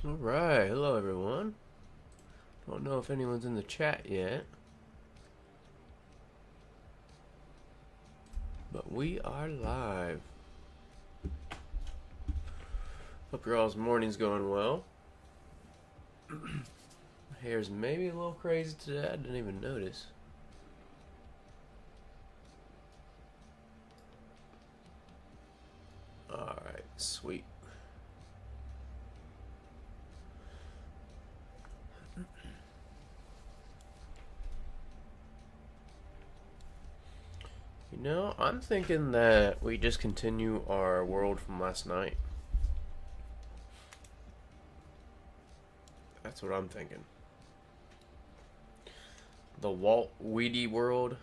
Alright, hello everyone. Don't know if anyone's in the chat yet, but we are live. Hope your all's morning's going well. My hair's maybe a little crazy today, I didn't even notice. Alright, sweet. You know, I'm thinking that we just continue our world from last night. That's what I'm thinking. The Walt Weedy world.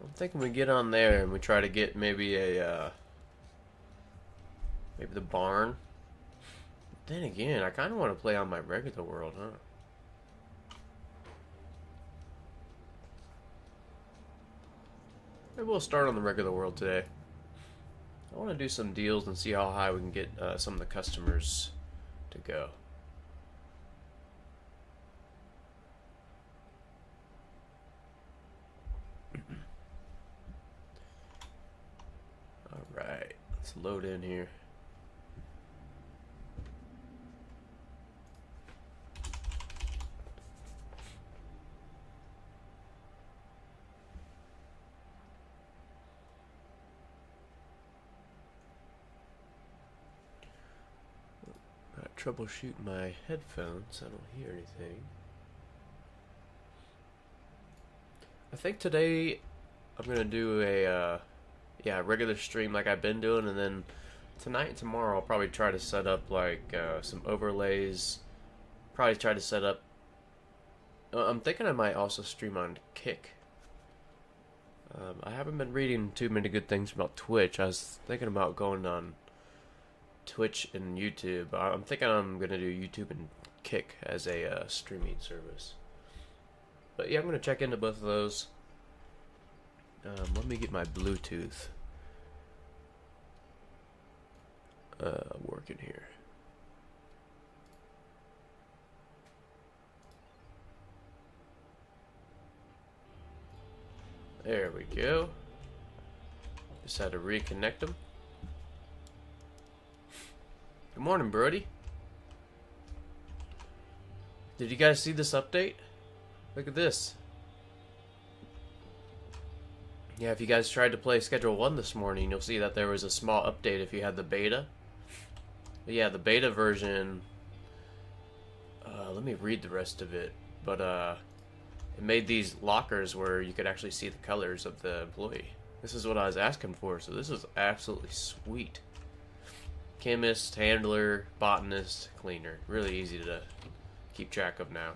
I'm thinking we get on there and we try to get maybe maybe the barn. Then again, I kind of want to play on my regular world, huh? Maybe we'll start on the regular world today. I want to do some deals and see how high we can get some of the customers to go. Alright, let's load in here. Troubleshoot my headphones. I don't hear anything. I think today I'm gonna do a regular stream like I've been doing, and then tonight and tomorrow I'll probably try to set up like some overlays. Probably try to set up. I'm thinking I might also stream on Kick. I haven't been reading too many good things about Twitch. I was thinking about going on Twitch and YouTube. I'm thinking I'm gonna do YouTube and Kick as a streaming service. But yeah, I'm gonna check into both of those. Let me get my Bluetooth working here. There we go. Just had to reconnect them. Good morning, Brody. Did you guys see this update? Look at this. Yeah, if you guys tried to play Schedule 1 this morning, you'll see that there was a small update if you had the beta. But yeah, the beta version... let me read the rest of it. But, it made these lockers where you could actually see the colors of the employee. This is what I was asking for, so this is absolutely sweet. Chemist, handler, botanist, cleaner. Really easy to keep track of now.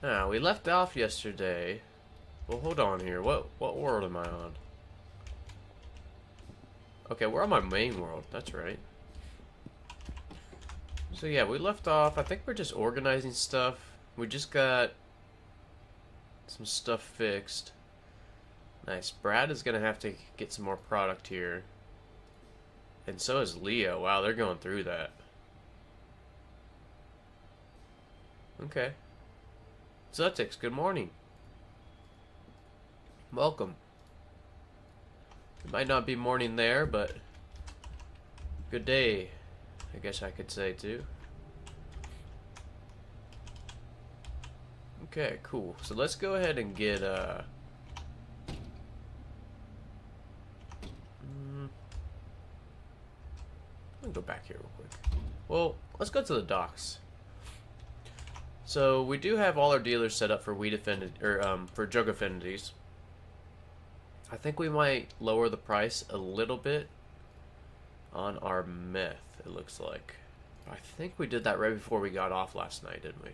Now, we left off yesterday. Well, hold on here. What world am I on? Okay, we're on my main world. That's right. So yeah, we left off. I think we're just organizing stuff. We just got some stuff fixed. Nice. Brad is going to have to get some more product here. And so is Leo. Wow, they're going through that. Okay. Zutix, good morning. Welcome. It might not be morning there, but good day, I guess I could say too. Okay, cool. So let's go ahead and get let me go back here real quick. Well, let's go to the docks. So we do have all our dealers set up for weed affinity, or for drug affinities. I think we might lower the price a little bit on our meth, it looks like. I think we did that right before we got off last night, didn't we?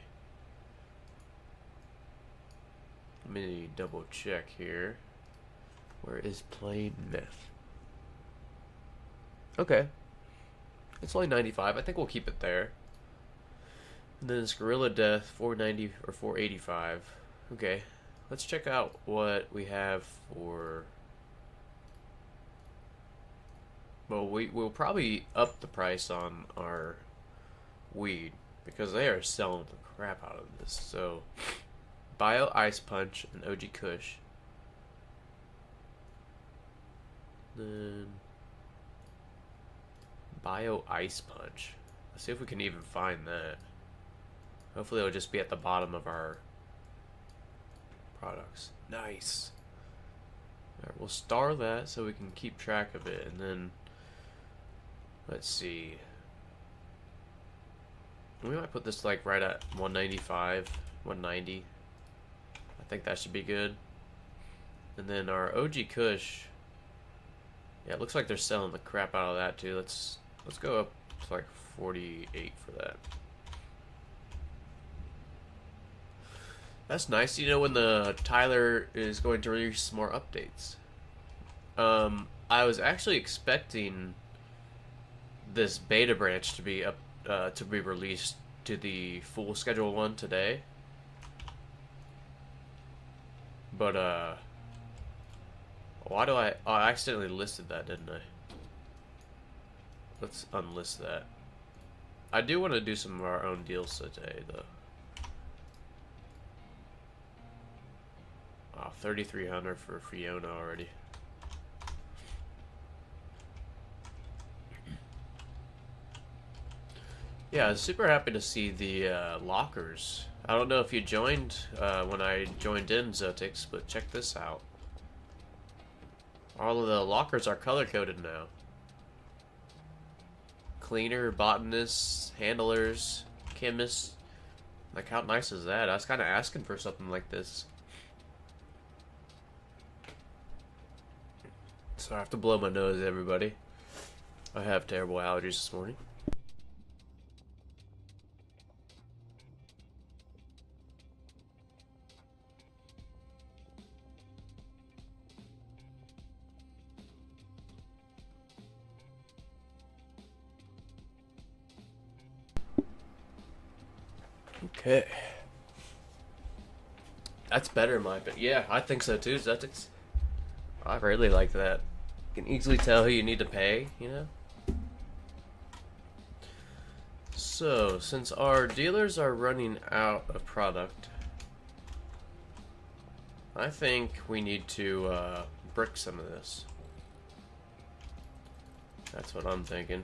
Let me double check here. Where is plain meth? Okay. It's only 95. I think we'll keep it there. And then it's Gorilla Death, 490 or 485. Okay. Let's check out what we have for Well, we'll probably up the price on our weed because they are selling the crap out of this. So, Bio Ice Punch and OG Kush. Then Bio Ice Punch. Let's see if we can even find that. Hopefully it'll just be at the bottom of our products. Nice. Alright, we'll star that so we can keep track of it, and then let's see. We might put this like right at 195, 190. I think that should be good. And then our OG Kush. Yeah, it looks like they're selling the crap out of that too. Let's go up to like 48 for that. That's nice. You know when the Tyler is going to release more updates. I was actually expecting this beta branch to be released to the full schedule one today. But why do I accidentally listed that, didn't I? Let's unlist that. I do want to do some of our own deals today though. 3,300 for Fiona already. Yeah, I was super happy to see the lockers. I don't know if you joined when I joined in Zotix, but check this out. All of the lockers are color-coded now. Cleaner, botanists, handlers, chemists. Like, how nice is that? I was kind of asking for something like this. So I have to blow my nose, everybody. I have terrible allergies this morning. Okay. That's better in my opinion. Yeah, I think so too, Zetix. I really like that. You can easily tell who you need to pay, you know? So, since our dealers are running out of product, I think we need to brick some of this. That's what I'm thinking.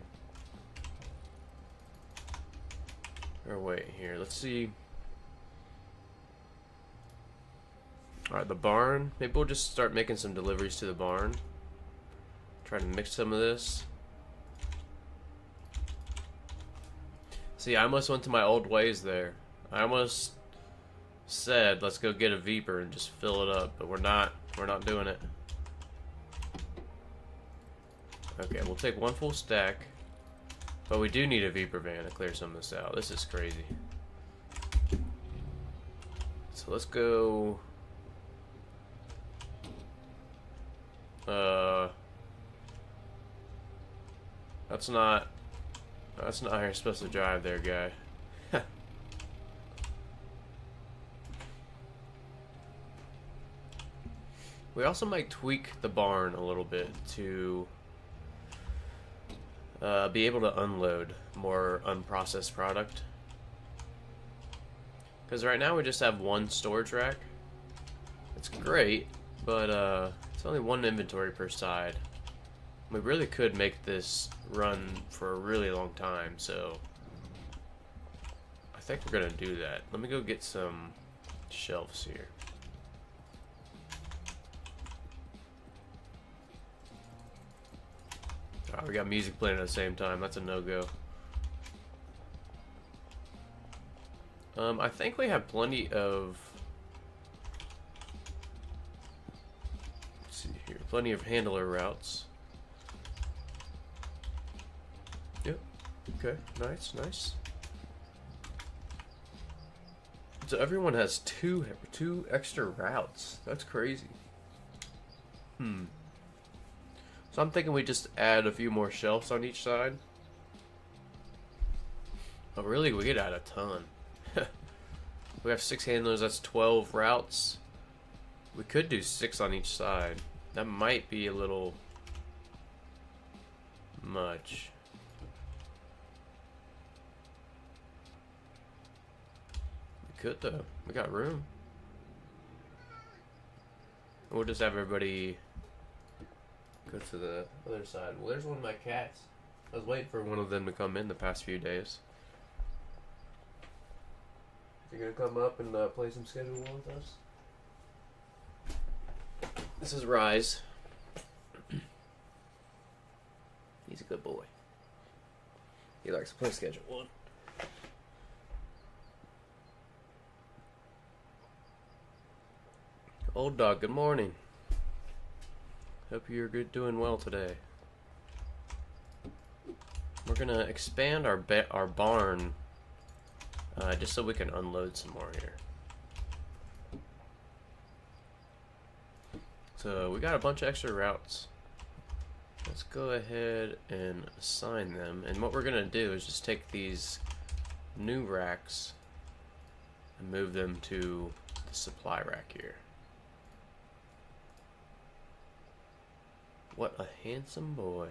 Or wait, here, let's see. Alright, the barn. Maybe we'll just start making some deliveries to the barn. Try to mix some of this. See, I almost went to my old ways there. I almost said, let's go get a Viper and just fill it up, but we're not doing it. Okay, we'll take one full stack. But we do need a Viper van to clear some of this out. This is crazy. So let's go... That's not how you're supposed to drive there, guy. We also might tweak the barn a little bit to be able to unload more unprocessed product. Because right now we just have one storage rack. It's great, but it's only one inventory per side. We really could make this run for a really long time, so I think we're gonna do that. Let me go get some shelves here. Alright, we got music playing at the same time. That's a no-go. I think we have plenty of... Let's see here. Plenty of handler routes. Yep. Okay. Nice, nice. So everyone has two extra routes. That's crazy. So I'm thinking we just add a few more shelves on each side. Oh, really? We could add a ton. We have 6 handlers, that's 12 routes. We could do 6 on each side. That might be a little much. We could though. We got room. We'll just have everybody go to the other side. Well, there's one of my cats. I was waiting for one of them to come in the past few days. You're gonna come up and play some Schedule 1 with us? This is Rise. He's a good boy. He likes to play Schedule 1. Old dog, good morning. Hope you're doing well today. We're gonna expand our barn just so we can unload some more here. So we got a bunch of extra routes. Let's go ahead and assign them. And what we're gonna do is just take these new racks and move them to the supply rack here. What a handsome boy.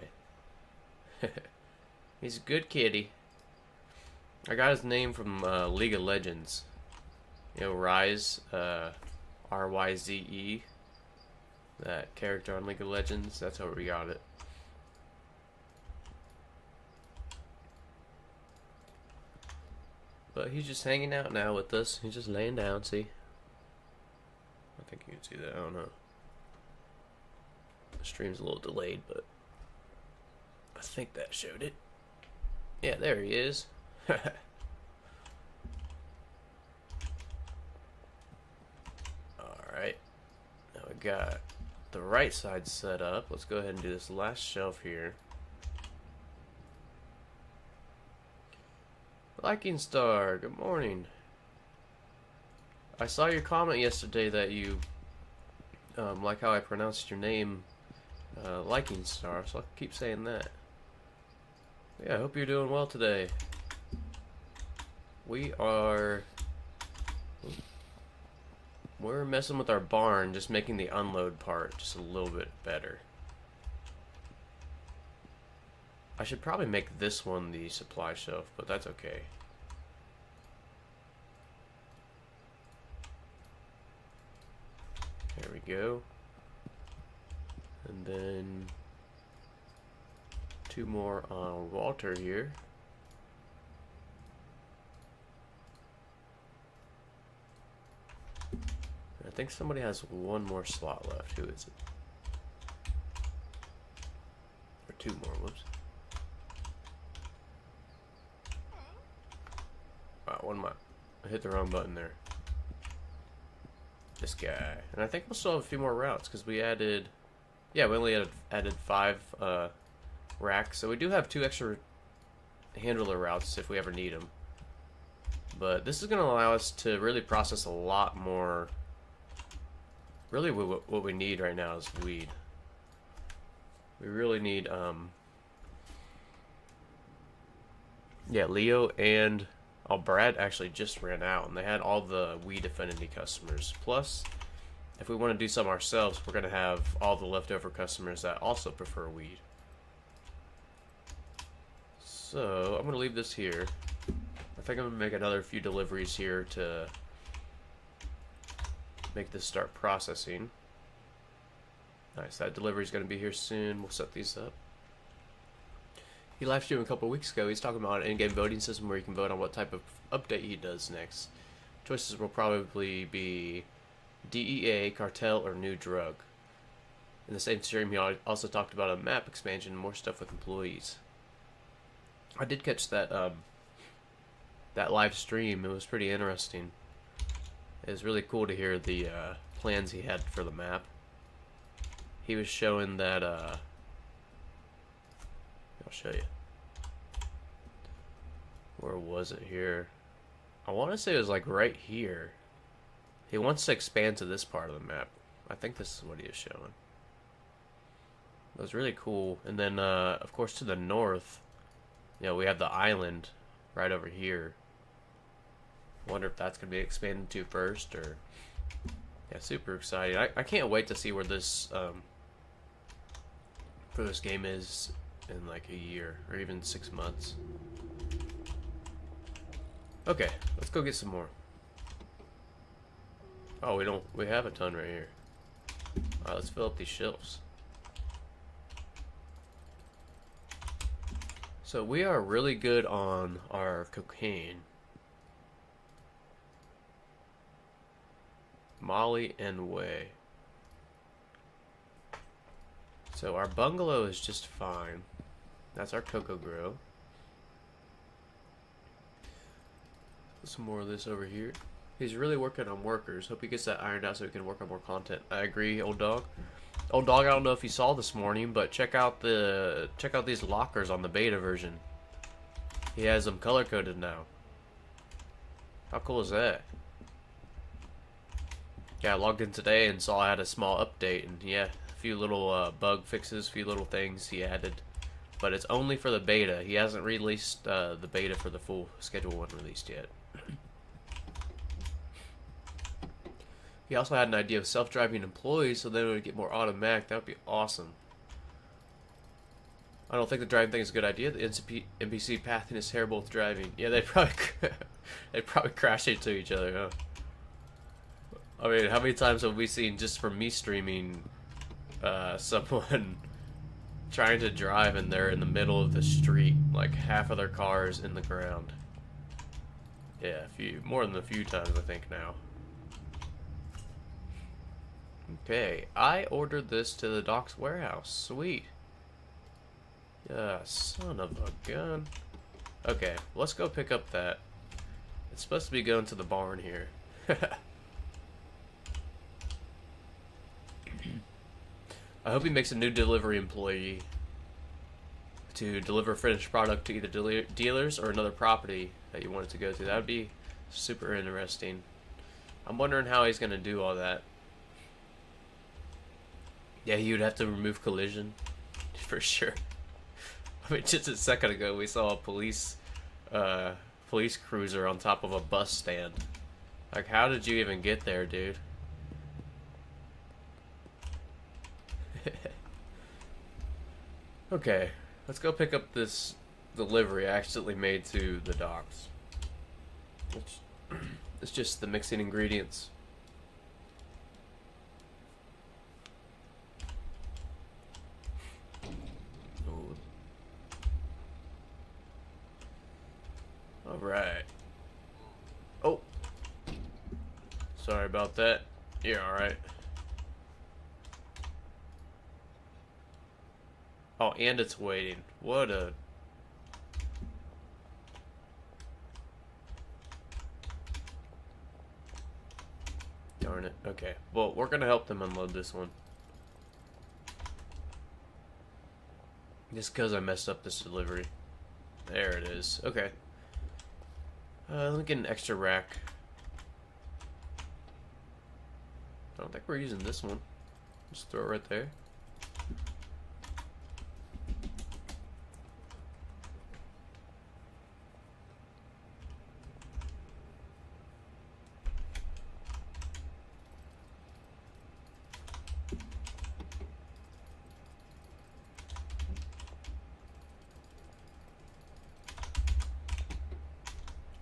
He's a good kitty. I got his name from League of Legends. You know, Ryze, R-Y-Z-E. That character on League of Legends. That's how we got it. But he's just hanging out now with us. He's just laying down, see? I think you can see that. I don't know. The stream's a little delayed, but I think that showed it. Yeah, there he is. Alright. Now we got the right side set up. Let's go ahead and do this last shelf here. Liking Star, good morning. I saw your comment yesterday that you like how I pronounced your name, Liking Star, so I'll keep saying that. Yeah, I hope you're doing well today. We're messing with our barn, just making the unload part just a little bit better. I should probably make this one the supply shelf, but that's okay. There we go. And then 2 more on Walter here. I think somebody has 1 more slot left. Who is it? Or 2 more, whoops. Wow, I hit the wrong button there. This guy. And I think we'll still have a few more routes because we added... Yeah, we only added 5 racks. So we do have 2 extra handler routes if we ever need them. But this is going to allow us to really process a lot more... Really what we need right now is weed. We really need... Yeah, Leo and... Oh, Brad actually just ran out, and they had all the Weed Affinity customers. Plus, if we want to do some ourselves, we're going to have all the leftover customers that also prefer weed. So, I'm going to leave this here. I think I'm going to make another few deliveries here to make this start processing. Nice, that delivery is going to be here soon. We'll set these up. He live streamed a couple weeks ago. He's talking about an in-game voting system where you can vote on what type of update he does next. Choices will probably be DEA, cartel, or new drug. In the same stream, he also talked about a map expansion and more stuff with employees. I did catch that that live stream. It was pretty interesting. It was really cool to hear the plans he had for the map. He was showing that... I'll show you. Where was it here? I want to say it was like right here. He wants to expand to this part of the map. I think this is what he is showing. It was really cool. And then, of course, to the north, you know, we have the island right over here. Wonder if that's going to be expanded to first, or... Yeah, super excited. I can't wait to see where this, for this game is in like a year or even 6 months. Okay, let's go get some more. Oh, we have a ton right here. Alright, let's fill up these shelves. So we are really good on our cocaine. Molly and whey. So our bungalow is just fine. That's our cocoa grow. Some more of this over here. He's really working on workers. Hope he gets that ironed out so he can work on more content. I agree, old dog. Old dog, I don't know if you saw this morning, but check out these lockers on the beta version. He has them color coded now. How cool is that? Yeah, I logged in today and saw I had a small update, and yeah, a few little bug fixes, a few little things he added. But it's only for the beta. He hasn't released the beta for the full Schedule 1 released yet. He also had an idea of self-driving employees so then it would get more automatic. That would be awesome. I don't think the driving thing is a good idea. The NPC pathing is terrible with driving. Yeah, they probably crash into each other, huh? I mean, how many times have we seen, just from me streaming, someone trying to drive and they're in the middle of the street, like half of their car's in the ground. Yeah, more than a few times I think now. Okay, I ordered this to the Doc's warehouse. Sweet. Yeah, son of a gun. Okay, let's go pick up that. It's supposed to be going to the barn here. I hope he makes a new delivery employee to deliver finished product to either dealers or another property that you want it to go to. That would be super interesting. I'm wondering how he's going to do all that. Yeah, he would have to remove collision, for sure. I mean, just a second ago, we saw a police cruiser on top of a bus stand. Like, how did you even get there, dude? Okay, let's go pick up this delivery I accidentally made to the docks. It's just the mixing ingredients. Alright. Oh. Sorry about that. You're alright. Oh, and it's waiting. What a... Darn it. Okay. Well, we're gonna help them unload this one. Just because I messed up this delivery. There it is. Okay. Let me get an extra rack. I don't think we're using this one. Just throw it right there.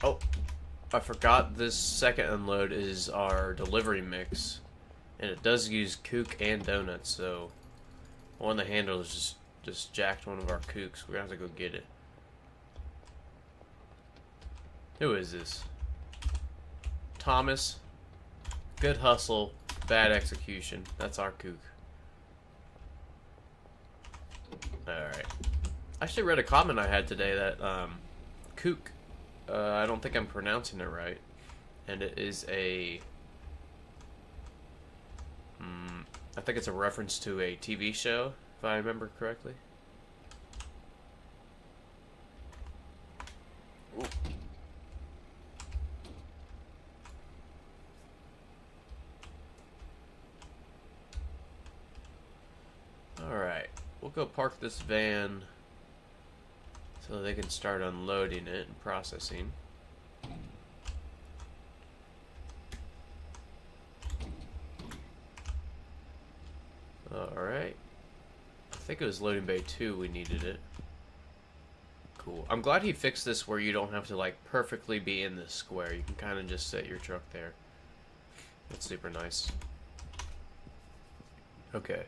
Oh, I forgot this second unload is our delivery mix. And it does use kook and donuts, so one of the handlers just jacked one of our kooks. We're gonna have to go get it. Who is this? Thomas. Good hustle, bad execution. That's our kook. Alright. I actually read a comment I had today that kook, I don't think I'm pronouncing it right. And it is a... I think it's a reference to a TV show, if I remember correctly. Ooh. Alright, we'll go park this van so they can start unloading it and processing. Alright. I think it was loading bay 2 we needed it. Cool. I'm glad he fixed this where you don't have to like perfectly be in this square. You can kind of just set your truck there. That's super nice. Okay.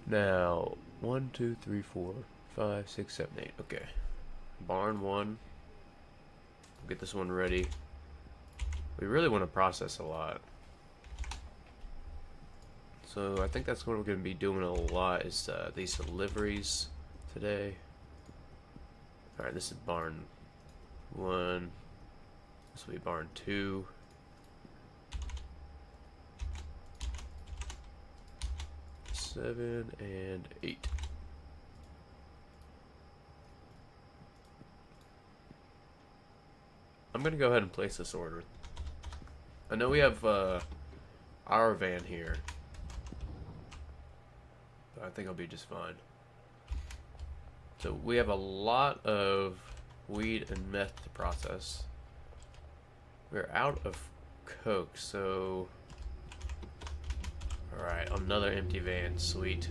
Now, 1, 2, 3, 4, 5, 6, 7, 8. Okay. Barn 1. Get this one ready. We really want to process a lot. So I think that's what we're going to be doing a lot is these deliveries today. Alright, this is barn 1. This will be barn 2. Seven and 8. I'm gonna go ahead and place this order. I know we have our van here, but I think I'll be just fine. So we have a lot of weed and meth to process. We're out of coke, so alright, another empty van, sweet.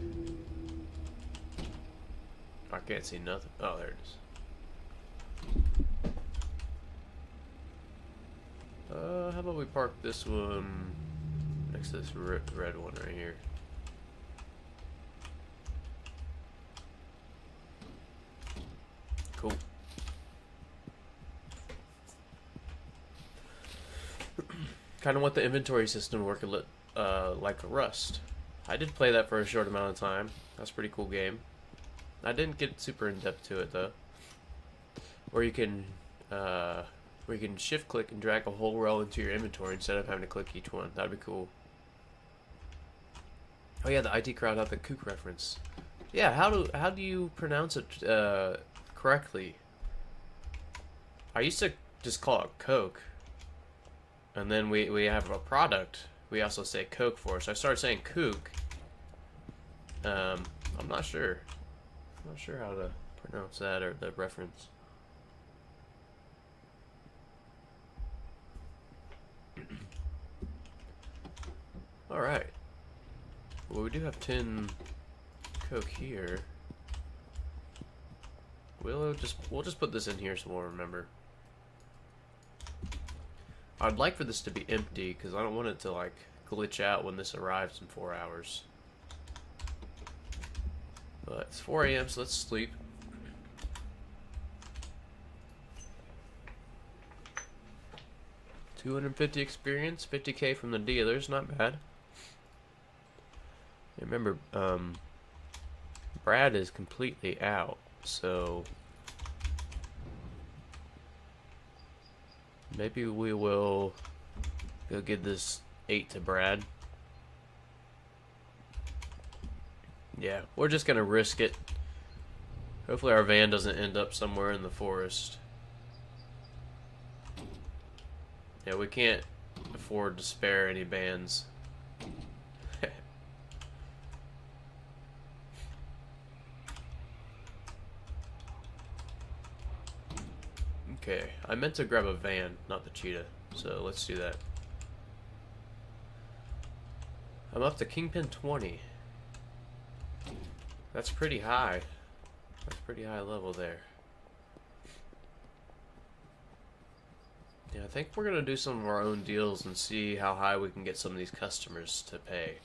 I can't see nothing. Oh, there it is. How about we park this one next to this red one right here. Cool. Kind of want the inventory system to work like Rust. I did play that for a short amount of time. That's a pretty cool game. I didn't get super in depth to it though. Where you can shift click and drag a whole row into your inventory instead of having to click each one. That'd be cool. Oh yeah, the IT crowd had the kook reference. Yeah, how do you pronounce it correctly? I used to just call it Coke. And then we have a product we also say Coke for, so I started saying kook. I'm not sure. I'm not sure how to pronounce that or the reference. Alright. Well, we do have 10 Coke here. We'll just put this in here so we'll remember. I'd like for this to be empty because I don't want it to like glitch out when this arrives in 4 hours. But it's 4 a.m. so let's sleep. $250 experience, 50K from the dealers, not bad. Remember, Brad is completely out, so maybe we will go give this 8 to Brad. Yeah, we're just gonna risk it. Hopefully our van doesn't end up somewhere in the forest. Yeah, we can't afford to spare any vans. Okay, I meant to grab a van, not the cheetah, so let's do that. I'm up to Kingpin 20. That's pretty high. That's pretty high level there. Yeah, I think we're gonna do some of our own deals and see how high we can get some of these customers to pay.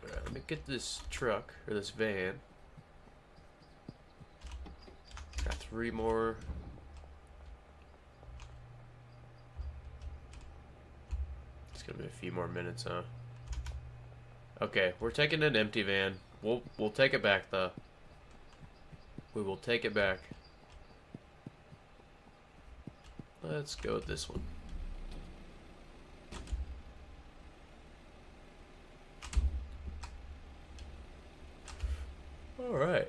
Alright, let me get this truck, or this van. Got 3 more. It's gonna be a few more minutes, huh? Okay, we're taking an empty van. We'll take it back though. We will take it back. Let's go with this one. All right.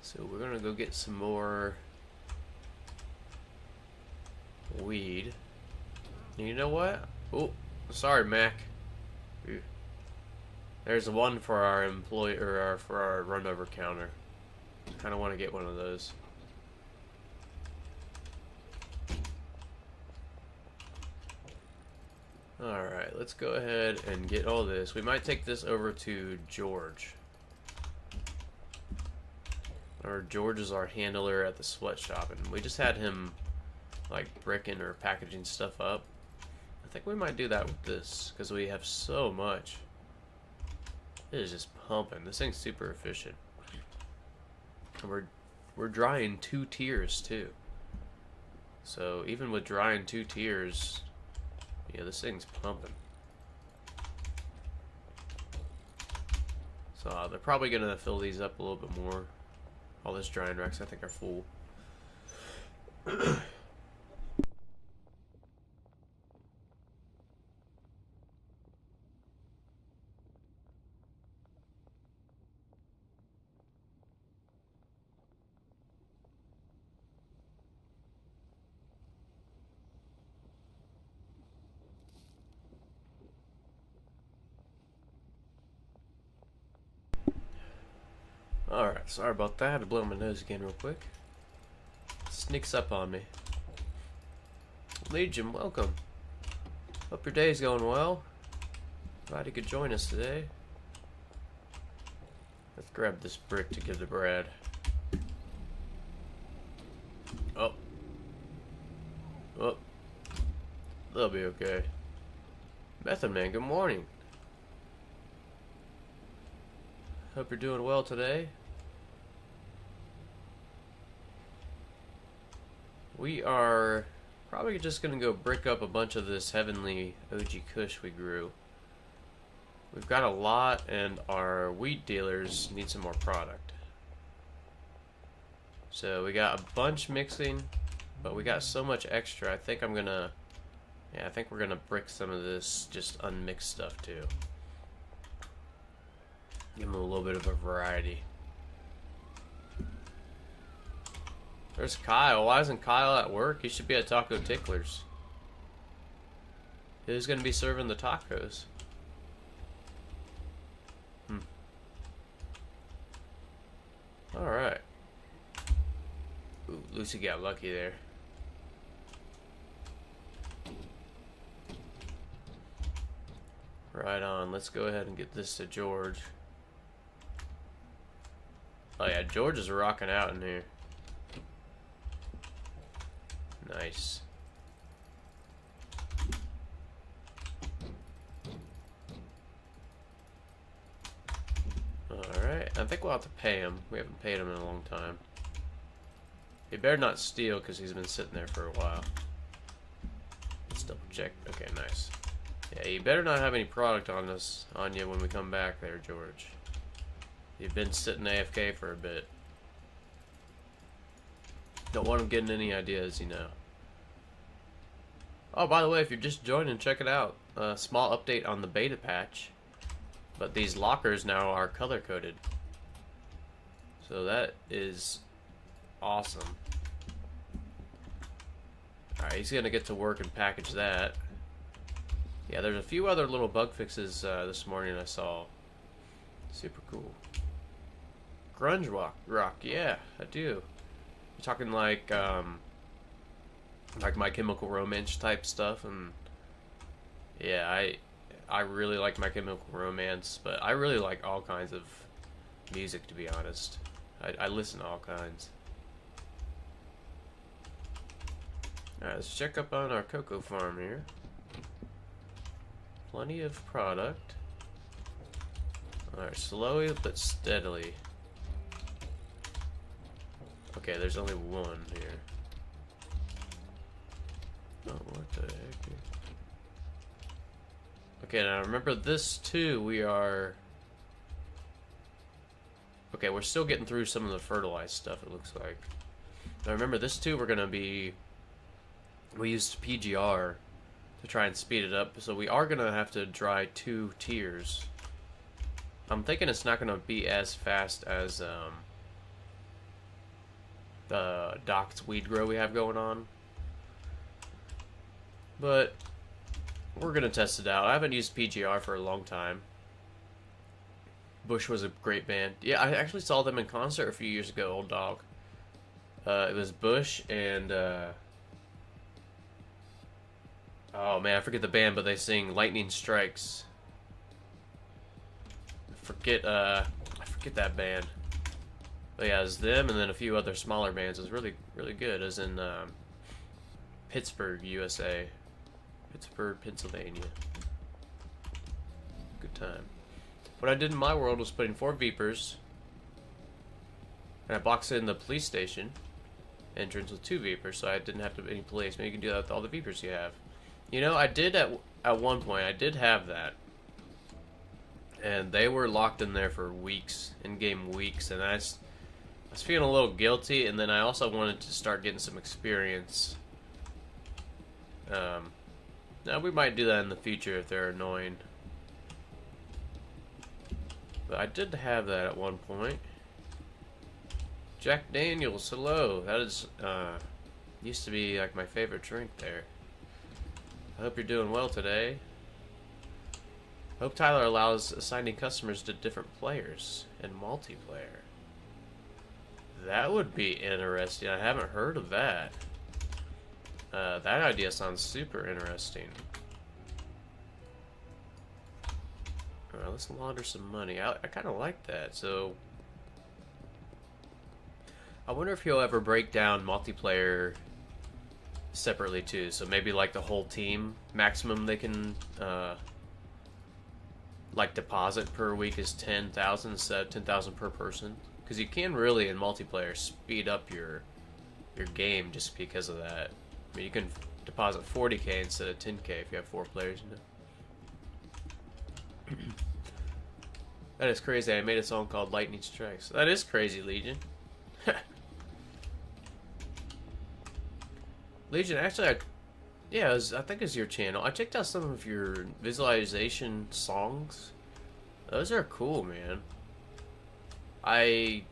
So we're gonna go get some more weed. And you know what? Oh, sorry, Mac. There's one for our employee or for our run over counter. Kind of want to get one of those. Alright, let's go ahead and get all this. We might take this over to George. George is our handler at the sweatshop, and we just had him like bricking or packaging stuff up. I think we might do that with this because we have so much. It is just pumping. This thing's super efficient. And we're drying 2 tiers too. So even with drying 2 tiers, yeah, this thing's pumping. So they're probably gonna fill these up a little bit more. All these drying racks I think are full. Alright, sorry about that. I had to blow my nose again real quick. Sneaks up on me. Legion, welcome. Hope your day's going well. Glad you could join us today. Let's grab this brick to give to Brad. Oh. Oh. They'll be okay. Method Man, good morning. Hope you're doing well today. We are probably just going to go brick up a bunch of this heavenly OG Kush we grew. We've got a lot, and our wheat dealers need some more product. So we got a bunch mixing, but we got so much extra. I think I'm going to... Yeah, I think we're going to brick some of this just unmixed stuff too. Give them a little bit of a variety. There's Kyle. Why isn't Kyle at work? He should be at Taco Ticklers. Who's going to be serving the tacos? Alright. Ooh, Lucy got lucky there. Right on. Let's go ahead and get this to George. Oh yeah, George is rocking out in here. Nice. Alright, I think we'll have to pay him. We haven't paid him in a long time. He better not steal because he's been sitting there for a while. Let's double check. Okay, nice. Yeah, you better not have any product on you when we come back there, George. You've been sitting AFK for a bit. Don't want him getting any ideas, you know. Oh, by the way, if you're just joining, check it out. A small update on the beta patch. But these lockers now are color-coded. So that is awesome. Alright, he's going to get to work and package that. Yeah, there's a few other little bug fixes this morning I saw. Super cool. Grunge rock, yeah, I do. You're talking like My Chemical Romance type stuff, and yeah, I really like My Chemical Romance, but I really like all kinds of music, to be honest. I listen to all kinds. Alright, let's check up on our cocoa farm here. Plenty of product. Alright, slowly but steadily. Okay, there's only one here. Oh, what the heck? Okay, now remember this too, we are... Okay, we're still getting through some of the fertilized stuff, it looks like. Now remember this too, we're gonna be... We used PGR to try and speed it up, so we are gonna have to dry 2 tiers. I'm thinking it's not gonna be as fast as the docked weed grow we have going on. But we're gonna test it out. I haven't used PGR for a long time. Bush was a great band. Yeah, I actually saw them in concert a few years ago, Old Dog. It was Bush and Oh man, I forget the band, but they sing "Lightning Strikes." I forget that band. But yeah, it's them and then a few other smaller bands. It's really, really good. As in Pittsburgh, USA, Pittsburgh, Pennsylvania. Good time. What I did in my world was putting 4 Vapors, and I boxed it in the police station entrance with 2 Vapors, so I didn't have to any police. Maybe you can do that with all the Vapors you have. You know, I did at one point. I did have that, and they were locked in there for weeks, in-game weeks, and I was feeling a little guilty. And then I also wanted to start getting some experience. Now we might do that in the future if they're annoying. But I did have that at one point. Jack Daniels, hello. That is, used to be like my favorite drink there. I hope you're doing well today. Hope Tyler allows assigning customers to different players in multiplayer. That would be interesting. I haven't heard of that. That idea sounds super interesting. Alright, let's launder some money. I kind of like that. So, I wonder if he'll ever break down multiplayer separately too. So maybe like the whole team maximum they can like deposit per week is 10,000 instead of 10,000 per person. Because you can really in multiplayer speed up your game just because of that. I mean, you can deposit 40k instead of 10k if you have 4 players. You know. That is crazy. I made a song called Lightning Strikes. That is crazy, Legion. Legion, actually, I think it's your channel. I checked out some of your visualization songs. Those are cool, man. I've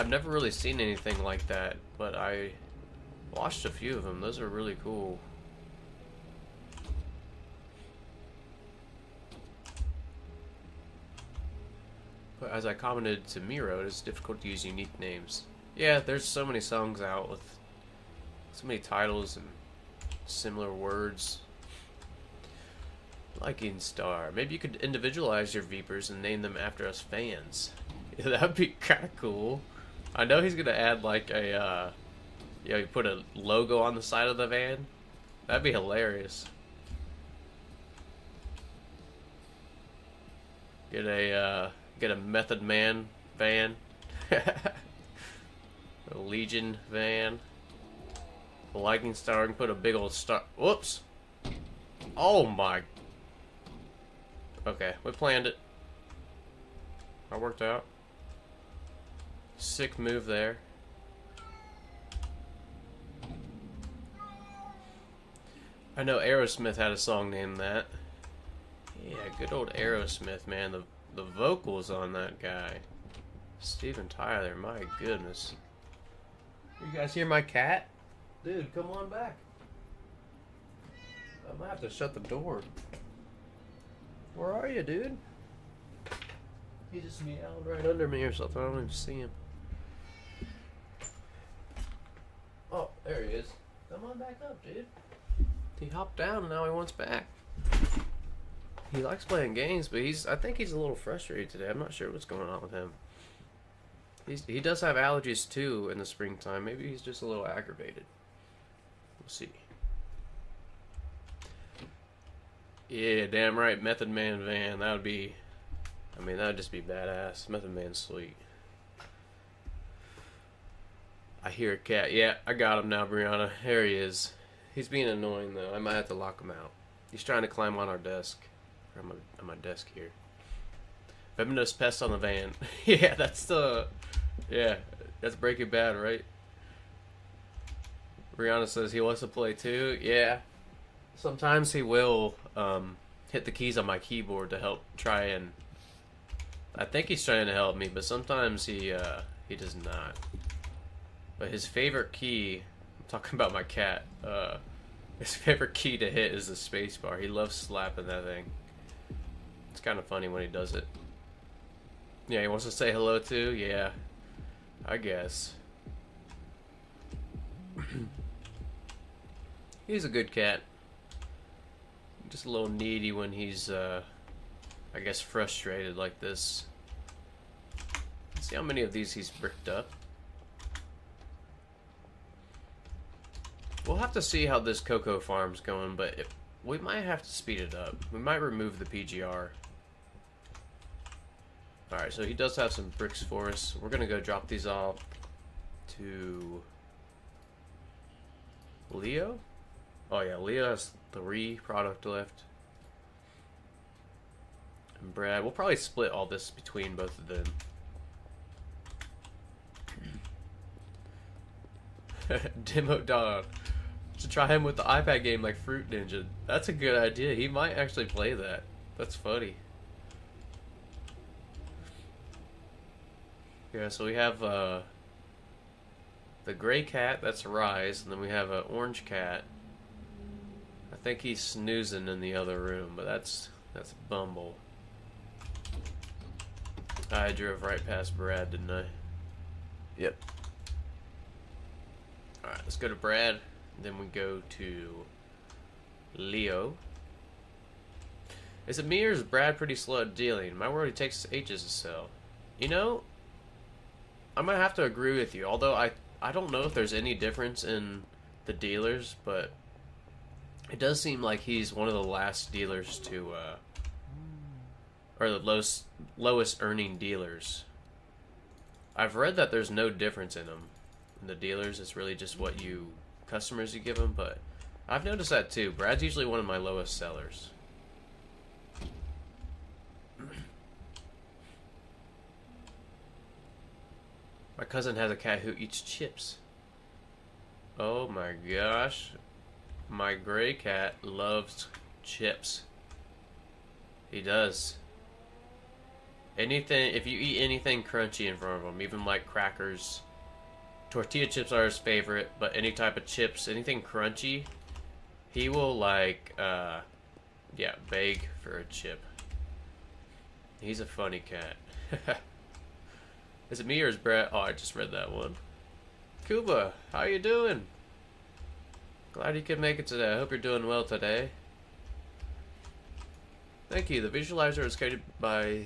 never really seen anything like that, but I watched a few of them. Those are really cool. But as I commented to Miro, it is difficult to use unique names. Yeah, there's so many songs out with so many titles and similar words. Liking Star. Maybe you could individualize your Vapors and name them after us fans. Yeah, that'd be kind of cool. I know he's gonna add like a, you put a logo on the side of the van. That'd be hilarious. Get a Method Man van. A Legion van. A Lightning Star, and put a big old star. Whoops! Oh my. Okay, we planned it. That worked out. Sick move there. I know Aerosmith had a song named that. Yeah, good old Aerosmith, man. The vocals on that guy. Steven Tyler, my goodness. You guys hear my cat? Dude, come on back. I might have to shut the door. Where are you, dude? He just meowed right under me or something. I don't even see him. Oh, there he is. Come on back up, dude. He hopped down and now he wants back. He likes playing games, but I think he's a little frustrated today. I'm not sure what's going on with him. He does have allergies too in the springtime. Maybe he's just a little aggravated. We'll see. Yeah, damn right. Method Man van. That would be... I mean, that would just be badass. Method Man's sweet. I hear a cat. Yeah, I got him now, Brianna. There he is. He's being annoying, though. I might have to lock him out. He's trying to climb on our desk. Or on my desk here. Feminist pest on the van. Yeah, that's the... Yeah, that's Breaking Bad, right? Brianna says he wants to play too. Yeah. Sometimes he will hit the keys on my keyboard to help try and... I think he's trying to help me, but sometimes he does not. But his favorite key... I'm talking about my cat. His favorite key to hit is the space bar. He loves slapping that thing. It's kind of funny when he does it. Yeah, he wants to say hello too? Yeah. I guess. He's a good cat. Just a little needy when he's, I guess, frustrated like this. Let's see how many of these he's bricked up. We'll have to see how this cocoa farm's going, but we might have to speed it up. We might remove the PGR. Alright, so he does have some bricks for us. We're gonna go drop these off to Leo? Oh yeah, Leo has 3 product left. And Brad, we'll probably split all this between both of them. Demo dog. To try him with the iPad game like Fruit Ninja. That's a good idea. He might actually play that. That's funny. Yeah, so we have the gray cat, that's Rise, and then we have an orange cat. I think he's snoozing in the other room, but that's Bumble. I drove right past Brad, didn't I? Yep. Alright, let's go to Brad. Then we go to Leo. Is it me or is Brad pretty slow at dealing? My word, he takes ages to sell. You know, I'm gonna have to agree with you. Although I don't know if there's any difference in the dealers, but it does seem like he's one of the last dealers to, or the lowest earning dealers. I've read that there's no difference in them. In the dealers, it's really just what customers you give them, but I've noticed that too. Brad's usually one of my lowest sellers. My cousin has a cat who eats chips. Oh my gosh. My gray cat loves chips. He does. Anything, if you eat anything crunchy in front of him, even like crackers, tortilla chips are his favorite, but any type of chips, anything crunchy, he will like, yeah, beg for a chip. He's a funny cat. Is it me or is Brad? Oh, I just read that one. Kuba, how you doing? Glad you could make it today. I hope you're doing well today. Thank you. The visualizer is created by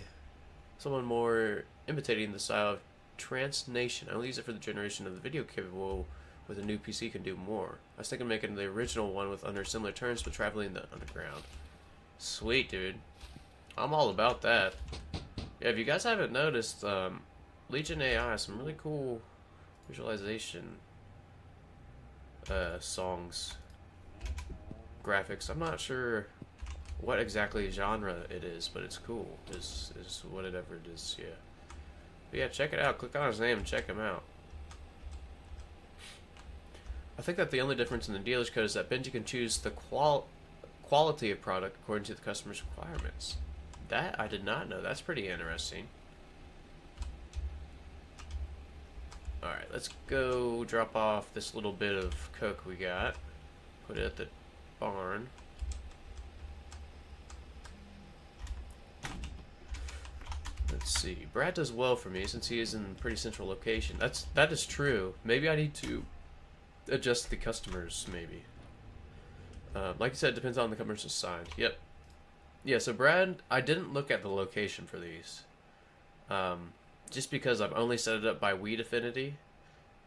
someone more imitating the style of Transnation. I only use it for the generation of the video capable with a new PC can do more. I was thinking of making the original one with under similar terms but traveling the underground. Sweet, dude. I'm all about that. Yeah, if you guys haven't noticed, Legion AI has some really cool visualization songs, graphics. I'm not sure what exactly genre it is, but it's cool. Is whatever it is, yeah. But yeah, check it out. Click on his name and check him out. I think that the only difference in the dealer's code is that Benji can choose the quality of product according to the customer's requirements. That I did not know. That's pretty interesting. Alright, let's go drop off this little bit of coke we got. Put it at the barn. Let's see. Brad does well for me since he is in a pretty central location. That is true. Maybe I need to adjust the customers, maybe. Like you said, it depends on the customers assigned. Yep. Yeah, so Brad, I didn't look at the location for these. Just because I've only set it up by Weed Affinity.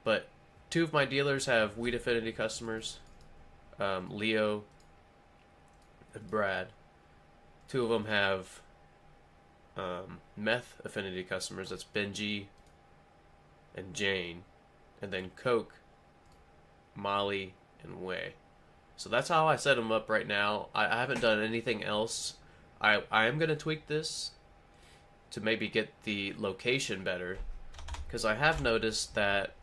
But 2 of my dealers have Weed Affinity customers. Leo and Brad. 2 of them have Meth Affinity customers. That's Benji and Jane. And then Coke, Molly, and Way. So that's how I set them up right now. I haven't done anything else. I am going to tweak this to maybe get the location better, because I have noticed that,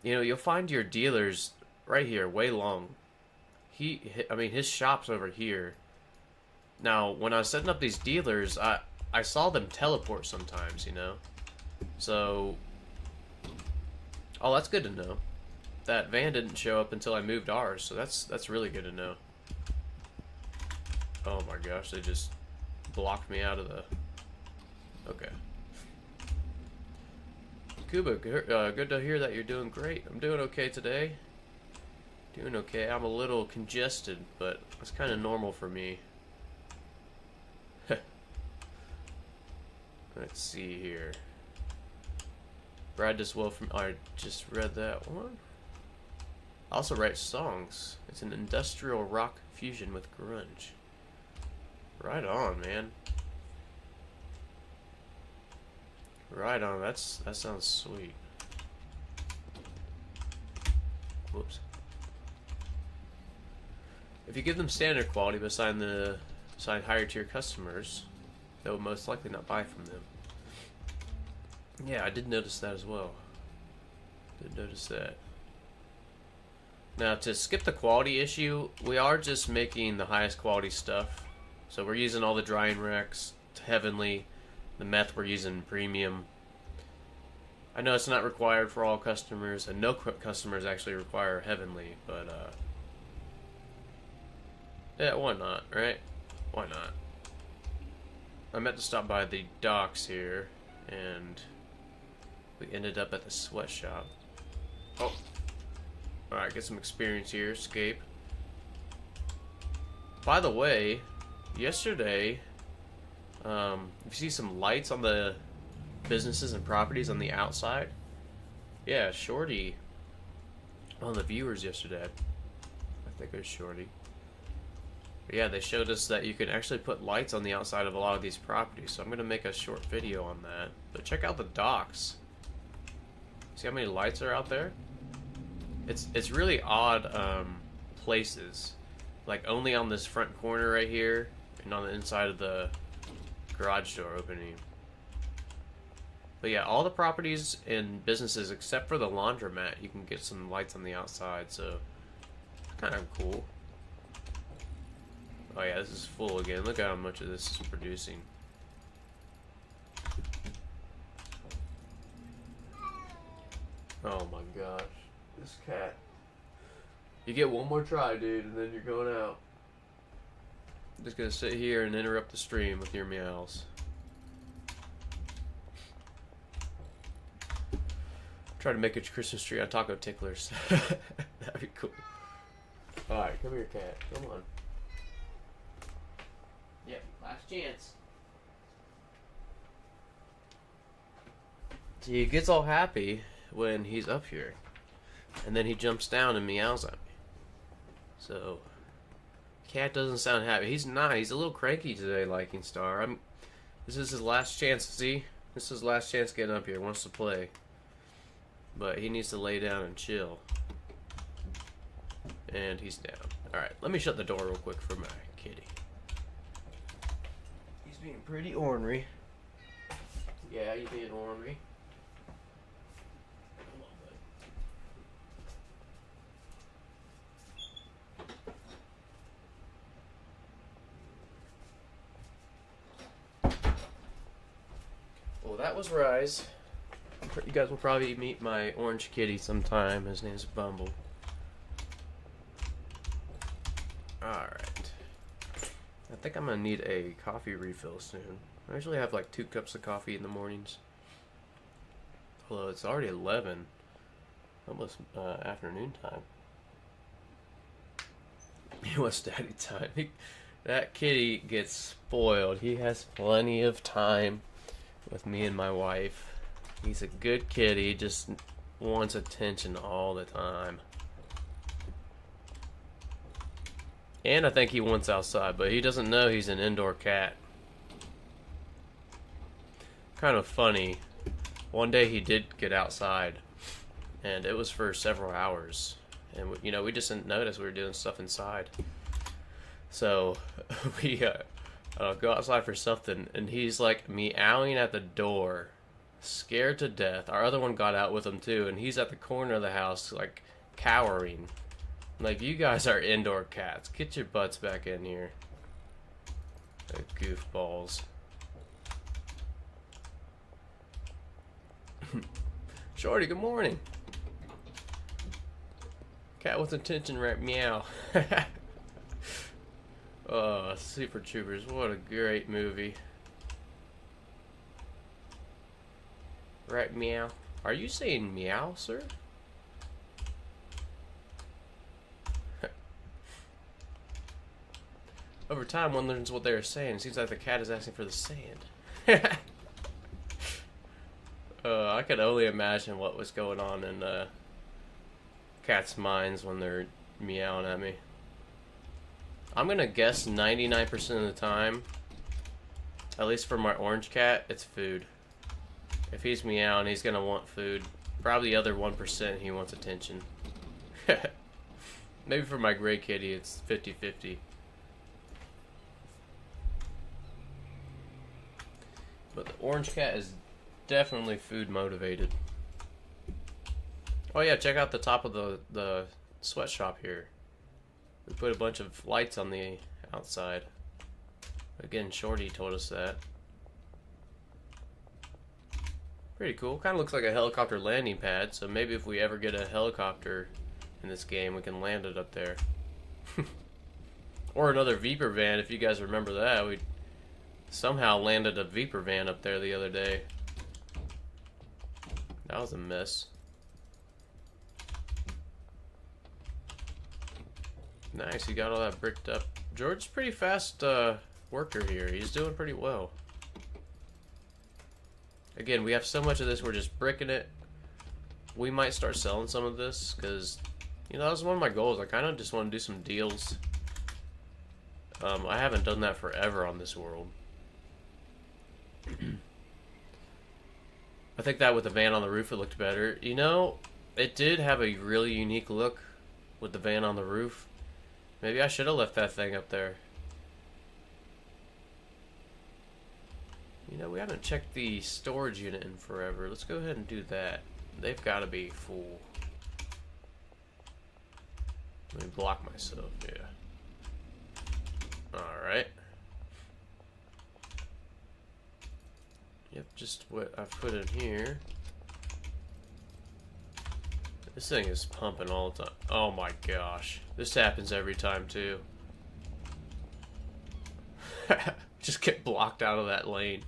you know, you'll find your dealers right here, way long. I mean, his shop's over here. Now, when I was setting up these dealers, I saw them teleport sometimes, you know? So, oh, that's good to know. That van didn't show up until I moved ours, so that's really good to know. Oh my gosh, they just blocked me out of the... Okay. Kuba, good to hear that you're doing great. I'm doing okay today. Doing okay. I'm a little congested, but it's kind of normal for me. Let's see here. Brad Diswell from... I just read that one. I also write songs. It's an industrial rock fusion with grunge. Right on, man. Right on. That sounds sweet. Whoops. If you give them standard quality but sign higher tier customers, they will most likely not buy from them. Yeah, I did notice that as well. Did notice that. Now, to skip the quality issue, we are just making the highest quality stuff. So we're using all the drying racks, Heavenly, the meth we're using premium. I know it's not required for all customers, and no customers actually require Heavenly, but yeah, why not, right? Why not? I meant to stop by the docks here, and we ended up at the sweatshop. Oh. Alright, get some experience here. Escape. By the way, yesterday, you see some lights on the businesses and properties on the outside? Yeah, Shorty on the viewers yesterday. I think it was Shorty. But yeah, they showed us that you can actually put lights on the outside of a lot of these properties, so I'm going to make a short video on that. But check out the docks. See how many lights are out there? It's really odd places. Like only on this front corner right here and on the inside of the garage door opening. But yeah, all the properties and businesses except for the laundromat, you can get some lights on the outside, so kind of cool. Oh yeah, this is full again. Look at how much of this is producing. Oh my gosh. This cat. You get one more try, dude, and then you're going out. I'm just gonna sit here and interrupt the stream with your meows. Try to make a Christmas tree on taco ticklers. That'd be cool. Alright, come here, cat. Come on. Yep, last chance. See, he gets all happy when he's up here. And then he jumps down and meows at me. So, cat doesn't sound happy. He's not. He's a little cranky today, Liking Star. This is his last chance. See? This is his last chance getting up here. Wants to play. But he needs to lay down and chill. And he's down. Alright, let me shut the door real quick for my kitty. He's being pretty ornery. Yeah, you're being ornery. Well, that was Rise. You guys will probably meet my orange kitty sometime. His name's Bumble. Alright. I think I'm gonna need a coffee refill soon. I usually have like 2 cups of coffee in the mornings. Although it's already 11. Almost afternoon time. What's daddy time? That kitty gets spoiled. He has plenty of time with me and my wife. He's a good kitty, just wants attention all the time. And I think he wants outside, but he doesn't know he's an indoor cat. Kind of funny. One day he did get outside, and it was for several hours. And, you know, we just didn't notice we were doing stuff inside. So, we go outside for something, and he's like meowing at the door, scared to death. Our other one got out with him too, and he's at the corner of the house, like cowering. Like, you guys are indoor cats. Get your butts back in here. Goofballs. Shorty, good morning. Cat with attention, right? Meow. Oh, Super Troopers, what a great movie. Right, meow. Are you saying meow, sir? Over time, one learns what they are saying. It seems like the cat is asking for the sand. I could only imagine what was going on in cats' minds when they're meowing at me. I'm gonna guess 99% of the time, at least for my orange cat, it's food. If he's meowing, he's gonna want food. Probably the other 1%, he wants attention. Maybe for my gray kitty, it's 50-50. But the orange cat is definitely food motivated. Oh yeah, check out the top of the sweatshop here. We put a bunch of lights on the outside. Again, Shorty told us that. Pretty cool. Kind of looks like a helicopter landing pad, so maybe if we ever get a helicopter in this game, we can land it up there. Or another Viper van, if you guys remember that. We somehow landed a Viper van up there the other day. That was a mess. Nice, he got all that bricked up. George's pretty fast worker here. He's doing pretty well. Again, we have so much of this, we're just bricking it. We might start selling some of this, because, you know, that was one of my goals. I kind of just want to do some deals. I haven't done that forever on this world. I think that with the van on the roof, it looked better. You know, it did have a really unique look with the van on the roof. Maybe I should have left that thing up there. You know, we haven't checked the storage unit in forever. Let's go ahead and do that. They've got to be full. Let me block myself, yeah. Alright. Yep, just what I've put in here. This thing is pumping all the time. Oh my gosh. This happens every time too. Just get blocked out of that lane.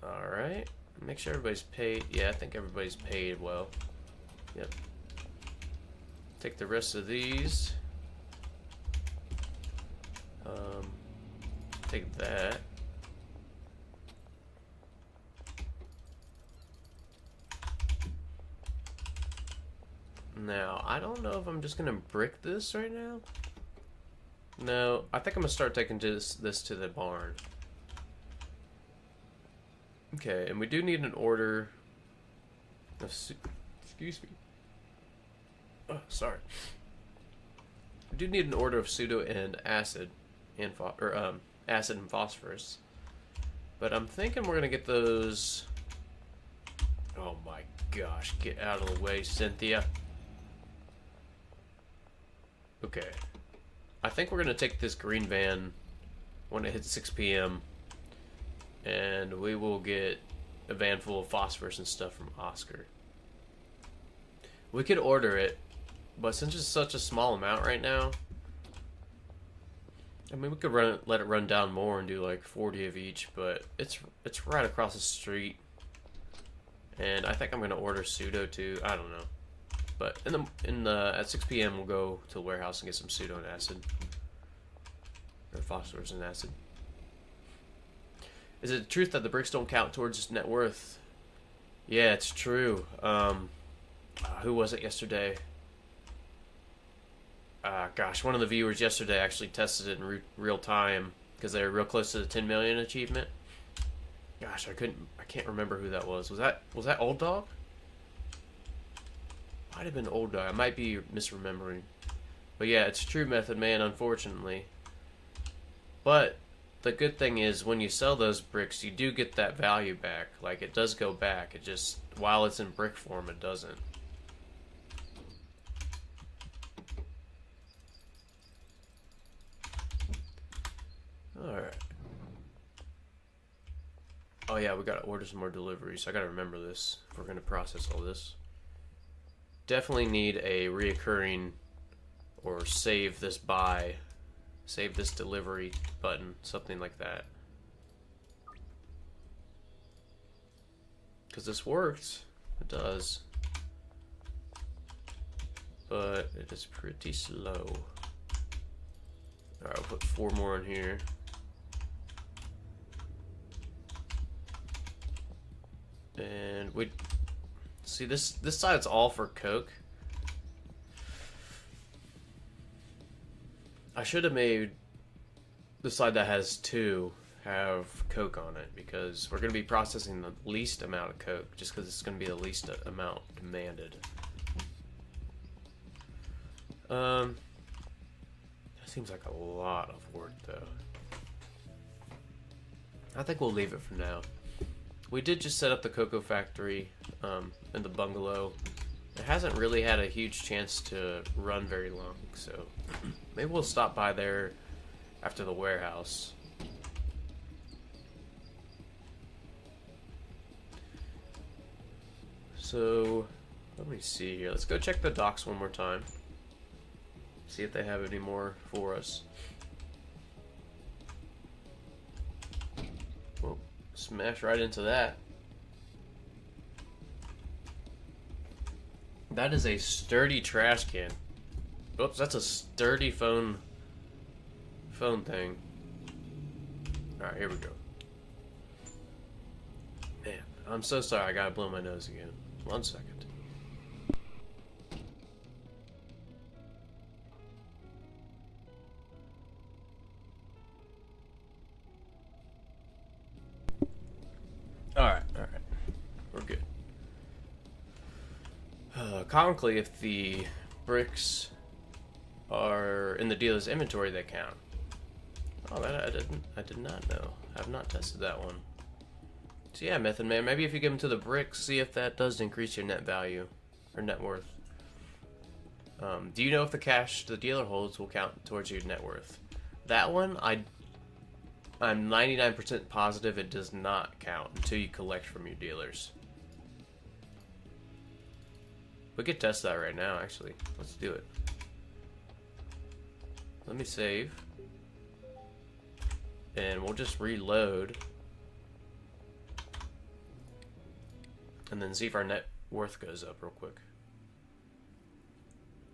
Alright. Make sure everybody's paid. Yeah, I think everybody's paid well. Yep. Take the rest of these. Take that. Now, I don't know if I'm just gonna brick this right now. No, I think I'm gonna start taking this to the barn. Okay, and we do need an order of excuse me. Oh, sorry. We do need an order of pseudo and acid and acid and phosphorus. But I'm thinking we're gonna get those. Oh my gosh, get out of the way, Cynthia. Okay. I think we're gonna take this green van when it hits 6 p.m. and we will get a van full of phosphorus and stuff from Oscar. We could order it, but since it's such a small amount right now, I mean, we could let it run down more and do like 40 of each, but it's right across the street, and I think I'm gonna order pseudo too. I don't know, but at 6 p.m. we'll go to the warehouse and get some pseudo and acid, or phosphorus and acid. Is it the truth that the bricks don't count towards net worth? Yeah, it's true. Who was it yesterday? Gosh, one of the viewers yesterday actually tested it in real time because they were real close to the 10 million achievement. Gosh, I can't remember who that was. Was that Old Dog? Might have been Old Dog. I might be misremembering. But yeah, it's true, Method Man, unfortunately. But the good thing is when you sell those bricks, you do get that value back. Like, it does go back. It just, while it's in brick form, it doesn't. Alright. Oh yeah, we gotta order some more deliveries. I gotta remember this if we're gonna process all this. Definitely need a reoccurring or save this delivery button, something like that. Because this works. It does. But it is pretty slow. Alright, I'll put 4 more in here. And we see this side's all for Coke. I should have made the side that has 2 have Coke on it, because we're going to be processing the least amount of Coke just because it's going to be the least amount demanded. That seems like a lot of work though. I think we'll leave it for now. We did just set up the cocoa factory in the bungalow. It hasn't really had a huge chance to run very long, so maybe we'll stop by there after the warehouse. So, let me see here. Let's go check the docks one more time. See if they have any more for us. Oh, smash right into that. That is a sturdy trash can. Oops, that's a sturdy phone thing. Alright, here we go. Man, I'm so sorry, I gotta blow my nose again. 1 second. Alright. We're good. Comically, if the bricks are in the dealer's inventory, they count. Oh, that I did not know. I've not tested that one. So yeah, Method Man, maybe if you give them to the bricks, see if that does increase your net value, or net worth. Do you know if the cash the dealer holds will count towards your net worth? That one, I'm 99% positive it does not count until you collect from your dealers. We could test that right now, actually. Let's do it. Let me save. And we'll just reload. And then see if our net worth goes up real quick.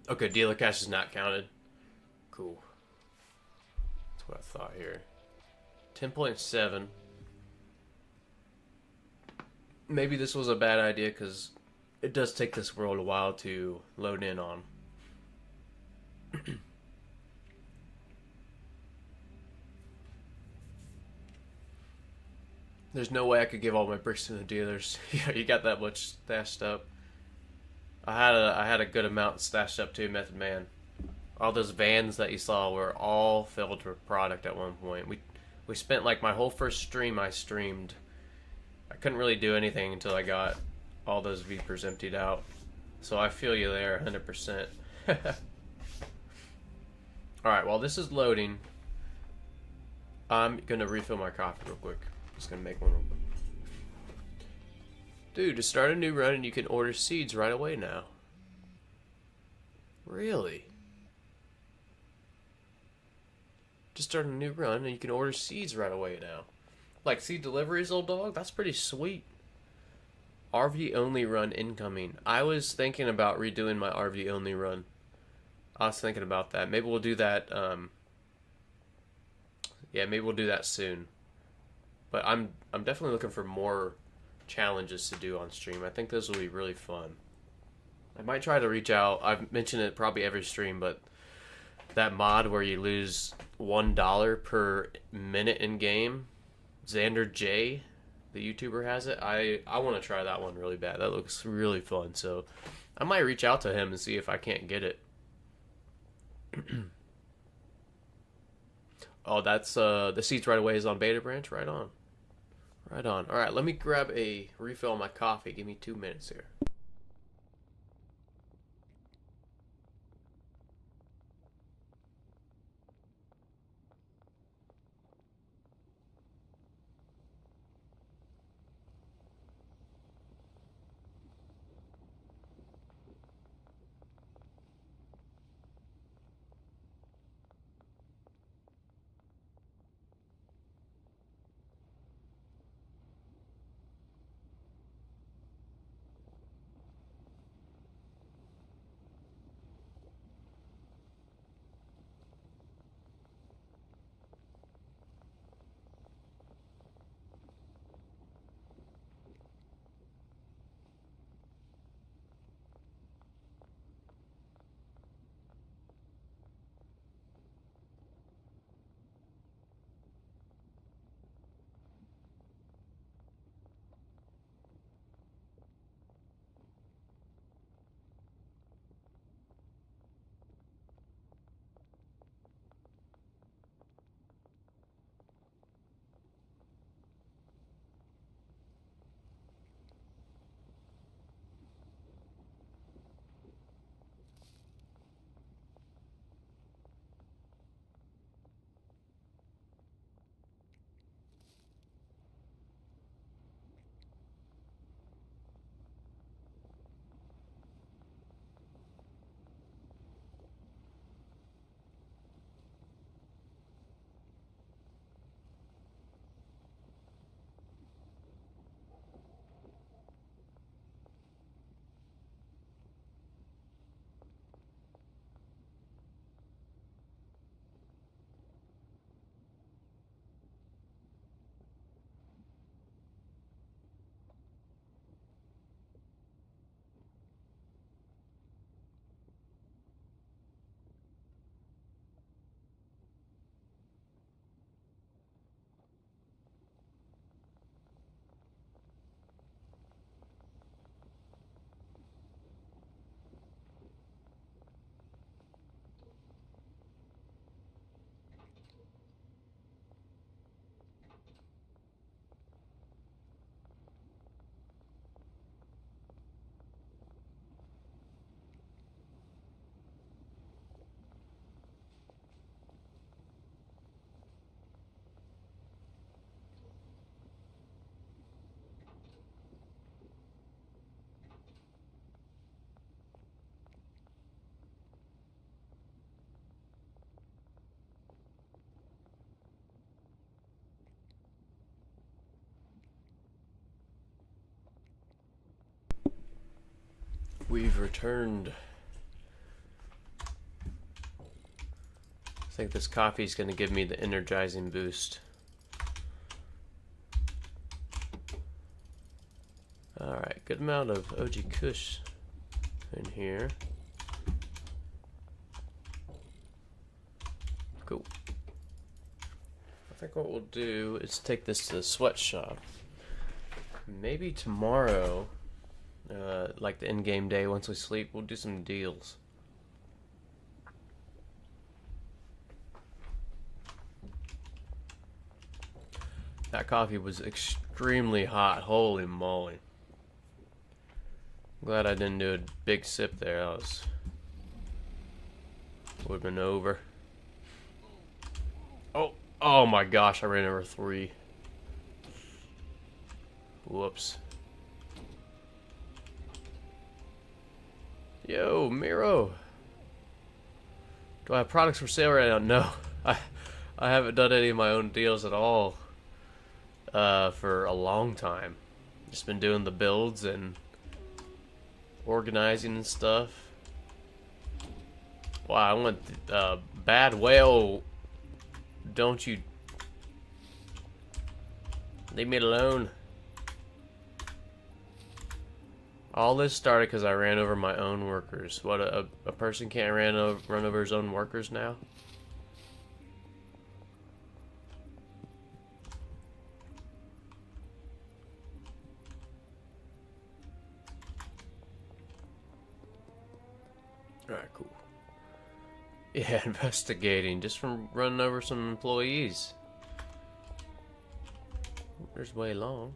Okay, dealer cash is not counted. Cool. That's what I thought here. 10.7. Maybe this was a bad idea because it does take this world a while to load in on. There's no way I could give all my bricks to the dealers. You got that much stashed up. I had a good amount stashed up too, Method Man. All those vans that you saw were all filled with product at one point. We spent like my whole first stream I streamed. I couldn't really do anything until I got all those Vapors emptied out. So I feel you there 100%. Alright, while this is loading, I'm going to refill my coffee real quick. Just going to make one real quick. Dude, to start a new run and you can order seeds right away now. Really? Just start a new run and you can order seeds right away now. Like seed deliveries, old dog? That's pretty sweet. RV only run incoming. I was thinking about redoing my RV only run. I was thinking about that. Maybe we'll do that. Yeah, maybe we'll do that soon. But I'm definitely looking for more challenges to do on stream. I think those will be really fun. I might try to reach out. I've mentioned it probably every stream, but that mod where you lose $1 per minute in game, Xander J, the YouTuber, has it. I want to try that one really bad. That looks really fun. So I might reach out to him and see if I can't get it. Oh, that's the seats right away is on Beta Branch. Right on. Right on. All right, let me grab a refill on my coffee. Give me 2 minutes here. we've returned. I think this coffee is going to give me the energizing boost. Alright, good amount of OG Kush in here. Cool. I think what we'll do is take this to the sweatshop. Maybe tomorrow, like the in-game day, once we sleep, we'll do some deals. That coffee was extremely hot. Holy moly. Glad I didn't do a big sip there. That would have been over. Oh my gosh, I ran over 3. Whoops. Yo, Miro. Do I have products for sale right now? No. I haven't done any of my own deals at all for a long time. Just been doing the builds and organizing and stuff. Wow, I went bad whale. Don't you leave me alone. All this started because I ran over my own workers. What, a person can't run over his own workers now? Alright, cool. Yeah, investigating just from running over some employees. There's Wei Long.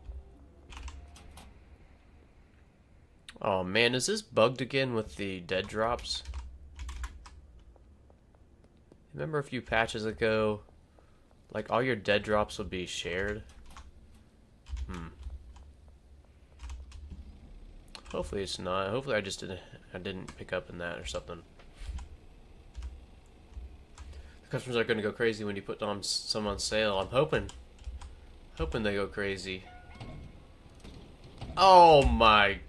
Oh man, is this bugged again with the dead drops? Remember a few patches ago, like all your dead drops would be shared? Hopefully it's not. Hopefully I didn't pick up in that or something. The customers are gonna go crazy when you put some on sale. I'm hoping they go crazy. Oh my.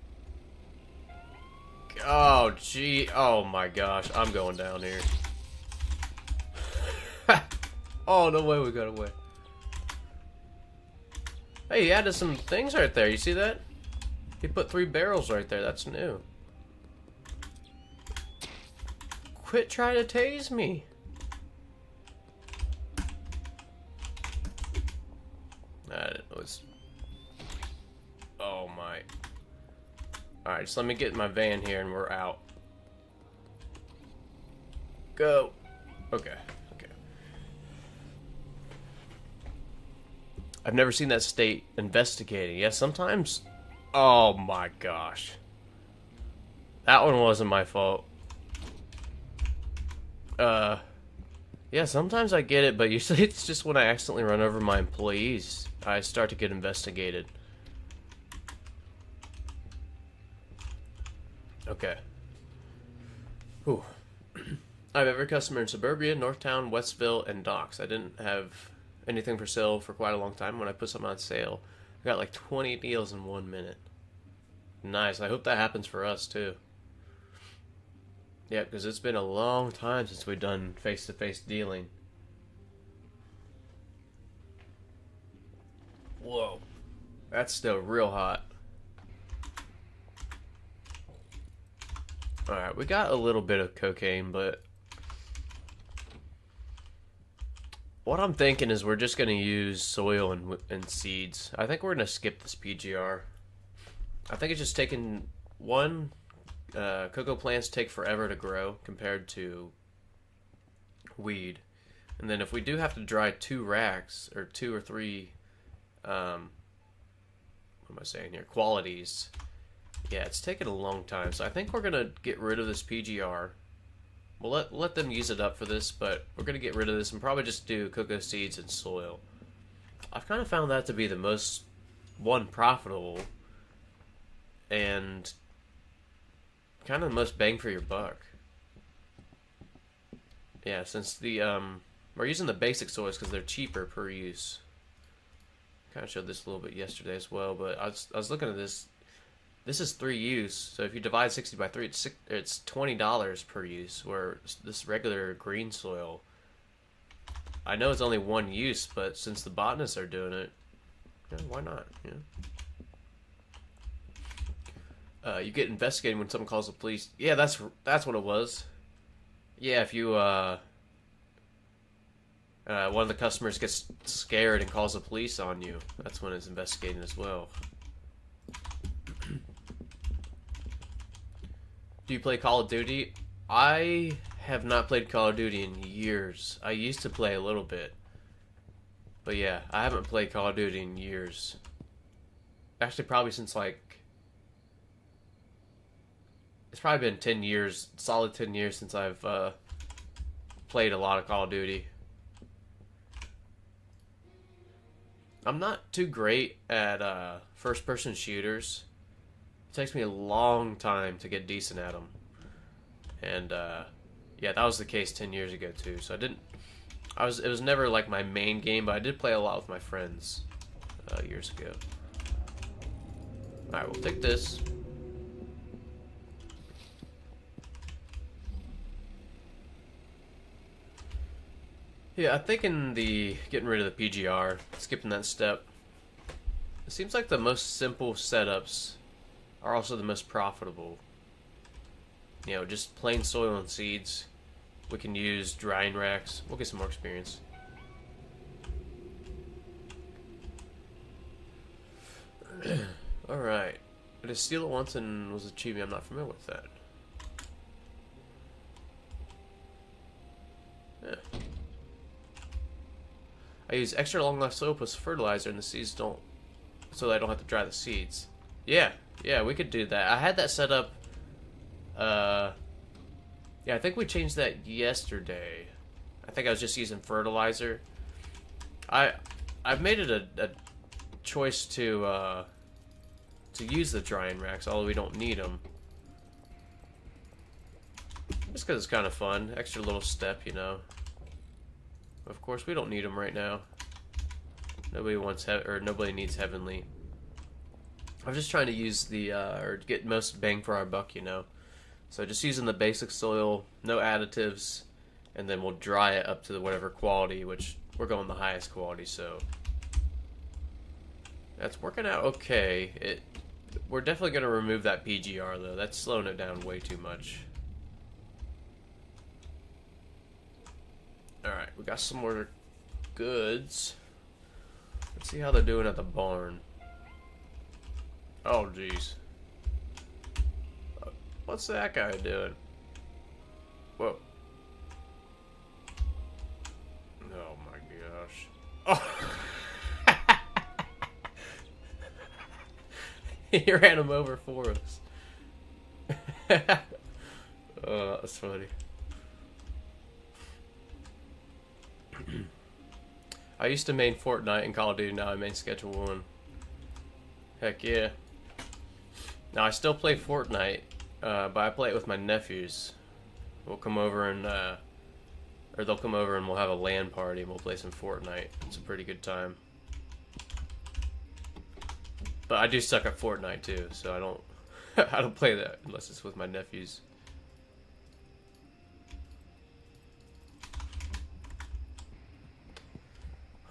Oh gee. Oh my gosh. I'm going down here. Oh no way, we got away. Hey, he added some things right there. You see that? He put 3 barrels right there. That's new. Quit trying to tase me. That was. Oh my. Alright, just let me get in my van here and we're out. Go. Okay. I've never seen that state investigating. Yeah, sometimes. Oh my gosh. That one wasn't my fault. Yeah, sometimes I get it, but usually it's just when I accidentally run over my employees, I start to get investigated. Okay. Whew. I have every customer in Suburbia, Northtown, Westville, and Docks. I didn't have anything for sale for quite a long time. When I put something on sale, I got like 20 deals in 1 minute. Nice. I hope that happens for us too. Yeah, because it's been a long time since we've done face-to-face dealing. Whoa. That's still real hot. Alright, we got a little bit of cocaine, but what I'm thinking is we're just going to use soil and seeds. I think we're going to skip this PGR. I think it's just taking one. Cocoa plants take forever to grow compared to weed. And then if we do have to dry 2 racks, or 2 or 3, what am I saying here? Qualities. Yeah, it's taken a long time. So I think we're going to get rid of this PGR. We'll let them use it up for this, but we're going to get rid of this and probably just do cocoa seeds and soil. I've kind of found that to be the most, profitable, and kind of the most bang for your buck. Yeah, since we're using the basic soils because they're cheaper per use. Kind of showed this a little bit yesterday as well, but I was looking at this. This is 3 use, so if you divide 60 by 3, it's $20 per use, where this regular green soil, I know it's only 1 use, but since the botanists are doing it, yeah, why not? Yeah. You get investigated when someone calls the police. Yeah, that's what it was. Yeah, if you one of the customers gets scared and calls the police on you, that's when it's investigating as well. Do you play Call of Duty? I have not played Call of Duty in years. I used to play a little bit. But yeah, I haven't played Call of Duty in years. Actually, probably since like... It's probably been 10 years, solid 10 years since I've played a lot of Call of Duty. I'm not too great at first-person shooters. It takes me a long time to get decent at them. And, yeah, that was the case 10 years ago, too. So it was never, like, my main game, but I did play a lot with my friends years ago. Alright, we'll take this. Yeah, I think in the getting rid of the PGR, skipping that step, it seems like the most simple setups are also the most profitable. You know, just plain soil and seeds. We can use drying racks. We'll get some more experience. Alright. I just steal it once and was achieving. I'm not familiar with that. Yeah. I use extra long life soil plus fertilizer and the seeds don't, so that I don't have to dry the seeds. Yeah, we could do that. I had that set up, yeah, I think we changed that yesterday. I think I was just using fertilizer. I've made it a choice to use the drying racks, although we don't need them. Just because it's kind of fun. Extra little step, you know. Of course, we don't need them right now. Nobody wants nobody needs heavenly. I'm just trying to use the or get most bang for our buck, you know. So just using the basic soil, no additives, and then we'll dry it up to whatever quality, which we're going the highest quality. So that's working out okay. We're definitely going to remove that PGR though. That's slowing it down way too much. Alright, we got some more goods. Let's see how they're doing at the barn. Oh, jeez. What's that guy doing? Whoa. Oh my gosh. Oh! He ran him over for us. Oh, that's funny. I used to main Fortnite in Call of Duty, now I main Schedule 1. Heck yeah. Now I still play Fortnite, but I play it with my nephews. We'll come over and, or they'll come over and we'll have a LAN party and we'll play some Fortnite. It's a pretty good time. But I do suck at Fortnite too, so I don't, I don't play that unless it's with my nephews.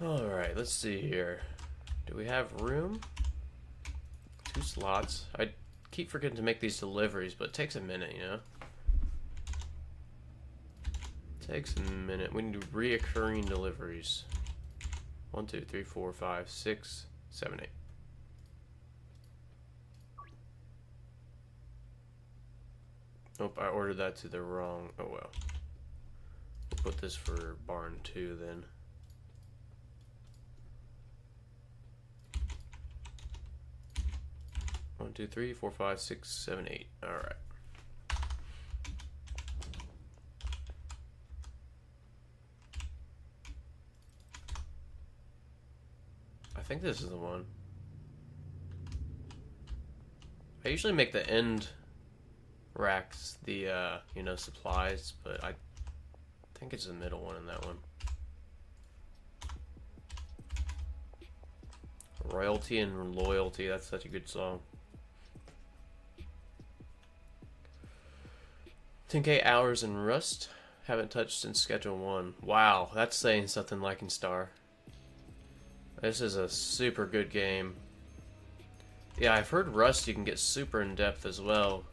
Alright, let's see here. Do we have room? 2 slots. I keep forgetting to make these deliveries, but it takes a minute, you know? It takes a minute. We need reoccurring deliveries. 1, 2, 3, 4, 5, 6, 7, 8. Nope, I ordered that to the wrong... Oh well. We'll put this for barn 2 then. One, two, three, four, five, six, seven, 8. Alright. I think this is the one. I usually make the end racks the, you know, supplies, but I think it's the middle one in that one. Royalty and Loyalty, that's such a good song. 10K hours in Rust. Haven't touched since Schedule 1. Wow, that's saying something, Lycanstar. This is a super good game. Yeah, I've heard Rust you can get super in depth as well.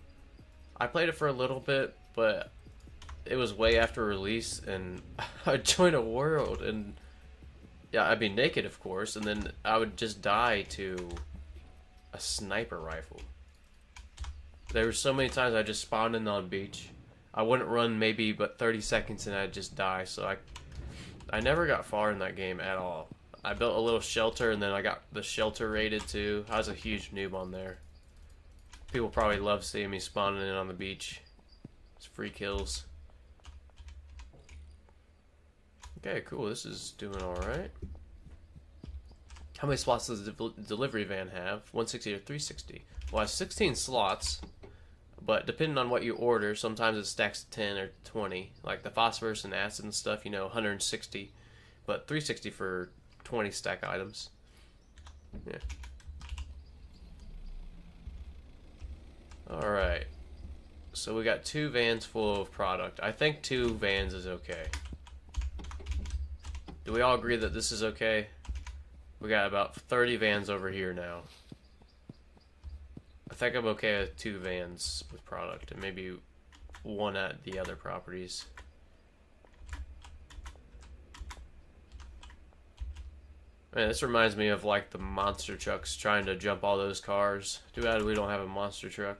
I played it for a little bit, but it was way after release, and I joined a world, and yeah, I'd be naked, of course, and then I would just die to a sniper rifle. There were so many times I just spawned in on beach. I wouldn't run maybe but 30 seconds and I'd just die, so I never got far in that game at all. I built a little shelter and then I got the shelter raided too. I was a huge noob on there. People probably love seeing me spawning in on the beach. It's free kills. Okay, cool. This is doing alright. How many slots does the delivery van have? 160 or 360? Well, it has 16 slots, but depending on what you order, sometimes it stacks to 10 or 20. Like the phosphorus and acid and stuff, you know, 160, but 360 for 20 stack items. Yeah. Alright. So we got 2 vans full of product. I think 2 vans is okay. Do we all agree that this is okay? We got about 30 vans over here now. I think I'm okay with 2 vans with product and maybe 1 at the other properties. Man, this reminds me of like the monster trucks trying to jump all those cars. Too bad we don't have a monster truck.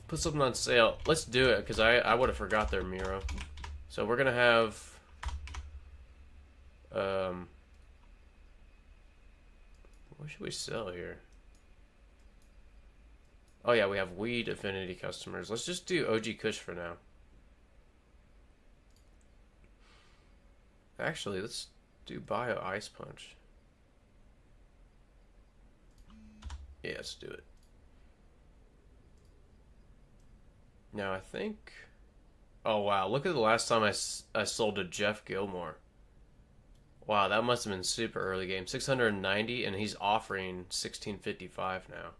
Put something on sale. Let's do it, because I would have forgot there, Miro. So we're gonna have what should we sell here? Oh yeah, we have weed affinity customers. Let's just do OG Kush for now. Actually, let's do Bio Ice Punch. Yeah, let's do it. Now I think... Oh wow, look at the last time I sold to Jeff Gilmore. Wow, that must have been super early game. 690, and he's offering 1655 now.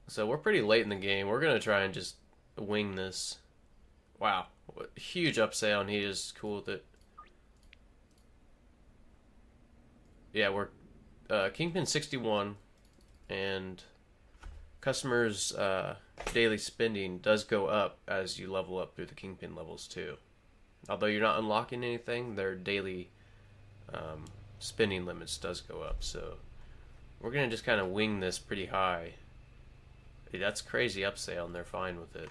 So we're pretty late in the game. We're going to try and just wing this. Wow, huge upsale, and he is cool with it. Yeah, we're Kingpin 61, and customers' daily spending does go up as you level up through the Kingpin levels too. Although you're not unlocking anything, their daily spending limits does go up. So we're going to just kind of wing this pretty high. Hey, that's crazy upsale, and they're fine with it.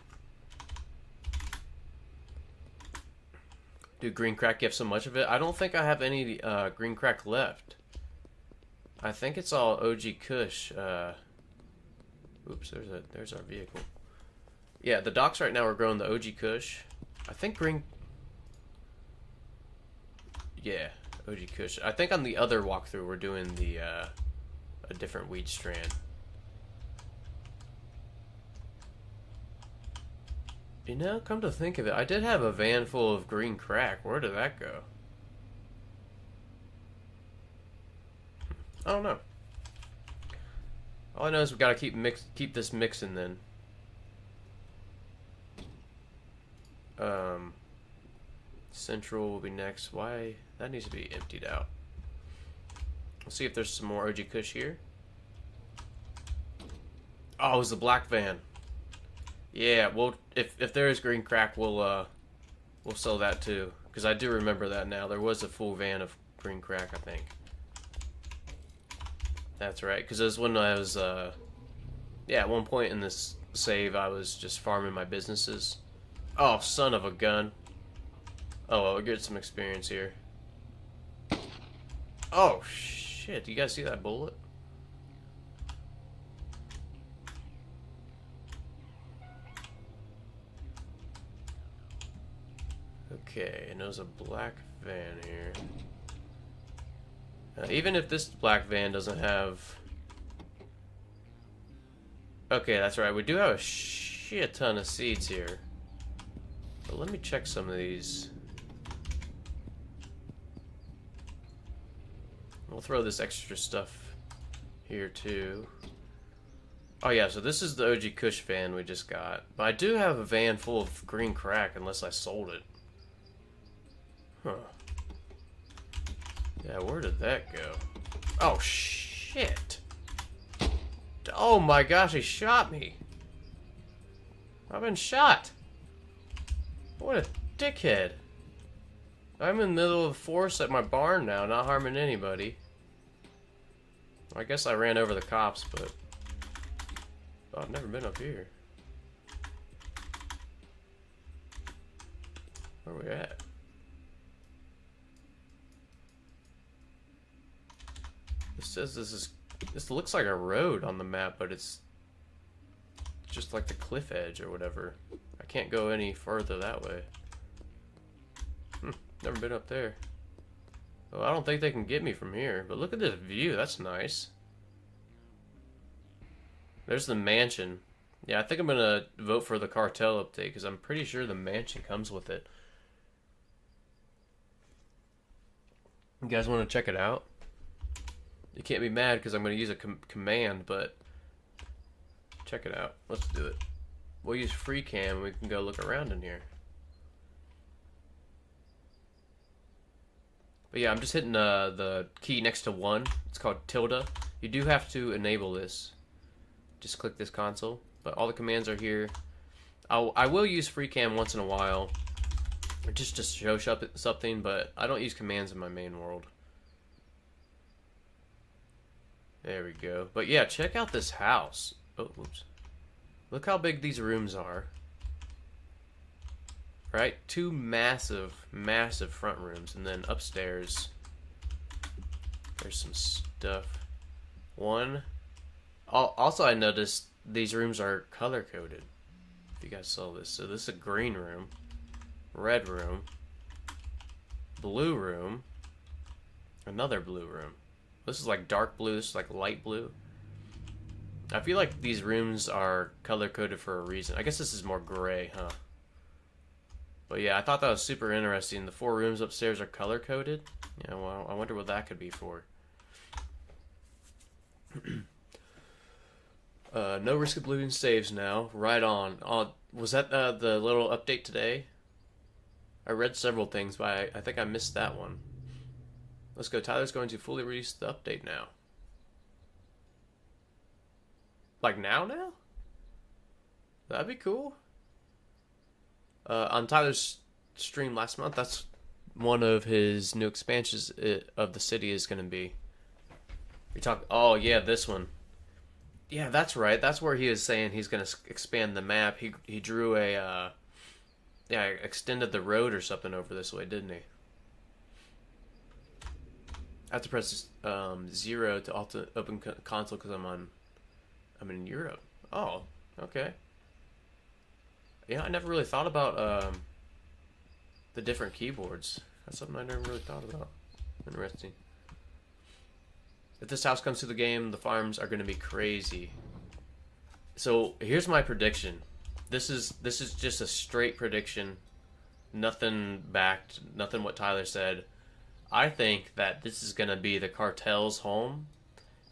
Do green crack give so much of it? I don't think I have any green crack left. I think it's all OG Kush. Oops, there's our vehicle. Yeah, the docks right now are growing the OG Kush. I think green... Yeah, OG Kush. I think on the other walkthrough we're doing the a different weed strand. You know, come to think of it, I did have a van full of green crack. Where did that go? I don't know. All I know is we gotta keep this mixing then. Central will be next. Why? That needs to be emptied out. Let's see if there's some more OG Kush here. Oh, it was the black van. Yeah, well, if there is green crack, we'll sell that too. Because I do remember that now. There was a full van of green crack, I think. That's right, because it was when I was, yeah, at one point in this save, I was just farming my businesses. Oh, son of a gun. Oh, well, we'll get some experience here. Oh, shit, you guys see that bullet? Okay, and there's a black van here. Even if this black van doesn't have... Okay, that's right. We do have a shit ton of seeds here. But let me check some of these. We'll throw this extra stuff here too. Oh yeah, so this is the OG Kush van we just got. But I do have a van full of green crack unless I sold it. Huh. Yeah, where did that go? Oh shit. Oh my gosh, he shot me. I've been shot. What a dickhead. I'm in the middle of the forest at my barn now, not harming anybody. I guess I ran over the cops, but... Oh, I've never been up here. Where are we at? It says this looks like a road on the map, but it's just like the cliff edge or whatever. I can't go any further that way. Never been up there. Well, I don't think they can get me from here, but look at this view. That's nice. There's the mansion. Yeah, I think I'm gonna vote for the cartel update because I'm pretty sure the mansion comes with it. You guys want to check it out? You can't be mad because I'm gonna use a command, but check it out. Let's do it. We'll use free cam and we can go look around in here. But yeah, I'm just hitting the key next to 1. It's called tilde. You do have to enable this. Just click this console. But all the commands are here. I will use FreeCam once in a while. Just to show something, but I don't use commands in my main world. There we go. But yeah, check out this house. Oh, whoops. Look how big these rooms are. Right? 2 massive, massive front rooms. And then upstairs, there's some stuff. One. Also, I noticed these rooms are color-coded. If you guys saw this. So this is a green room. Red room. Blue room. Another blue room. This is like dark blue. This is like light blue. I feel like these rooms are color-coded for a reason. I guess this is more gray, huh? But yeah, I thought that was super interesting. The 4 rooms upstairs are color-coded. Yeah, well, I wonder what that could be for. No risk of losing saves now. Right on. Was that the little update today? I read several things, but I think I missed that one. Let's go. Tyler's going to fully release the update now. Like now? That'd be cool. On Tyler's stream last month, that's one of his new expansions of the city is going to be. We talk. Oh yeah, this one. Yeah, that's right. That's where he is saying he's going to expand the map. He drew a yeah, extended the road or something over this way, didn't he? I have to press 0 to open console because I'm in Europe. Oh, okay. Yeah, I never really thought about the different keyboards. That's something I never really thought about. Interesting. If this house comes to the game, the farms are going to be crazy. So here's my prediction. This is just a straight prediction. Nothing backed. Nothing what Tyler said. I think that this is going to be the cartel's home.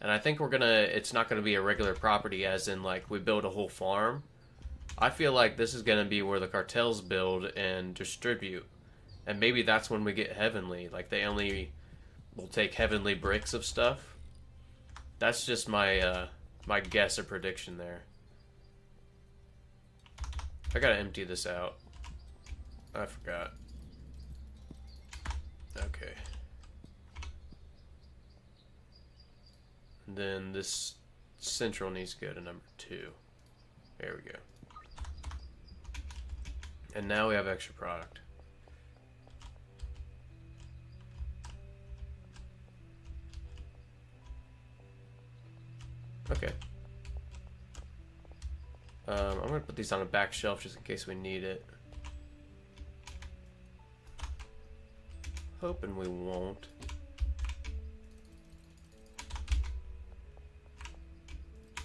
And I think it's not going to be a regular property as in like we build a whole farm. I feel like this is going to be where the cartels build and distribute. And maybe that's when we get Heavenly. Like, they only will take Heavenly bricks of stuff. That's just my my guess or prediction there. I gotta empty this out. I forgot. Okay. And then this central needs to go to number 2. There we go. And now we have extra product. Okay. I'm going to put these on a back shelf just in case we need it. Hoping we won't.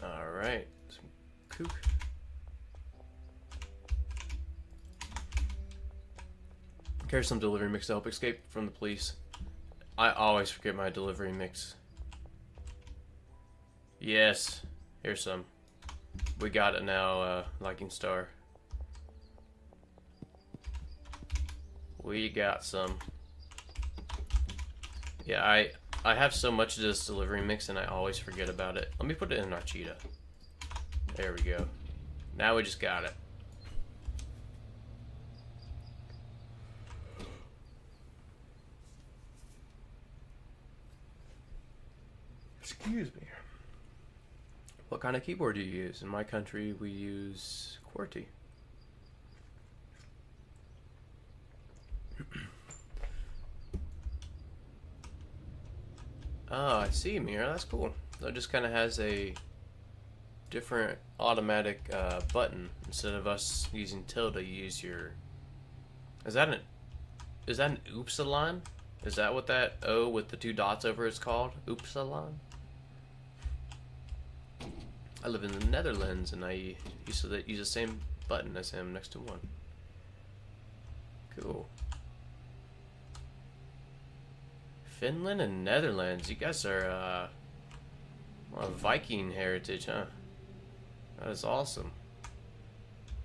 Alright. Some kook. Carry some delivery mix to help escape from the police. I always forget my delivery mix. Yes. Here's some. We got it now, Liking Star. We got some. Yeah, I have so much of this delivery mix and I always forget about it. Let me put it in our cheetah. There we go. Now we just got it. Excuse me. What kind of keyboard do you use? In my country, we use QWERTY. Oh, I see, Mira. That's cool. So it just kind of has a different automatic button. Instead of us using tilde, you use your... Is that an upsilon? Is that what that O with the two dots over is called? Upsilon? I live in the Netherlands and I used to use the same button as him next to one. Cool. Finland and Netherlands. You guys are Viking heritage, huh? That is awesome.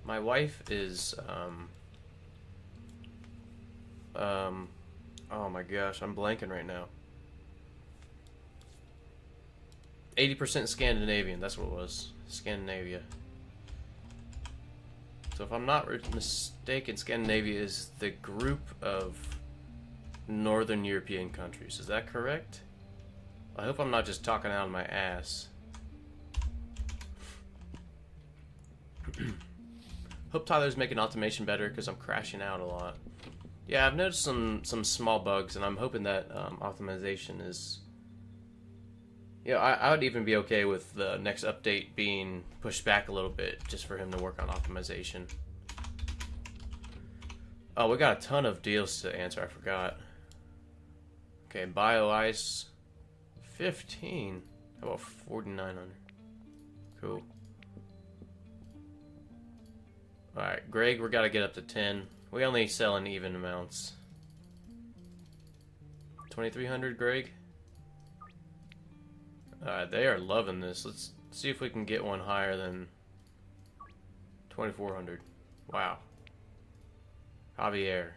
My wife is oh my gosh, I'm blanking right now. 80% Scandinavian, that's what it was. Scandinavia. So if I'm not mistaken, Scandinavia is the group of Northern European countries. Is that correct? I hope I'm not just talking out of my ass. Hope Tyler's making automation better because I'm crashing out a lot. Yeah, I've noticed some small bugs, and I'm hoping that optimization is... Yeah, I would even be okay with the next update being pushed back a little bit just for him to work on optimization. Oh, we got a ton of deals to answer. I forgot. Okay, BioIce 15. How about 4,900? Cool. Alright, Greg, we gotta get up to 10. We only sell in even amounts. 2,300, Greg? They are loving this. Let's see if we can get one higher than 2,400. Wow. Javier's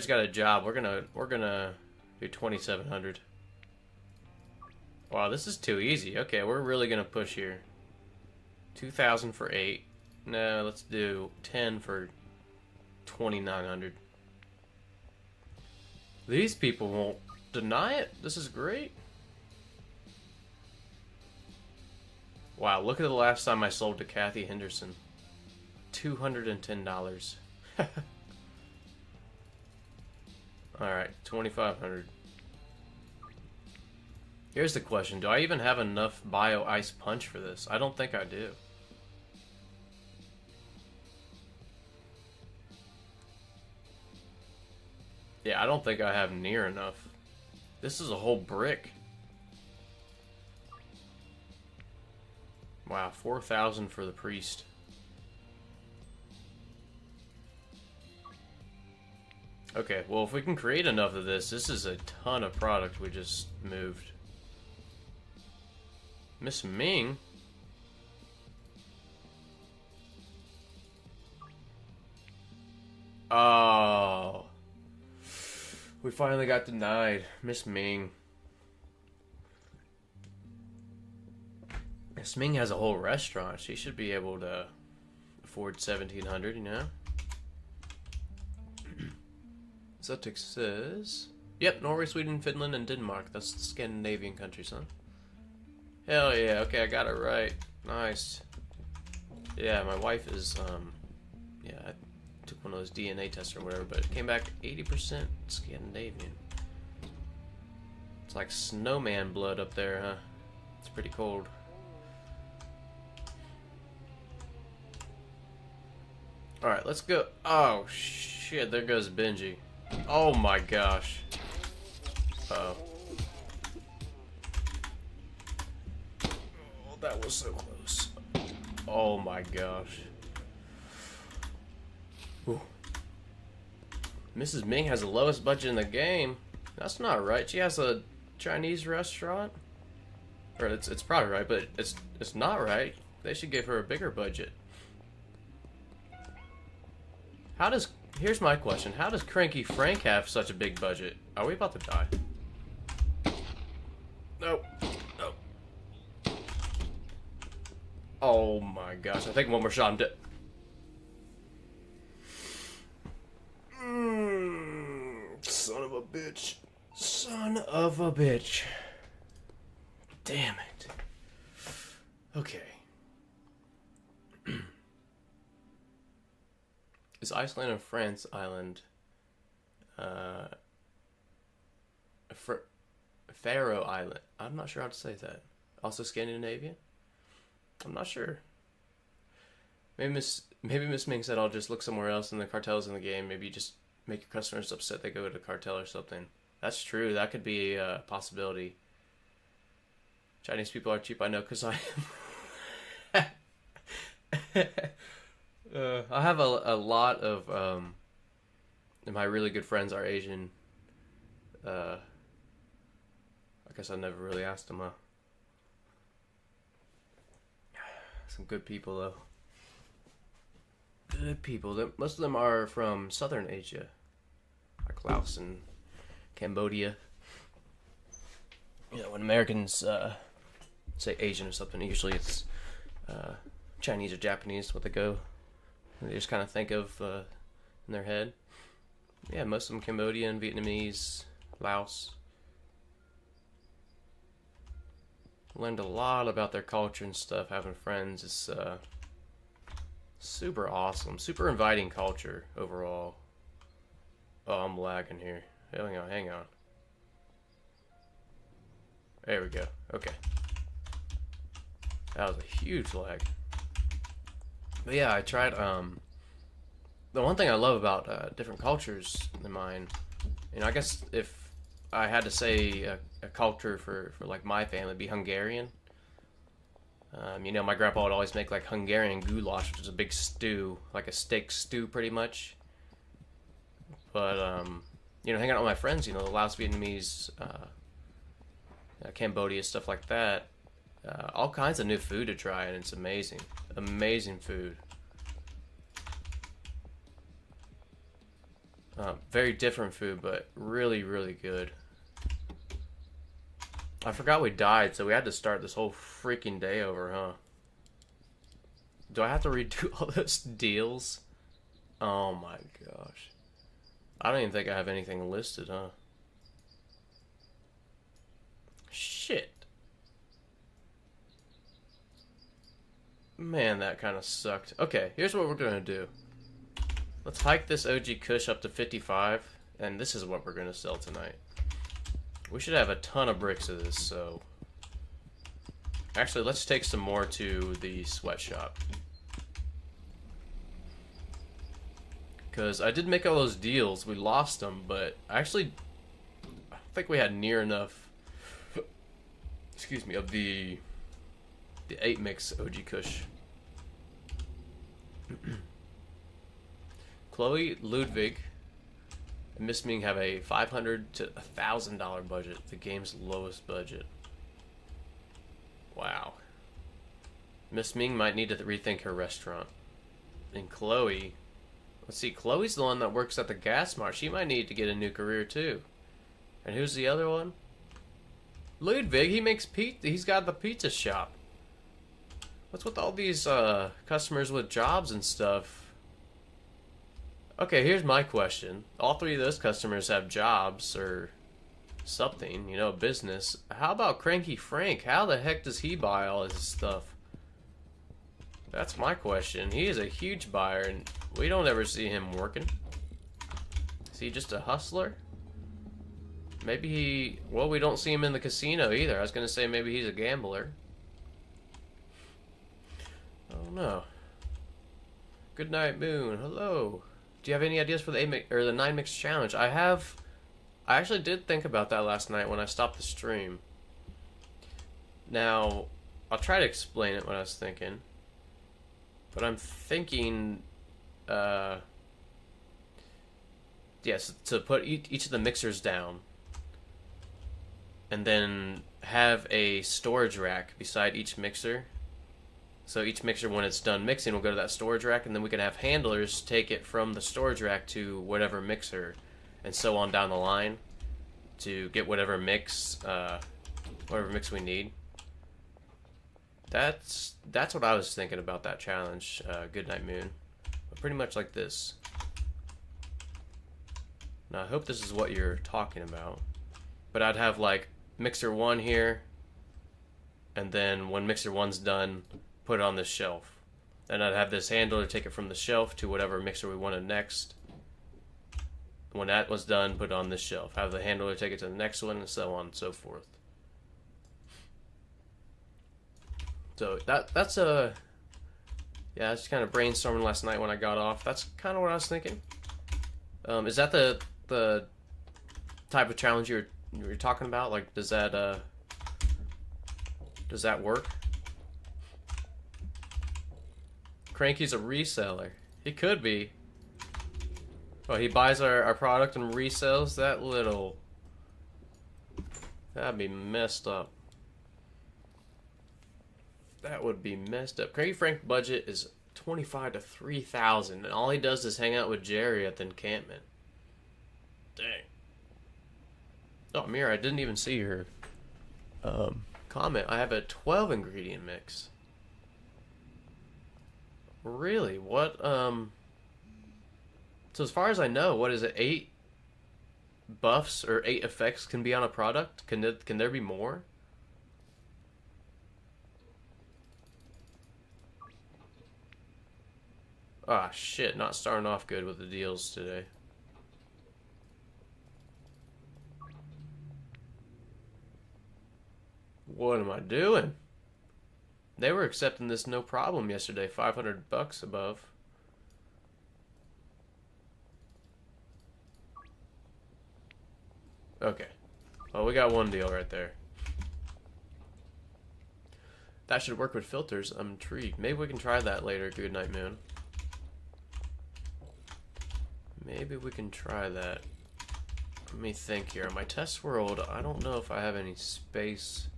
got a job. We're gonna do 2,700. Wow, this is too easy. Okay, we're really gonna push here. 2,000 for 8. No, let's do 10 for 2,900. These people won't deny it. This is great. Wow, look at the last time I sold to Kathy Henderson. $210. Alright, 2,500. Here's the question. Do I even have enough BioIce punch for this? I don't think I do. Yeah, I don't think I have near enough. This is a whole brick. Wow, 4,000 for the priest. Okay, well, if we can create enough of this, this is a ton of product we just moved. Miss Ming? Oh. We finally got denied. Miss Ming. Miss Ming has a whole restaurant. She should be able to afford 1,700, you know? Zotic says... Yep, Norway, Sweden, Finland, and Denmark. That's the Scandinavian countries, huh? Hell yeah, okay, I got it right. Nice. Yeah, my wife is, yeah, I took one of those DNA tests or whatever, but it came back 80% Scandinavian. It's like snowman blood up there, huh? It's pretty cold. Alright, let's go. Oh, shit, there goes Benji. Oh my gosh. Uh-oh. Oh, that was so close. Oh my gosh. Ooh. Mrs. Ming has the lowest budget in the game. That's not right. She has a Chinese restaurant. Or it's probably right, but it's not right. They should give her a bigger budget. How does Here's my question: how does Cranky Frank have such a big budget? Are we about to die? No, no. Oh my gosh! I think one more shot, I'm dead. Son of a bitch! Son of a bitch! Damn it! Okay. Is Iceland and France island Faroe Island? I'm not sure how to say that. Also Scandinavian? I'm not sure. Maybe Miss Ming said I'll just look somewhere else and the cartel's in the game. Maybe just make your customers upset they go to cartel or something. That's true. That could be a possibility. Chinese people are cheap, I know, because I am. I have a lot of my really good friends are Asian. I guess I never really asked them. Some good people though. Good people. Most of them are from Southern Asia, like Laos and Cambodia. You know, when Americans say Asian or something, usually it's Chinese or Japanese. What they go. They just kind of think of in their head. Yeah, most of them Cambodian, Vietnamese, Laos. Learned a lot about their culture and stuff. Having friends is super awesome. Super inviting culture overall. Oh, I'm lagging here. Hang on. There we go. Okay. That was a huge lag. But yeah, I tried, the one thing I love about different cultures than mine, you know, I guess if I had to say a culture for like my family, it'd be Hungarian. You know, my grandpa would always make like Hungarian goulash, which is a big stew, like a steak stew pretty much. But, you know, hanging out with my friends, you know, the Laos, Vietnamese, Cambodia, stuff like that. All kinds of new food to try, and it's amazing. Amazing food. Very different food, but really, really good. I forgot we died, so we had to start this whole freaking day over, huh? Do I have to redo all those deals? Oh my gosh. I don't even think I have anything listed, huh? Shit. Man, that kind of sucked. Okay, here's what we're gonna do. Let's hike this OG Kush up to 55, and this is what we're gonna sell tonight. We should have a ton of bricks of this, so... Actually, let's take some more to the sweatshop. Because I did make all those deals, we lost them, but I think we had near enough, excuse me, of the 8 mix OG Kush. Chloe, Ludwig, and Miss Ming have a $500 to $1,000 budget, the game's lowest budget. Wow. Miss Ming might need to rethink her restaurant. And Chloe, let's see, Chloe's the one that works at the gas mart. She might need to get a new career too. And who's the other one? Ludwig, he makes pizza. He's got the pizza shop. What's with all these customers with jobs and stuff? Okay, here's my question. All 3 of those customers have jobs or something, you know, business. How about Cranky Frank? How the heck does he buy all his stuff? That's my question. He is a huge buyer, and we don't ever see him working. Is he just a hustler? Maybe he... Well, we don't see him in the casino either. I was going to say maybe he's a gambler. Oh no. Good night, Moon. Hello. Do you have any ideas for the 9 mix challenge? I actually did think about that last night when I stopped the stream. Now, I'll try to explain it what I was thinking. But I'm thinking, yes, to put each of the mixers down, and then have a storage rack beside each mixer. So each mixer, when it's done mixing, will go to that storage rack, and then we can have handlers take it from the storage rack to whatever mixer, and so on down the line, to get whatever mix we need. That's what I was thinking about that challenge, Goodnight Moon. But pretty much like this. Now I hope this is what you're talking about. But I'd have like mixer 1 here, and then when mixer 1's done, put it on this shelf. And I'd have this handler take it from the shelf to whatever mixer we wanted next. When that was done, put it on this shelf. Have the handler take it to the next one, and so on and so forth. So that's a yeah, I just kind of brainstorming last night when I got off. That's kind of what I was thinking. Is that the type of challenge you're talking about? Like, does that work? Cranky's a reseller. He could be. Oh, he buys our product and resells that little. That'd be messed up. That would be messed up. Cranky Frank budget is 25 to 3,000, and all he does is hang out with Jerry at the encampment. Dang. Oh, Mira, I didn't even see your comment. I have a 12 ingredient mix. Really? What? So as far as I know, what is it? 8 buffs or 8 effects can be on a product? Can there be more? Ah, shit, not starting off good with the deals today. What am I doing? They were accepting this no problem yesterday, 500 bucks above. Okay. Well, we got one deal right there. That should work with filters. I'm intrigued. Maybe we can try that later, Goodnight Moon. Maybe we can try that. Let me think here. In my test world, I don't know if I have any space.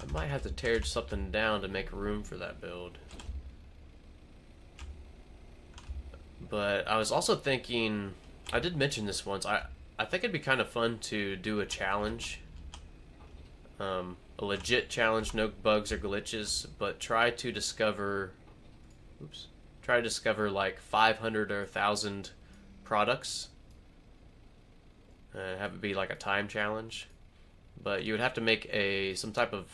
I might have to tear something down to make room for that build. But I was also thinking, I did mention this once, I think it'd be kind of fun to do a challenge. A legit challenge, no bugs or glitches, but try to discover like 500 or 1,000 products. Have it be like a time challenge. But you would have to make some type of,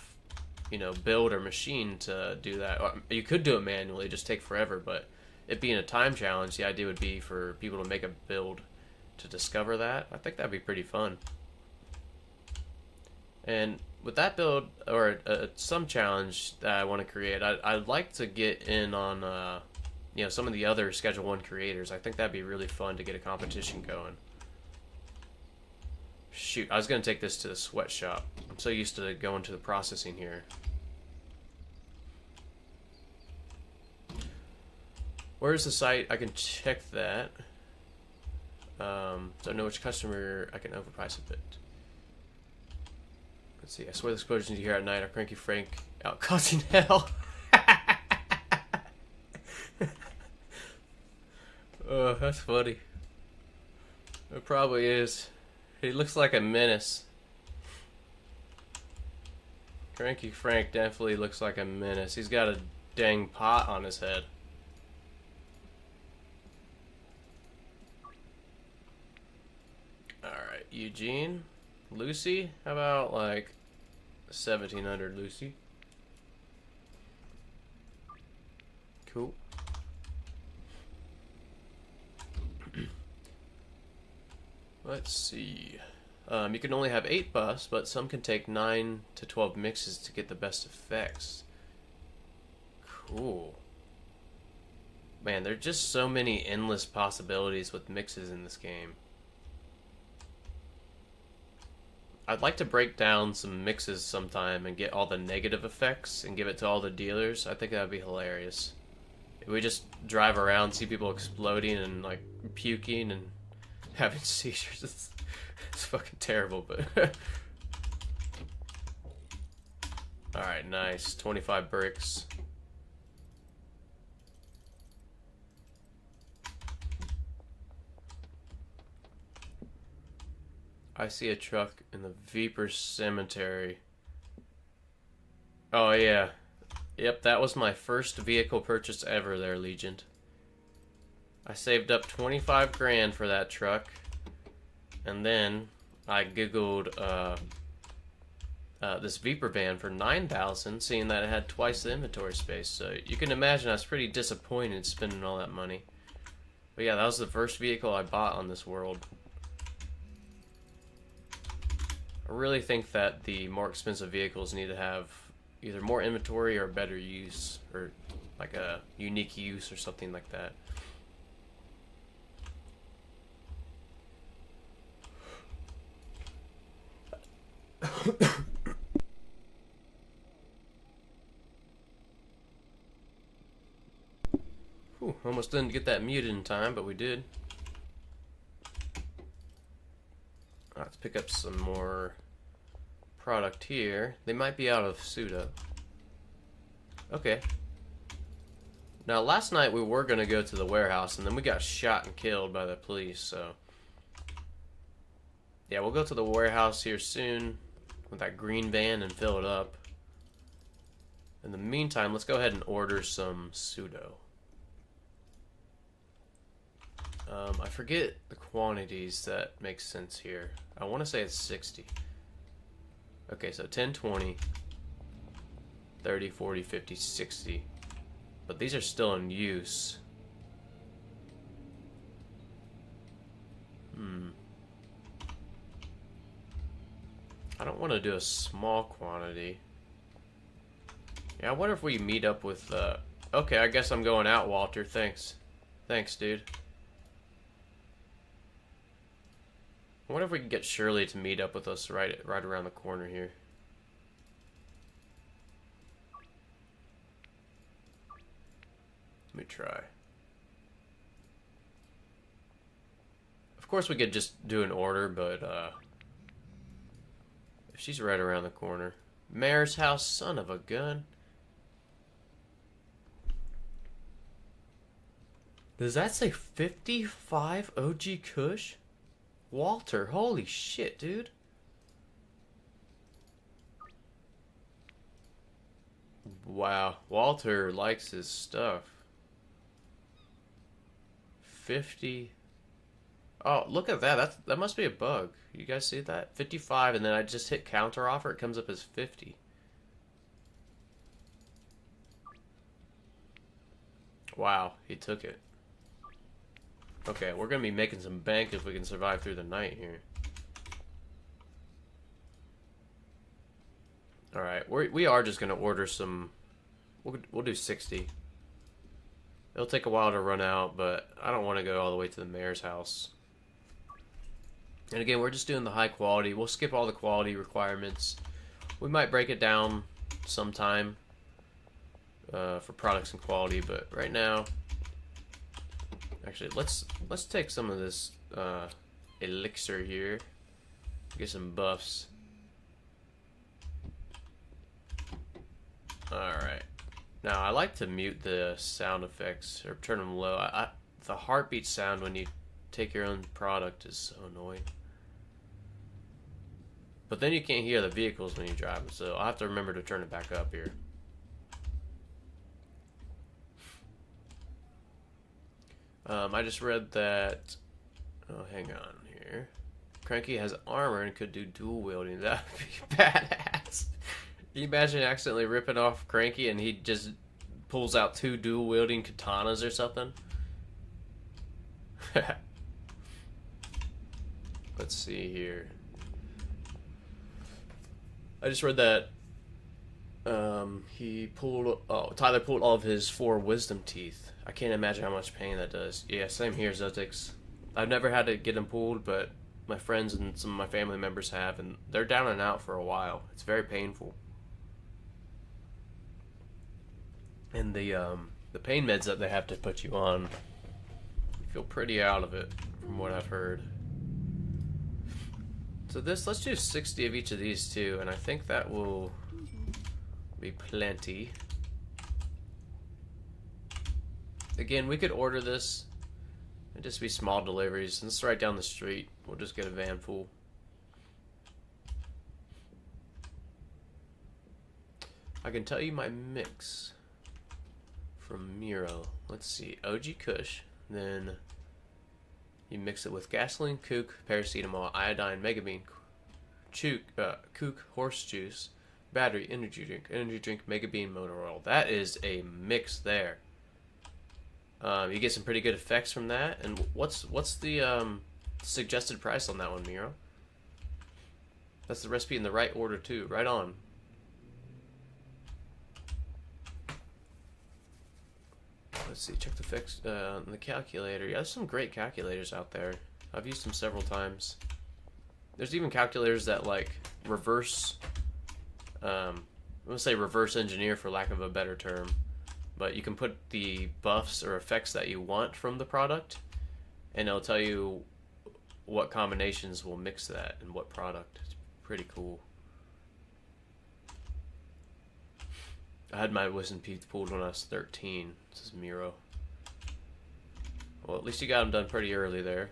build or machine to do that. Or you could do it manually, just take forever, but it being a time challenge, the idea would be for people to make a build to discover that. I think that'd be pretty fun. And with that build, or some challenge that I want to create, I'd like to get in on, some of the other Schedule 1 creators. I think that'd be really fun to get a competition going. Shoot, I was going to take this to the sweatshop. I'm so used to going to the processing here. Where's the site? I can check that. Don't know which customer I can overprice a bit. Let's see. I swear the explosions you hear at night are Cranky Frank out causing hell. Oh, that's funny. It probably is. He looks like a menace. Cranky Frank definitely looks like a menace. He's got a dang pot on his head. Alright, Eugene. Lucy? How about like 1,700 Lucy? Cool. Let's see. You can only have 8 buffs, but some can take 9 to 12 mixes to get the best effects. Cool. Man, there are just so many endless possibilities with mixes in this game. I'd like to break down some mixes sometime and get all the negative effects and give it to all the dealers. I think that would be hilarious. If we just drive around, see people exploding and like puking and having seizures. It's fucking terrible, but Alright, nice. 25 bricks. I see a truck in the Viper Cemetery. Oh, yeah. Yep, that was my first vehicle purchase ever there, Legion. I saved up 25 grand for that truck. And then I Googled this Viper van for 9,000, seeing that it had twice the inventory space. So you can imagine I was pretty disappointed spending all that money. But yeah, that was the first vehicle I bought on this world. I really think that the more expensive vehicles need to have either more inventory or better use, or like a unique use or something like that. Whew, almost didn't get that muted in time, but we did. Let's pick up some more product here. They might be out of pseudo. Okay. Now, last night we were going to go to the warehouse, and then we got shot and killed by the police, so... yeah, we'll go to the warehouse here soon with that green van and fill it up. In the meantime, let's go ahead and order some pseudo. I forget the quantities that make sense here. I want to say it's 60. Okay, so 10, 20, 30, 40, 50, 60. But these are still in use. I don't want to do a small quantity. Yeah, I wonder if we meet up with, okay, I guess I'm going out, Walter. Thanks. Thanks, dude. I wonder if we can get Shirley to meet up with us right around the corner here. Let me try. Of course we could just do an order, but if she's right around the corner. Mayor's house, son of a gun. Does that say 55 OG Kush? Walter, holy shit, dude. Wow, Walter likes his stuff. 50. Oh, look at that. That must be a bug. You guys see that? 55, and then I just hit counter offer. It comes up as 50. Wow, he took it. Okay, we're gonna be making some bank if we can survive through the night here. Alright, we are just gonna order some. We'll do 60. It'll take a while to run out, but I don't want to go all the way to the mayor's house. And again, we're just doing the high quality. We'll skip all the quality requirements. We might break it down sometime for products and quality, but right now, actually, let's take some of this elixir here. Get some buffs. Alright. Now, I like to mute the sound effects, or turn them low. The heartbeat sound when you take your own product is so annoying. But then you can't hear the vehicles when you drive them, so I'll have to remember to turn it back up here. I just read that... oh, hang on here. Cranky has armor and could do dual wielding. That would be badass. Can you imagine accidentally ripping off Cranky and he just pulls out 2 dual wielding katanas or something? Let's see here. I just read that Tyler pulled all of his 4 wisdom teeth. I can't imagine how much pain that does. Yeah, same here, Zotix. I've never had to get them pulled, but my friends and some of my family members have, and they're down and out for a while. It's very painful. And the pain meds that they have to put you on, you feel pretty out of it, from what I've heard. So let's do 60 of each of these too, and I think that will Be plenty. Again, we could order this and just be small deliveries. And it's right down the street. We'll just get a van full. I can tell you my mix from Miro. Let's see. OG Kush. Then you mix it with gasoline, kook, paracetamol, iodine, megabean, kook, horse juice, battery, energy drink, megabean, motor oil. That is a mix there. You get some pretty good effects from that. And what's the suggested price on that one, Miro? That's the recipe in the right order too. Right on. Let's see. Check the effects on the calculator. Yeah, there's some great calculators out there. I've used them several times. There's even calculators that like reverse. I'm gonna say reverse engineer for lack of a better term. But you can put the buffs or effects that you want from the product, and it'll tell you what combinations will mix that and what product. It's pretty cool. I had my Wisdom Teeth pulled when I was 13. This is Miro. Well, at least you got them done pretty early there.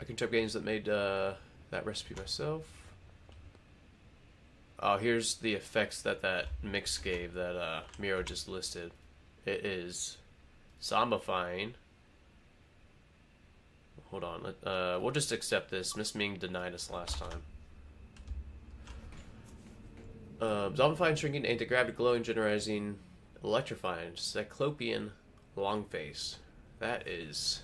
I can check games that made that recipe myself. Oh, here's the effects that mix gave that Miro just listed. It is zombifying. Hold on. We'll just accept this. Miss Ming denied us last time. Zombifying, shrinking, anti-gravity, glowing, generalizing, electrifying, cyclopean, long face. That is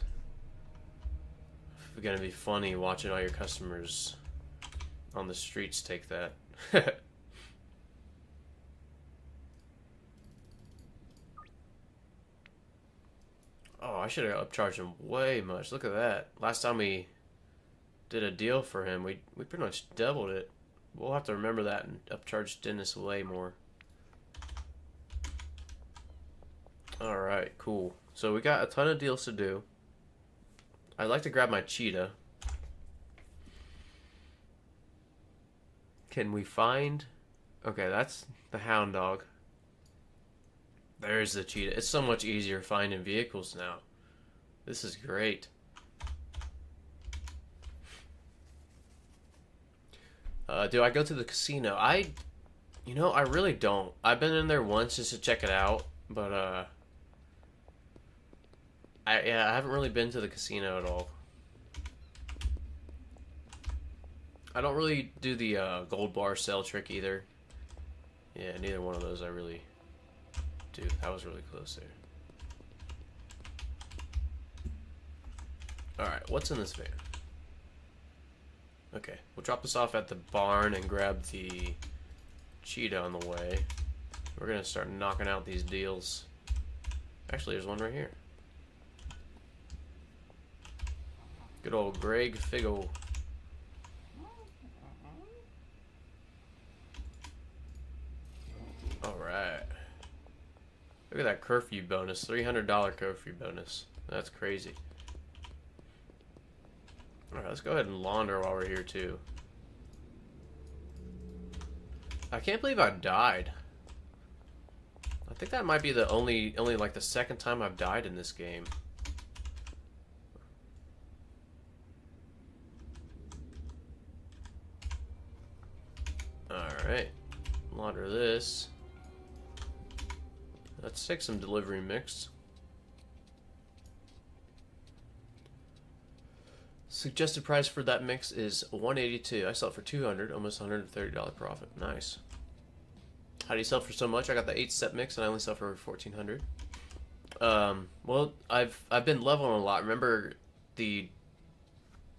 gonna be funny watching all your customers on the streets take that. Oh, I should have upcharged him way much. Look at that. Last time we did a deal for him, we pretty much doubled it. We'll have to remember that and upcharge Dennis way more. Alright, cool. So we got a ton of deals to do. I'd like to grab my cheetah. Can we find... Okay, that's the hound dog. There's the cheetah. It's so much easier finding vehicles now. This is great. Do I go to the casino? I really don't. I've been in there once just to check it out, but I haven't really been to the casino at all. I don't really do the gold bar sell trick either. Yeah, neither one of those I really do. That was really close there. Alright, what's in this van? Okay, we'll drop this off at the barn and grab the cheetah on the way. We're gonna start knocking out these deals. Actually, there's one right here. Good old Greg Figgle. Alright. Look at that curfew bonus. $300 curfew bonus. That's crazy. Alright, let's go ahead and launder while we're here too. I can't believe I died. I think that might be the only like the second time I've died in this game. Alright. Launder this. Let's take some delivery mix. Suggested price for that mix is $182. I sell it for $200, almost $130 profit. Nice. How do you sell for so much? I got the 8-step mix and I only sell for $1,400. Well, I've been leveling a lot. Remember, the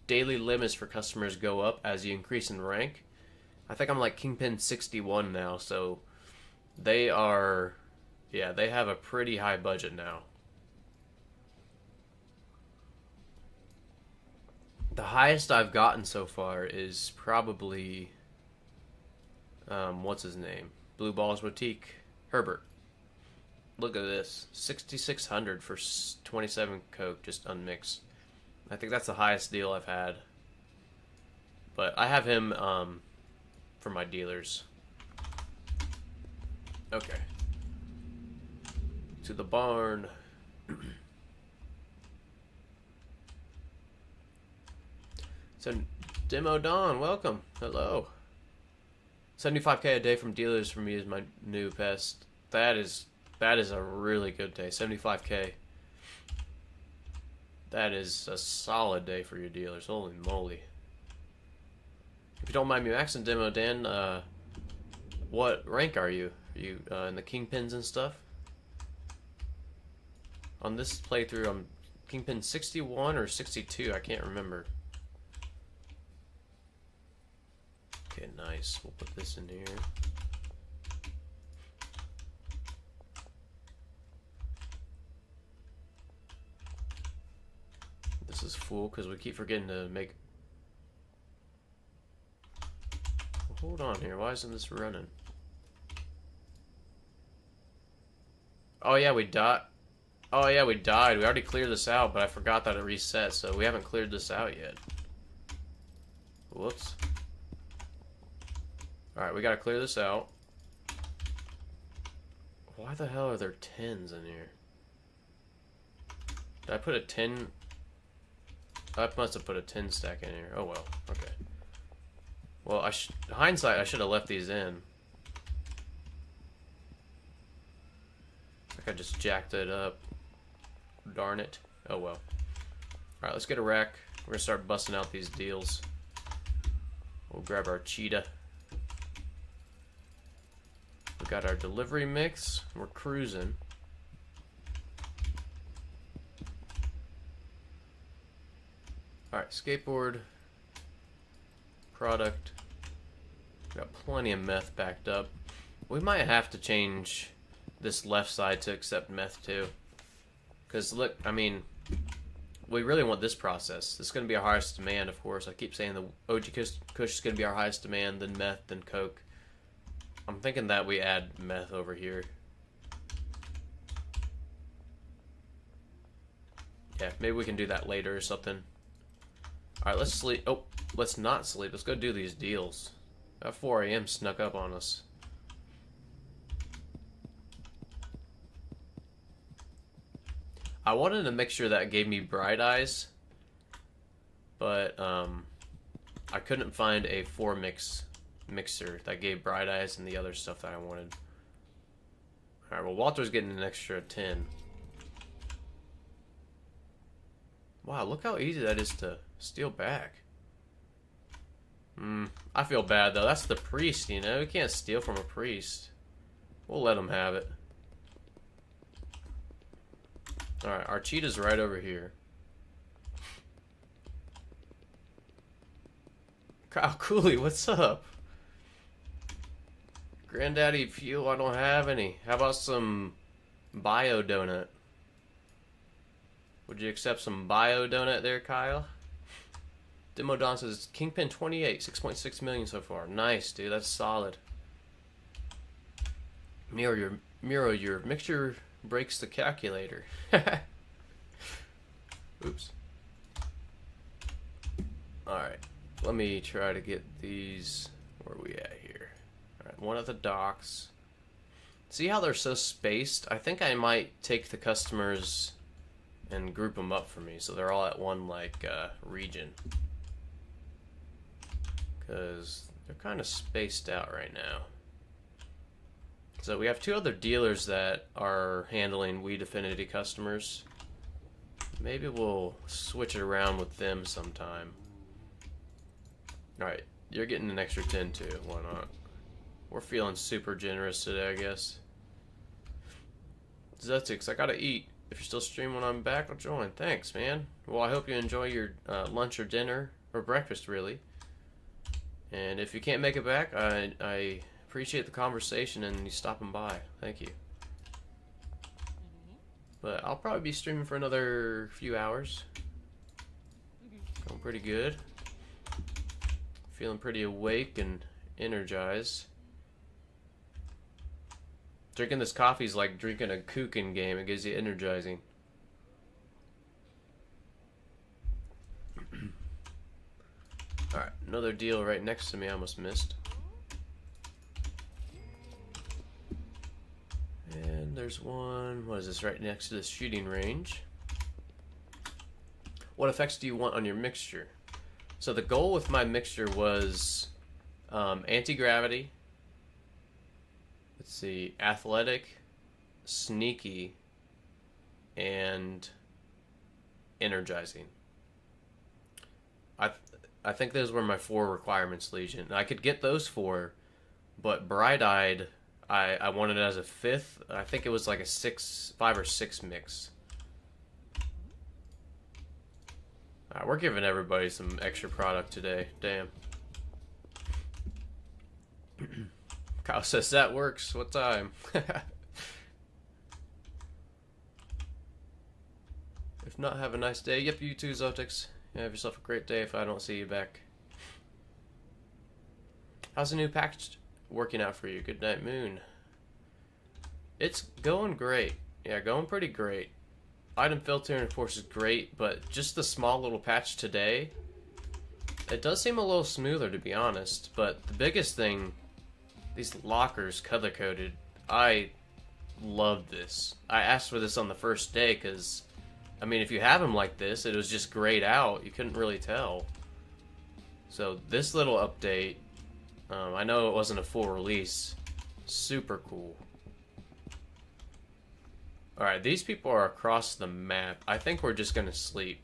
daily limits for customers go up as you increase in rank. I think I'm like Kingpin 61 now, so they are, yeah, they have a pretty high budget now. The highest I've gotten so far is probably, what's his name? Blue Balls Boutique, Herbert. Look at this, 6,600 for 27 Coke, just unmixed. I think that's the highest deal I've had. But I have him, for my dealers. Okay. To the barn. So, Demo Dawn, welcome. Hello. 75k a day from dealers for me is my new best. That is a really good day. 75k. That is a solid day for your dealers. Holy moly. If you don't mind me asking, Demo Dan, what rank are you? Are you in the Kingpins and stuff? On this playthrough, I'm Kingpin 61 or 62, I can't remember. Okay, nice. We'll put this in here. This is full because we keep forgetting to make... Well, hold on here. Why isn't this running? Oh yeah, we died. Oh yeah, we died. We already cleared this out, but I forgot that it reset, so we haven't cleared this out yet. Whoops. Alright, we gotta clear this out. Why the hell are there 10s in here? Did I put a 10? I must have put a 10 stack in here. Oh well, okay. Well, hindsight, I should have left these in. Like I just jacked it up. Darn it. Oh well. Alright, let's get a rack. We're gonna start busting out these deals. We'll grab our cheetah. We got our delivery mix. We're cruising. Alright, skateboard. Product. Got plenty of meth backed up. We might have to change this left side to accept meth too. Because look, I mean, we really want this process. This is going to be our highest demand, of course. I keep saying the OG Kush is going to be our highest demand, then meth, then coke. I'm thinking that we add meth over here. Yeah, maybe we can do that later or something. Alright, let's sleep. Oh, let's not sleep. Let's go do these deals. That 4 a.m. snuck up on us. I wanted to make sure that gave me bright eyes, but I couldn't find a 4-mixer that gave bright eyes and the other stuff that I wanted. Alright, well, Walter's getting an extra 10. Wow, look how easy that is to steal back. I feel bad, though. That's the priest, you know? We can't steal from a priest. We'll let him have it. Alright, our cheetah's right over here. Kyle Cooley, what's up? Granddaddy fuel, I don't have any. How about some bio donut? Would you accept some bio donut there, Kyle? Demo Don says Kingpin 28, 6.6 million so far. Nice, dude. That's solid. Miro, your mixture breaks the calculator. Oops. Alright. Let me try to get these. Where are we at here? Alright, one at the docks. See how they're so spaced? I think I might take the customers and group them up for me so they're all at one, like, region. Because they're kind of spaced out right now. So we have 2 other dealers that are handling Weed Affinity customers. Maybe we'll switch it around with them sometime. Alright, you're getting an extra 10 too. Why not? We're feeling super generous today, I guess. Zetix, I gotta eat. If you're still streaming when I'm back, I'll join. Thanks, man. Well, I hope you enjoy your lunch or dinner, or breakfast, really. And if you can't make it back, I appreciate the conversation and you stopping by. Thank you. But I'll probably be streaming for another few hours. Going pretty good. Feeling pretty awake and energized. Drinking this coffee is like drinking a Kuchen game. It gives you energizing. Alright, another deal right next to me I almost missed. there's one. What is this? Right next to the shooting range. What effects do you want on your mixture? So the goal with my mixture was anti-gravity. Let's see, athletic, sneaky, and energizing. I think those were my 4 requirements, Legion. I could get those 4, but Bright-Eyed, I wanted it as a 5th. I think it was like a 5 or 6 mix. Alright, we're giving everybody some extra product today. Damn. Kyle says that works. What time? If not, have a nice day. Yep, you too, Zotix. Have yourself a great day if I don't see you back. How's the new package working out for you? Good night, Moon. It's going great. Yeah, going pretty great. Item filtering, of course, is great, but just the small little patch today, it does seem a little smoother, to be honest. But the biggest thing, these lockers color-coded, I love this. I asked for this on the first day because, I mean, if you have them like this, it was just grayed out. You couldn't really tell. So this little update, I know it wasn't a full release. Super cool. Alright, these people are across the map. I think we're just gonna sleep.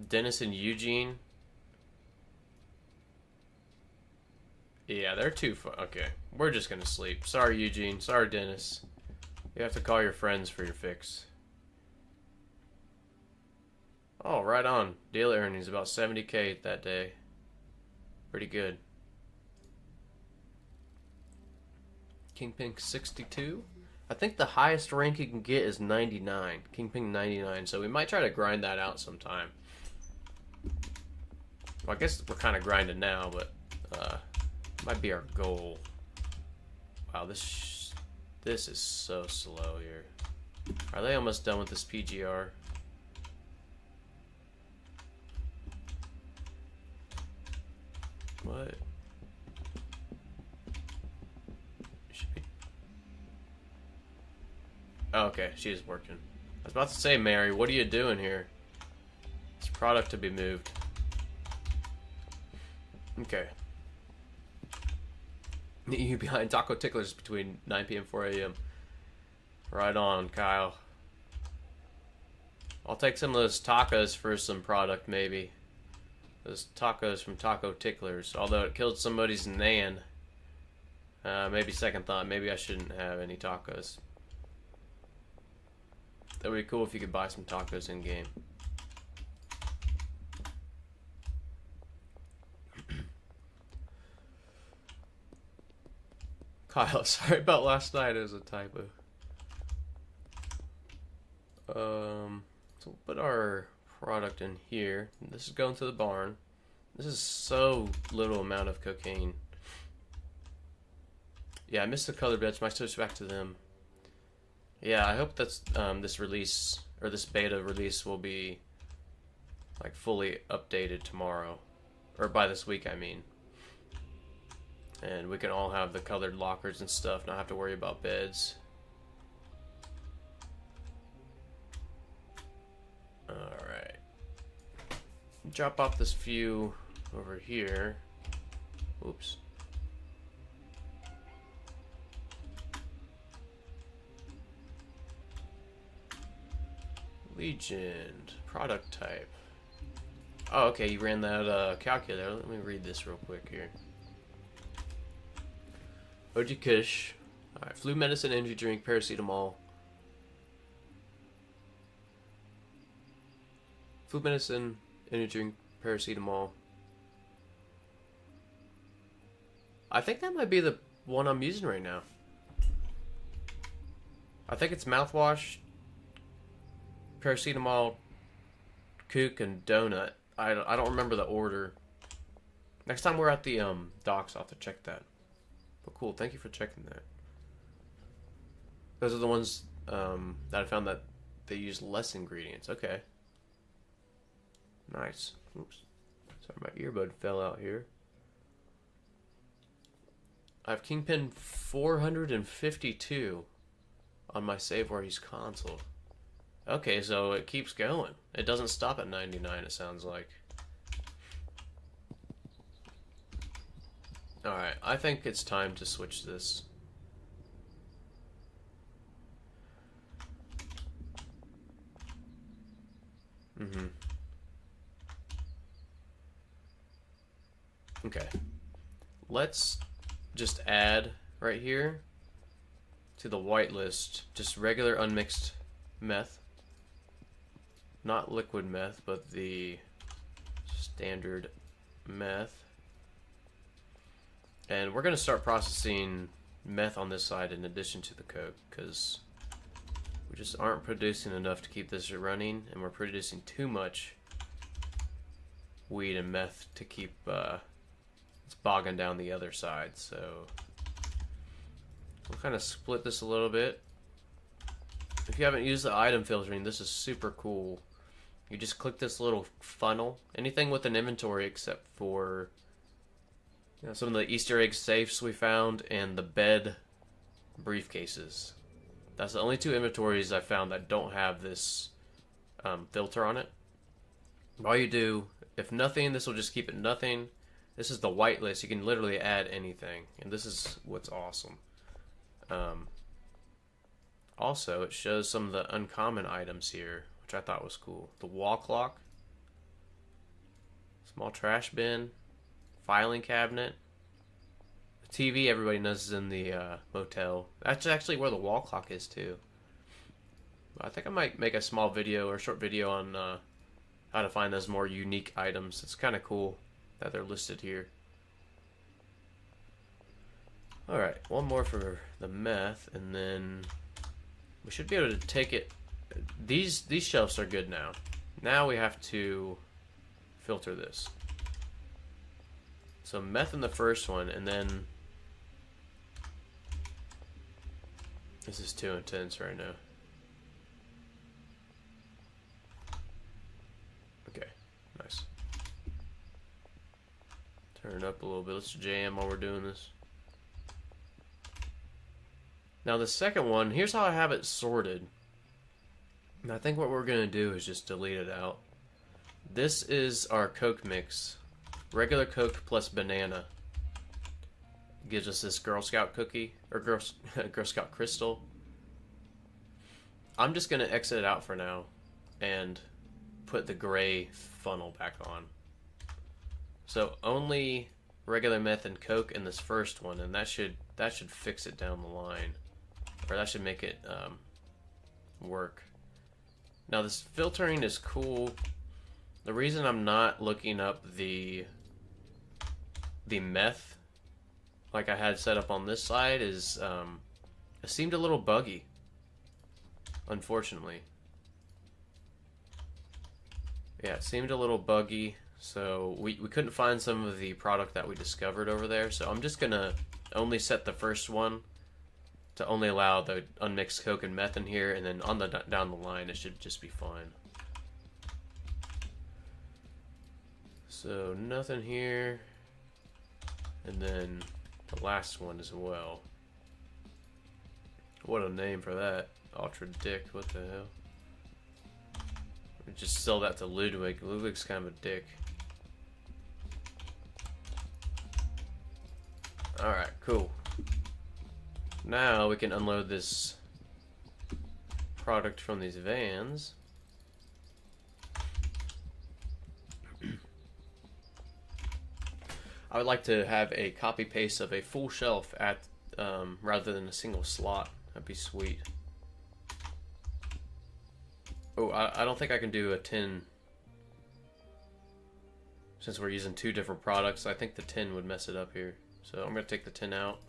Dennis and Eugene. Yeah, they're too far. Okay, we're just gonna sleep. Sorry, Eugene. Sorry, Dennis. You have to call your friends for your fix. Oh, right on. Daily earnings about 70k that day. Pretty good. Kingpin 62. I think the highest rank you can get is 99. Kingpin 99. So we might try to grind that out sometime. Well, I guess we're kind of grinding now, but might be our goal. Wow, this is so slow here. Are they almost done with this PGR? What? Should be. Oh, okay, she is working. I was about to say, Mary, what are you doing here? It's product to be moved. Okay. Meet you behind Taco Ticklers between 9 p.m. and 4 a.m. Right on, Kyle. I'll take some of those tacos for some product, maybe. Those tacos from Taco Ticklers. Although it killed somebody's nan. Maybe second thought. Maybe I shouldn't have any tacos. That would be cool if you could buy some tacos in game. Kyle, sorry about last night. It was a typo. So we'll put our product in here. This is going to the barn. This is so little amount of cocaine. Yeah, I missed the color bits. Might switch back to them. Yeah, I hope that's this release or this beta release will be like fully updated tomorrow, or by this week, I mean. And we can all have the colored lockers and stuff, not have to worry about beds. Alright. Drop off this few over here. Oops. Legion. Product type. Oh, okay, you ran that calculator. Let me read this real quick here. Oji Kush. Alright, flu medicine, energy drink, paracetamol. Flu medicine, energy drink, paracetamol. I think that might be the one I'm using right now. I think it's mouthwash, paracetamol, kook, and donut. I don't remember the order. Next time we're at the docks, I'll have to check that. But cool, thank you for checking that. Those are the ones that I found that they use less ingredients. Okay. Nice. Oops. Sorry, my earbud fell out here. I have Kingpin 452. on my save where I use console. Okay, so it keeps going. It doesn't stop at 99, it sounds like. Alright, I think it's time to switch this. Okay. Let's just add right here to the whitelist just regular unmixed meth. Not liquid meth, but the standard meth. And we're going to start processing meth on this side in addition to the coke, because we just aren't producing enough to keep this running, and we're producing too much weed and meth to keep it's bogging down the other side. So we'll kind of split this a little bit. If you haven't used the item filtering, this is super cool. You just click this little funnel. Anything with an inventory except for some of the Easter egg safes we found and the bed briefcases. That's the only two inventories I found that don't have this filter on it. All you do, if nothing, this will just keep it nothing. This is the whitelist. You can literally add anything, and this is what's awesome. Also, it shows some of the uncommon items here, which I thought was cool. The wall clock, small trash bin, filing cabinet. The TV, everybody knows, is in the motel. That's actually where the wall clock is too. But I think I might make a small video or short video on how to find those more unique items. It's kind of cool that they're listed here. Alright, one more for the meth, and then we should be able to take it. These shelves are good now. Now we have to filter this. So meth in the first one, and then this is too intense right now. Okay, nice. Turn it up a little bit. Let's jam while we're doing this. Now the second one, here's how I have it sorted. And I think what we're going to do is just delete it out. This is our Coke mix. Regular Coke plus banana. Gives us this Girl Scout cookie, or Girl Scout crystal. I'm just going to exit it out for now and put the gray funnel back on. So only regular meth and Coke in this first one, and that should fix it down the line. Or that should make it work. Now this filtering is cool. The reason I'm not looking up the meth like I had set up on this side is it seemed a little buggy, unfortunately. Yeah, it seemed a little buggy, so we couldn't find some of the product that we discovered over there, so I'm just gonna only set the first one to only allow the unmixed Coke and meth in here, and then on the down the line it should just be fine. So nothing here, and then the last one as well. What a name for that. Ultra Dick, what the hell? We just sell that to Ludwig. Ludwig's kind of a dick. Alright, cool. Now we can unload this product from these vans. I would like to have a copy paste of a full shelf at rather than a single slot. That'd be sweet. Oh, I don't think I can do a tin since we're using two different products. I think the tin would mess it up here. So I'm going to take the tin out.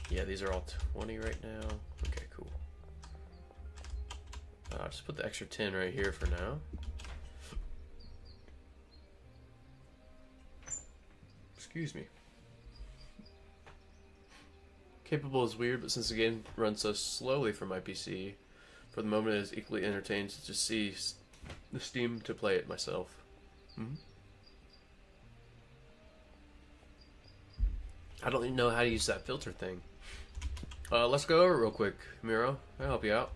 Yeah, these are all 20 right now. Okay, cool. I'll just put the extra 10 right here for now. Excuse me. Capable is weird, but since the game runs so slowly for my PC, for the moment it is equally entertaining to just see the Steam to play it myself. I don't even know how to use that filter thing. Let's go over it real quick, Miro. I'll help you out.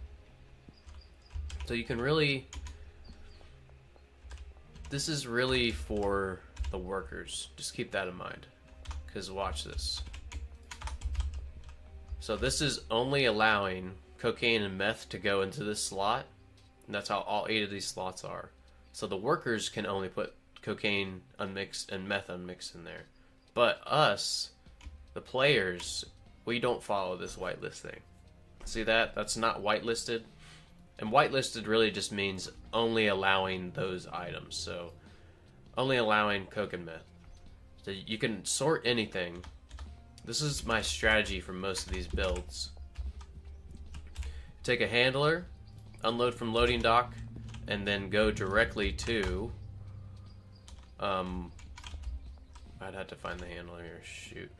So you can really... This is really for the workers. Just keep that in mind. Because watch this. So this is only allowing cocaine and meth to go into this slot. And that's how all 8 of these slots are. So the workers can only put cocaine unmixed and meth unmixed in there. But us, the players, we don't follow this whitelist thing. See that? That's not whitelisted. And whitelisted really just means only allowing those items. So only allowing coke and meth. So you can sort anything. This is my strategy for most of these builds. Take a handler, unload from loading dock, and then go directly to... I'd have to find the handler here. Shoot.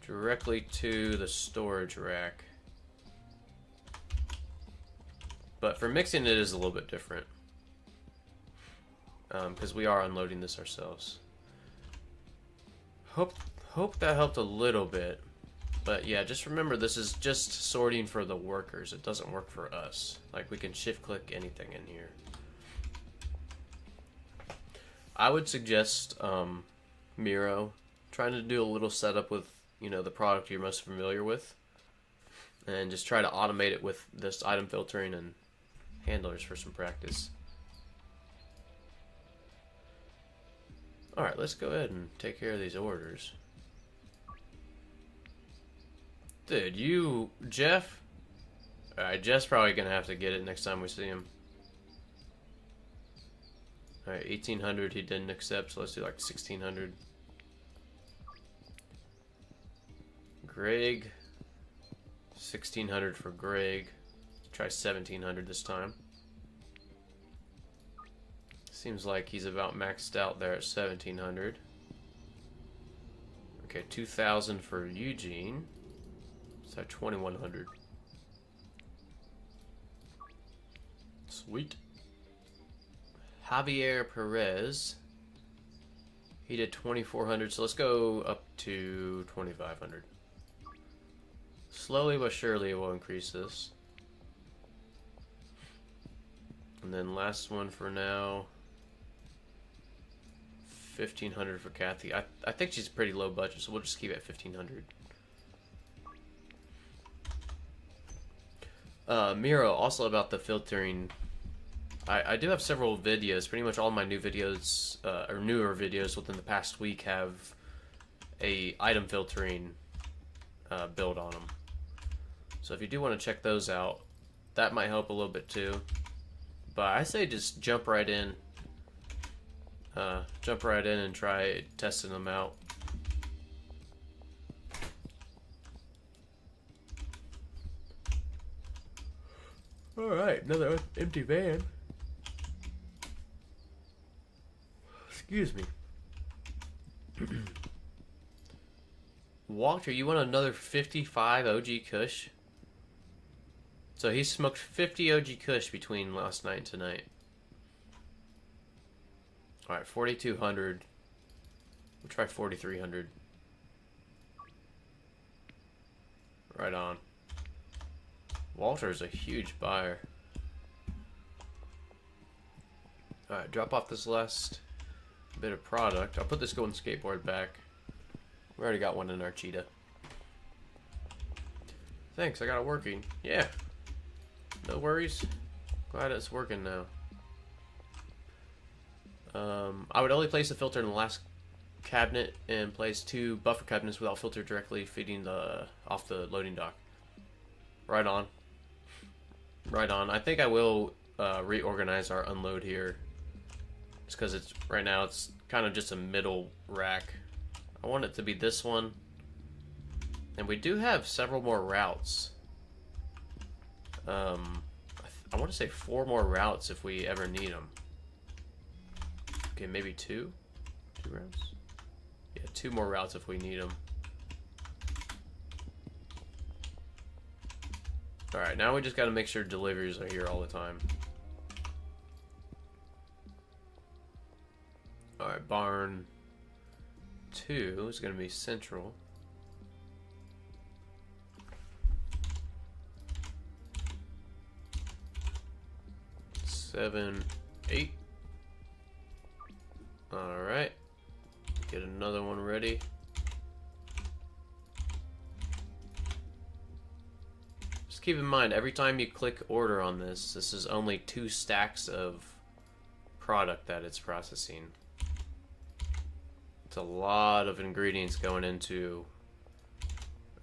Directly to the storage rack. But for mixing it is a little bit different. Because we are unloading this ourselves. Hope that helped a little bit. But yeah, just remember this is just sorting for the workers. It doesn't work for us. Like, we can shift click anything in here. I would suggest Miro trying to do a little setup with, you know, the product you're most familiar with, and just try to automate it with this item filtering and handlers for some practice. Alright, let's go ahead and take care of these orders. Dude, Jeff? Alright, Jeff's probably gonna have to get it next time we see him. Alright, 1800 he didn't accept, so let's do like 1600. Greg. 1600 for Greg. Try 1700 this time. Seems like he's about maxed out there at 1700. Okay, 2000 for Eugene. So 2100. Sweet. Javier Perez. He did 2400, so let's go up to 2500. Slowly but surely we'll increase this. And then last one for now. 1500 for Kathy. I think she's pretty low budget, so we'll just keep it at 1500. Miro, also about the filtering. I do have several videos. Pretty much all my new videos, or newer videos within the past week, have a item filtering build on them. So if you do want to check those out, that might help a little bit too. But I say just jump right in. Jump right in and try testing them out. Alright, another empty van. Excuse me. Walter, you want another 55 OG Kush? So he smoked 50 OG Kush between last night and tonight. Alright, 4200. We'll try 4300. Right on. Walter's a huge buyer. Alright, drop off this last bit of product. I'll put this golden skateboard back. We already got one in our cheetah. Thanks, I got it working. Yeah. No worries. Glad it's working now. I would only place the filter in the last cabinet and place 2 buffer cabinets without filter directly feeding off the loading dock. Right on. Right on. I think I will reorganize our unload here. Just because it's right now it's kind of just a middle rack. I want it to be this one. And we do have several more routes. I want to say 4 more routes if we ever need them. Okay, maybe 2? 2 routes? Yeah, 2 more routes if we need them. Alright, now we just gotta make sure deliveries are here all the time. Alright, barn 2 is gonna be central. 7, 8. Alright. Get another one ready. Just keep in mind, every time you click order on this, this is only 2 stacks of product that it's processing. It's a lot of ingredients going into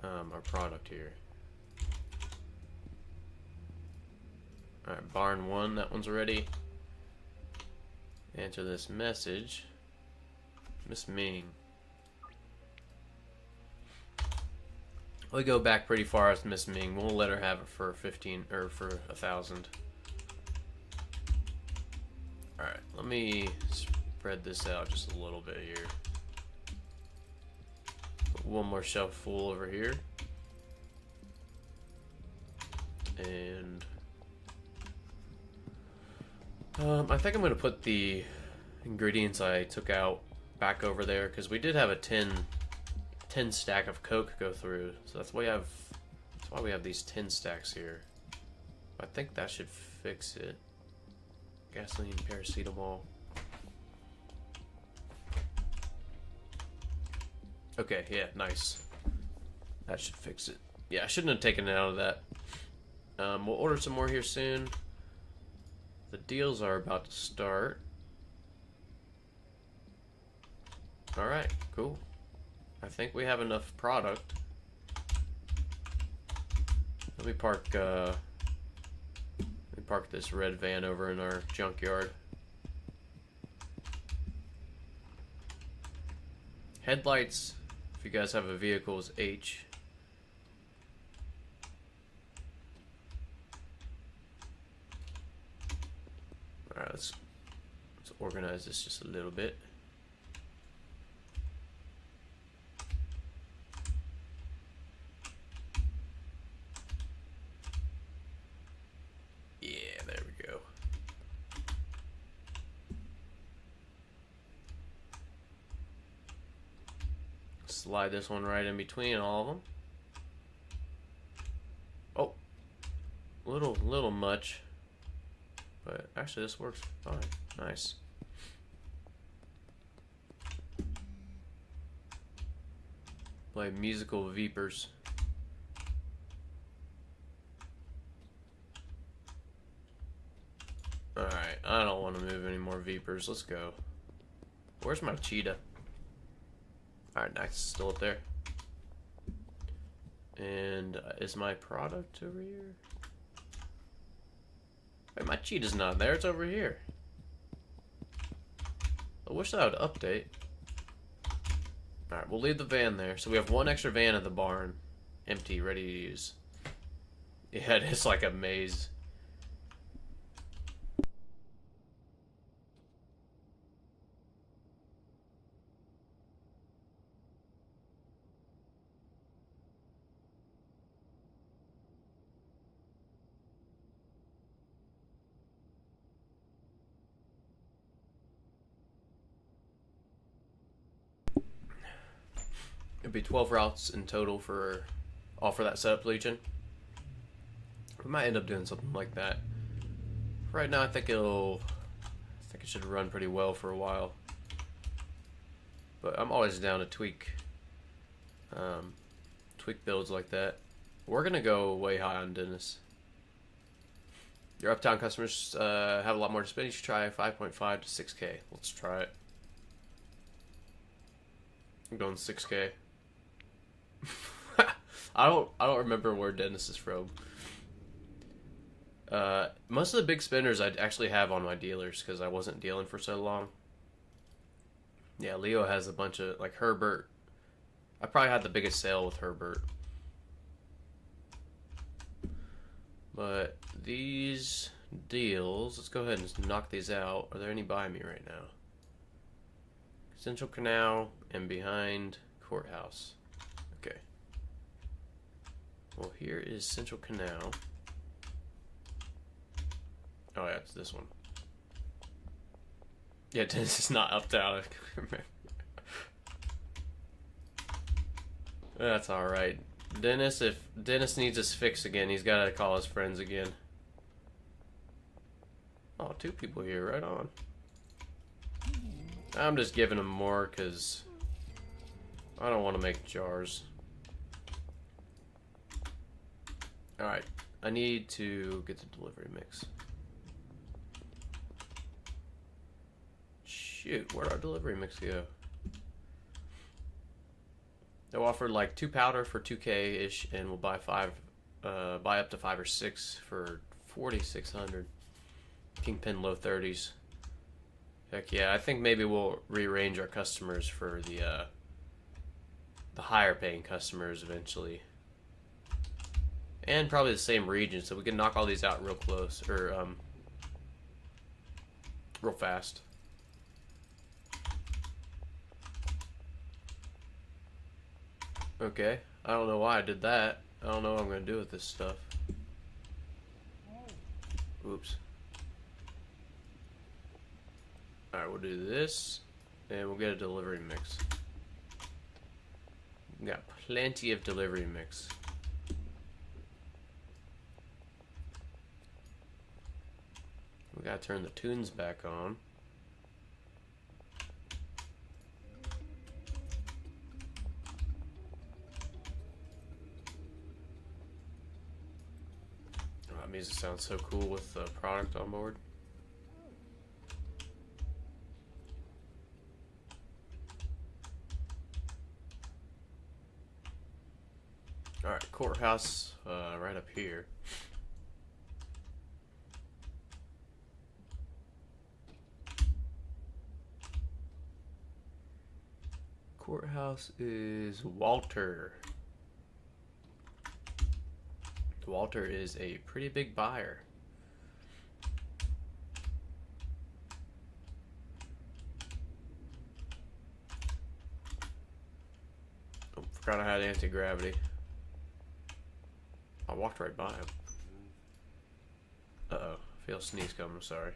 our product here. Alright, barn 1, that one's ready. Answer this message. Miss Ming. We go back pretty far with Miss Ming. We'll let her have it for 15 or for 1,000. Alright, let me spread this out just a little bit here. Put one more shelf full over here. And I think I'm going to put the ingredients I took out back over there, because we did have a 10 stack of Coke go through, so that's why we have these 10 stacks here. I think that should fix it. Gasoline, paracetamol. Okay, yeah, nice. That should fix it. Yeah, I shouldn't have taken it out of that. We'll order some more here soon. The deals are about to start. Alright, cool. I think we have enough product. Let me park this red van over in our junkyard. Headlights, if you guys have a vehicle, is H. Alright, let's organize this just a little bit. Yeah, there we go. Slide this one right in between all of them. Oh, little much. But actually this works fine. Nice. Play musical Veepers. Alright, I don't want to move any more Veepers. Let's go. Where's my cheetah? Alright, nice. Still up there. And is my product over here? Wait, my cheetah's not there. It's over here. I wish that would update. Alright, we'll leave the van there. So we have one extra van at the barn. Empty, ready to use. Yeah, it is like a maze. It'd be 12 routes in total for all for that setup Legion. We might end up doing something like that. Right now, I think it should run pretty well for a while. But I'm always down to tweak builds like that. We're gonna go way high on Dennis. Your uptown customers have a lot more to spend. You should try 5.5 to 6K. Let's try it. I'm going 6K. I don't remember where Dennis is from. Most of the big spenders I'd actually have on my dealers because I wasn't dealing for so long. Yeah, Leo has a bunch of, like, Herbert. I probably had the biggest sale with Herbert. But these deals, let's go ahead and just knock these out. Are there any by me right now? Central Canal and behind Courthouse. Okay. Well, here is Central Canal. Oh yeah, it's this one. Yeah, Dennis is not uptown. That's alright. Dennis, if Dennis needs his fix again, he's got to call his friends again. Oh, two people here, right on. I'm just giving them more because I don't want to make jars. Alright, I need to get the delivery mix. Shoot, where'd our delivery mix go? They offered like 2 powder for 2K-ish, and we'll buy buy up to 5 or 6 for 4,600. Kingpin low 30s. Heck yeah, I think maybe we'll rearrange our customers for the higher paying customers eventually. And probably the same region, so we can knock all these out real close, or real fast. Okay, I don't know why I did that. I don't know what I'm going to do with this stuff. Oops. Alright, we'll do this, and we'll get a delivery mix. We got plenty of delivery mix. We gotta turn the tunes back on. Oh, that music sounds so cool with the product on board. Alright, courthouse right up here. Courthouse is Walter. Walter is a pretty big buyer. Oh, forgot I had anti-gravity. I walked right by him. Uh-oh. I feel a sneeze coming, I'm sorry.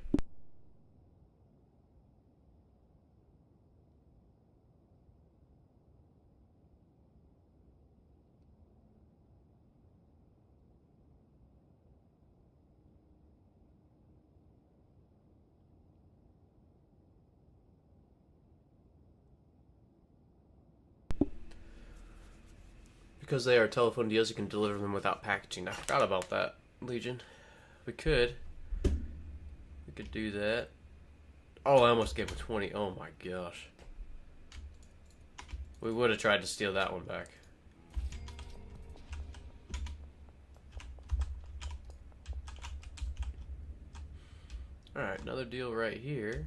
Because they are telephone deals, you can deliver them without packaging. I forgot about that, Legion. We could do that. Oh, I almost gave him 20. Oh my gosh. We would have tried to steal that one back. Alright, another deal right here.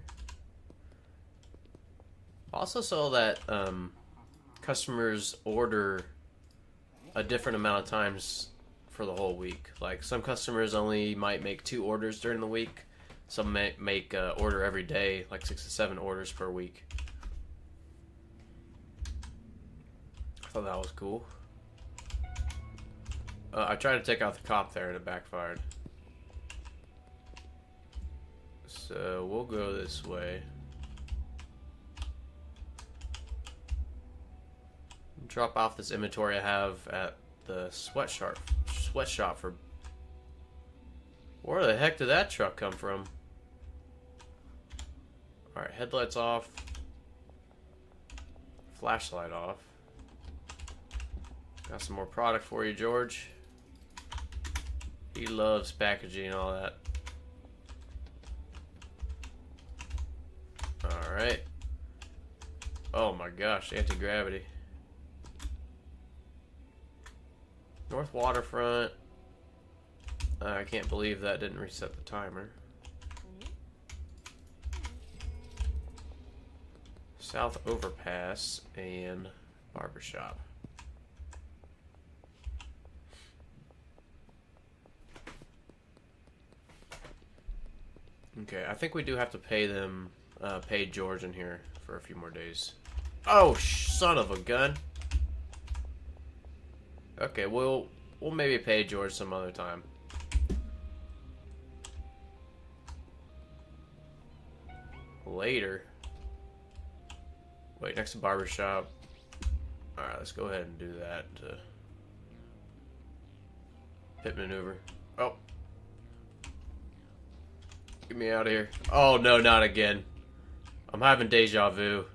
Also saw that customers order a different amount of times for the whole week. Like, some customers only might make 2 orders during the week. Some may make order every day, like 6 to 7 orders per week. I thought that was cool. I tried to take out the cop there and it backfired. So we'll go this way. Drop off this inventory I have at the sweatshop for... Where the heck did that truck come from? Alright, headlights off. Flashlight off. Got some more product for you, George. He loves packaging and all that. Alright. Oh my gosh, anti-gravity. North Waterfront. I can't believe that didn't reset the timer. South Overpass and Barbershop. Okay, I think we do have to pay them, pay George in here for a few more days. Oh, son of a gun. Okay, we'll maybe pay George some other time. Later. Wait, next to Barbershop. Alright, let's go ahead and do that. Pit maneuver. Oh. Get me out of here. Oh, no, not again. I'm having deja vu.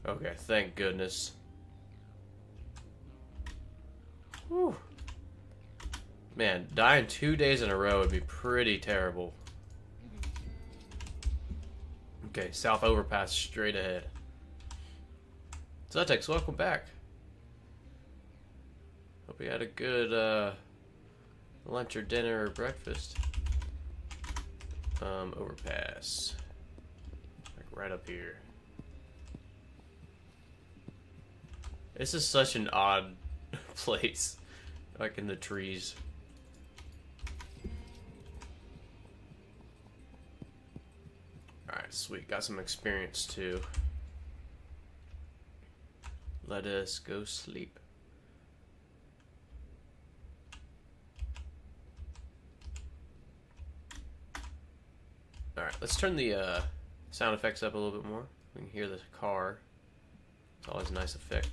Okay, thank goodness. Whew. Man, dying 2 days in a row would be pretty terrible. Okay, South Overpass straight ahead. Zetex, welcome back. Hope you had a good lunch or dinner or breakfast. Overpass. Like right up here. This is such an odd place. Like in the trees. Alright, sweet. Got some experience too. Let us go sleep. Alright, let's turn the sound effects up a little bit more. We can hear the car. It's always a nice effect.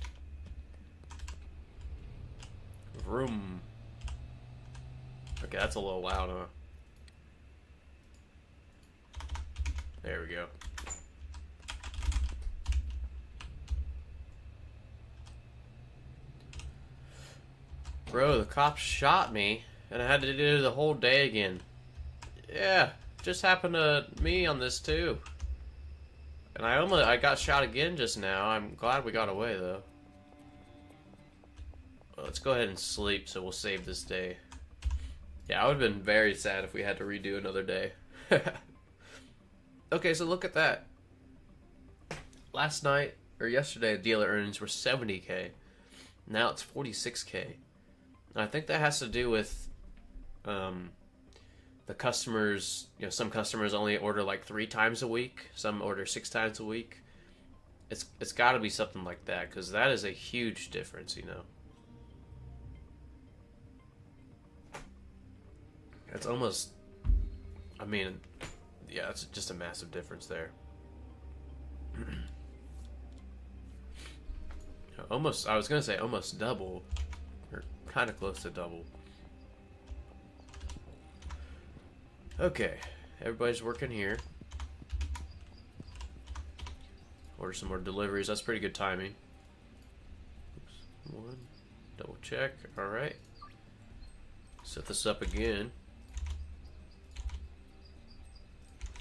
Vroom. Okay, that's a little loud, huh? There we go. Bro, the cops shot me, and I had to do the whole day again. Yeah, just happened to me on this too. And I got shot again just now. I'm glad we got away though. Well, let's go ahead and sleep so we'll save this day. Yeah, I would have been very sad if we had to redo another day. Okay, so look at that. Last night, or yesterday, dealer earnings were 70K. Now it's 46K. And I think that has to do with the customers. You know, some customers only order like 3 times a week. Some order 6 times a week. It's got to be something like that, because that is a huge difference, you know. It's almost, I mean, yeah, it's just a massive difference there. Almost, I was gonna say almost double, or kind of close to double. Okay, everybody's working here. Order some more deliveries. That's pretty good timing. Oops, 1, double check. All right. Set this up again.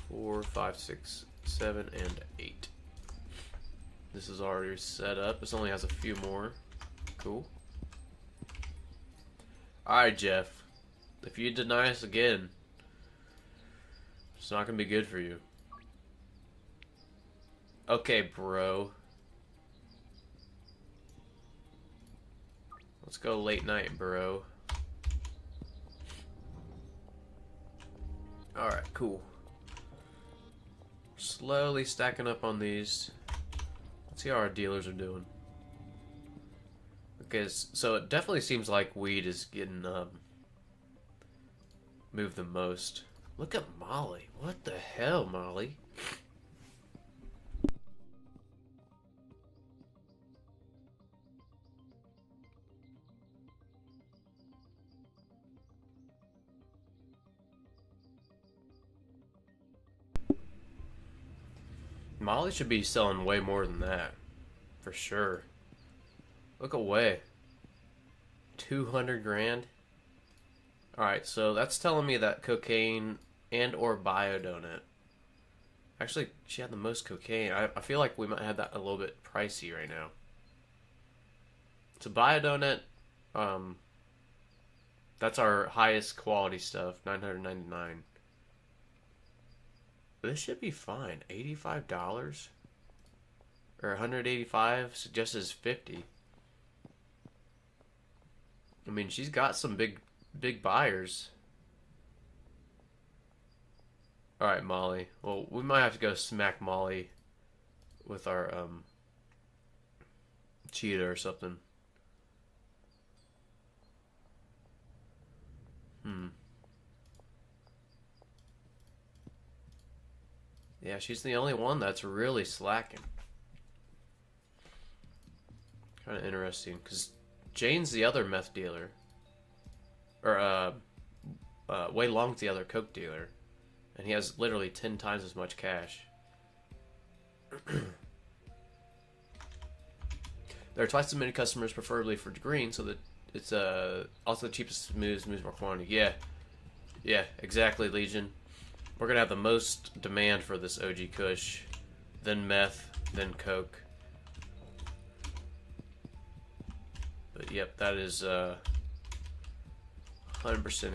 4, 5, 6, 7, and 8. This is already set up. This only has a few more. Cool. Alright, Jeff. If you deny us again, it's not gonna be good for you. Okay, bro. Let's go late night, bro. Alright, cool. Slowly stacking up on these. Let's see how our dealers are doing. Okay, so it definitely seems like weed is getting moved the most. Look at Molly. What the hell, Molly? Molly should be selling way more than that. For sure. Look away. 200 grand? Alright, so that's telling me that cocaine and or Biodonut. Actually, she had the most cocaine. I feel like we might have that a little bit pricey right now. So Biodonut, that's our highest quality stuff, $999. This should be fine. $85? Or $185 suggests 50. I mean, she's got some big buyers. Alright, Molly. Well, we might have to go smack Molly with our cheetah or something. Yeah, she's the only one that's really slacking. Kind of interesting, because Jane's the other meth dealer. Or, way long to the other Coke dealer, and he has literally 10 times as much cash. There are twice as many customers, preferably for green, so that it's also the cheapest moves more quantity. Yeah, exactly, Legion. We're gonna have the most demand for this OG Kush, then meth, then Coke. But yep, that is 100%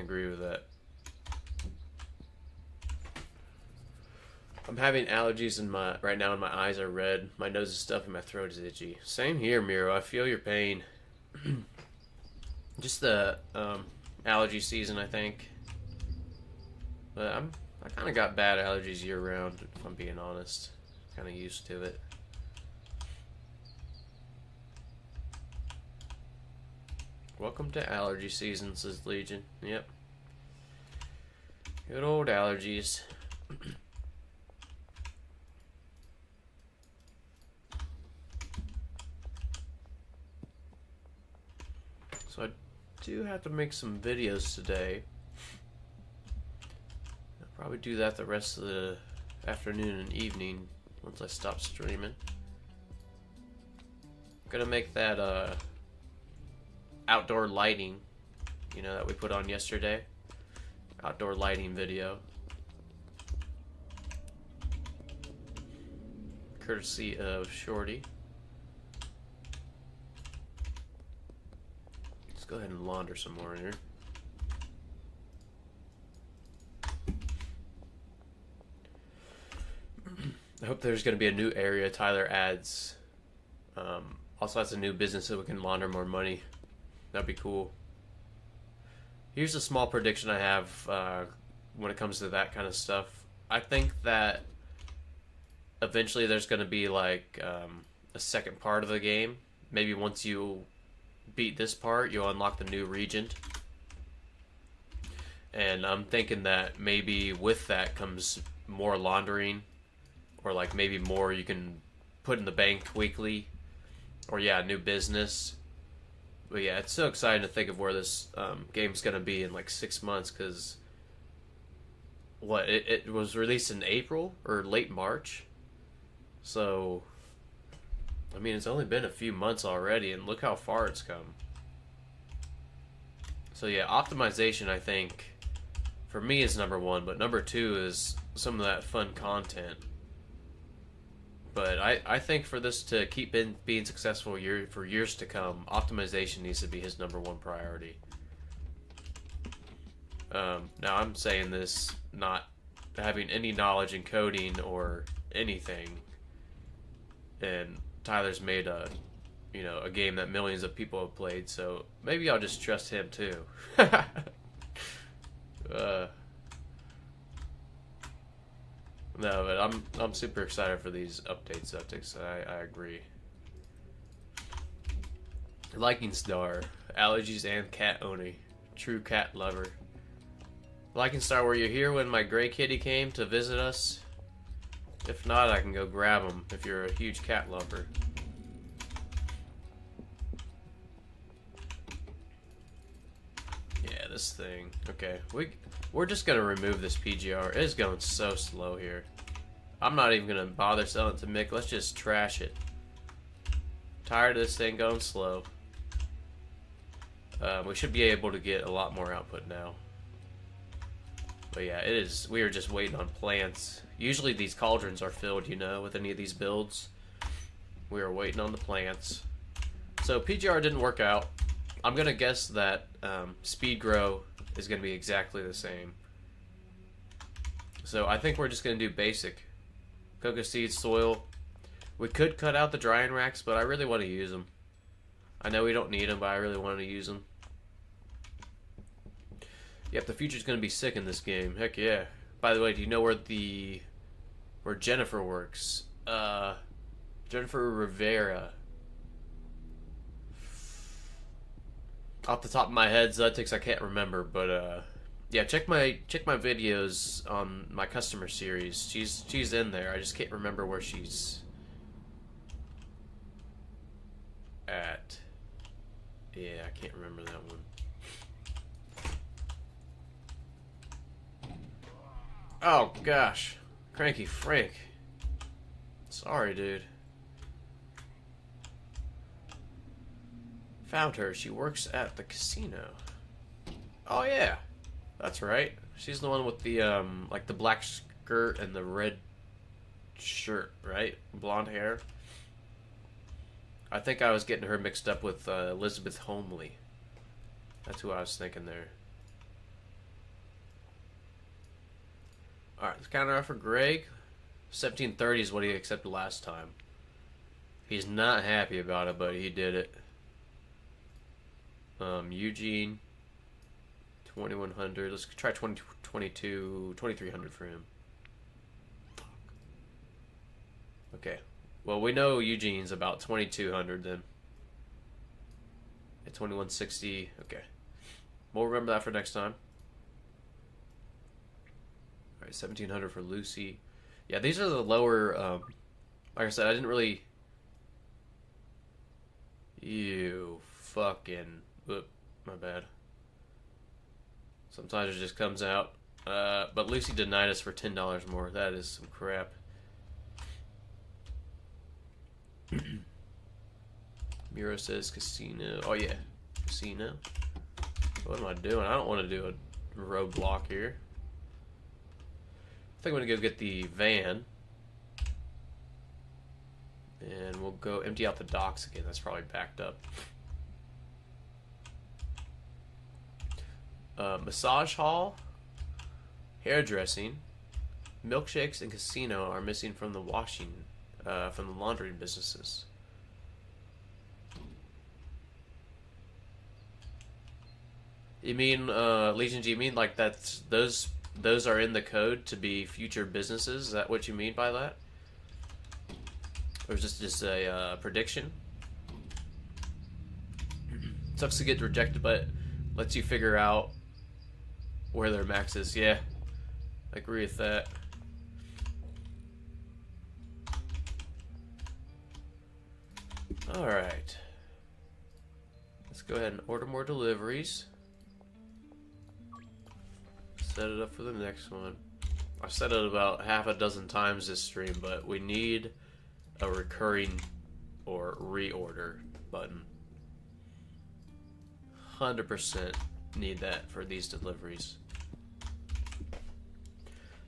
agree with that. I'm having allergies in my right now, and my eyes are red. My nose is stuffy, my throat is itchy. Same here, Miro. I feel your pain. Just the allergy season, I think. But I kind of got bad allergies year round, if I'm being honest. Kind of used to it. Welcome to allergy season, says Legion. Yep. Good old allergies. So I do have to make some videos today. I'll probably do that the rest of the afternoon and evening once I stop streaming. I'm gonna make that outdoor lighting, you know, that we put on yesterday. Outdoor lighting video. Courtesy of Shorty. Let's go ahead and launder some more in here. I hope there's going to be a new area Tyler adds. Also has a new business so we can launder more money. That'd be cool. Here's a small prediction I have when it comes to that kind of stuff. I think that eventually there's going to be like a second part of the game. Maybe once you beat this part, you'll unlock the new Regent. And I'm thinking that maybe with that comes more laundering, or like maybe more you can put in the bank weekly, or yeah, new business. But yeah, it's so exciting to think of where this game's gonna be in like 6 months, because what, it was released in April or late March, so I mean it's only been a few months already, and look how far it's come. So yeah, optimization I think for me is number one, but number two is some of that fun content. But I think for this to keep being successful for years to come, optimization needs to be his number one priority. Now I'm saying this not having any knowledge in coding or anything, and Tyler's made a game that millions of people have played, so maybe I'll just trust him too. No, but I'm super excited for these updates, Septics. I agree. Liking Star, allergies and cat owning, true cat lover. Liking Star, were you here when my gray kitty came to visit us? If not, I can go grab him if you're a huge cat lover. Yeah, this thing. Okay, we're just gonna remove this PGR. It is going so slow here. I'm not even gonna bother selling it to Mick. Let's just trash it. Tired of this thing going slow. We should be able to get a lot more output now. But yeah, it is. We are just waiting on plants. Usually these cauldrons are filled, you know, with any of these builds. We are waiting on the plants. So PGR didn't work out. I'm gonna guess that speed grow is gonna be exactly the same. So I think we're just gonna do basic. Cocoa seeds, soil. We could cut out the drying racks, but I really want to use them. I know we don't need them, but I really want to use them. Yep, the future's gonna be sick in this game. Heck yeah. By the way, do you know where Jennifer works? Jennifer Rivera. Off the top of my head, Zutix, I can't remember, but yeah, check my videos on my customer series. She's in there. I just can't remember where she's at. Yeah, I can't remember that one. Oh gosh, Cranky Frank. Sorry, dude. Found her. She works at the casino. Oh yeah, that's right. She's the one with the like the black skirt and the red shirt, right? Blonde hair. I think I was getting her mixed up with Elizabeth Homely. That's who I was thinking there. Alright, let's counter offer Greg. 1730 is what he accepted last time. He's not happy about it, but he did it. Eugene, 2100. Let's try 2300 for him. Okay. Well, we know Eugene's about 2200 then. At 2160. Okay. We'll remember that for next time. Alright, 1700 for Lucy. Yeah, these are the lower, like I said, I didn't really... You fucking... Whoop, my bad. Sometimes it just comes out. But Lucy denied us for $10 more. That is some crap. Miro says casino. Oh yeah, casino. What am I doing? I don't want to do a roadblock here. I think I'm gonna go get the van, and we'll go empty out the docks again. That's probably backed up. Massage hall, hairdressing, milkshakes, and casino are missing from the washing, from the laundry businesses. You mean, Legion? Do you mean like that's those are in the code to be future businesses? Is that what you mean by that? Or is this just a prediction? Sucks to get rejected, but lets you figure out where their max is. Yeah, I agree with that. Alright. Let's go ahead and order more deliveries. Set it up for the next one. I've said it about half a dozen times this stream, but we need a recurring or reorder button. 100% need that for these deliveries.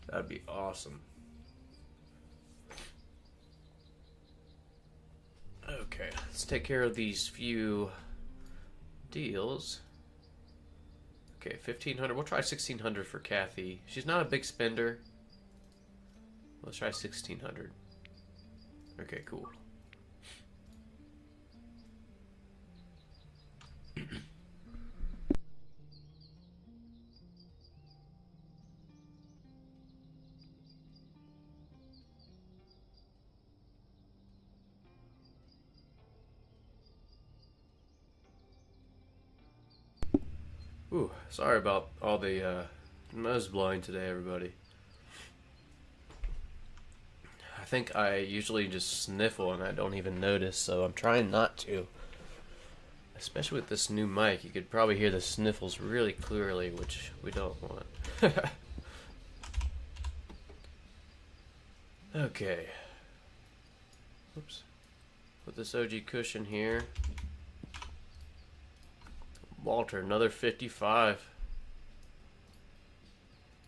That'd be awesome. Okay, let's take care of these few deals. Okay, 1500. We'll try 1600 for Kathy. She's not a big spender. Let's try 1600. Okay, cool. Ooh, sorry about all the nose blowing today, everybody. I think I usually just sniffle and I don't even notice, so I'm trying not to. Especially with this new mic, you could probably hear the sniffles really clearly, which we don't want. Okay. Oops. Put this OG cushion here. Walter, another 55.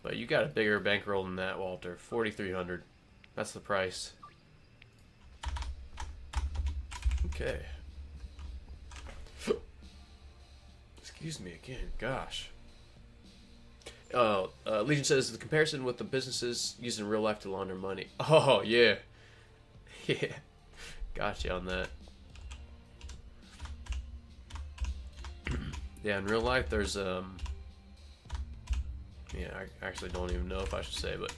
But you got a bigger bankroll than that, Walter. 4,300. That's the price. Okay. Excuse me again. Gosh. Legion says the comparison with the businesses used in real life to launder money. Oh yeah, yeah. Gotcha on that. Yeah, in real life, there's yeah, I actually don't even know if I should say, but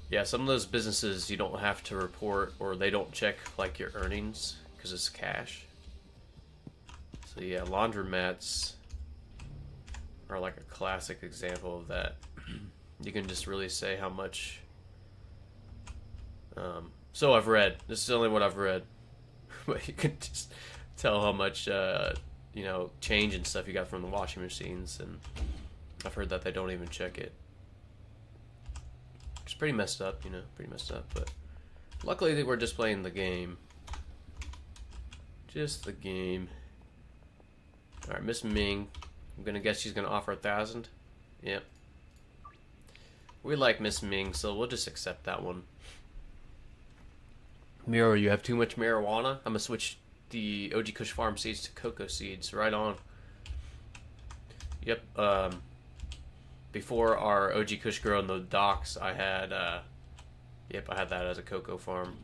yeah, some of those businesses you don't have to report, or they don't check like your earnings because it's cash. So yeah, laundromats are like a classic example of that. You can just really say how much. So I've read. This is only what I've read, but you can just tell how much you know, change and stuff you got from the washing machines, and I've heard that they don't even check it. pretty messed up, you know, pretty messed up. But luckily, we're just playing the game. Just the game. All right, Miss Ming. I'm gonna guess she's gonna offer 1,000. Yep. We like Miss Ming, so we'll just accept that one. Miro, you have too much marijuana? I'm gonna switch the OG Kush Farm seeds to cocoa seeds. Right on. Yep. Before our OG Kush grow in the docks, I had, yep, I had that as a cocoa farm.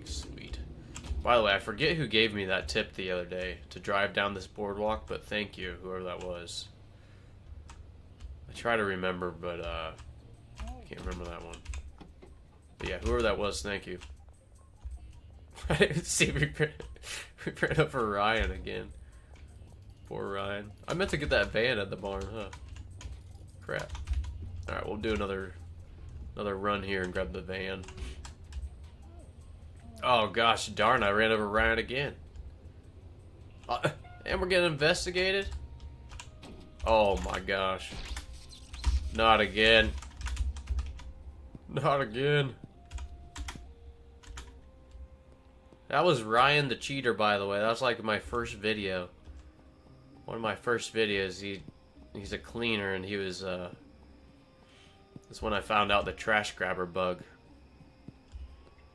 Sweet. By the way, I forget who gave me that tip the other day to drive down this boardwalk, but thank you, whoever that was. I try to remember, but I can't remember that one. But yeah, whoever that was, thank you. I didn't see we ran up for Ryan again. Poor Ryan. I meant to get that van at the barn, huh? Crap. Alright, we'll do another run here and grab the van. Oh gosh, darn, I ran over Ryan again. And we're getting investigated? Oh my gosh. Not again. Not again. That was Ryan the Cheater, by the way. That was like my first video. One of my first videos. He's a cleaner, and he was, that's when I found out the trash grabber bug.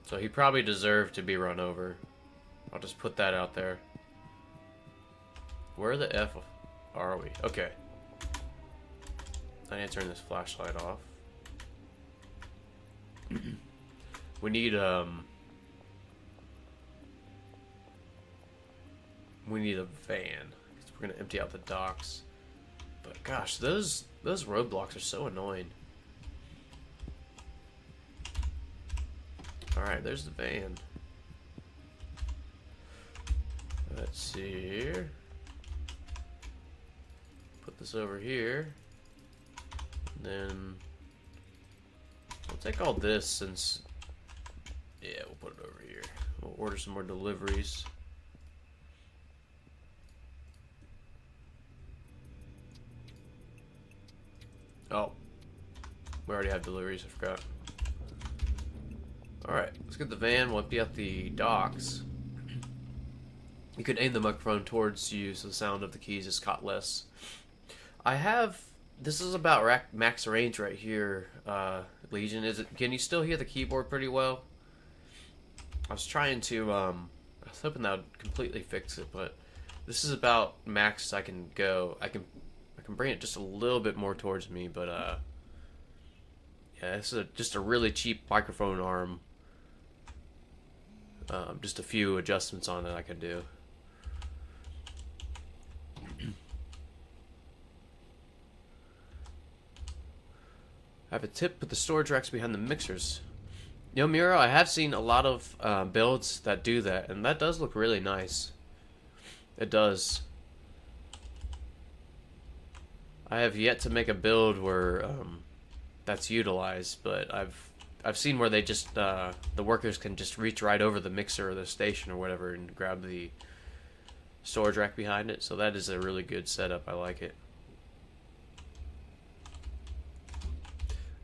So he probably deserved to be run over. I'll just put that out there. Where the F are we? Okay. I need to turn this flashlight off. We need a van. We're gonna empty out the docks. But gosh, those roadblocks are so annoying. Alright, there's the van. Let's see here. Put this over here. Then we'll take all this since, yeah, we'll put it over here. We'll order some more deliveries. Oh, we already have deliveries, I forgot. Alright, let's get the van, we'll empty out the docks. You can aim the microphone towards you so the sound of the keys is caught less. I have, this is about max range right here, Legion. Can you still hear the keyboard pretty well? I was trying to, I was hoping that would completely fix it, but this is about max I can go. I can bring it just a little bit more towards me, but yeah, this is just a really cheap microphone arm. Just a few adjustments on it I can do. I have a tip: put the storage racks behind the mixers. You know, Miro, I have seen a lot of builds that do that, and that does look really nice. It does. I have yet to make a build where that's utilized, but I've seen where they just the workers can just reach right over the mixer or the station or whatever and grab the storage rack behind it. So that is a really good setup. I like it.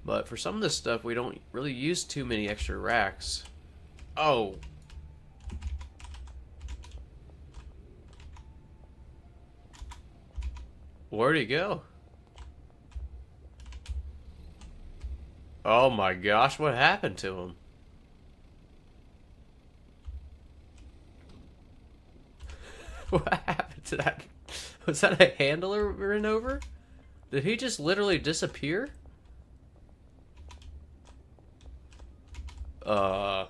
But for some of this stuff, we don't really use too many extra racks. Oh. Where'd he go? Oh my gosh, what happened to him? What happened to that? Was that a handler ran over? Did he just literally disappear? Oh,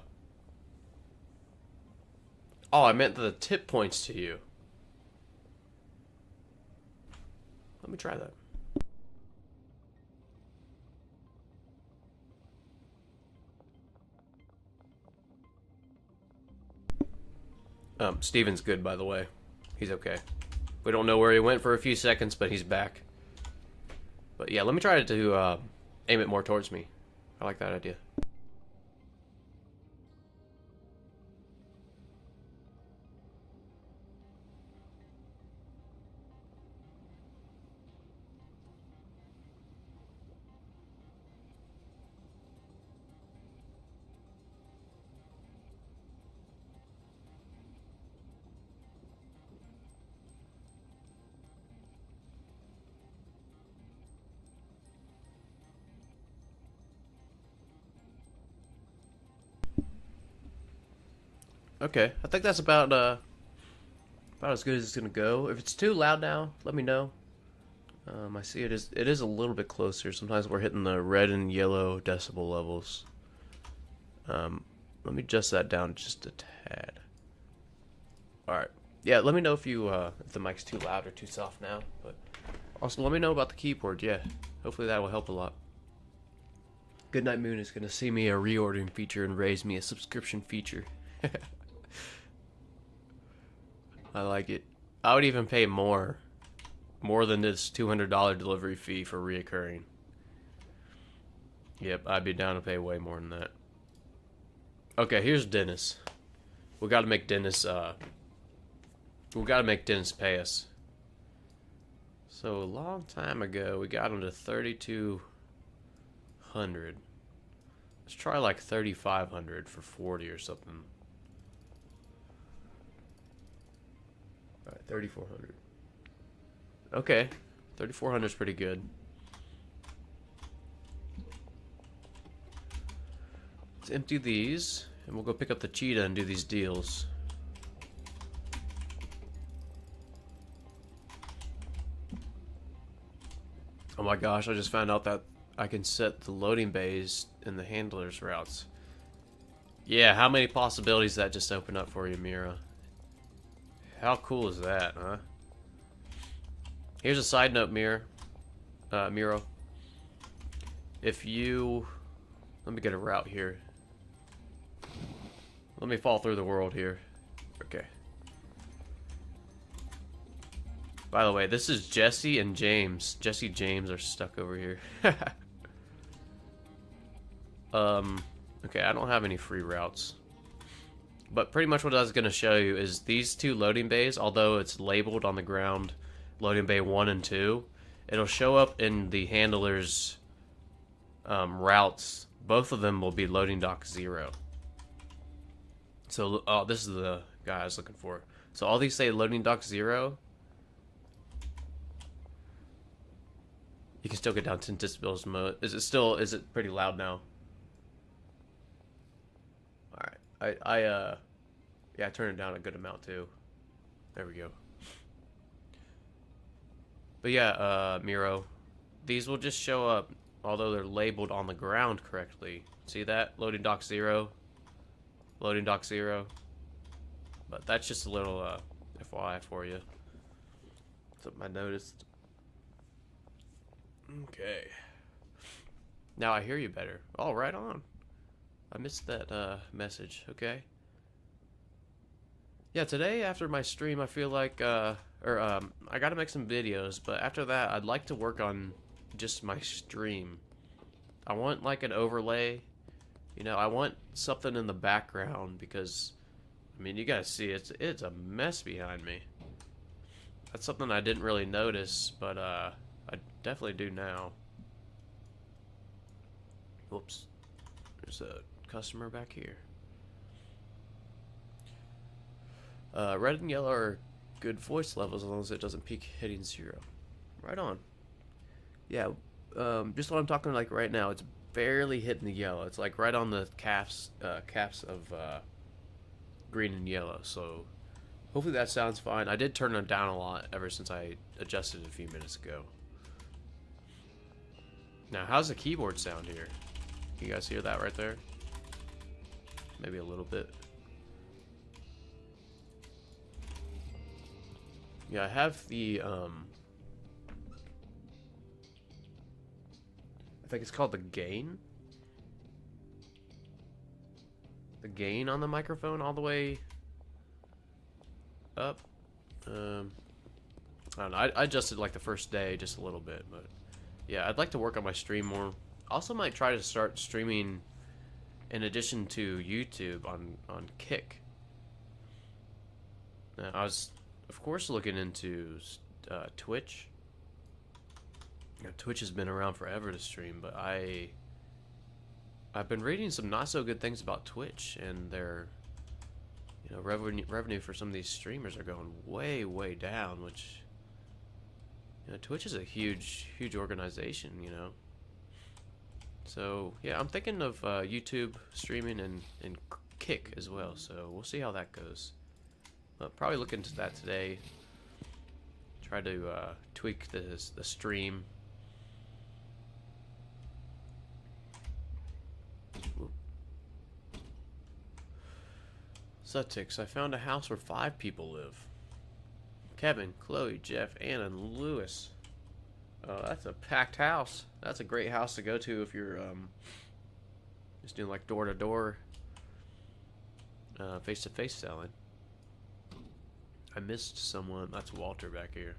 I meant the tip points to you. Let me try that. Steven's good, by the way. He's okay. We don't know where he went for a few seconds, but he's back. But yeah, let me try to aim it more towards me. I like that idea. Okay, I think that's about as good as it's gonna go. If it's too loud now, let me know. I see it is a little bit closer. Sometimes we're hitting the red and yellow decibel levels. Let me adjust that down just a tad. All right. Yeah, let me know if the mic's too loud or too soft now. But also, let me know about the keyboard. Yeah, hopefully that will help a lot. Goodnight Moon is gonna see me a reordering feature and raise me a subscription feature. I like it. I would even pay more than this $200 delivery fee for reoccurring. Yep, I'd be down to pay way more than that. Okay, here's Dennis. We gotta make Dennis pay us. So a long time ago we got him to 3,200. Let's try like 3,500 for 40 or something. Alright, 3,400. Okay, 3,400 is pretty good. Let's empty these, and we'll go pick up the cheetah and do these deals. Oh my gosh, I just found out that I can set the loading bays in the handlers routes. Yeah, how many possibilities that just opened up for you, Mira? How cool is that, huh? Here's a side note, Miro. If you... Let me get a route here. Let me fall through the world here. Okay. By the way, this is Jesse and James. Jesse and James are stuck over here. Okay, I don't have any free routes. But pretty much what I was going to show you is these two loading bays, although it's labeled on the ground loading bay 1 and 2, it'll show up in the handler's routes. Both of them will be loading dock 0. So, oh, this is the guy I was looking for. So all these say loading dock 0. You can still get down 10 decibels mode. Is it pretty loud now? Alright. Yeah, I turned it down a good amount too. There we go. But yeah, Miro, these will just show up, although they're labeled on the ground correctly. See that? Loading dock 0. Loading dock 0. But that's just a little FYI for you. Something I noticed. Okay. Now I hear you better. Oh, right on. I missed that message. Okay. Yeah, today after my stream, I feel like, I gotta make some videos, but after that, I'd like to work on just my stream. I want like an overlay, you know, I want something in the background because, I mean, you guys see it's a mess behind me. That's something I didn't really notice, but I definitely do now. Whoops, there's a customer back here. Red and yellow are good voice levels as long as it doesn't peak hitting 0. Right on. Yeah, just what I'm talking like right now, it's barely hitting the yellow. It's like right on the caps of green and yellow. So hopefully that sounds fine. I did turn it down a lot ever since I adjusted it a few minutes ago. Now, how's the keyboard sound here? You guys hear that right there? Maybe a little bit. Yeah, I have the, I think it's called the gain. The gain on the microphone all the way up. I don't know, I adjusted like the first day just a little bit, but yeah, I'd like to work on my stream more. Also might try to start streaming in addition to YouTube on Kick. Now, I was, of course, looking into Twitch. You know, Twitch has been around forever to stream, but I've been reading some not so good things about Twitch, and their, you know, revenue for some of these streamers are going way down, which, you know, Twitch is a huge organization, you know. So yeah, I'm thinking of YouTube streaming and kick as well, so we'll see how that goes. But probably look into that today. Try to tweak the stream. Sutix, I found a house where 5 people live. Kevin, Chloe, Jeff, Anna, and Lewis. Oh, that's a packed house. That's a great house to go to if you're just doing like door-to-door, face-to-face selling. I missed someone. That's Walter back here.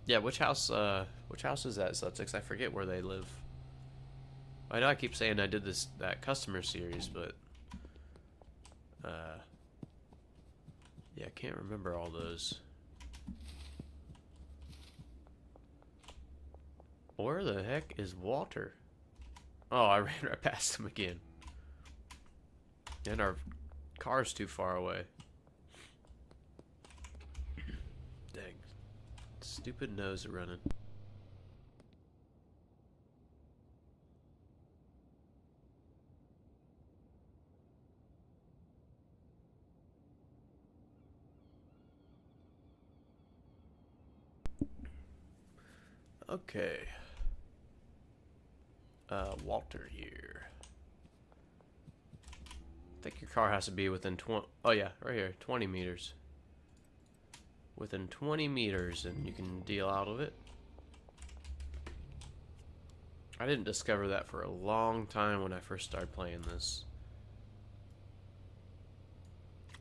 Yeah, which house is that, Sutix? I forget where they live. I know I keep saying I did that customer series, but yeah, I can't remember all those. Where the heck is Walter? Oh, I ran right past him again. And our car's too far away. Dang. Stupid nose are running. Okay. Walter here. I think your car has to be within 20. Oh yeah, right here, 20 meters. Within 20 meters, and you can deal out of it. I didn't discover that for a long time when I first started playing this.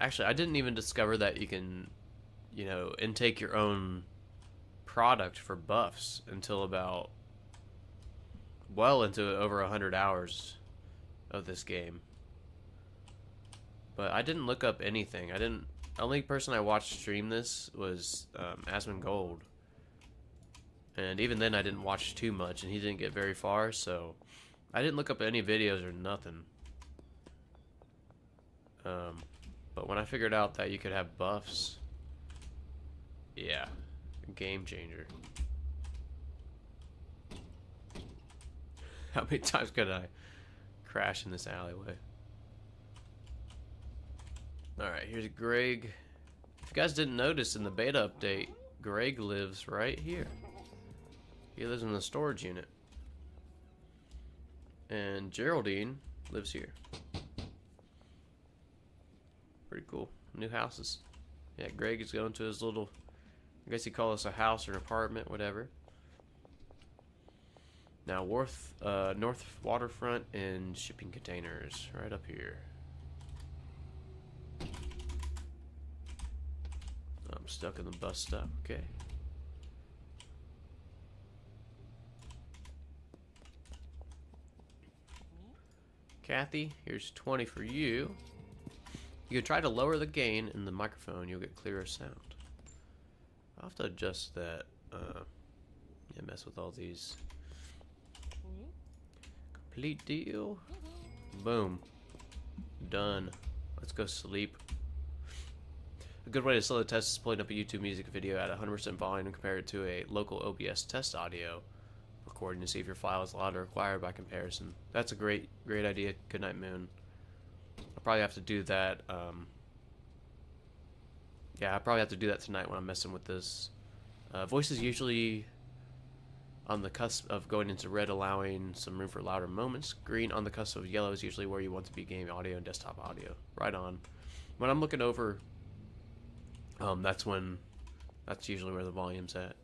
Actually, I didn't even discover that you can, you know, intake your own product for buffs until about well into over 100 hours of this game. But I didn't look up anything. Only person I watched stream this was Asmongold. And even then I didn't watch too much, and he didn't get very far, so I didn't look up any videos or nothing. But when I figured out that you could have buffs, yeah, game changer. How many times could I crash in this alleyway? Alright, here's Greg. If you guys didn't notice in the beta update, Greg lives right here. He lives in the storage unit. And Geraldine lives here. Pretty cool. New houses. Yeah, Greg is going to his little, I guess you call this a house or an apartment, whatever. Now, North Waterfront and shipping containers, right up here. I'm stuck in the bus stop, okay. Kathy, here's 20 for you. You can try to lower the gain in the microphone, you'll get clearer sound. I'll have to adjust that. Yeah, mess with all these. Complete deal. Boom. Done. Let's go sleep. A good way to slow the test is pulling up a YouTube music video at 100% volume and compare it to a local OBS test audio recording to see if your file is loud or required by comparison. That's a great idea. Good night, Moon. I'll probably have to do that. Yeah, I'll probably have to do that tonight when I'm messing with this. Voice is usually on the cusp of going into red, allowing some room for louder moments. Green on the cusp of yellow is usually where you want to be game audio and desktop audio. Right on. When I'm looking over, that's usually where the volume's at.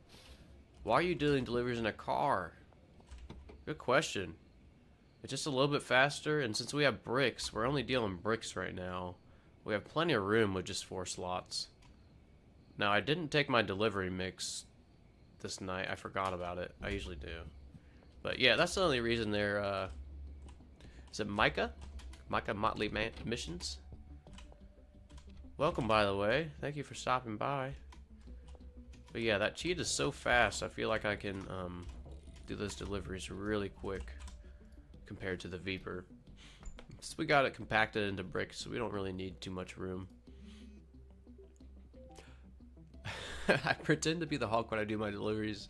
Why are you doing deliveries in a car? Good question. It's just a little bit faster, and since we have bricks, we're only dealing bricks right now. We have plenty of room with just 4 slots. Now, I didn't take my delivery mix this night. I forgot about it. I usually do. But yeah, that's the only reason they're, is it Micah? Micah Motley Missions? Welcome, by the way. Thank you for stopping by. But yeah, that cheat is so fast, I feel like I can do those deliveries really quick compared to the Viper. So we got it compacted into bricks, so we don't really need too much room. I pretend to be the Hulk when I do my deliveries.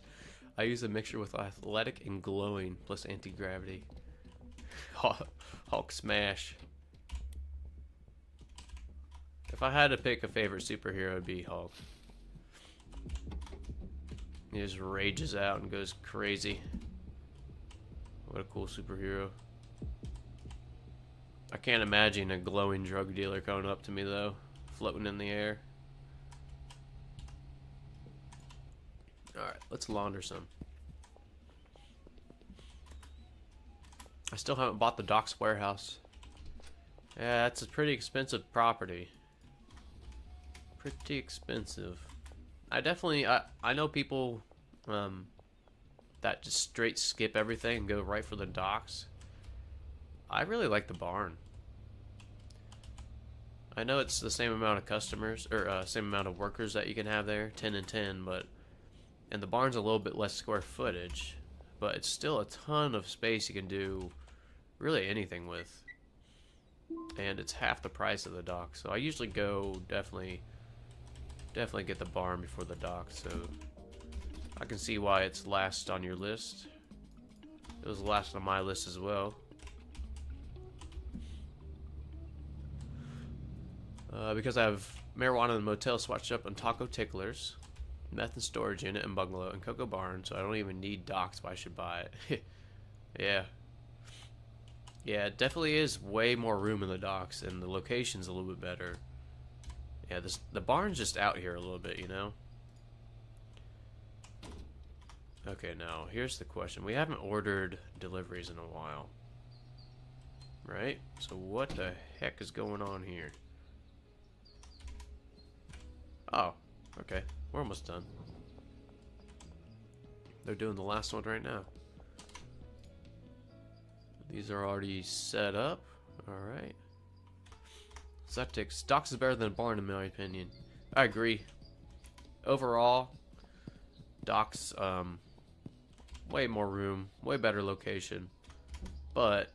I use a mixture with athletic and glowing plus anti-gravity. Hulk smash. If I had to pick a favorite superhero, it'd be Hulk. He just rages out and goes crazy. What a cool superhero. I can't imagine a glowing drug dealer coming up to me though, floating in the air. Alright, let's launder some. I still haven't bought the Docks Warehouse. Yeah, that's a pretty expensive property. Pretty expensive. I know people that just straight skip everything and go right for the docks. I really like the barn. I know it's the same amount of customers, or same amount of workers that you can have there, 10 and 10, and the barn's a little bit less square footage, but it's still a ton of space you can do really anything with. And it's half the price of the dock, so I usually go definitely get the barn before the dock, so I can see why it's last on your list. It was last on my list as well. Because I have marijuana and motel swatched up on Taco Ticklers, meth and storage unit and bungalow, and Cocoa Barn, so I don't even need docks, but I should buy it. Yeah. Yeah, it definitely is way more room in the docks, and the location's a little bit better. Yeah, the barn's just out here a little bit, you know? Okay, now, here's the question. We haven't ordered deliveries in a while. Right? So what the heck is going on here? Oh, okay. We're almost done. They're doing the last one right now. These are already set up. Alright. Septic. Docks is better than a barn in my opinion. I agree. Overall, docks, way more room, way better location. But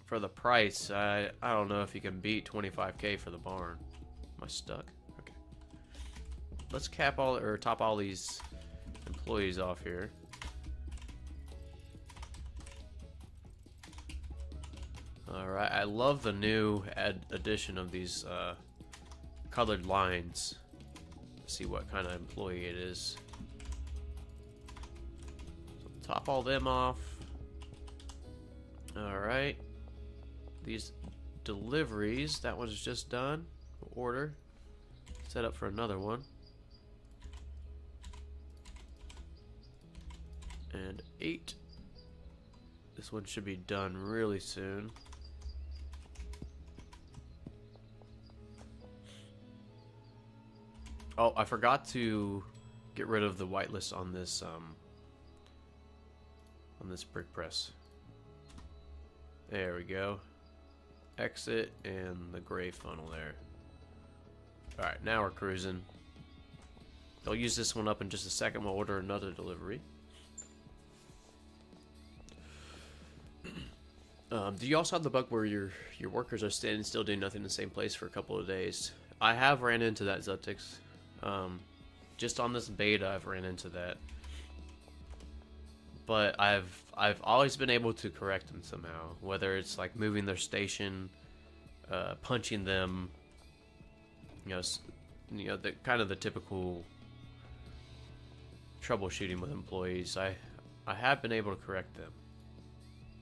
for the price, I don't know if you can beat $25K for the barn. Am I stuck? Okay. Let's cap all, or top all these employees off here. Alright, I love the new addition of these colored lines. Let's see what kind of employee it is. So top all them off. Alright. These deliveries, that one's just done. Order. Set up for another one. And 8. This one should be done really soon. Oh, I forgot to get rid of the whitelist on this brick press. There we go. Exit and the gray funnel there. Alright, now we're cruising. I'll use this one up in just a second. We'll order another delivery. Do you also have the bug where your workers are standing still doing nothing in the same place for a couple of days? I have ran into that, Zutix. Just on this beta, I've ran into that. But I've always been able to correct them somehow. Whether it's like moving their station, punching them, the kind of the typical troubleshooting with employees. I have been able to correct them.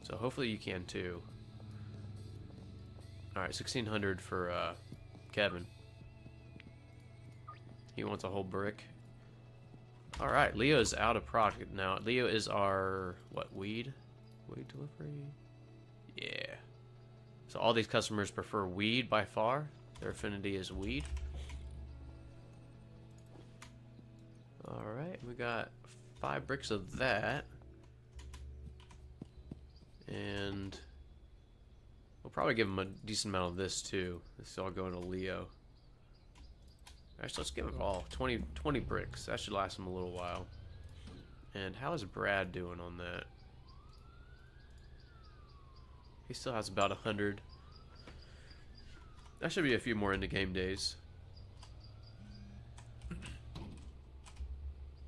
So hopefully you can too. Alright, 1600 for Kevin. He wants a whole brick. Alright, Leo is out of product now. Leo is our, what, weed? Weed delivery? Yeah. So all these customers prefer weed by far. Their affinity is weed. Alright, we got 5 bricks of that. And we'll probably give him a decent amount of this too. This is all going to Leo. Actually, let's give it all 20 bricks. That should last him a little while. And how is Brad doing on that? He still has about 100. That should be a few more into game days.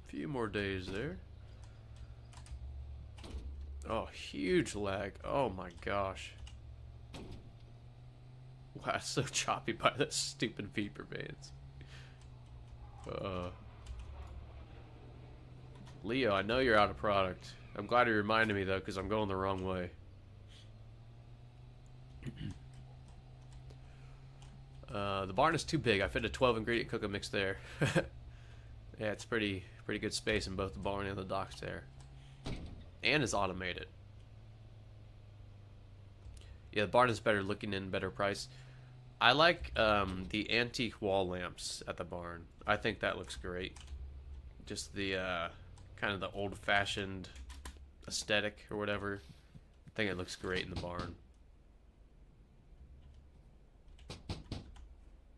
Few more days there. Oh, huge lag. Oh my gosh. Wow, it's so choppy by that stupid Viper bands. Leo, I know you're out of product. I'm glad you reminded me though, because I'm going the wrong way. The barn is too big. I fit a 12 ingredient cooking mix there. Yeah, it's pretty good space in both the barn and the docks there. And it's automated. Yeah, the barn is better looking and better price. I like the antique wall lamps at the barn. I think that looks great. Just the kind of the old-fashioned aesthetic or whatever. I think it looks great in the barn.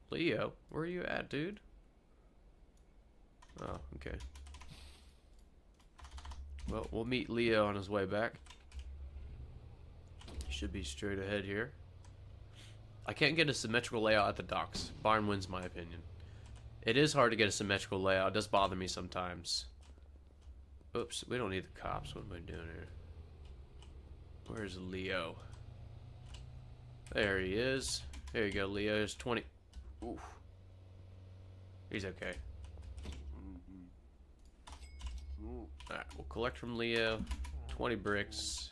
Leo, where are you at, dude? Oh, okay. Well, we'll meet Leo on his way back. Should be straight ahead here. I can't get a symmetrical layout at the docks. Barn wins, my opinion. It is hard to get a symmetrical layout. It does bother me sometimes. Oops, we don't need the cops. What am I doing here? Where's Leo? There he is. There you go, Leo. There's 20. Oof. He's okay. Alright, we'll collect from Leo 20 bricks.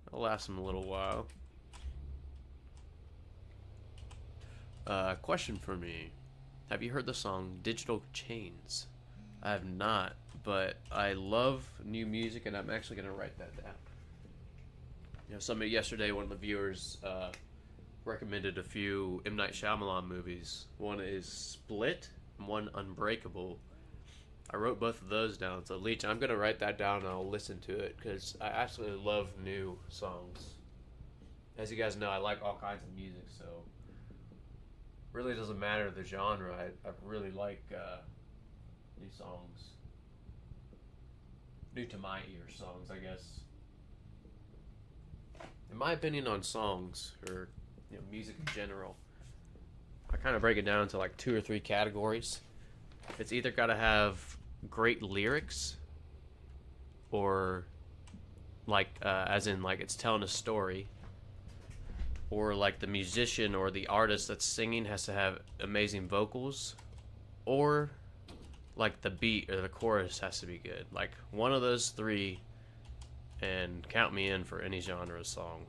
It'll last him a little while. Question for me. Have you heard the song Digital Chains? I have not, but I love new music and I'm actually going to write that down. You know, somebody yesterday, one of the viewers, recommended a few M. Night Shyamalan movies. One is Split, and one Unbreakable. I wrote both of those down, so Leech, I'm going to write that down and I'll listen to it, because I absolutely love new songs. As you guys know, I like all kinds of music, so really doesn't matter the genre. I really like new songs. New to my ear songs, I guess. In my opinion on songs, or you know, music in general, I kind of break it down into like 2 or 3 categories. It's either got to have great lyrics, or like as in like it's telling a story, or like the musician or the artist that's singing has to have amazing vocals, or like the beat or the chorus has to be good. Like one of those 3, and count me in for any genre of song.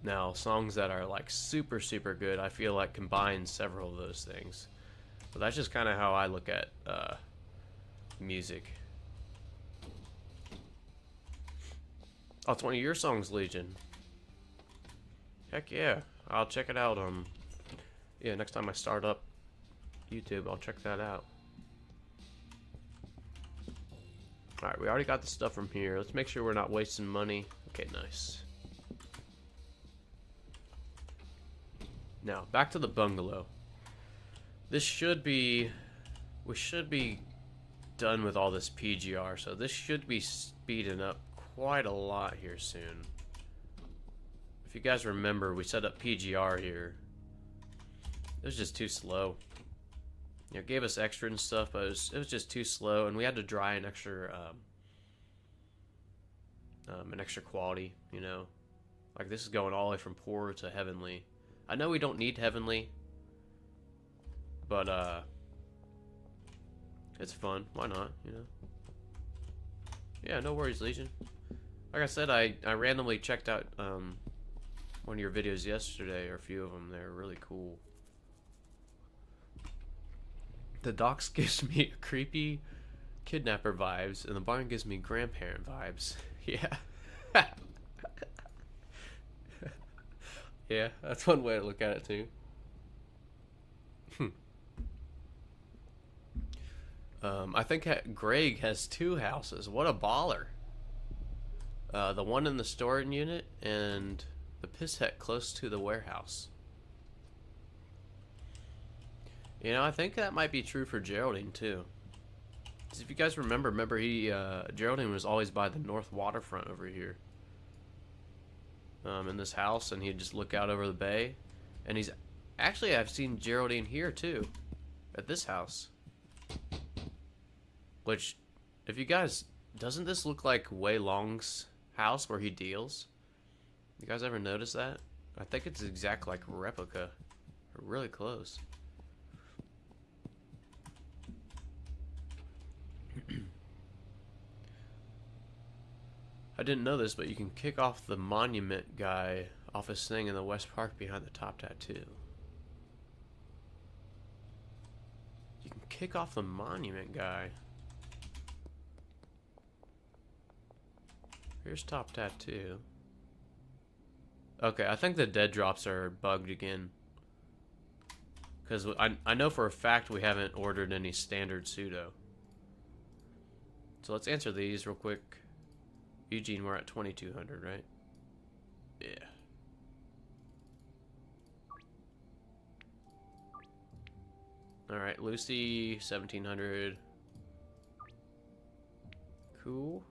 Now, songs that are like super good, I feel like combine several of those things. But that's just kind of how I look at music. Oh, it's one of your songs, Legion. Heck yeah, I'll check it out. Yeah, next time I start up YouTube, I'll check that out. Alright, we already got the stuff from here. Let's make sure we're not wasting money. Okay, nice. Now, back to the bungalow. This should be... We should be done with all this PGR, so this should be speeding up quite a lot here soon. If you guys remember, we set up PGR here. It was just too slow. You know, it gave us extra and stuff, but it was just too slow, and we had to dry an extra quality, you know. Like, this is going all the way from poor to heavenly. I know we don't need heavenly, but it's fun. Why not, you know? Yeah, no worries, Legion. Like I said, I randomly checked out one of your videos yesterday, or a few of them. They're really cool. The docks gives me creepy kidnapper vibes, and the barn gives me grandparent vibes. Yeah. Yeah, that's one way to look at it too. I think Greg has 2 houses. What a baller. The one in the storage unit and the piss hut close to the warehouse. You know, I think that might be true for Geraldine too. 'Cause if you guys remember he Geraldine was always by the north waterfront over here. In this house, and he'd just look out over the bay. And he's actually, I've seen Geraldine here too, at this house. Which, if you guys, doesn't this look like Wei Long's house where he deals? You guys ever notice that? I think it's exact like replica. Really close. I didn't know this, but you can kick off the monument guy off his thing in the West Park behind the top tattoo. You can kick off the monument guy. Here's top tattoo. Okay, I think the dead drops are bugged again. Because I know for a fact we haven't ordered any standard pseudo. So let's answer these real quick. Eugene, we're at 2200, right? Yeah. Alright, Lucy, 1700. Cool.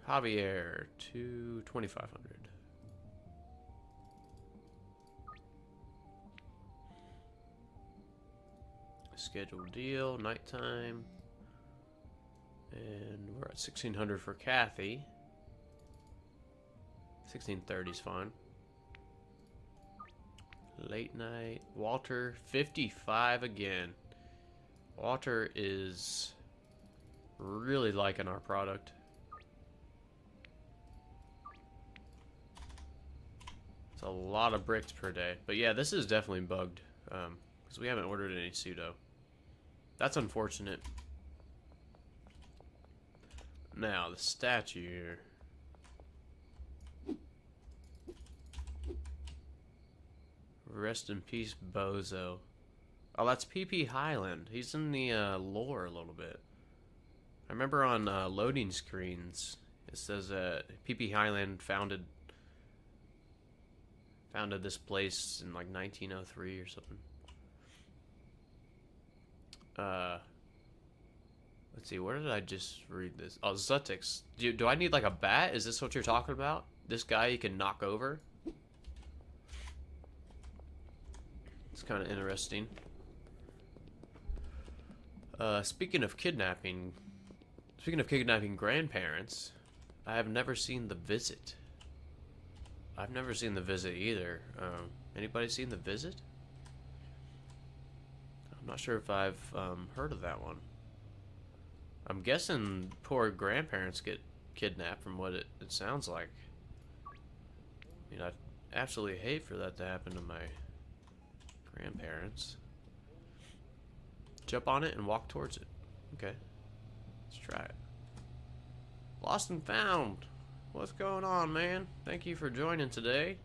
Javier, 2500. Scheduled deal, nighttime. And we're at 1600 for Kathy. 1630 is fine. Late night. Walter, 55 again. Walter is really liking our product. It's a lot of bricks per day. But yeah, this is definitely bugged. Because we haven't ordered any pseudo. That's unfortunate. Now, the statue here. Rest in peace, Bozo. Oh, that's PP Highland. He's in the lore a little bit. I remember on loading screens, it says PP Highland founded this place in like 1903 or something. Let's see, where did I just read this? Oh, Zutix. Do I need like a bat? Is this what you're talking about? This guy you can knock over? It's kind of interesting. Speaking of kidnapping grandparents, I have never seen The Visit. I've never seen The Visit either. Anybody seen The Visit? I'm not sure if I've heard of that one. I'm guessing poor grandparents get kidnapped from what it sounds like. I mean, I'd absolutely hate for that to happen to my grandparents. Jump on it and walk towards it. Okay. Let's try it. Lost and found. What's going on, man? Thank you for joining today.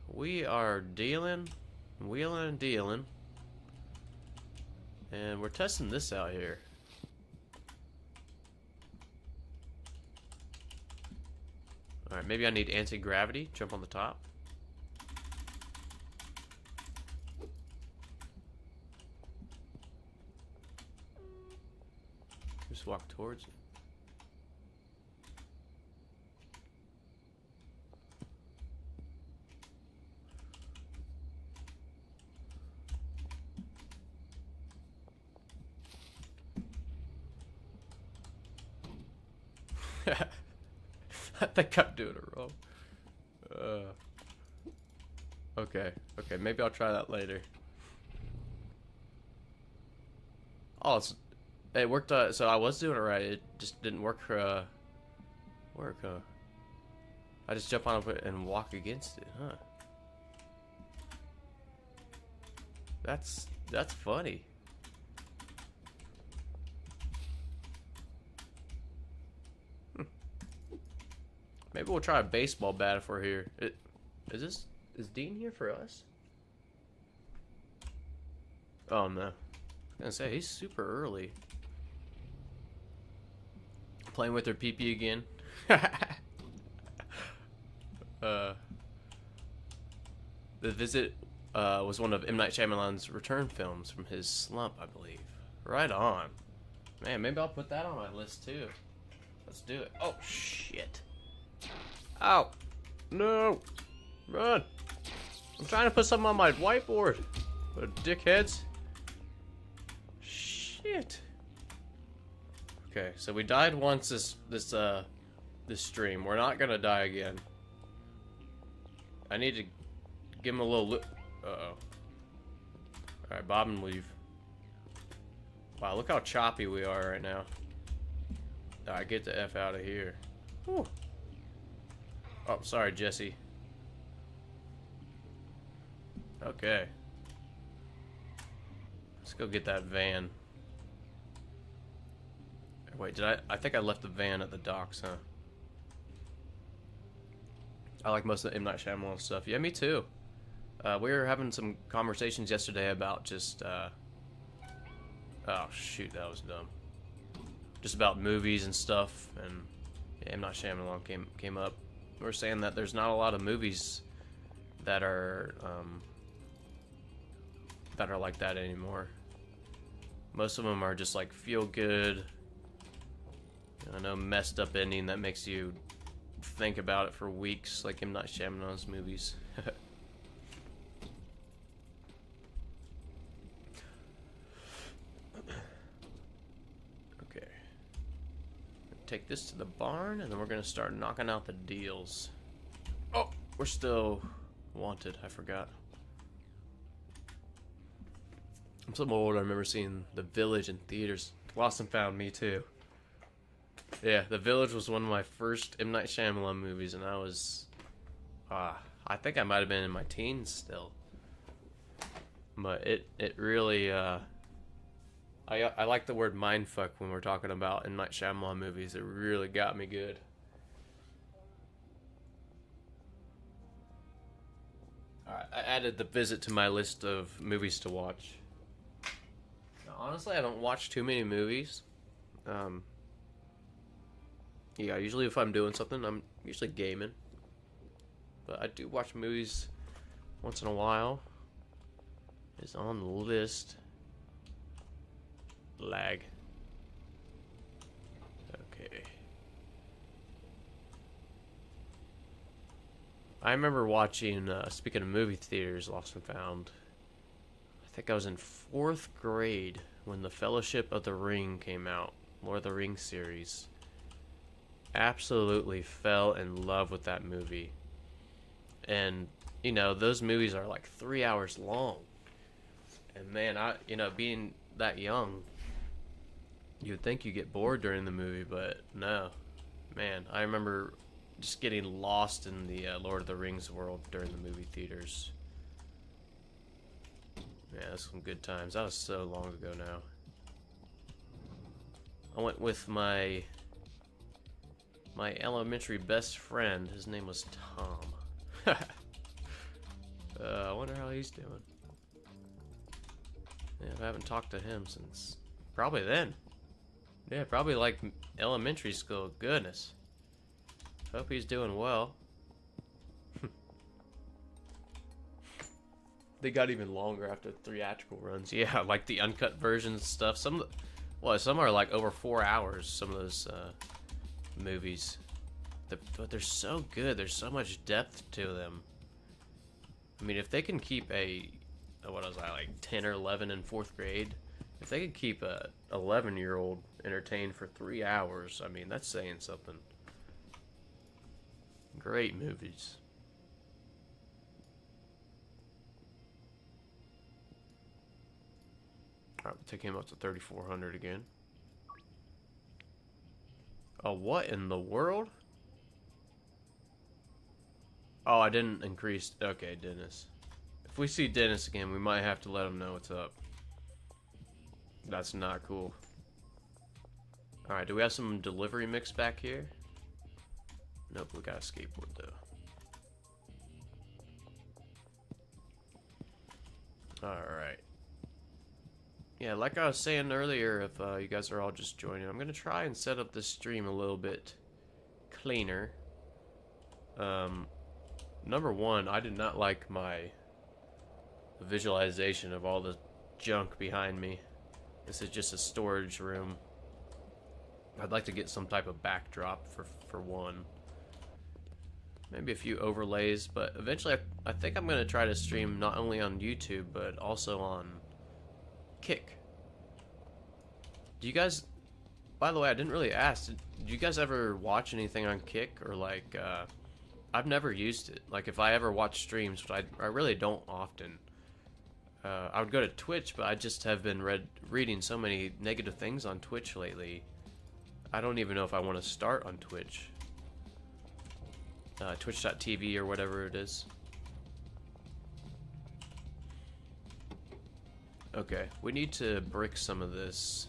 We are dealing, wheeling and dealing. And we're testing this out here. Alright, maybe I need anti-gravity. Jump on the top. Just walk towards it. I think I'm doing it wrong. Okay, maybe I'll try that later. Oh, it worked. So I was doing it right. It just didn't work. I just jump on it and walk against it, huh? That's funny. Maybe we'll try a baseball bat if we're here. Is Dean here for us? Oh no. I was gonna say he's super early. Playing with her PP again. The Visit was one of M. Night Shyamalan's return films from his slump, I believe. Right on. Man, maybe I'll put that on my list too. Let's do it. Oh shit. Ow! No! Run! I'm trying to put something on my whiteboard! What dickheads! Shit! Okay, so we died once this stream. We're not gonna die again. I need to give him a little look. Uh-oh. Alright, bob and weave. Wow, look how choppy we are right now. Alright, get the F out of here. Whew. Oh, sorry, Jesse. Okay. Let's go get that van. Wait, I think I left the van at the docks, huh? I like most of the M. Night Shyamalan stuff. Yeah, me too. We were having some conversations yesterday about just, oh, shoot, that was dumb. Just about movies and stuff, and yeah, M. Night Shyamalan came up. We were saying that there's not a lot of movies that are like that anymore. Most of them are just like feel good. I know, messed up ending that makes you think about it for weeks, like M. Night Shyamalan's movies. Okay. Take this to the barn, and then we're gonna start knocking out the deals. Oh, we're still wanted. I forgot. I'm so old. I remember seeing The Village in theaters. Lost and Found, me too. Yeah, The Village was one of my first M. Night Shyamalan movies, and I was, I think I might have been in my teens still. But it really, I like the word mindfuck when we're talking about M. Night Shyamalan movies. It really got me good. Alright, I added The Visit to my list of movies to watch. Now, honestly, I don't watch too many movies. Yeah, usually if I'm doing something, I'm usually gaming. But I do watch movies once in a while. It's on the list. Lag. Okay. I remember watching, speaking of movie theaters, Lost and Found. I think I was in 4th grade when The Fellowship of the Ring came out. Lord of the Rings series. Absolutely fell in love with that movie. And, you know, those movies are like 3 hours long. And man, being that young, you'd think you get bored during the movie, but no. Man, I remember just getting lost in the Lord of the Rings world during the movie theaters. Yeah, that's some good times. That was so long ago now. I went with my elementary best friend. His name was Tom. I wonder how he's doing. Yeah, I haven't talked to him since probably then. Yeah, probably like elementary school. Goodness. Hope he's doing well. They got even longer after theatrical runs. Yeah, like the uncut versions stuff. Some are like over 4 hours. Some of those movies, but they're so good. There's so much depth to them. I mean, if they can keep what was I, like 10 or 11 in 4th grade? If they could keep a 11-year-old entertained for 3 hours, I mean, that's saying something. Great movies. Alright, we'll take him up to 3,400 again. Oh, what in the world? Oh, I didn't increase. Okay, Dennis. If we see Dennis again, we might have to let him know what's up. That's not cool. Alright, do we have some delivery mix back here? Nope, we got a skateboard though. Alright. Yeah, like I was saying earlier, if you guys are all just joining, I'm going to try and set up this stream a little bit cleaner. Number one, I did not like my visualization of all the junk behind me. This is just a storage room. I'd like to get some type of backdrop for one. Maybe a few overlays, but eventually I think I'm going to try to stream not only on YouTube, but also on Kick. Do you guys by the way, I didn't really ask. Did you guys ever watch anything on Kick or like? I've never used it. Like if I ever watch streams, which I really don't often. I would go to Twitch, but I just have been reading so many negative things on Twitch lately. I don't even know if I want to start on Twitch. Twitch.tv or whatever it is. Okay, we need to brick some of this.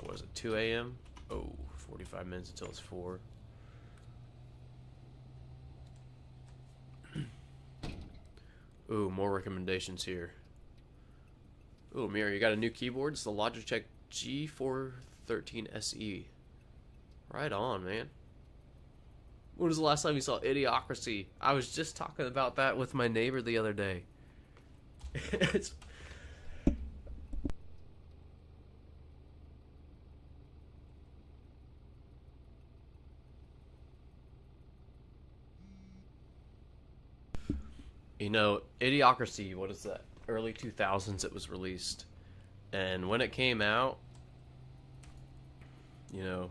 What is it, 2 a.m.? Oh, 45 minutes until it's 4. Ooh, more recommendations here. Ooh, Mira, you got a new keyboard? It's the Logitech G413 SE. Right on, man. When was the last time you saw Idiocracy? I was just talking about that with my neighbor the other day. It's... You know, Idiocracy, what is that? Early 2000s it was released. And when it came out, you know,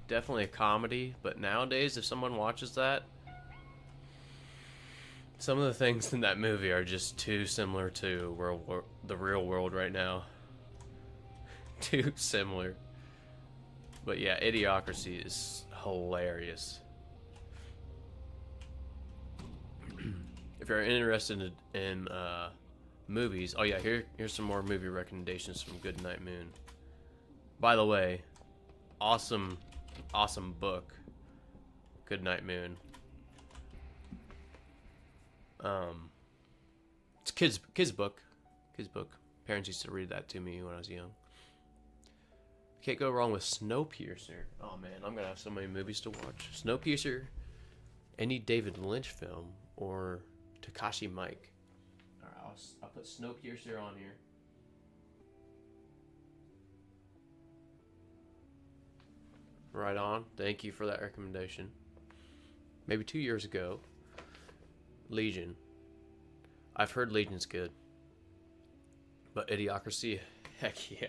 definitely a comedy, but nowadays if someone watches that, some of the things in that movie are just too similar to the real world right now. Too similar. But yeah, Idiocracy is hilarious. If you're interested in movies, oh yeah, here's some more movie recommendations from Goodnight Moon. By the way, awesome book, Goodnight Moon. It's kids book. Parents used to read that to me when I was young. Can't go wrong with Snowpiercer. Oh man, I'm gonna have so many movies to watch. Snowpiercer, any David Lynch film, or Takashi Mike. Alright, I'll put Snowpiercer on here. Right on. Thank you for that recommendation. Maybe 2 years ago, Legion. I've heard Legion's good. But Idiocracy, heck yeah.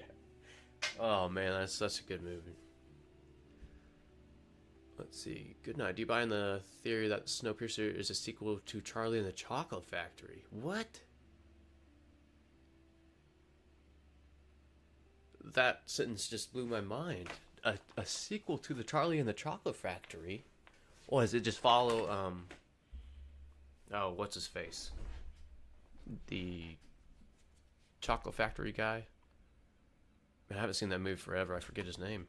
Oh man, that's such a good movie. Let's see. Good night. Do you buy in the theory that Snowpiercer is a sequel to Charlie and the Chocolate Factory? What? That sentence just blew my mind. A sequel to the Charlie and the Chocolate Factory? Or does it just follow, oh, what's his face? The Chocolate Factory guy? I haven't seen that movie forever. I forget his name.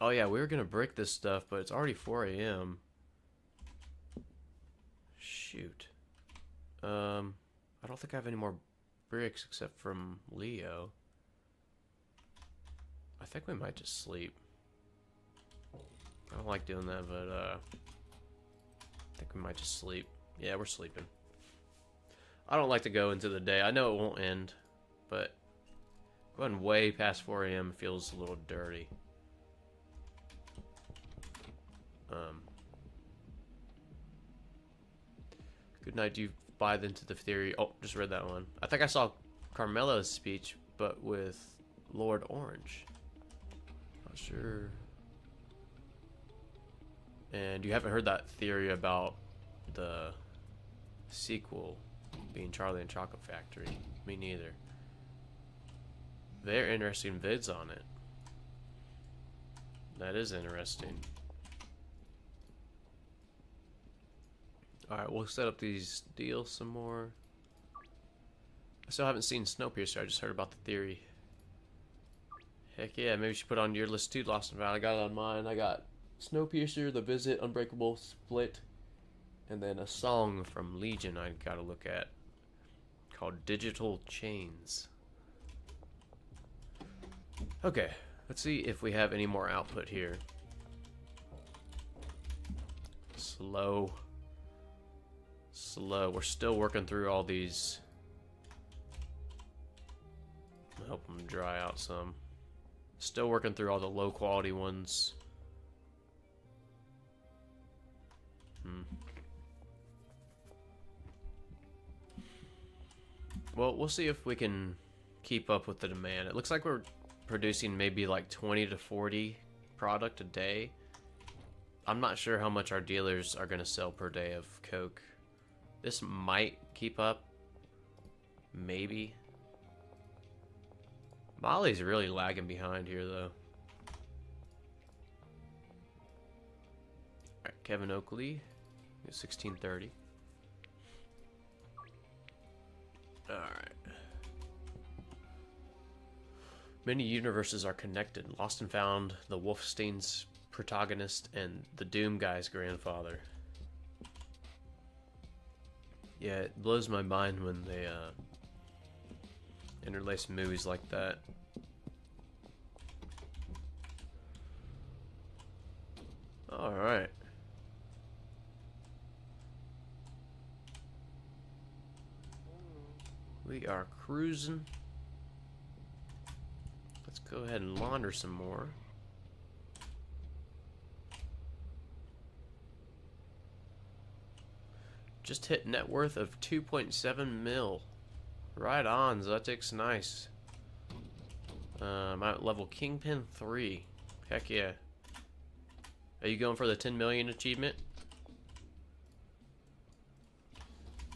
Oh yeah, we were gonna brick this stuff, but it's already 4 a.m. Shoot. I don't think I have any more bricks except from Leo. I think we might just sleep. I don't like doing that, but I think we might just sleep. Yeah, we're sleeping. I don't like to go into the day. I know it won't end, but going way past 4 a.m. feels a little dirty. Good night. Do you buy into the theory? Oh, just read that one. I think I saw Carmelo's speech, but with Lord Orange. Not sure. And you haven't heard that theory about the sequel being Charlie and Chocolate Factory? Me neither. Very interesting vids on it. That is interesting. Alright, we'll set up these deals some more. I still haven't seen Snowpiercer, I just heard about the theory. Heck yeah, maybe you should put it on your list too, Lost and Found. I got it on mine. I got Snowpiercer, The Visit, Unbreakable, Split, and then a song from Legion I gotta look at called Digital Chains. Okay, let's see if we have any more output here. Slow. We're still working through all these. I'll help them dry out some. Still working through all the low quality ones. Well, we'll see if we can keep up with the demand. It looks like we're producing maybe like 20 to 40 product a day. I'm not sure how much our dealers are going to sell per day of Coke. This might keep up. Maybe. Molly's really lagging behind here, though. Alright, Kevin Oakley. 1630. Alright. Many universes are connected. Lost and Found, the Wolfstein's protagonist, and the Doom guy's grandfather. Yeah, it blows my mind when they interlace movies like that. Alright. We are cruising. Let's go ahead and launder some more. Just hit net worth of 2.7 mil. Right on, Zutix, nice. I'm at level Kingpin 3. Heck yeah. Are you going for the 10 million achievement?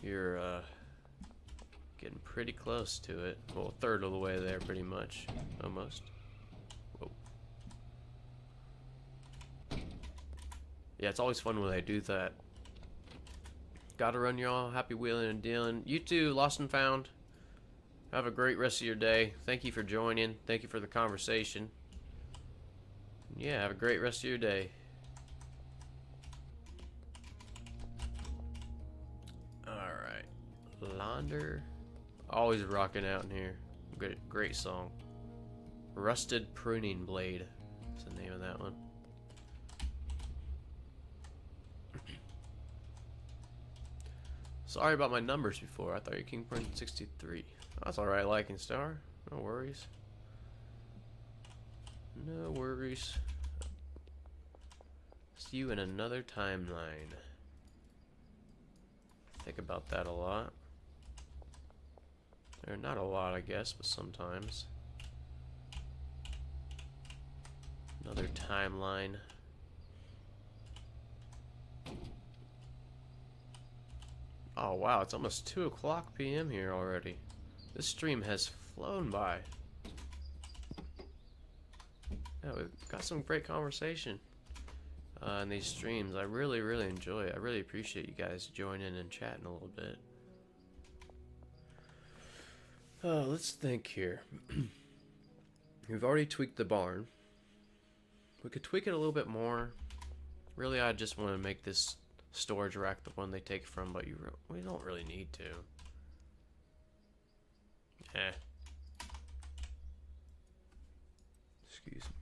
You're getting pretty close to it. Well, a third of the way there, pretty much. Almost. Whoa. Yeah, it's always fun when they do that. Gotta run, y'all. Happy wheeling and dealing. You too, Lost and Found. Have a great rest of your day. Thank you for joining. Thank you for the conversation. Yeah, have a great rest of your day. Alright. Launder. Always rocking out in here. Great song. Rusted Pruning Blade. That's the name of that one. Sorry about my numbers before. I thought you were Kingpin 63. That's alright, Liking Star. No worries. No worries. See you in another timeline. Think about that a lot. Or not a lot, I guess, but sometimes. Another timeline. Oh wow, it's almost 2 o'clock p.m. here already. This stream has flown by. Yeah, we've got some great conversation in these streams. I really enjoy it. I really appreciate you guys joining and chatting a little bit. Let's think here. We've already tweaked the barn. We could tweak it a little bit more. Really, I just want to make this storage rack the one they take from, but we don't really need to. Eh. Excuse me.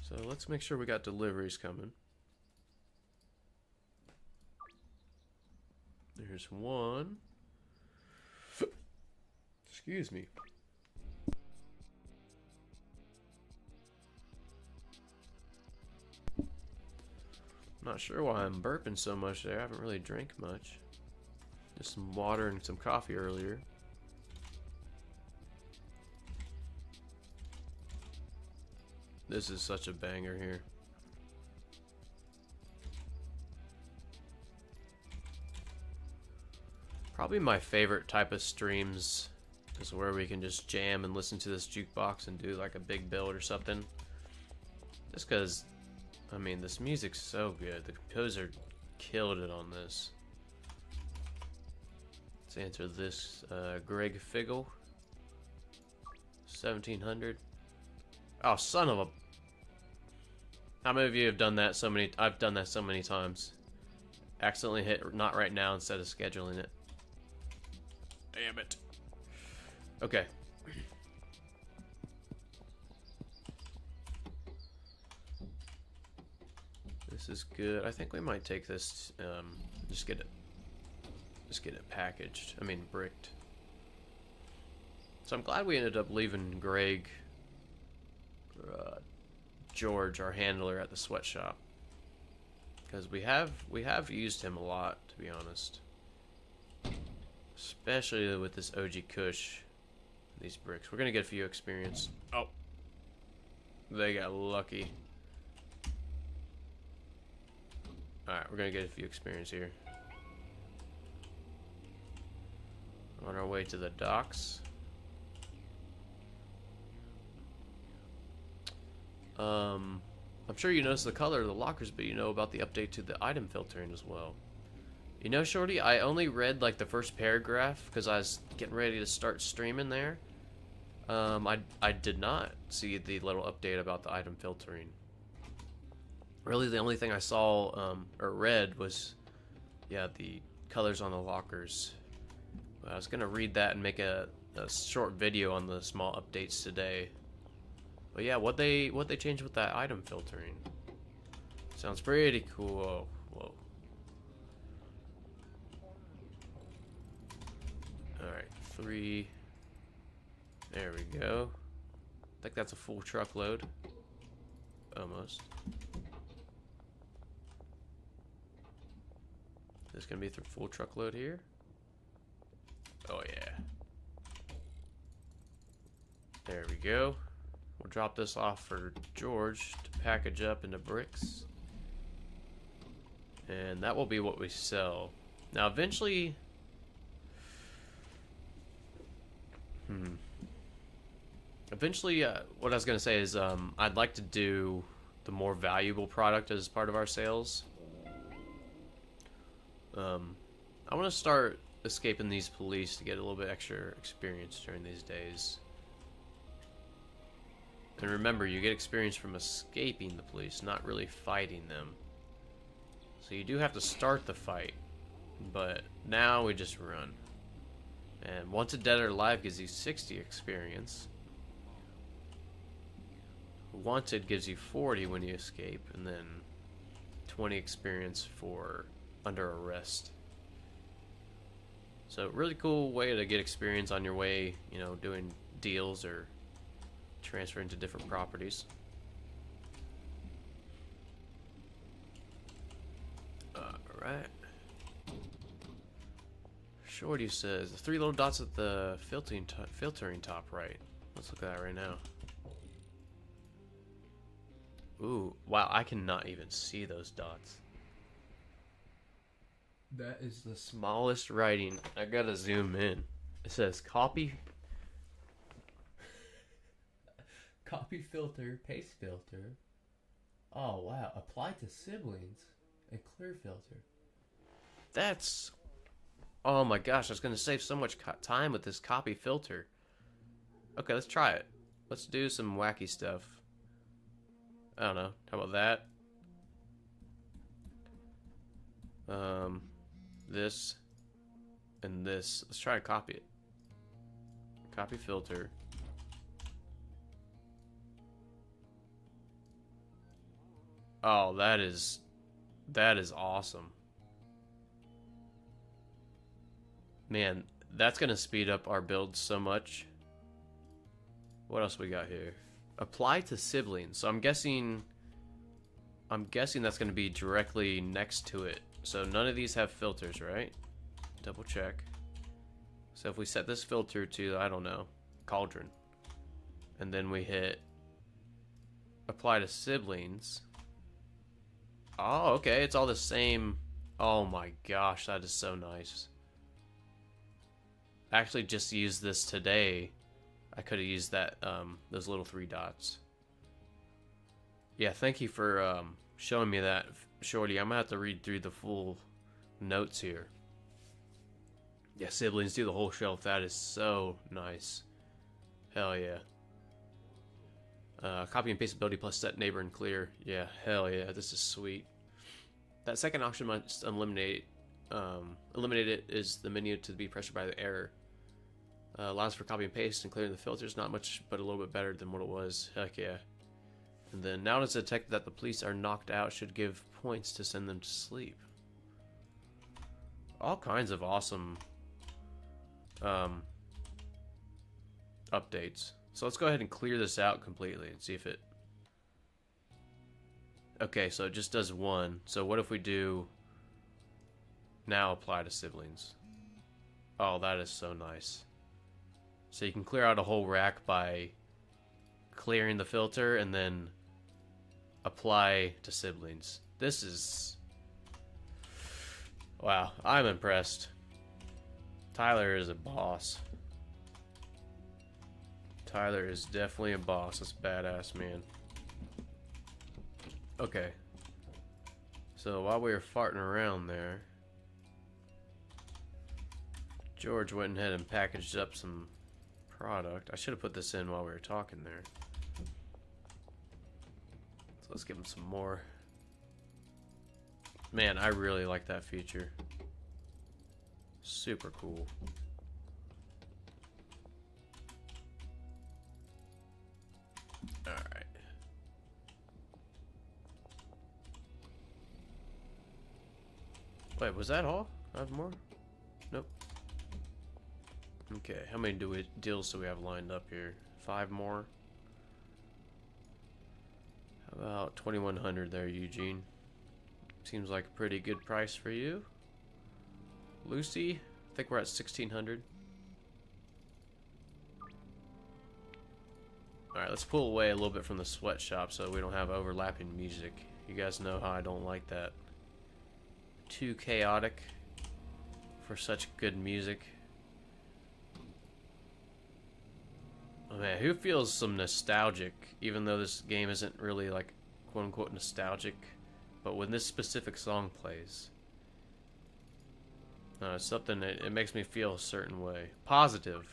So let's make sure we got deliveries coming. There's one. Excuse me. Not sure why I'm burping so much there. I haven't really drank much. Just some water and some coffee earlier. This is such a banger here. Probably my favorite type of streams is where we can just jam and listen to this jukebox and do like a big build or something. Just because, I mean, this music's so good. The composer killed it on this. Let's answer this. Greg Figgle. 1700. Oh, son of a... How many of you have done that so many... I've done that so many times. Accidentally hit not right now instead of scheduling it. Damn it. Okay. This is good. I think we might take this, just get it packaged. I mean, bricked. So I'm glad we ended up leaving Greg, George, our handler at the sweatshop, because we have used him a lot, to be honest. Especially with this OG Kush. These bricks. We're gonna get a few experience. Oh. They got lucky. Alright, we're gonna get a few experience here. On our way to the docks. I'm sure you noticed the color of the lockers, but you know about the update to the item filtering as well. You know, Shorty, I only read like the first paragraph because I was getting ready to start streaming there. I did not see the little update about the item filtering. Really, the only thing I saw or read was, yeah, the colors on the lockers. I was gonna read that and make a short video on the small updates today. But yeah, what they changed with that item filtering sounds pretty cool. Whoa. All right, 3. There we go. I think that's a full truckload. Almost. This gonna be through full truckload here. Oh yeah. There we go. We'll drop this off for George to package up into bricks. And that will be what we sell. Now eventually... Eventually, what I was going to say is I'd like to do the more valuable product as part of our sales. I want to start escaping these police to get a little bit extra experience during these days. And remember, you get experience from escaping the police, not really fighting them. So you do have to start the fight, but now we just run. And Wanted Dead or Alive gives you 60 experience. Wanted gives you 40 when you escape, and then 20 experience for under arrest. So really cool way to get experience on your way, you know, doing deals or transferring to different properties. Alright. Shorty says, the 3 little dots at the filtering top right. Let's look at that right now. Ooh, wow, I cannot even see those dots. That is the smallest writing. I gotta zoom in. It says copy filter, paste filter. Oh wow, apply to siblings and clear filter. That's... Oh my gosh, I was gonna save so much time with this copy filter. Okay, let's try it. Let's do some wacky stuff. I don't know. How about that? This and this. Let's try to copy it. Copy filter. Oh, that is awesome. Man, that's gonna speed up our build so much. What else we got here? Apply to siblings. So I'm guessing that's gonna be directly next to it. So none of these have filters, right? Double check. So if we set this filter to, I don't know, cauldron, and then we hit apply to siblings. Oh, okay, it's all the same. Oh my gosh, that is so nice. I actually just used this today. I could have used that, those little 3 dots. Yeah, thank you for showing me that, Shorty. I'm gonna have to read through the full notes here. Yeah, siblings do the whole shelf. That is so nice. Hell yeah. Copy and paste ability plus set neighbor and clear. Yeah, hell yeah. This is sweet. That second option must eliminate it is the menu to be pressured by the error. Allows for copy and paste and clearing the filters. Not much, but a little bit better than what it was. Heck yeah. And then now it's detected that the police are knocked out, should give points to send them to sleep. All kinds of awesome updates. So let's go ahead and clear this out completely and see if it... Okay, so it just does 1. So what if we do now apply to siblings? Oh, that is so nice. So you can clear out a whole rack by clearing the filter and then apply to siblings. This is... Wow, I'm impressed. Tyler is a boss. Tyler is definitely a boss. That's badass, man. Okay. So while we were farting around there, George went ahead and packaged up some product. I should have put this in while we were talking there. So let's give him some more. Man, I really like that feature. Super cool. Alright. Wait, was that all? I have more? Nope. Okay, how many deals do we have lined up here? 5 more? How about 2,100 there, Eugene? Seems like a pretty good price for you. Lucy, I think we're at 1,600. Alright, let's pull away a little bit from the sweatshop so we don't have overlapping music. You guys know how I don't like that. Too chaotic for such good music. Oh man, who feels some nostalgic, even though this game isn't really like quote unquote nostalgic, but when this specific song plays, it's something that it makes me feel a certain way. Positive.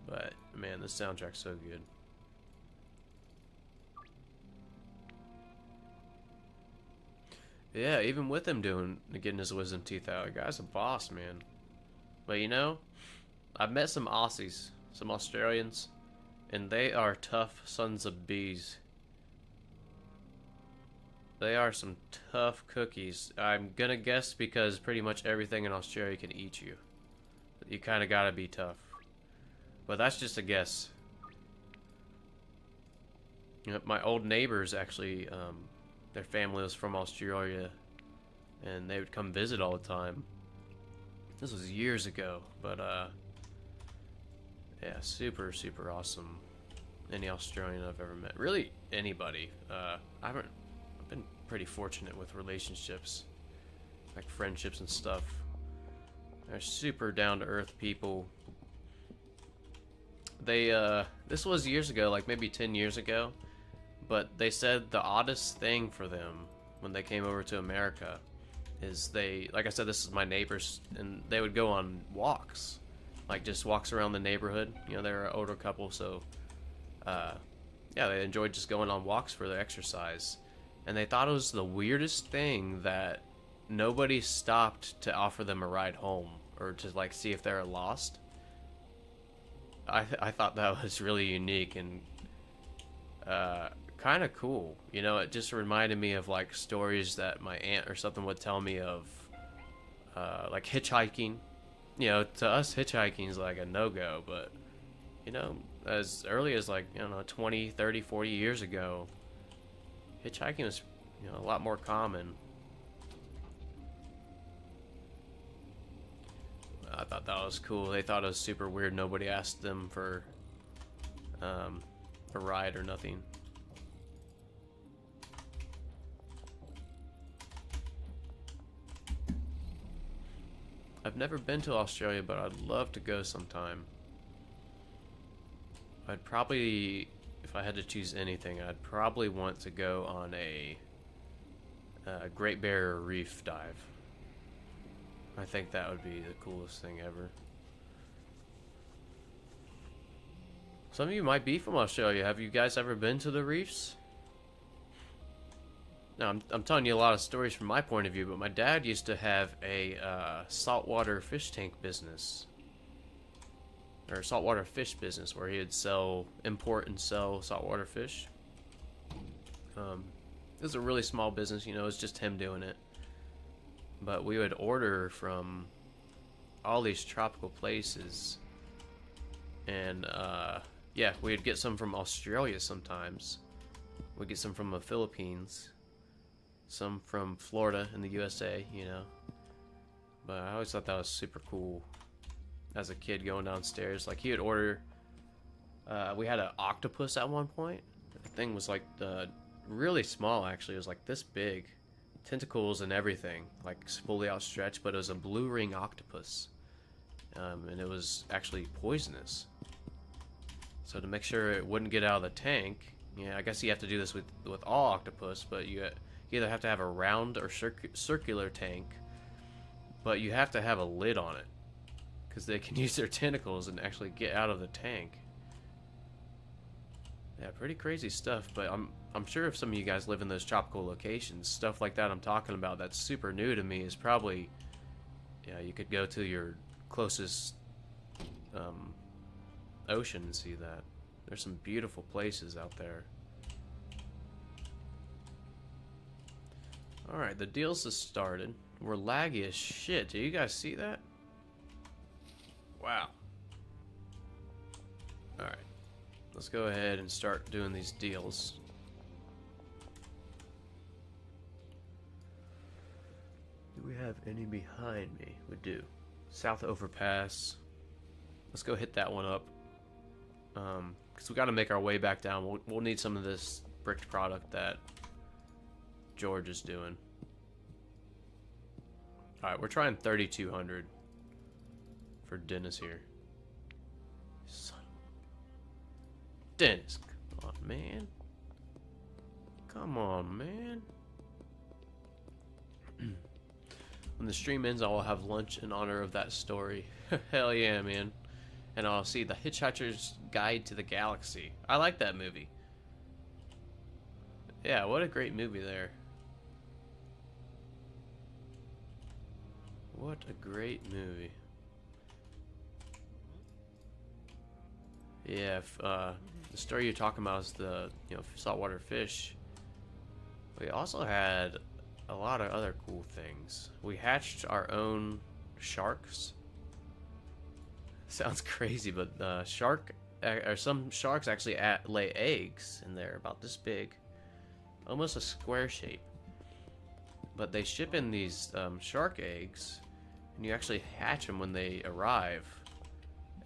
But man, this soundtrack's so good. Yeah, even with him getting his wisdom teeth out, the guy's a boss, man. But you know, I've met some Aussies, some Australians, and they are tough sons of bees. They are some tough cookies. I'm gonna guess because pretty much everything in Australia can eat you. You kind of gotta be tough. But that's just a guess. You know, my old neighbors actually, their family was from Australia, and they would come visit all the time. This was years ago, but yeah, super, super awesome. Any Australian I've ever met. Really, anybody. I've been pretty fortunate with relationships, like friendships and stuff. They're super down-to-earth people. They, this was years ago, like maybe 10 years ago, but they said the oddest thing for them when they came over to America is like I said, this is my neighbors, and they would go on walks, like just walks around the neighborhood. You know, they were an older couple, so, yeah, they enjoyed just going on walks for their exercise. And they thought it was the weirdest thing that nobody stopped to offer them a ride home or to like see if they were lost. I thought that was really unique and kind of cool. You know, it just reminded me of like stories that my aunt or something would tell me of, like hitchhiking. You know, to us hitchhiking is like a no-go, but you know, as early as like, you know, 20, 30, 40 years ago, hitchhiking was, you know, a lot more common. I thought that was cool. They thought it was super weird. Nobody asked them for a ride or nothing. I've never been to Australia, but I'd love to go sometime. I'd probably, if I had to choose anything, I'd probably want to go on a Great Barrier Reef dive. I think that would be the coolest thing ever. Some of you might be from Australia. Have you guys ever been to the reefs? Now, I'm telling you a lot of stories from my point of view, but my dad used to have a saltwater fish tank business. Or saltwater fish business where he would import and sell saltwater fish. It was a really small business, you know, it was just him doing it. But we would order from all these tropical places. And, yeah, we'd get some from Australia sometimes. We'd get some from the Philippines. Some from Florida in the USA, you know. But I always thought that was super cool as a kid going downstairs. Like, he would order. We had an octopus at one point. The thing was like really small, actually. It was like this big. Tentacles and everything, like fully outstretched, but it was a blue ring octopus. And it was actually poisonous. So to make sure it wouldn't get out of the tank, yeah, I guess you have to do this with all octopus, but you either have to have a round or circular tank, but you have to have a lid on it, because they can use their tentacles and actually get out of the tank. Yeah, pretty crazy stuff, but I'm sure if some of you guys live in those tropical locations, stuff like that I'm talking about that's super new to me is probably, yeah, you could go to your closest ocean and see that. There's some beautiful places out there. Alright, the deals have started. We're laggy as shit. Do you guys see that? Wow. Alright. Let's go ahead and start doing these deals. Do we have any behind me? We do. South Overpass. Let's go hit that one up. Because we got to make our way back down. We'll need some of this bricked product that George is doing. Alright, we're trying 3,200 for Dennis here. Son. Dennis, come on, man. Come on, man. When the stream ends, I will have lunch in honor of that story. Hell yeah, man. And I'll see The Hitchhiker's Guide to the Galaxy. I like that movie. Yeah, what a great movie there. What a great movie. Yeah, the story you're talking about is the, saltwater fish. We also had a lot of other cool things. We hatched our own sharks. Sounds crazy, but some sharks actually lay eggs in there about this big, almost a square shape. But they ship in these shark eggs, and you actually hatch them when they arrive.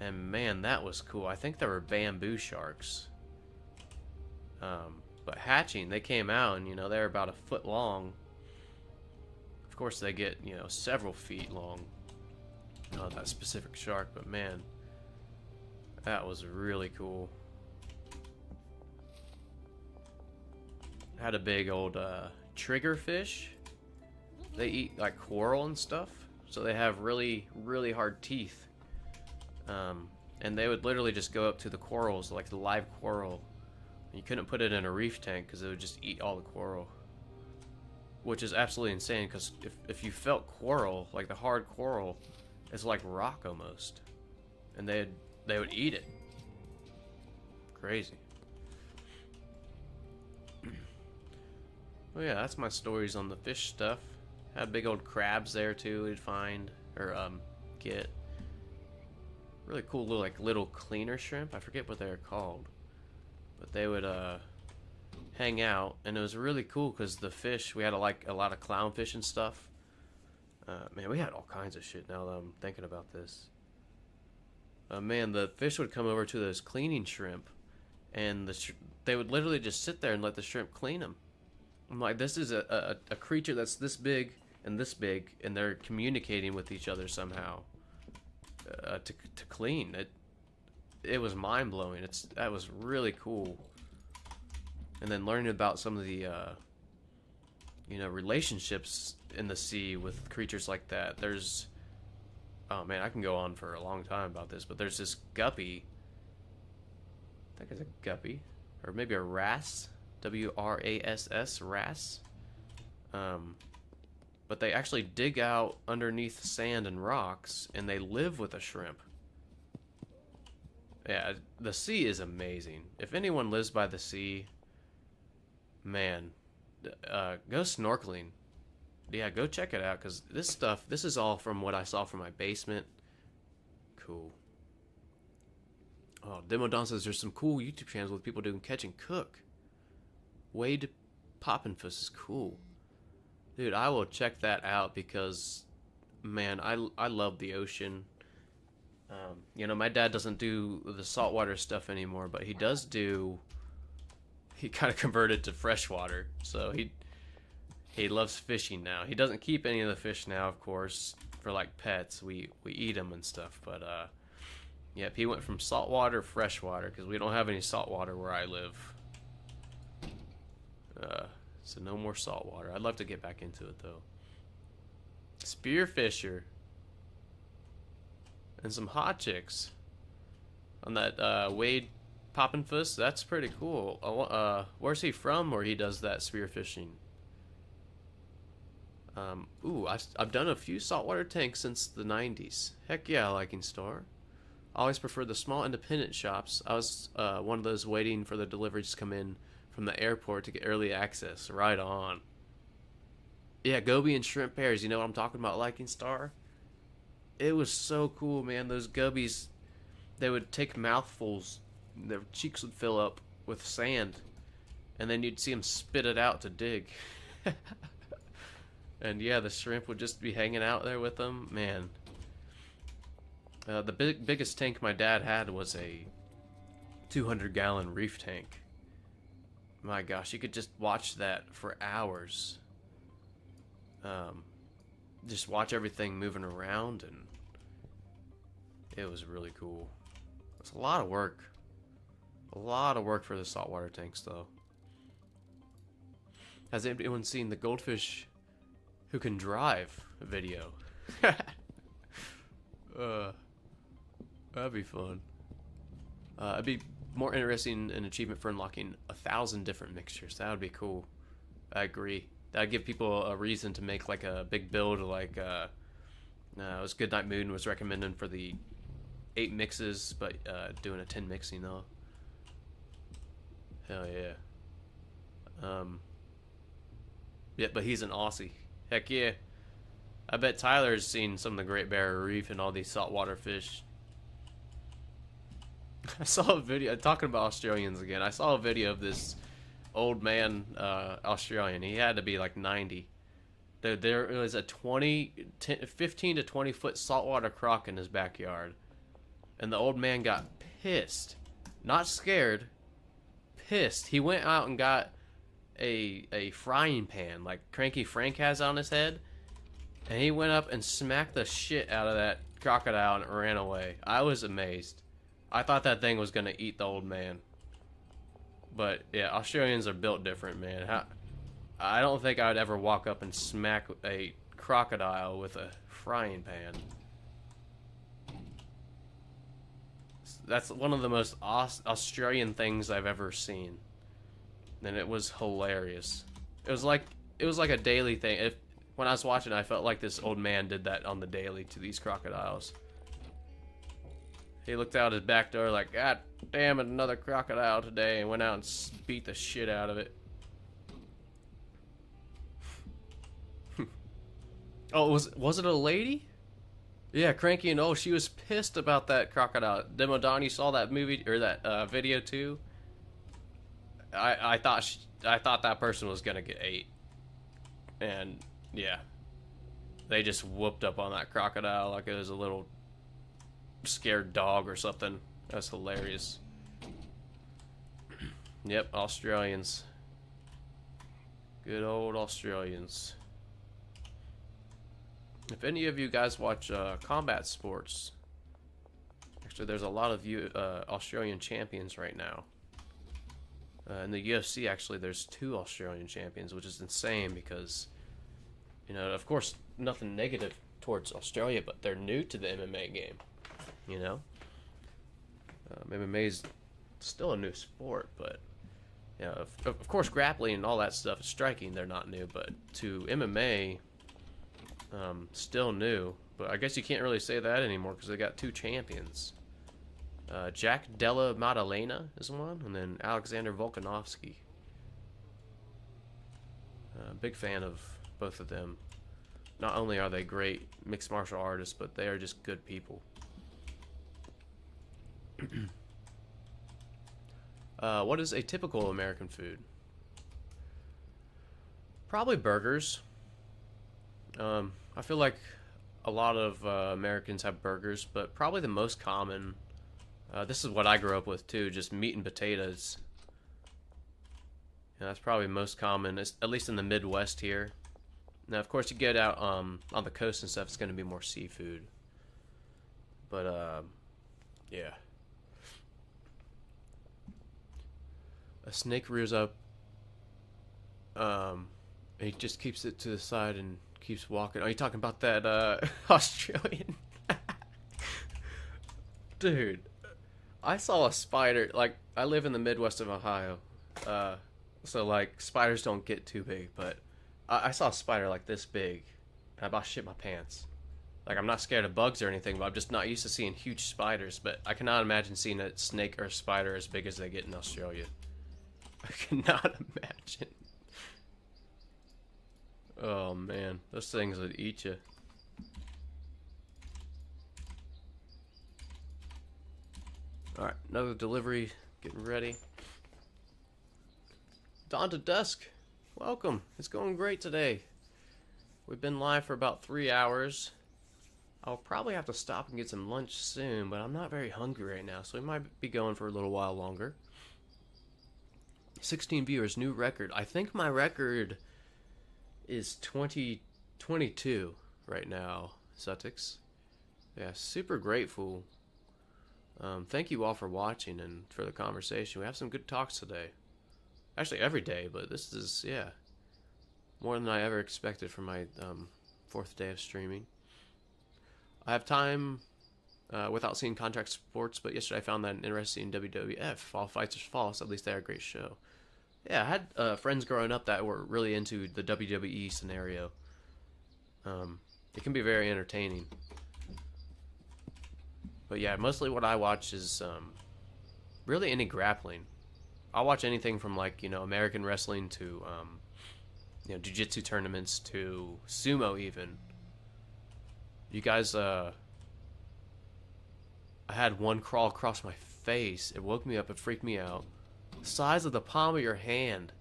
And man, that was cool. I think there were bamboo sharks. But hatching, they came out, and they're about a foot long. Of course, they get several feet long. That specific shark, but man, that was really cool. Had a big old triggerfish. They eat like coral and stuff, so they have really, really hard teeth. And they would literally just go up to the corals, like the live coral. You couldn't put it in a reef tank because it would just eat all the coral. Which is absolutely insane, because if you felt coral, like the hard coral, it's like rock almost. And they would eat it. Crazy. Oh yeah, that's my stories on the fish stuff. Had big old crabs there too we'd find, or get. Really cool little cleaner shrimp. I forget what they're called. But they would hang out, and it was really cool because the fish, we had a lot of clownfish and stuff. Man, we had all kinds of shit now that I'm thinking about this. Man, the fish would come over to those cleaning shrimp, and they would literally just sit there and let the shrimp clean them. I'm like, this is a creature that's this big, and they're communicating with each other somehow to clean. It was mind-blowing. That was really cool. And then learning about some of the relationships in the sea with creatures like that. There's, oh man, I can go on for a long time about this, but there's this guppy. I think it's a guppy, or maybe a wrasse, W-R-A-S-S, wrasse. But they actually dig out underneath sand and rocks, and they live with a shrimp. Yeah, the sea is amazing. If anyone lives by the sea, man, go snorkeling. Yeah, go check it out, because this is all from what I saw from my basement. Cool. Oh, Demodon says there's some cool YouTube channels with people doing catch and cook. Wade Poppinfuss is cool. Dude, I will check that out, because Man, I love the ocean. You know, my dad doesn't do the saltwater stuff anymore, but he does do. He kind of converted to freshwater, so he loves fishing now. He doesn't keep any of the fish now, of course, for like pets. We eat them and stuff, but yep, he went from saltwater to freshwater because we don't have any saltwater where I live. So no more saltwater. I'd love to get back into it though. Spearfisher and some hot chicks on that Wade Poppenfuss. That's pretty cool. Where's he from? Where he does that spearfishing? Ooh, I've done a few saltwater tanks since the 90s. Heck yeah, Liking Star. I always prefer the small independent shops. I was one of those waiting for the deliveries to come in from the airport to get early access. Right on. Yeah, goby and shrimp pears. You know what I'm talking about, Liking Star? It was so cool, man. Those gobies, they would take mouthfuls. Their cheeks would fill up with sand. And then you'd see them spit it out to dig. And yeah, the shrimp would just be hanging out there with them. Man. The biggest tank my dad had was a 200-gallon reef tank. My gosh, you could just watch that for hours. Just watch everything moving around, and it was really cool. It's a lot of work. A lot of work for the saltwater tanks, though. Has anyone seen the Goldfish Who Can Drive video? That'd be fun. It'd be more interesting an achievement for unlocking 1,000 different mixtures. That would be cool. I agree. That'd give people a reason to make like a big build. Like it was Goodnight Moon was recommending for the 8 mixes, but doing a 10 mixing though. Hell yeah. Yeah, but he's an Aussie. Heck yeah. I bet Tyler's seen some of the Great Barrier Reef and all these saltwater fish. I saw a video, talking about Australians again, I saw a video of this old man, Australian. He had to be like 90. There was a 15 to 20 foot saltwater croc in his backyard. And the old man got pissed. Not scared. Pissed. He went out and got a frying pan like Cranky Frank has on his head. And he went up and smacked the shit out of that crocodile and it ran away. I was amazed. I thought that thing was going to eat the old man. But yeah, Australians are built different, man. I don't think I would ever walk up and smack a crocodile with a frying pan. That's one of the most Australian things I've ever seen. And it was hilarious. It was like a daily thing. When I was watching, I felt like this old man did that on the daily to these crocodiles. He looked out his back door like, God damn it, another crocodile today, and went out and beat the shit out of it. Oh, was it a lady? Yeah, Cranky and she was pissed about that crocodile. Demodon, you saw that movie or that video too? I thought that person was gonna get ate, and yeah, they just whooped up on that crocodile like it was a little scared dog or something. That's hilarious. Yep, Australians. Good old Australians. If any of you guys watch combat sports, actually there's a lot of you Australian champions right now. In the UFC, actually, there's 2 Australian champions, which is insane because, you know, of course, nothing negative towards Australia, but they're new to the MMA game, you know? MMA is still a new sport, but, you know, of course, grappling and all that stuff, striking, they're not new, but to MMA, still new. But I guess you can't really say that anymore because they got 2 champions. Jack Della Maddalena is one, and then Alexander Volkanovski. Big fan of both of them. Not only are they great mixed martial artists, but they are just good people. What is a typical American food? Probably burgers. I feel like a lot of Americans have burgers, but probably the most common, this is what I grew up with too, just meat and potatoes. Yeah, that's probably most common, at least in the Midwest here. Now, of course, you get out on the coast and stuff, it's going to be more seafood. But, yeah. A snake rears up, and he just keeps it to the side and keeps walking. Are you talking about that Australian? Dude, I saw a spider. Like, I live in the Midwest of Ohio, so like spiders don't get too big. But I saw a spider like this big, and I about shit my pants. Like, I'm not scared of bugs or anything, but I'm just not used to seeing huge spiders. But I cannot imagine seeing a snake or a spider as big as they get in Australia. I cannot imagine. Oh man, those things would eat you. Alright, another delivery, getting ready. Dawn to Dusk, welcome. It's going great today. We've been live for about 3 hours. I'll probably have to stop and get some lunch soon, but I'm not very hungry right now, so we might be going for a little while longer. 16 viewers, new record. I think my record is 2022 right now, Sutix. Yeah, super grateful. Thank you all for watching and for the conversation. We have some good talks today. Actually, every day, but this is, yeah, more than I ever expected for my 4th day of streaming. I have time without seeing Contact Sports, but yesterday I found that interesting WWF. All Fights Are False. At least they had a great show. Yeah, I had friends growing up that were really into the WWE scenario. It can be very entertaining. But yeah, mostly what I watch is really any grappling. I'll watch anything from, like, you know, American wrestling to you know, jiu-jitsu tournaments to sumo even. You guys, I had one crawl across my face. It woke me up. It freaked me out. The size of the palm of your hand.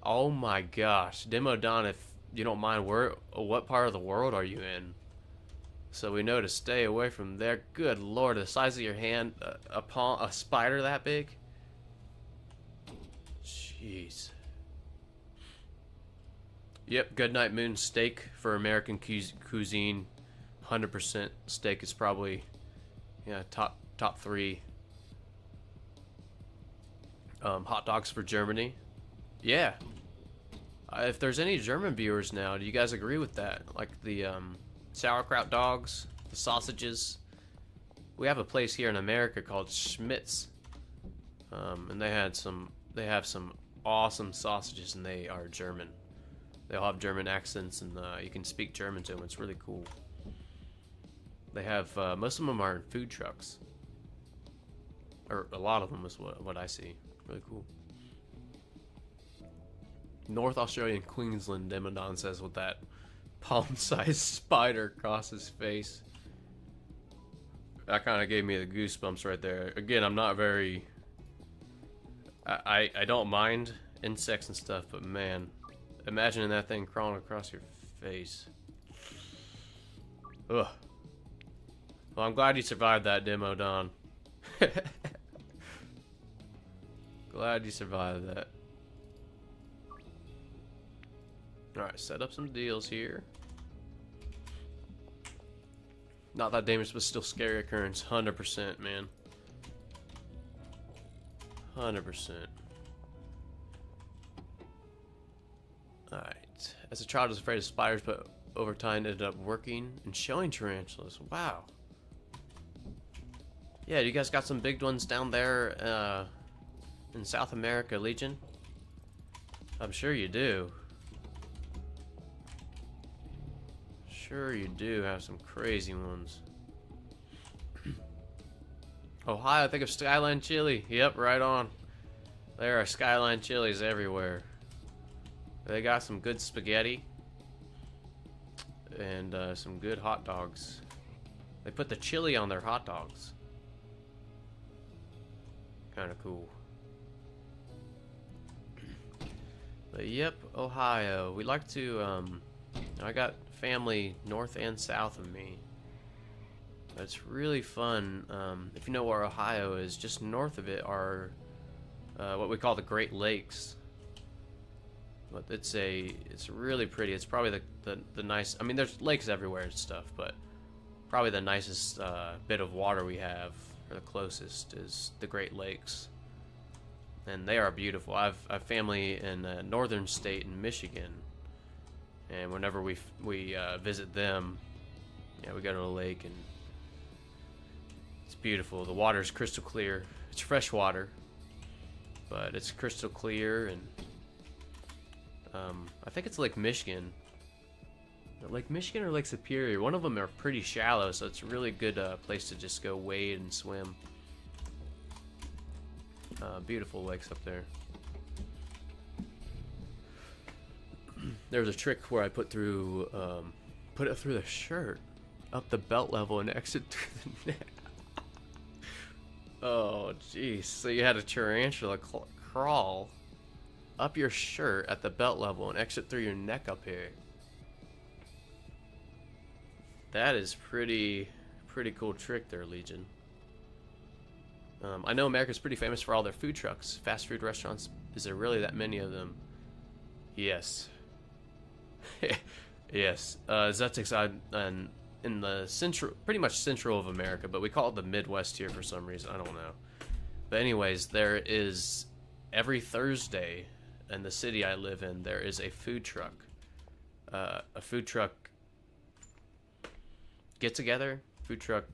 Oh my gosh. Demo Don, if you don't mind, what part of the world are you in? So we know to stay away from there. Good lord, the size of your hand, a spider that big? Jeez. Yep, Goodnight Moon steak for American cuisine. 100% steak is probably, yeah, top 3. Hot dogs for Germany. Yeah. If there's any German viewers now, do you guys agree with that? Like the sauerkraut dogs, the sausages. We have a place here in America called Schmitz, and they have some awesome sausages, and they are German. They all have German accents, and you can speak German to them. It's really cool. They have most of them are in food trucks, or a lot of them is what I see. Really cool. North Australia and Queensland, Demodon says, with that palm-sized spider across his face. That kind of gave me the goosebumps right there. Again, I'm not very... I don't mind insects and stuff, but man, imagining that thing crawling across your face. Ugh. Well, I'm glad you survived that, Demodon. Glad you survived that. Alright, set up some deals here. Not that dangerous, but still scary occurrence. 100%, man. 100%. Alright. As a child, I was afraid of spiders, but over time ended up working and showing tarantulas. Wow. Yeah, you guys got some big ones down there in South America, Legion? I'm sure you do. Sure you do have some crazy ones. Ohio, think of Skyline Chili. Yep, right on. There are Skyline Chilies everywhere. They got some good spaghetti and some good hot dogs. They put the chili on their hot dogs. Kind of cool. But yep, Ohio. We like to, I got family north and south of me. It's really fun. If you know where Ohio is, just north of it are what we call the Great Lakes. But it's really pretty. It's probably the nice. I mean, there's lakes everywhere and stuff, but probably the nicest bit of water we have, or the closest, is the Great Lakes, and they are beautiful. I've family in a northern state in Michigan, and whenever we visit them, yeah, we go to the lake and it's beautiful. The water's crystal clear. It's fresh water, but it's crystal clear, and I think it's Lake Michigan. Lake Michigan or Lake Superior. One of them are pretty shallow, so it's a really good place to just go wade and swim. Beautiful lakes up there. There's a trick where I put it through the shirt, up the belt level, and exit through the neck. Oh, jeez. So you had a tarantula crawl up your shirt at the belt level and exit through your neck up here. That is pretty cool trick there, Legion. I know America's pretty famous for all their food trucks, fast food restaurants. Is there really that many of them? Yes. Yes. Zetix in the central, pretty much central of America, but we call it the Midwest here for some reason. I don't know. But anyways, there is every Thursday in the city I live in, there is a food truck. A food truck get together, food truck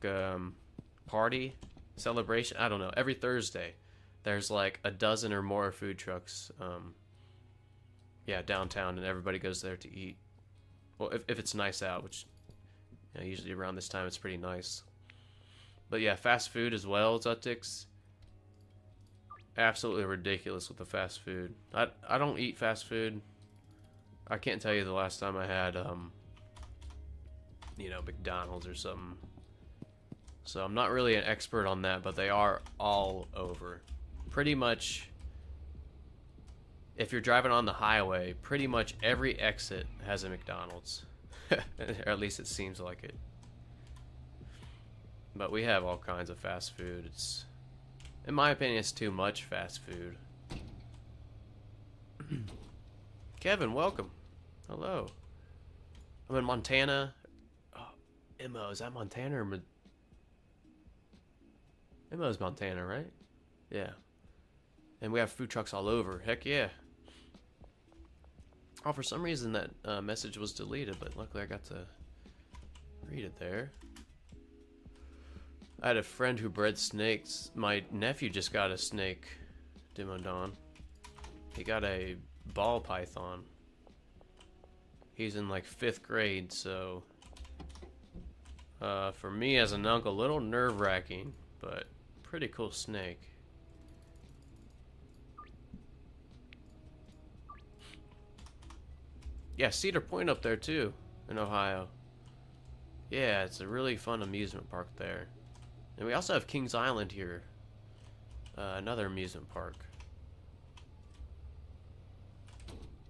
party, celebration. I don't know. Every Thursday, there's like a dozen or more food trucks. Yeah, downtown, and everybody goes there to eat. Well, if it's nice out, which usually around this time it's pretty nice. But yeah, fast food as well, Zutix. Absolutely ridiculous with the fast food. I don't eat fast food. I can't tell you the last time I had McDonald's or something. So I'm not really an expert on that, but they are all over. Pretty much, if you're driving on the highway, pretty much every exit has a McDonald's. Or at least it seems like it. But we have all kinds of fast food. It's, in my opinion, it's too much fast food. Kevin, welcome. Hello. I'm in Montana. Oh, Immo, is that Montana or Immo's Montana, right? Yeah. And we have food trucks all over. Heck yeah. Oh, for some reason that message was deleted, but luckily I got to read it there. I had a friend who bred snakes. My nephew just got a snake, Dimodon. He got a ball python. He's in like 5th grade, so for me as an uncle, a little nerve-wracking, but pretty cool snake. Yeah, Cedar Point up there too, in Ohio. Yeah, it's a really fun amusement park there. And we also have Kings Island here, another amusement park.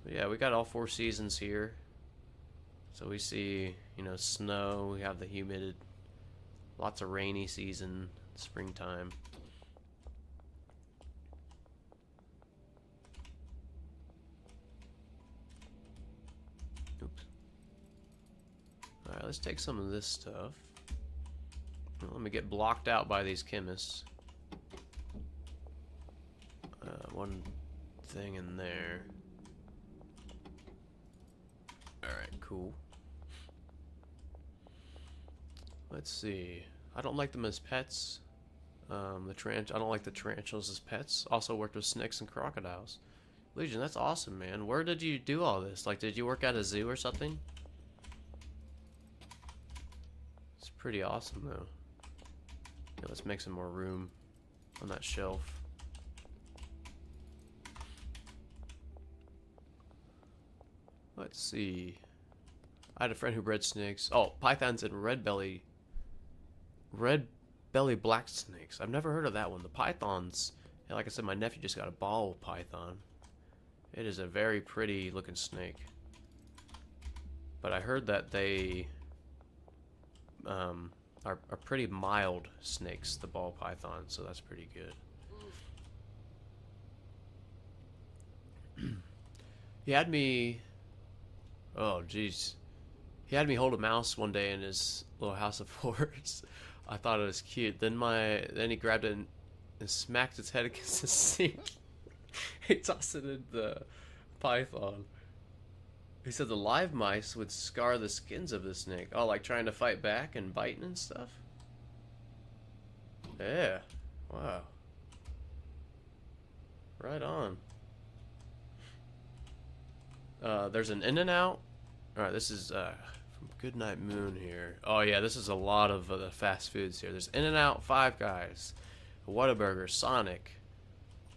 But yeah, we got all 4 seasons here. So we see, snow, we have the humid, lots of rainy season, springtime. Oops. Alright, let's take some of this stuff. Let me get blocked out by these chemists. One thing in there. Alright, cool. Let's see. I don't like them as pets. I don't like the tarantulas as pets. Also worked with snakes and crocodiles. Legion, that's awesome, man. Where did you do all this? Like, did you work at a zoo or something? It's pretty awesome, though. Yeah, let's make some more room on that shelf. Let's see. I had a friend who bred snakes. Oh, pythons and red belly black snakes. I've never heard of that one. The pythons, like I said, my nephew just got a ball python. It is a very pretty looking snake. but I heard that they are pretty mild snakes, the ball python, so that's pretty good. He had me, oh jeez, he had me hold a mouse one day in his little house of horrors. I thought it was cute. Then he grabbed it and smacked its head against the sink. He tossed it in the python. He said the live mice would scar the skins of the snake. Oh, like trying to fight back and biting and stuff? Yeah. Wow. Right on. There's an In-N-Out. Alright, this is from Goodnight Moon here. Oh yeah, this is a lot of the fast foods here. There's In-N-Out, Five Guys, Whataburger, Sonic,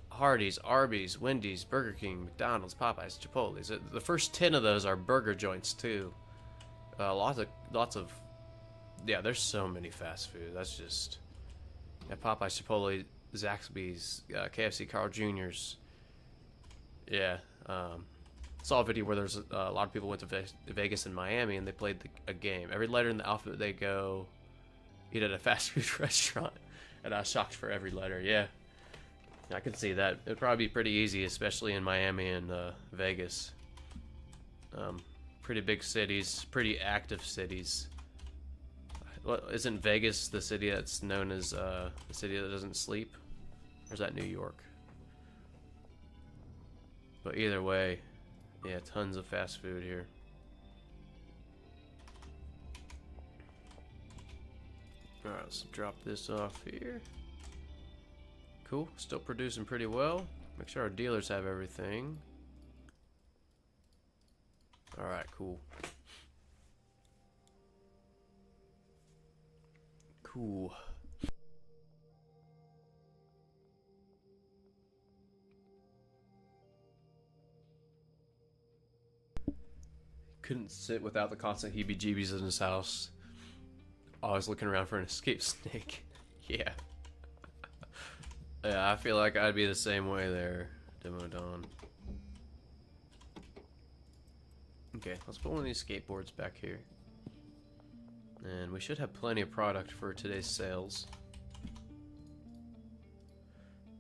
Hardee's, Arby's, Wendy's, Burger King, McDonald's, Popeyes, Chipotle's. The first 10 of those are burger joints too. Lots of, yeah. There's so many fast food. That's just, yeah. Popeyes, Chipotle, Zaxby's, KFC, Carl Jr.'s. Yeah. Saw a video where there's a lot of people went to Vegas and Miami and they played a game. Every letter in the alphabet they go eat at a fast food restaurant, and I was shocked for every letter. Yeah. I can see that. It'd probably be pretty easy, especially in Miami and Vegas. Pretty big cities, pretty active cities. Well, isn't Vegas the city that's known as the city that doesn't sleep? Or is that New York? But either way, yeah, tons of fast food here. Alright, let's drop this off here. Cool, still producing pretty well. Make sure our dealers have everything. Alright, cool. Cool. Couldn't sit without the constant heebie-jeebies in his house. Always looking around for an escape snake. Yeah. Yeah, I feel like I'd be the same way there, Demodon. Okay, let's put one of these skateboards back here. And we should have plenty of product for today's sales.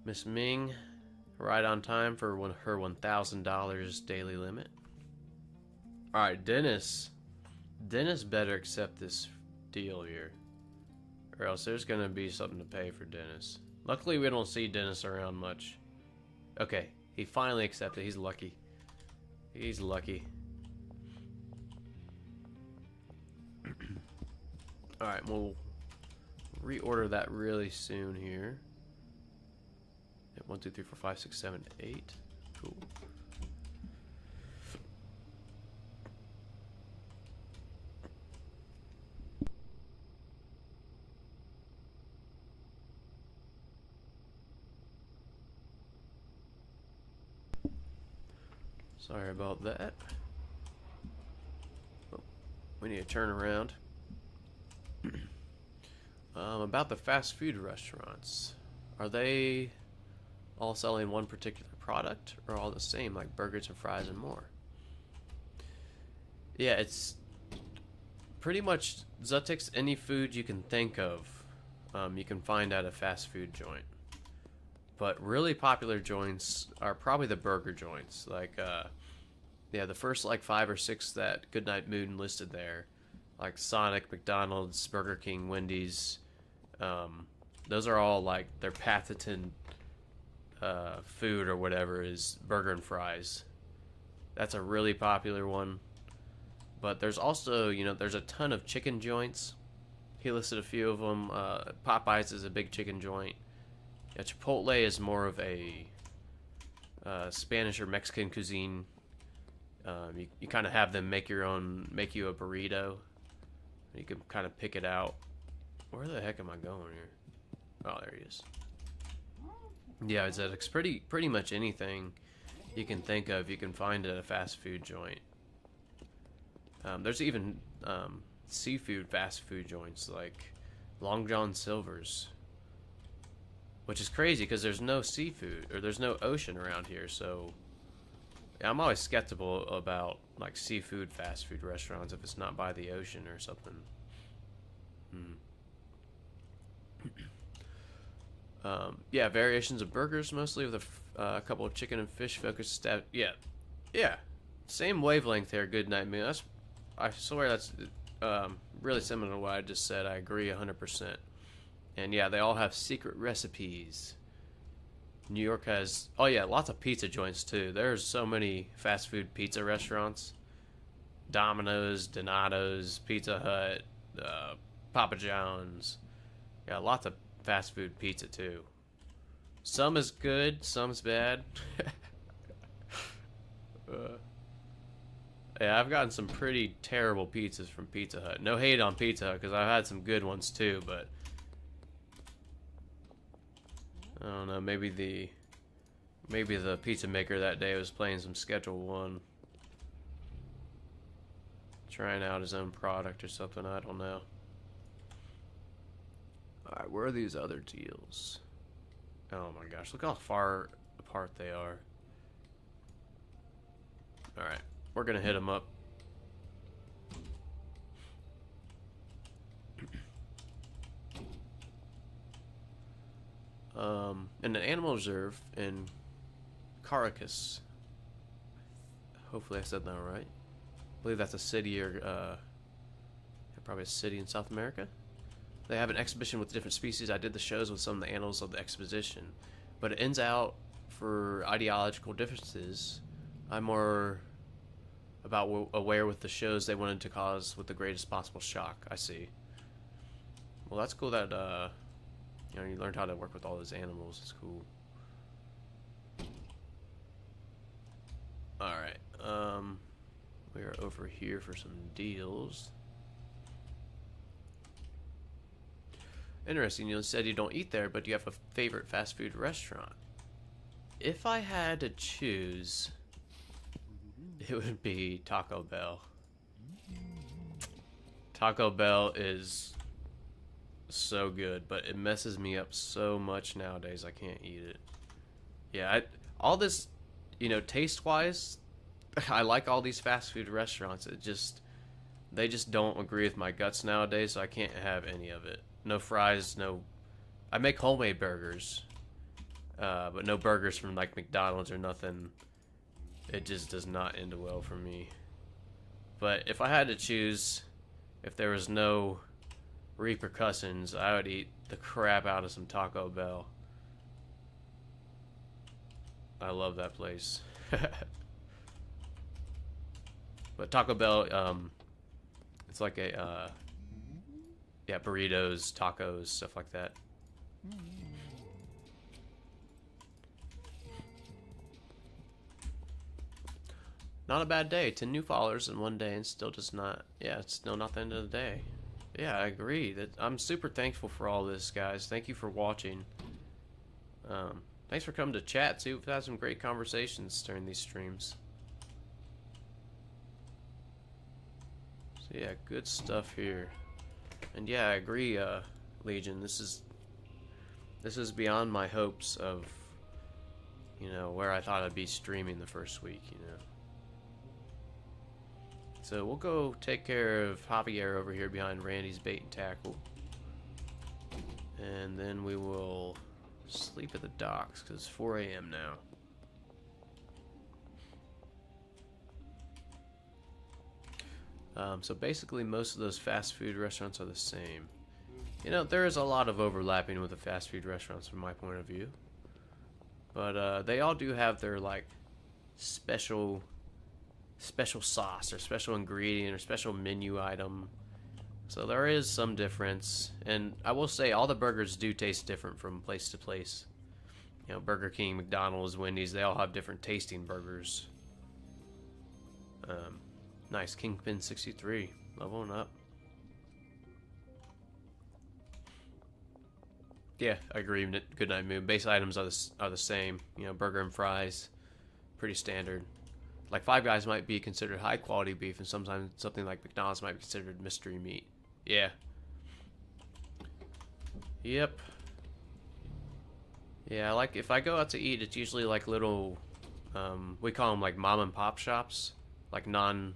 Miss Ming, right on time for her $1,000 daily limit. Alright, Dennis. Dennis better accept this deal here, or else there's gonna be something to pay for Dennis. Luckily, we don't see Dennis around much. Okay, he finally accepted. He's lucky. He's lucky. Alright, we'll reorder that really soon here. Yeah, 1, 2, 3, 4, 5, 6, 7, 8. Cool. Sorry about that. Oh, we need to turn around. About the fast food restaurants. Are they all selling one particular product or all the same, like burgers and fries and more? Yeah, it's pretty much Zutix. Any food you can think of, you can find at a fast food joint. But really popular joints are probably the burger joints. Like, yeah, the first like 5 or 6 that Goodnight Moon listed there, like Sonic, McDonald's, Burger King, Wendy's. Those are all like their patented food or whatever is burger and fries. That's a really popular one. But there's also, you know, there's a ton of chicken joints. He listed a few of them. Popeyes is a big chicken joint. Yeah, Chipotle is more of a Spanish or Mexican cuisine. You kind of have them make you a burrito. You can kind of pick it out. Where the heck am I going here? Oh, there he is. Yeah, it's pretty much anything you can think of, you can find at a fast food joint. There's even seafood fast food joints like Long John Silver's, which is crazy because there's no seafood or there's no ocean around here. So yeah, I'm always skeptical about like seafood fast food restaurants if it's not by the ocean or something. Yeah, variations of burgers mostly with a couple of chicken and fish focused stuff. Yeah, yeah, same wavelength there. Good night, man. I swear that's really similar to what I just said. I agree 100%. And yeah, they all have secret recipes. New York has, oh yeah, lots of pizza joints too. There's so many fast food pizza restaurants. Domino's, Donato's, Pizza Hut, Papa John's. Yeah, lots of fast food pizza too. Some is good, some's bad. Yeah, I've gotten some pretty terrible pizzas from Pizza Hut. No hate on Pizza Hut because I've had some good ones too, but I don't know. Maybe the pizza maker that day was playing some Schedule 1, trying out his own product or something. I don't know. All right, where are these other deals? Oh my gosh, look how far apart they are. All right, we're gonna hit them up. In an animal reserve in Caracas. Hopefully I said that right. I believe that's a city or probably a city in South America. They have an exhibition with different species. I did the shows with some of the animals of the exposition, but it ends out for ideological differences. I'm more about aware with the shows they wanted to cause with the greatest possible shock. I see. Well, that's cool that you know, you learned how to work with all those animals. It's cool. All right. We are over here for some deals. Interesting. You said you don't eat there, but you have a favorite fast food restaurant. If I had to choose, it would be Taco Bell. Taco Bell is so good, but it messes me up so much nowadays. I can't eat it. Yeah, all this, you know, taste-wise, I like all these fast food restaurants. They just don't agree with my guts nowadays, so I can't have any of it. No fries, no. I make homemade burgers, but no burgers from like McDonald's or nothing. It just does not end well for me. But if I had to choose, if there was no repercussions, I would eat the crap out of some Taco Bell. I love that place. But Taco Bell, it's like a yeah, burritos, tacos, stuff like that. Not a bad day. 10 new followers in one day and still just not, yeah, it's still not the end of the day. Yeah, I agree. I'm super thankful for all this, guys. Thank you for watching. Thanks for coming to chat, too. We've had some great conversations during these streams. So yeah, good stuff here. And yeah, I agree, Legion. This is beyond my hopes of, you know, where I thought I'd be streaming the first week, you know. So we'll go take care of Javier over here behind Randy's bait and tackle. And then we will sleep at the docks because it's 4 a.m. now. So basically most of those fast food restaurants are the same. You know, there is a lot of overlapping with the fast food restaurants from my point of view. But they all do have their like special sauce or special ingredient or special menu item. So there is some difference. And I will say all the burgers do taste different from place to place. You know, Burger King, McDonald's, Wendy's, they all have different tasting burgers. Nice, Kingpin 63, leveling up. Yeah, I agree. Good night, Moon. Base items are the same. You know, burger and fries, pretty standard. Like Five Guys might be considered high quality beef, and sometimes something like McDonald's might be considered mystery meat. Yeah. Yep. Yeah, like if I go out to eat, it's usually like little, we call them like mom and pop shops. like non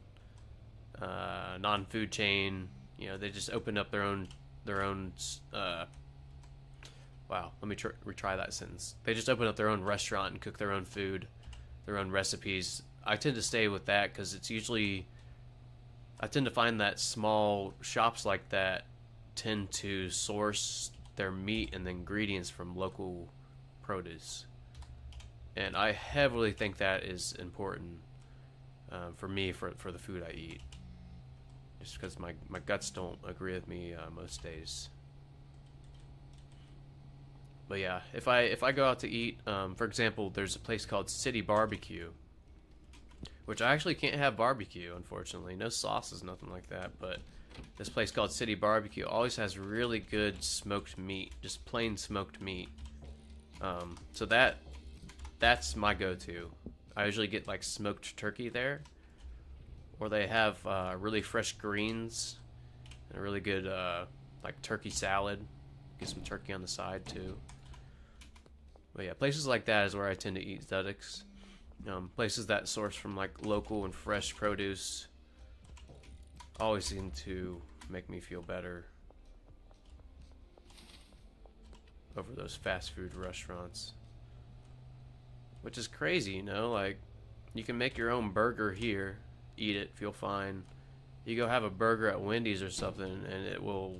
food chain. You know, they just opened up their own. Wow, let me retry that sentence. They just open up their own restaurant and cook their own food, their own recipes. I tend to stay with that because it's usually, I tend to find that small shops like that tend to source their meat and the ingredients from local produce. And I heavily think that is important for me, for the food I eat. Just because my guts don't agree with me most days. But yeah, if I go out to eat, for example, there's a place called City Barbecue, which I actually can't have barbecue, unfortunately. No sauces, nothing like that. But this place called City Barbecue always has really good smoked meat, just plain smoked meat. So that's my go-to. I usually get like smoked turkey there, or they have really fresh greens and a really good like turkey salad. Get some turkey on the side too. But yeah, places like that is where I tend to eat aesthetics. Places that source from like local and fresh produce always seem to make me feel better over those fast food restaurants. Which is crazy, you know, like you can make your own burger here, eat it, feel fine. You go have a burger at Wendy's or something and it will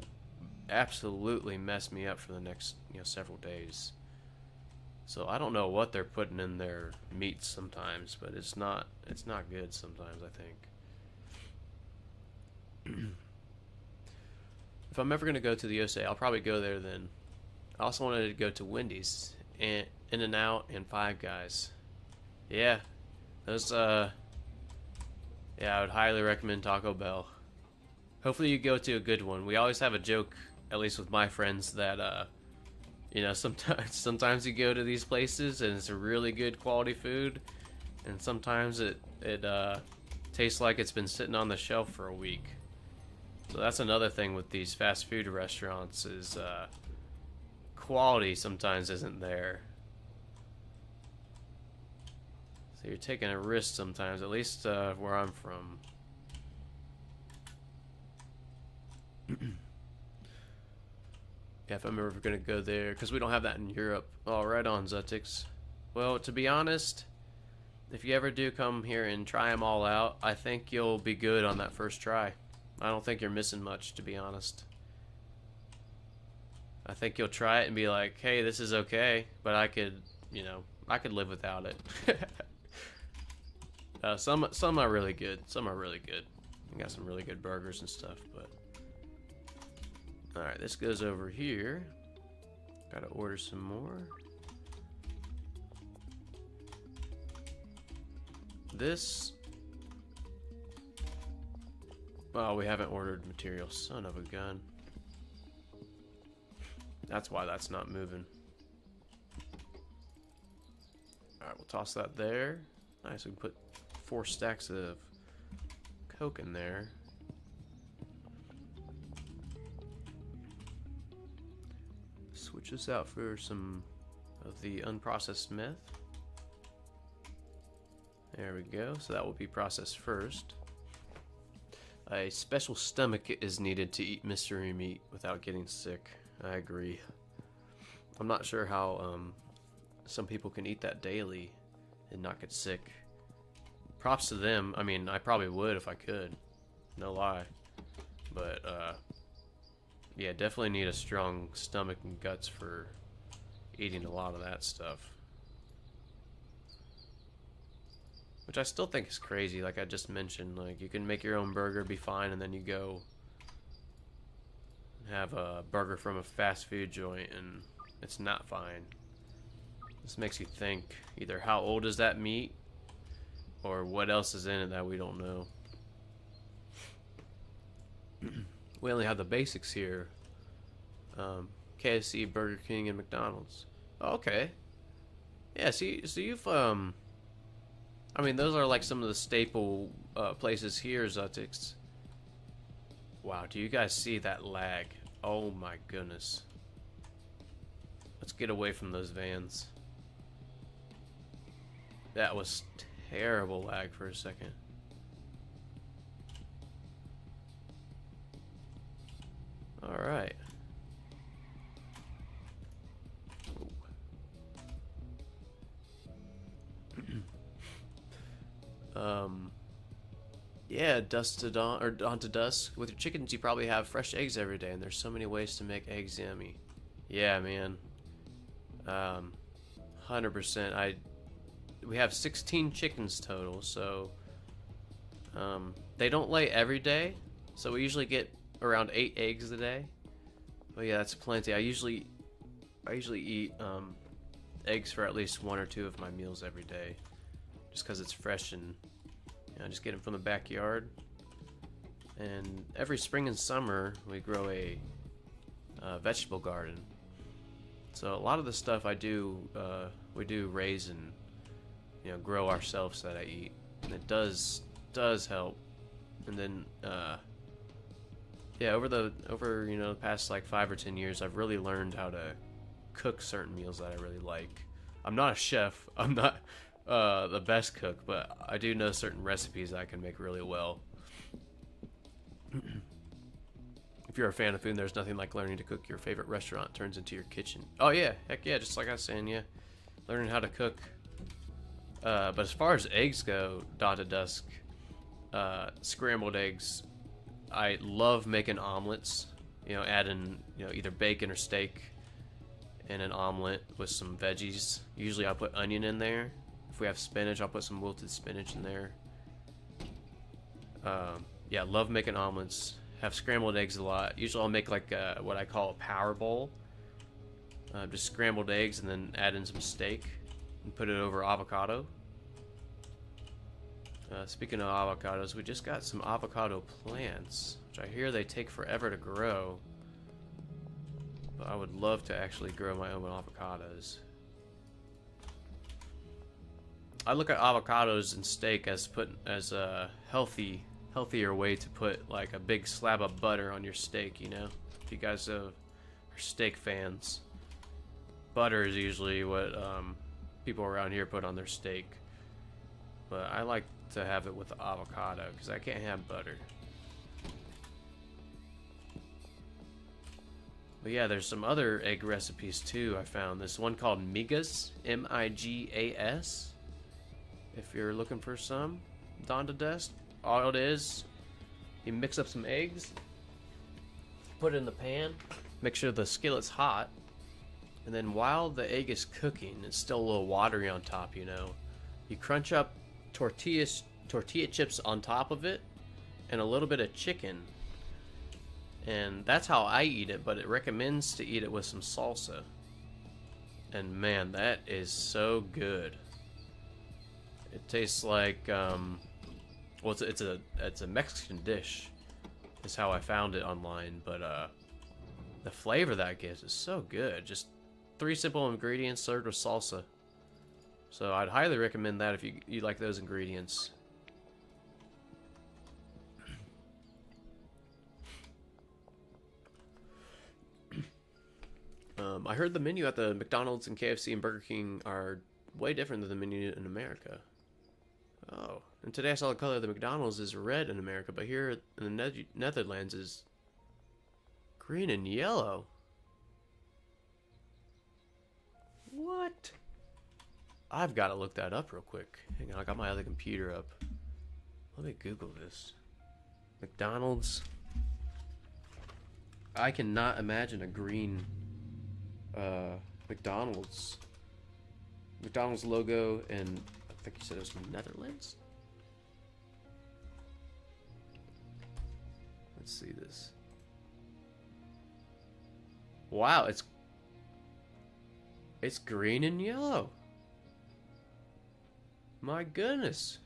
absolutely mess me up for the next, several days. So I don't know what they're putting in their meats sometimes, but it's not good sometimes, I think. If I'm ever going to go to the USA, I'll probably go there then. I also wanted to go to Wendy's and In-N-Out and Five Guys. Yeah. Those yeah, I would highly recommend Taco Bell. Hopefully you go to a good one. We always have a joke, at least with my friends, that sometimes you go to these places and it's a really good quality food, and sometimes it tastes like it's been sitting on the shelf for a week. So that's another thing with these fast food restaurants is quality sometimes isn't there. So you're taking a risk sometimes, at least where I'm from. Yeah, if I'm ever gonna go there, because we don't have that in Europe. Oh, right on, Zutix. Well, to be honest, if you ever do come here and try them all out, I think you'll be good on that first try. I don't think you're missing much, to be honest. I think you'll try it and be like, hey, this is okay, but I could live without it. Some are really good. Some are really good. We got some really good burgers and stuff, but... Alright, this goes over here. Gotta order some more. This... Oh, we haven't ordered material. Son of a gun. That's why that's not moving. Alright, we'll toss that there. Nice, we can put 4 stacks of Coke in there. Switch this out for some of the unprocessed meth. There we go. So that will be processed first. A special stomach is needed to eat mystery meat without getting sick. I agree. I'm not sure how some people can eat that daily and not get sick. Props to them. I mean, I probably would if I could. No lie. But, yeah, definitely need a strong stomach and guts for eating a lot of that stuff. Which I still think is crazy, like I just mentioned. Like, you can make your own burger, be fine, and then you go have a burger from a fast food joint, and it's not fine. This makes you think, either how old is that meat, or what else is in it that we don't know. We only have the basics here. KFC, Burger King, and McDonald's. Oh, okay. Yeah, see, so you've, I mean, those are like some of the staple places here, Zutix. Wow, do you guys see that lag? Oh my goodness. Let's get away from those vans. That was terrible lag for a second. All right. Yeah, dusk to dawn or dawn to dusk. With your chickens, you probably have fresh eggs every day, and there's so many ways to make eggs yummy. Yeah, man. 100%. We have 16 chickens total, so they don't lay every day, so we usually get around 8 eggs a day. But yeah, that's plenty. I usually eat eggs for at least 1 or 2 of my meals every day, just because it's fresh and I just get them from the backyard. And every spring and summer we grow a vegetable garden. So a lot of the stuff we do raise and grow ourselves that I eat, and it does help. And then yeah, over the past like 5 or 10 years, I've really learned how to cook certain meals that I really like. I'm not a chef. I'm not the best cook, but I do know certain recipes I can make really well. If you're a fan of food, there's nothing like learning to cook. Your favorite restaurant turns into your kitchen. Oh yeah, heck yeah, just like I was saying, yeah. Learning how to cook. But as far as eggs go, dawn to dusk, scrambled eggs, I love making omelets. Adding either bacon or steak in an omelet with some veggies. Usually I'll put onion in there. If we have spinach, I'll put some wilted spinach in there. Yeah, love making omelets. Have scrambled eggs a lot. Usually I'll make like what I call a power bowl. Just scrambled eggs and then add in some steak and put it over avocado. Speaking of avocados, we just got some avocado plants, which I hear they take forever to grow. But I would love to actually grow my own avocados. I look at avocados and steak as a healthier way to put like a big slab of butter on your steak. If you guys are steak fans, butter is usually what people around here put on their steak. But I like to have it with avocado because I can't have butter. But yeah, there's some other egg recipes too. I found this one called Migas, M-I-G-A-S. If you're looking for some, dawn to dusk, all it is, you mix up some eggs, put it in the pan, make sure the skillet's hot, and then while the egg is cooking, it's still a little watery on top, you crunch up tortilla chips on top of it, and a little bit of chicken. And that's how I eat it, but it recommends to eat it with some salsa. And man, that is so good. It tastes like well, it's a Mexican dish, is how I found it online. But the flavor that gives is so good. Just 3 simple ingredients served with salsa. So I'd highly recommend that if you like those ingredients. I heard the menu at the McDonald's and KFC and Burger King are way different than the menu in America. Oh, and today I saw the color of the McDonald's is red in America, but here in the Netherlands is green and yellow. What? I've got to look that up real quick. Hang on, I got my other computer up. Let me Google this. McDonald's. I cannot imagine a green McDonald's logo, and I think you said it was Netherlands. Let's see this. Wow, it's green and yellow. My goodness.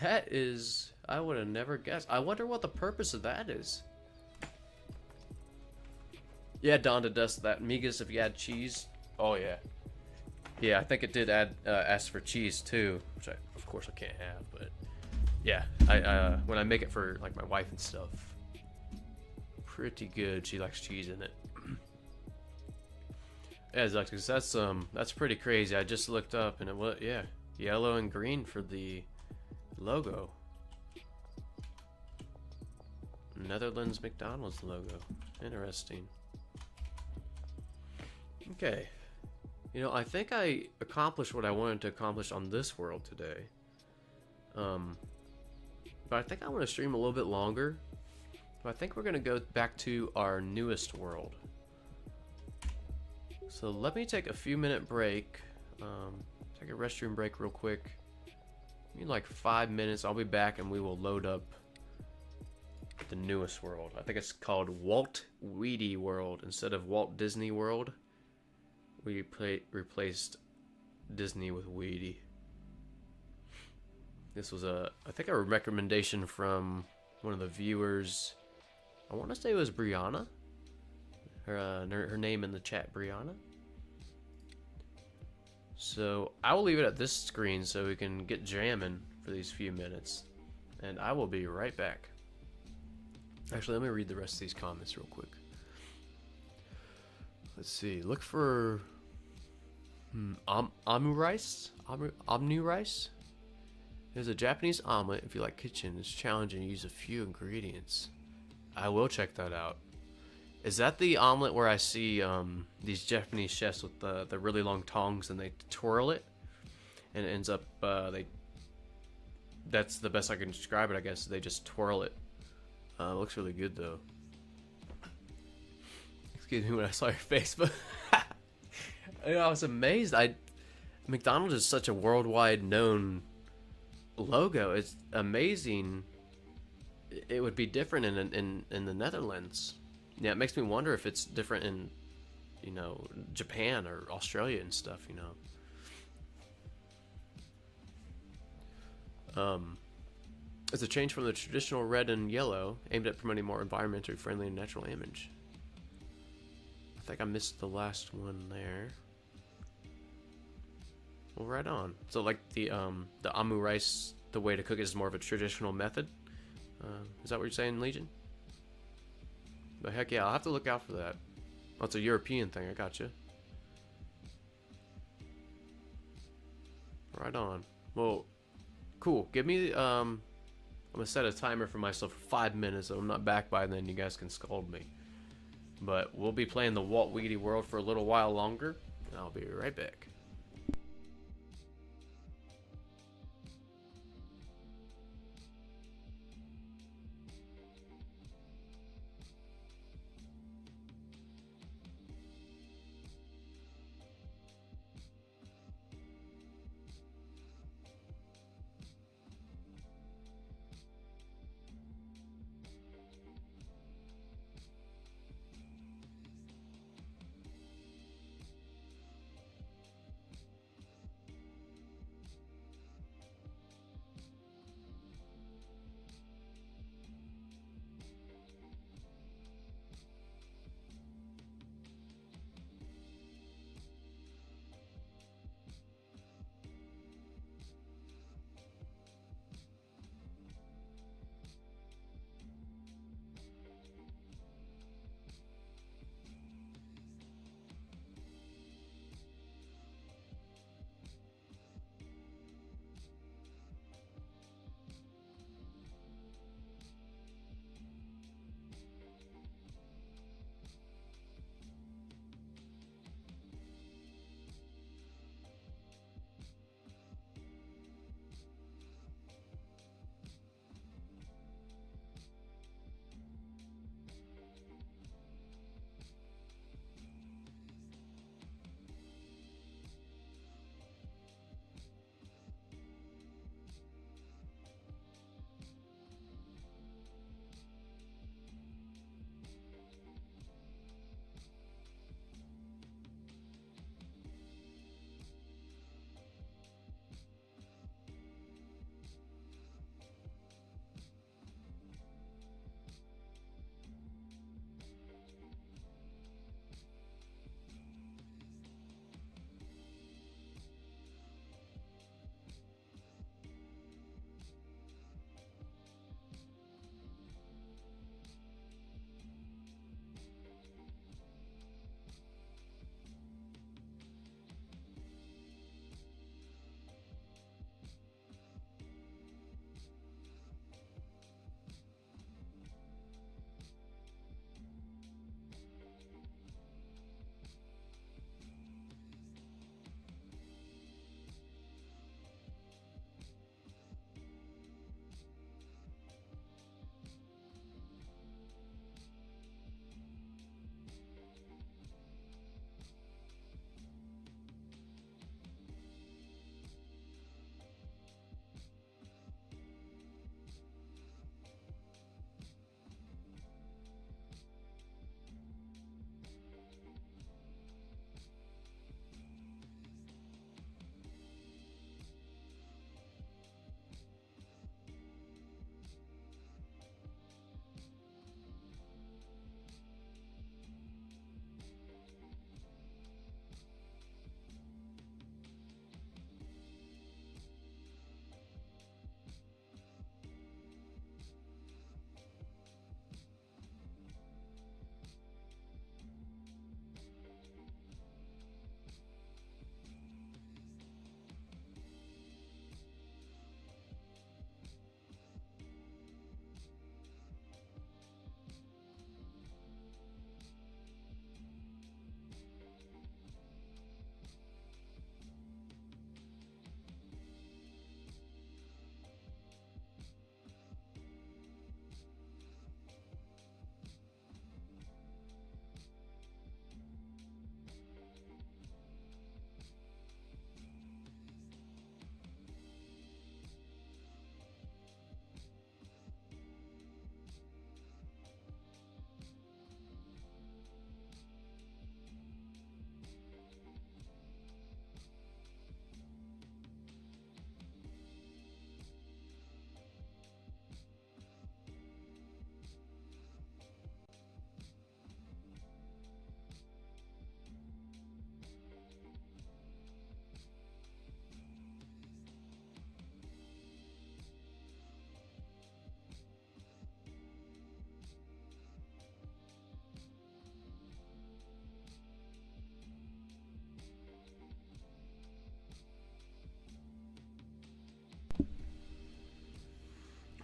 That is, I would have never guessed. I wonder what the purpose of that is. Yeah, dawn to dusk, that Migas, if you add cheese. Oh yeah. Yeah, I think it did ask for cheese too, which of course I can't have, but yeah, I when I make it for like my wife and stuff, pretty good. She likes cheese in it. Yeah, that's pretty crazy. I just looked up and it was, yeah, yellow and green for the logo. Netherlands McDonald's logo. Interesting. Okay. You know, I think I accomplished what I wanted to accomplish on this world today. But I think I want to stream a little bit longer. But I think we're going to go back to our newest world. So let me take a few minute break. Take a restroom break real quick. In like 5 minutes, I'll be back and we will load up the newest world. I think it's called Walt Weedy World instead of Walt Disney World. We replaced Disney with Weedy. This was I think a recommendation from one of the viewers. I want to say it was Brianna. Her name in the chat, Brianna. So I will leave it at this screen so we can get jamming for these few minutes, and I will be right back. Actually, let me read the rest of these comments real quick. Let's see. Look for Omurice. Omurice. There's a Japanese omelet. If you like kitchen, it's challenging to use a few ingredients. I will check that out. Is that the omelet where I see these Japanese chefs with the really long tongs and they twirl it, and it ends up that's the best I can describe it, I guess. They just twirl it. It looks really good though. Excuse me when I saw your face, but I was amazed. McDonald's is such a worldwide known logo. It's amazing. It would be different in the Netherlands. Yeah, it makes me wonder if it's different in, you know, Japan or Australia and stuff, you know. It's a change from the traditional red and yellow, aimed at promoting more environmentally friendly and natural image. I think I missed the last one there. Well, right on. So, like the omurice, the way to cook it is more of a traditional method. Is that what you're saying, Legion? But heck yeah, I'll have to look out for that. Oh, it's a European thing. I gotcha. Right on. Well, cool. Give me I'm gonna set a timer for myself for 5 minutes, so I'm not back by then. You guys can scold me. But we'll be playing the Walt Weedy World for a little while longer, and I'll be right back.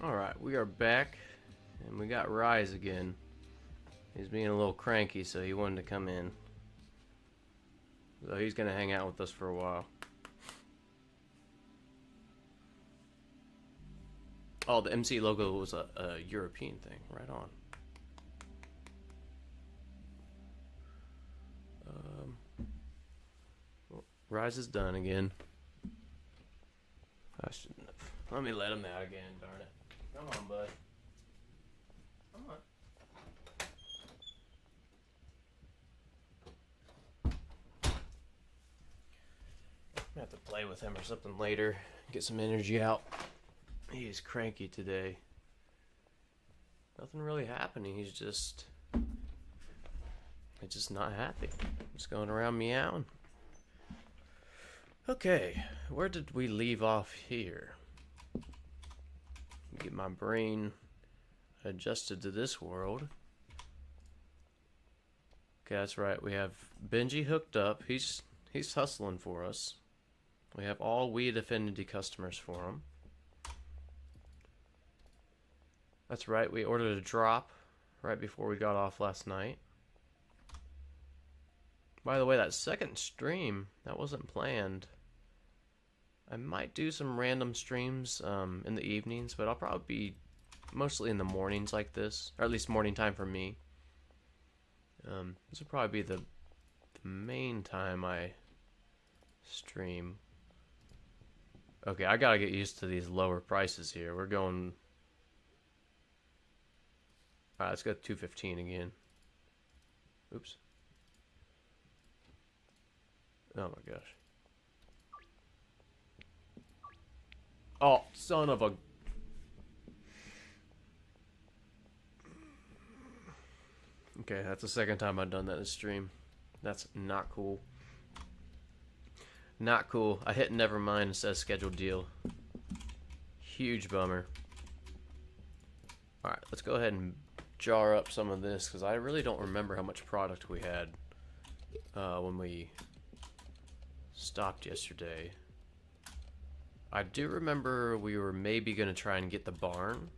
Alright, we are back, and we got Rise again. He's being a little cranky, so he wanted to come in. So he's gonna hang out with us for a while. Oh, the MC logo was a European thing. Right on. Well, Rise is done again. I shouldn't have. Let me let him out again, darn it. Come on, bud. Come on. I have to play with him or something later. Get some energy out. He is cranky today. Nothing really happening. He's just not happy. Just going around meowing. Okay, where did we leave off here? Get my brain adjusted to this world. Okay, that's right. We have Benji hooked up. He's hustling for us. We have all Weed Affinity customers for him. That's right. We ordered a drop right before we got off last night. By the way, that second stream, that wasn't planned. I might do some random streams in the evenings, but I'll probably be mostly in the mornings like this, or at least morning time for me. This will probably be the main time I stream. Okay, I gotta get used to these lower prices here. We're going... Alright, let's go 215 again. Oops. Oh my gosh. Oh, son of a... Okay, that's the second time I've done that in the stream. That's not cool. Not cool. I hit nevermind instead of scheduled deal. Huge bummer. Alright, let's go ahead and jar up some of this, because I really don't remember how much product we had when we stopped yesterday. I do remember we were maybe going to try and get the barn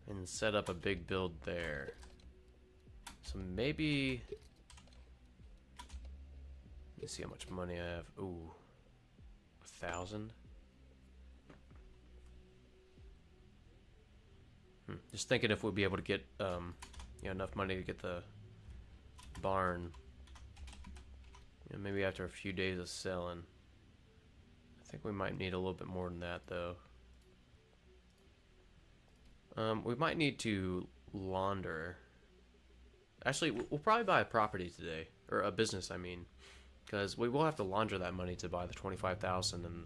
and set up a big build there. So maybe... Let me see how much money I have. Ooh, 1,000. Just thinking if we'll be able to get enough money to get the barn. Maybe after a few days of selling. I think we might need a little bit more than that, though. We might need to launder. Actually, we'll probably buy a property today, or a business, I mean, because we will have to launder that money to buy the 25,000, and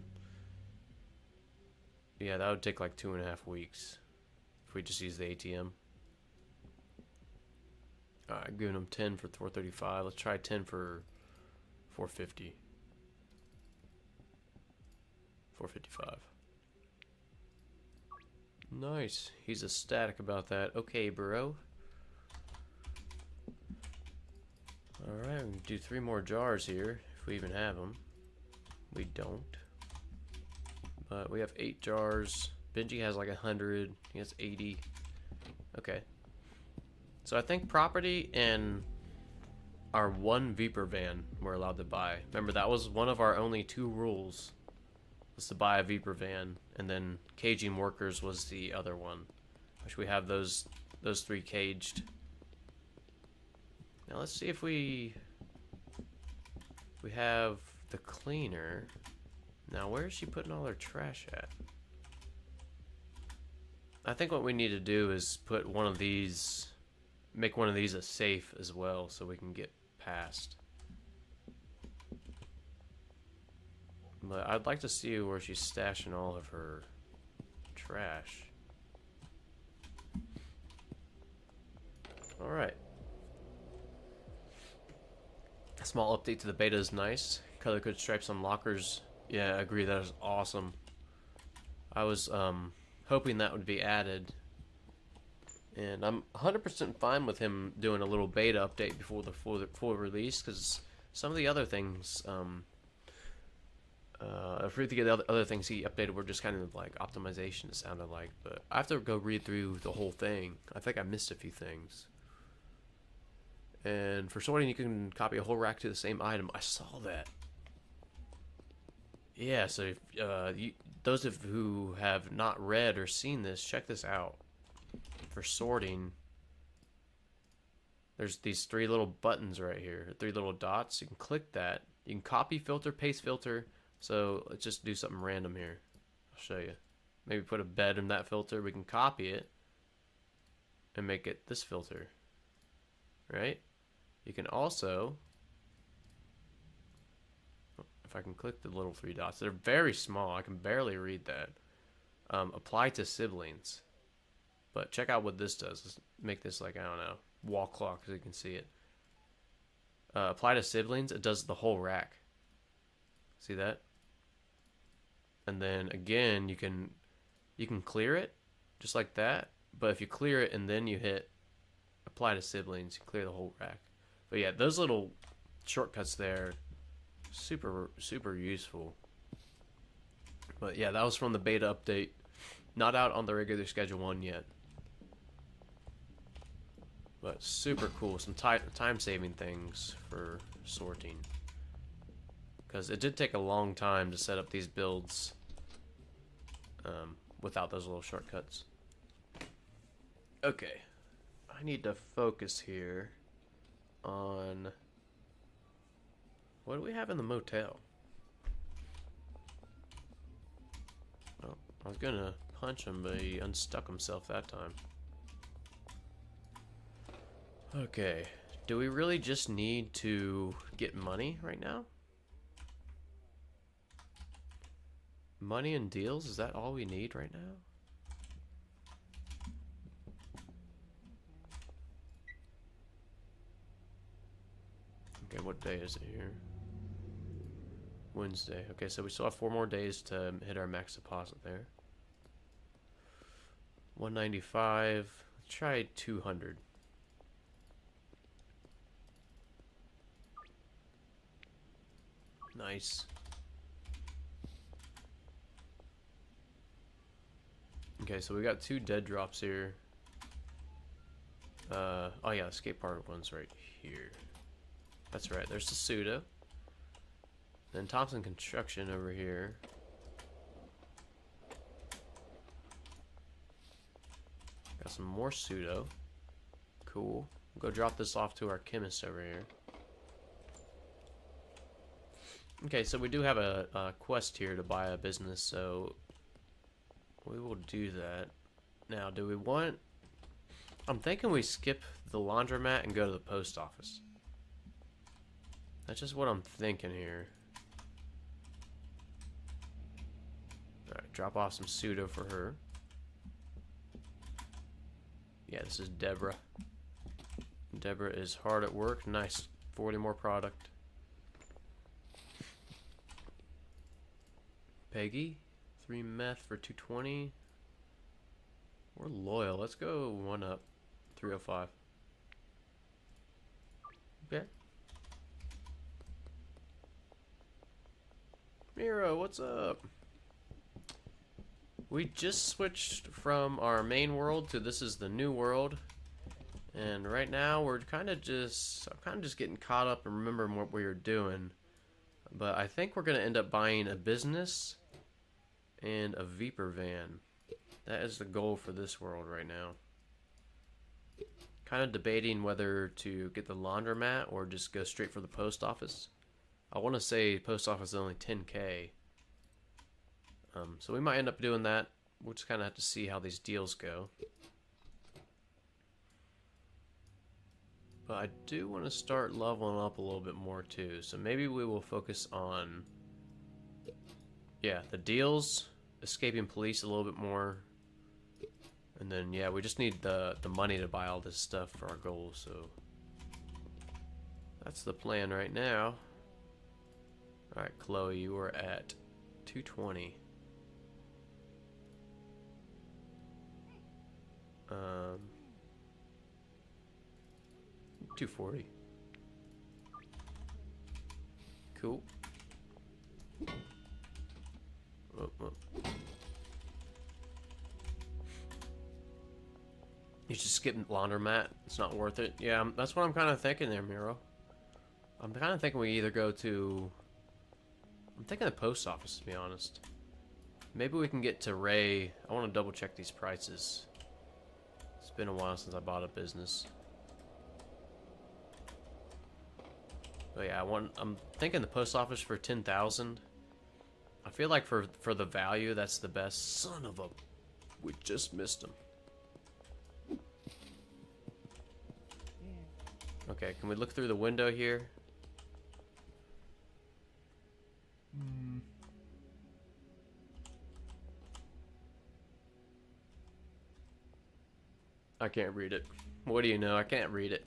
yeah, that would take like 2.5 weeks if we just use the ATM. All right, giving them 10 for 435. Let's try 10 for 450. 455. Nice. He's ecstatic about that. Okay, bro. Alright, we can do 3 more jars here, if we even have them. We don't. But we have 8 jars. Benji has like 100. He has 80. Okay. So I think property and our 1 Viper van we're allowed to buy. Remember, that was one of our only 2 rules. Was to buy a Viper van, and then caging workers was the other one. Which we have those 3 caged. Now let's see if we have the cleaner. Now where is she putting all her trash at? I think what we need to do is put one of these, make one of these a safe as well, so we can get past. But I'd like to see where she's stashing all of her trash. Alright. A small update to the beta is nice. Color code stripes on lockers. Yeah, I agree, that is awesome. I was hoping that would be added. And I'm 100% fine with him doing a little beta update before the full release, because some of the other things I forget the other things he updated were just kind of like optimization, it sounded like. But I have to go read through the whole thing. I think I missed a few things. And for sorting, you can copy a whole rack to the same item. I saw that. Yeah, so if, those of who have not read or seen this, check this out. For sorting, there's these 3 little buttons right here, 3 little dots. You can click that. You can copy filter, paste filter. So let's just do something random here. I'll show you. Maybe put a bed in that filter. We can copy it and make it this filter. Right? You can also, if I can click the little 3 dots, they're very small. I can barely read that. Apply to siblings. But check out what this does. Let's make this like, I don't know, wall clock so you can see it. Apply to siblings. It does the whole rack. See that? And then again, you can clear it just like that. But if you clear it and then you hit apply to siblings, you clear the whole rack. But yeah, those little shortcuts there, super useful. But yeah, that was from the beta update, not out on the regular schedule one yet. But super cool, some time saving things for sorting. Because it did take a long time to set up these builds without those little shortcuts. Okay, I need to focus here on what do we have in the motel? Oh, I was gonna punch him, but he unstuck himself that time. Okay, do we really just need to get money right now? Money and deals, is that all we need right now? Okay, what day is it here? Wednesday. Okay, so we still have 4 more days to hit our max deposit there. 195. Let's try 200. Nice. Okay, so we got 2 dead drops here. Oh yeah, the skate park one's right here. That's right, there's the pseudo. Then Thompson Construction over here. Got some more pseudo. Cool. We'll go drop this off to our chemist over here. Okay, so we do have a quest here to buy a business, so we will do that. Now, do we want... I'm thinking we skip the laundromat and go to the post office. That's just what I'm thinking here. Alright, drop off some pseudo for her. Yeah, this is Deborah. Deborah is hard at work. Nice. 40 more product. Peggy, 3 meth for 220. We're loyal. Let's go 1 up. 305. Okay. Miro, what's up? We just switched from our main world to this is the new world. And right now we're kind of just, I'm kind of just getting caught up and remembering what we were doing. But I think we're going to end up buying a business and a Viper van. That is the goal for this world right now. Kind of debating whether to get the laundromat or just go straight for the post office. I want to say post office is only 10k. So we might end up doing that. We'll just kind of have to see how these deals go. But I do want to start leveling up a little bit more too. So maybe we will focus on, yeah, the deals, escaping police a little bit more. And then, yeah, we just need the money to buy all this stuff for our goals. So that's the plan right now. Alright, Chloe, you are at 220. 240. Oh, oh. You should skip laundromat. It's not worth it. Yeah, that's what I'm kind of thinking there, Miro. I'm kind of thinking we either go to... I'm thinking the post office, to be honest. Maybe we can get to Ray. I want to double check these prices. It's been a while since I bought a business. But yeah, I'm thinking the post office for 10,000. I feel like for the value, that's the best. Son of a... We just missed him. Okay, can we look through the window here? I can't read it. What do you know? I can't read it.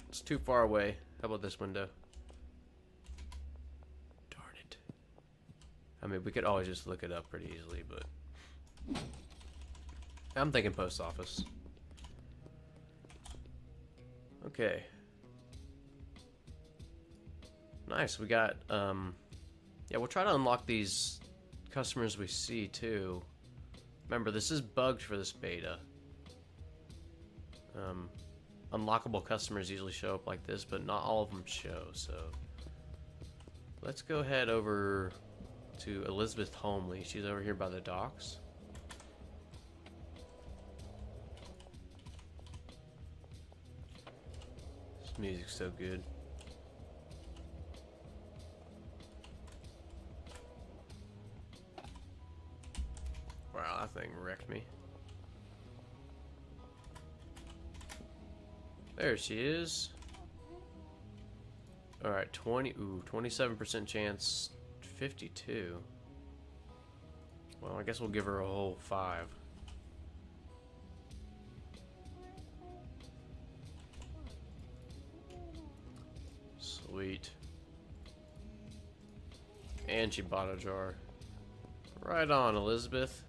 It's too far away. How about this window? Darn it. I mean, we could always just look it up pretty easily, but... I'm thinking post office. Okay. Nice, we got, yeah, we'll try to unlock these customers we see, too. Remember, this is bugged for this beta. Unlockable customers usually show up like this, but not all of them show, so... Let's go head over to Elizabeth Homely. She's over here by the docks. This music's so good. Wow, that thing wrecked me. There she is. Alright, 27% chance, 52. Well, I guess we'll give her a whole 5. Sweet. And she bought a jar. Right on, Elizabeth.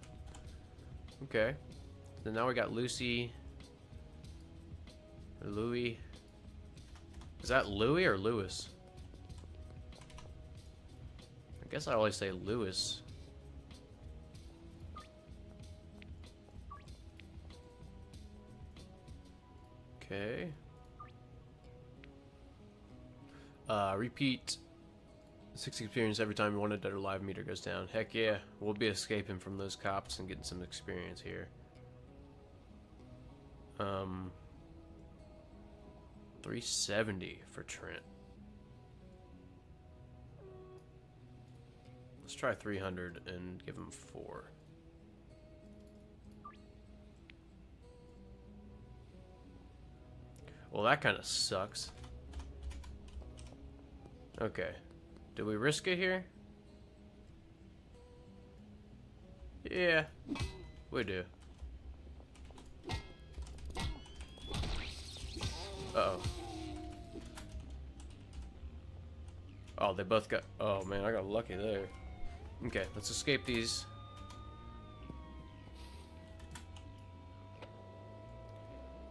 Okay. So now we got Lucy. Louis. Is that Louis or Lewis? I guess I always say Lewis. Okay. Repeat 6 experience every time you want a dead or alive meter goes down. Heck yeah, we'll be escaping from those cops and getting some experience here. 370 for Trent. Let's try 300 and give him 4. Well, that kind of sucks. Okay. Do we risk it here? Yeah, we do. Uh-oh. Oh, they both got... Oh, man, I got lucky there. Okay, let's escape these.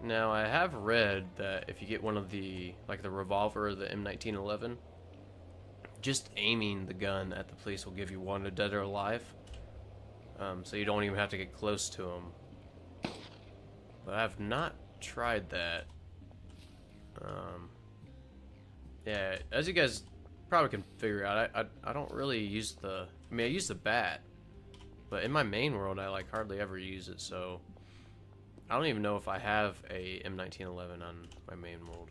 Now, I have read that if you get one of the... like the revolver or the M1911, just aiming the gun at the police will give you one dead or alive. So you don't even have to get close to them. But I have not tried that. Yeah, as you guys probably can figure out, I don't really use the... I mean, I use the bat. But in my main world, I like hardly ever use it, so... I don't even know if I have a M1911 on my main world.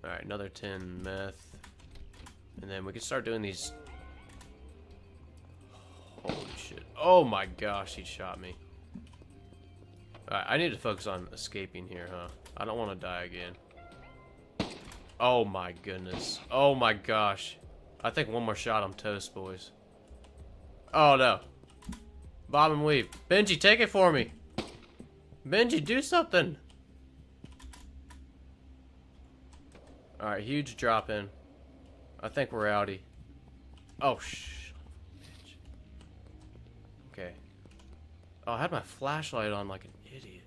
Alright, another 10 meth. And then we can start doing these... Holy shit. Oh my gosh, he shot me. Alright, I need to focus on escaping here, huh? I don't want to die again. Oh my goodness. Oh my gosh. I think one more shot, I'm toast, boys. Oh no. Bob and weave. Benji, take it for me. Benji, do something. Alright, huge drop in. I think we're outie. Oh, bitch. Okay. Oh, I had my flashlight on like an idiot.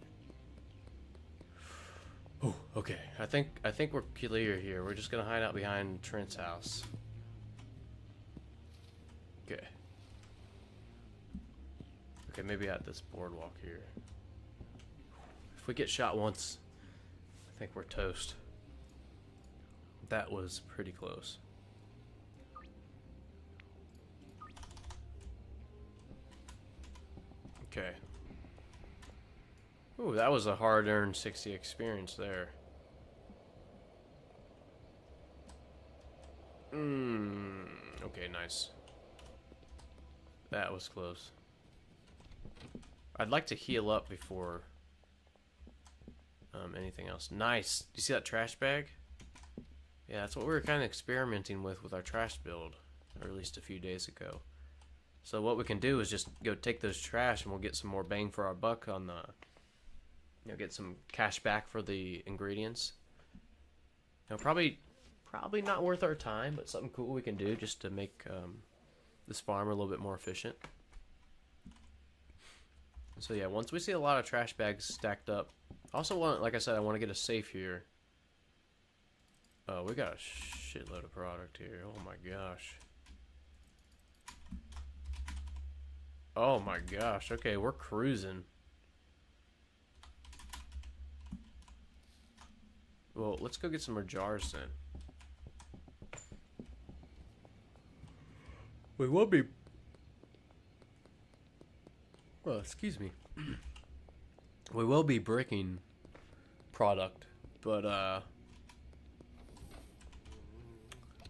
Oh, okay. I think we're clear here. We're just gonna hide out behind Trent's house. Okay, maybe at this boardwalk here. If we get shot once, I think we're toast. That was pretty close. Okay. Ooh, that was a hard-earned 60 experience there. Okay, nice. That was close. I'd like to heal up before anything else. Nice. Do you see that trash bag? Yeah, that's what we were kind of experimenting with our trash build, or at least a few days ago. So what we can do is just go take those trash, and we'll get some more bang for our buck on the, get some cash back for the ingredients. Probably not worth our time, but something cool we can do just to make this farm a little bit more efficient. So yeah, once we see a lot of trash bags stacked up, also want, like I said, I want to get a safe here. Oh, we got a shitload of product here. Oh my gosh. Oh my gosh. Okay, we're cruising. Well, let's go get some more jars then. We will be... Well, excuse me. We will be breaking product, but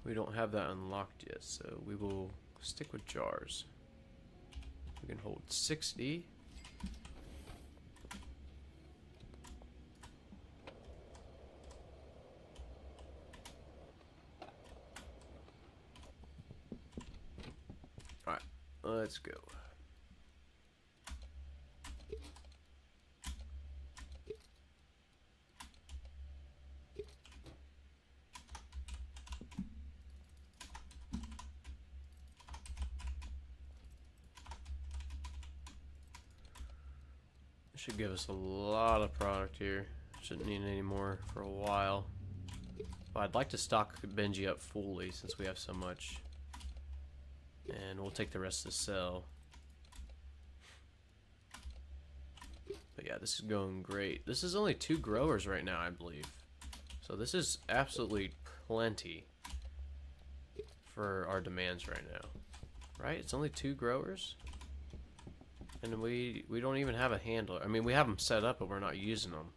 we don't have that unlocked yet, so we will stick with jars. We can hold 60. Alright, let's go. Should give us a lot of product here. Shouldn't need any more for a while. But I'd like to stock Benji up fully since we have so much. And we'll take the rest to sell. But yeah, this is going great. This is only 2 growers right now, I believe. So this is absolutely plenty for our demands right now. Right? It's only 2 growers? And we don't even have a handler. I mean, we have them set up, but we're not using them.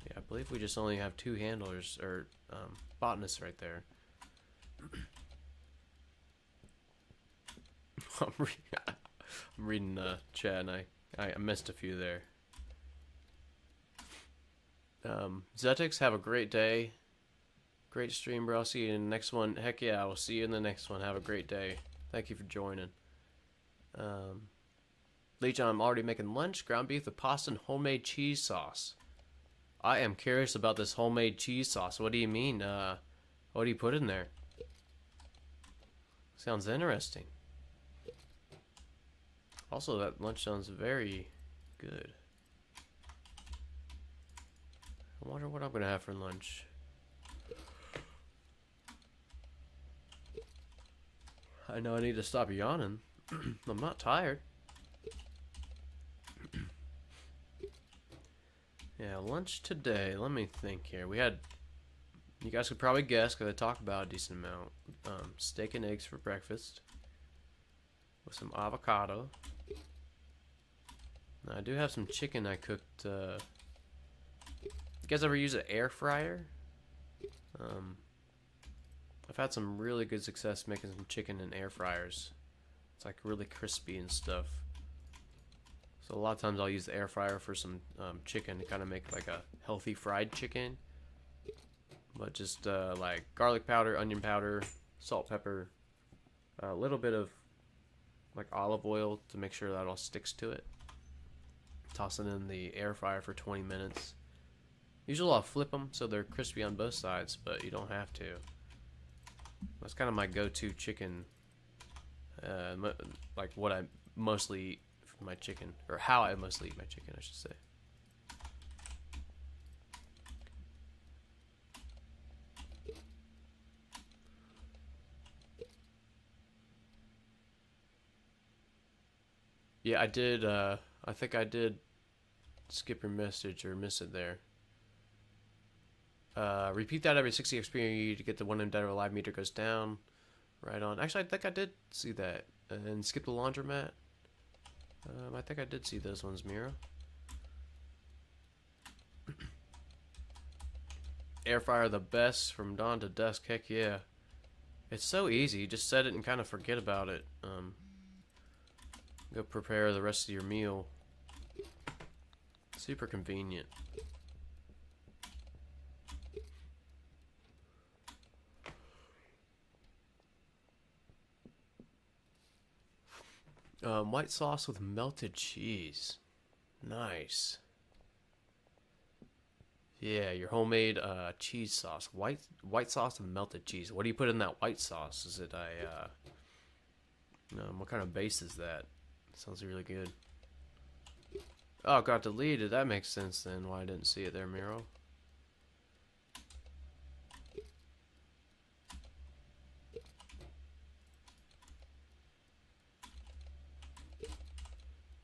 Yeah, I believe we just only have 2 handlers, or botanists right there. I'm reading chat, and I missed a few there. Zetix, have a great day. Great stream, bro. I'll see you in the next one. Heck yeah, I will see you in the next one. Have a great day. Thank you for joining. Legion, I'm already making lunch. Ground beef with pasta and homemade cheese sauce. I am curious about this homemade cheese sauce. What do you mean? What do you put in there? Sounds interesting. Also, that lunch sounds very good. I wonder what I'm going to have for lunch. I know I need to stop yawning. I'm not tired. Yeah, lunch today. Let me think here. We had, you guys could probably guess because I talk about a decent amount. Steak and eggs for breakfast with some avocado. Now, I do have some chicken I cooked. You guys ever use an air fryer? I've had some really good success making some chicken in air fryers. It's like really crispy and stuff. So a lot of times I'll use the air fryer for some chicken to kind of make like a healthy fried chicken. But just like garlic powder, onion powder, salt, pepper, a little bit of like olive oil to make sure that all sticks to it. Toss it in the air fryer for 20 minutes. Usually I'll flip them so they're crispy on both sides, but you don't have to. That's kind of my go-to chicken, like what I mostly eat for my chicken, or how I mostly eat my chicken, I should say. Yeah, I did. I think I did skip your message or miss it there. Repeat that every 60 XP to get the one in dead or alive meter goes down. Right on. Actually, I think I did see that. And skip the laundromat. I think I did see those ones, Mira. Air fryer the best from dawn to dusk. Heck yeah. It's so easy. Just set it and kind of forget about it. Go prepare the rest of your meal. Super convenient. White sauce with melted cheese. Nice. Yeah, your homemade cheese sauce. White sauce and melted cheese. What do you put in that white sauce? Is it what kind of base is that? Sounds really good. Oh, it got deleted. That makes sense then. Why I didn't see it there, Miro.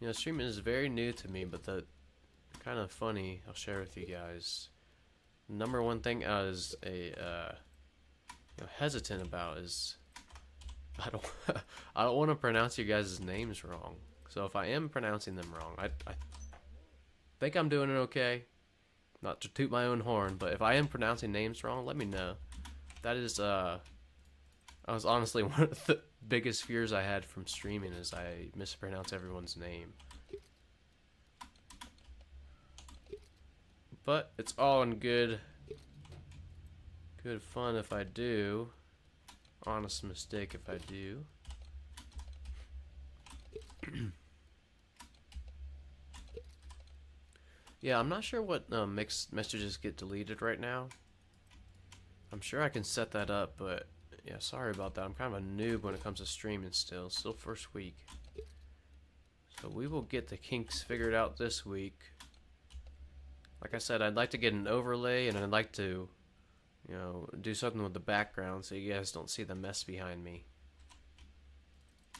You know, streaming is very new to me, but the kind of funny. I'll share with you guys. Number one thing I was hesitant about is I don't I don't want to pronounce you guys' names wrong. So if I am pronouncing them wrong, I think I'm doing it okay. Not to toot my own horn, but if I am pronouncing names wrong, let me know. That is I was honestly one of the biggest fears I had from streaming is I mispronounce everyone's name. But it's all in good fun if I do. Honest mistake if I do. Yeah, I'm not sure what mixed messages get deleted right now. I'm sure I can set that up, but yeah, sorry about that. I'm kind of a noob when it comes to streaming still. Still first week. So we will get the kinks figured out this week. Like I said, I'd like to get an overlay, and I'd like to, you know, do something with the background so you guys don't see the mess behind me.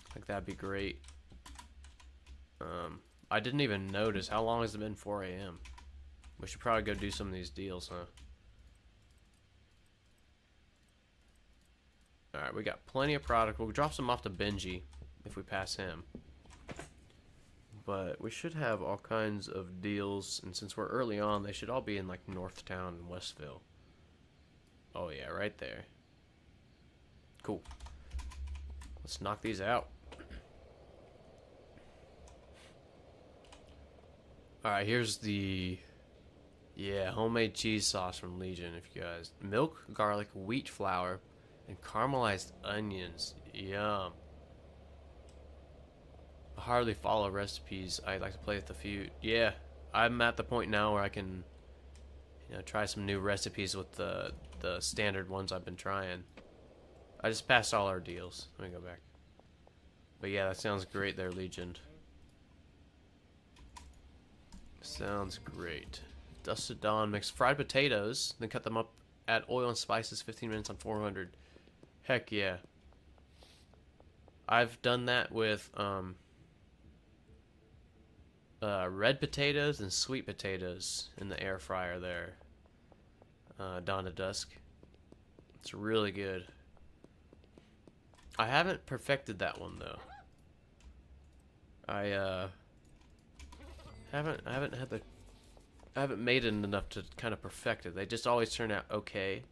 I think that'd be great. I didn't even notice. How long has it been 4 a.m.? We should probably go do some of these deals, huh? Alright, we got plenty of product. We'll drop some off to Benji if we pass him. But we should have all kinds of deals, and since we're early on, they should all be in like Northtown and Westville. Oh yeah, right there. Cool. Let's knock these out. Alright, here's the homemade cheese sauce from Legion. If you guys, milk, garlic, wheat flour, and caramelized onions. Yum. I hardly follow recipes. I like to play with a few. Yeah, I'm at the point now where I can, you know, try some new recipes with the standard ones I've been trying. I just passed all our deals. Let me go back. But yeah, that sounds great there, Legion. Sounds great. Dusted Dawn mix fried potatoes, then cut them up, add oil and spices, 15 minutes on 400. Heck yeah. I've done that with red potatoes and sweet potatoes in the air fryer there. Dawn to dusk. It's really good. I haven't perfected that one though. I haven't made it enough to kind of perfect it. They just always turn out okay.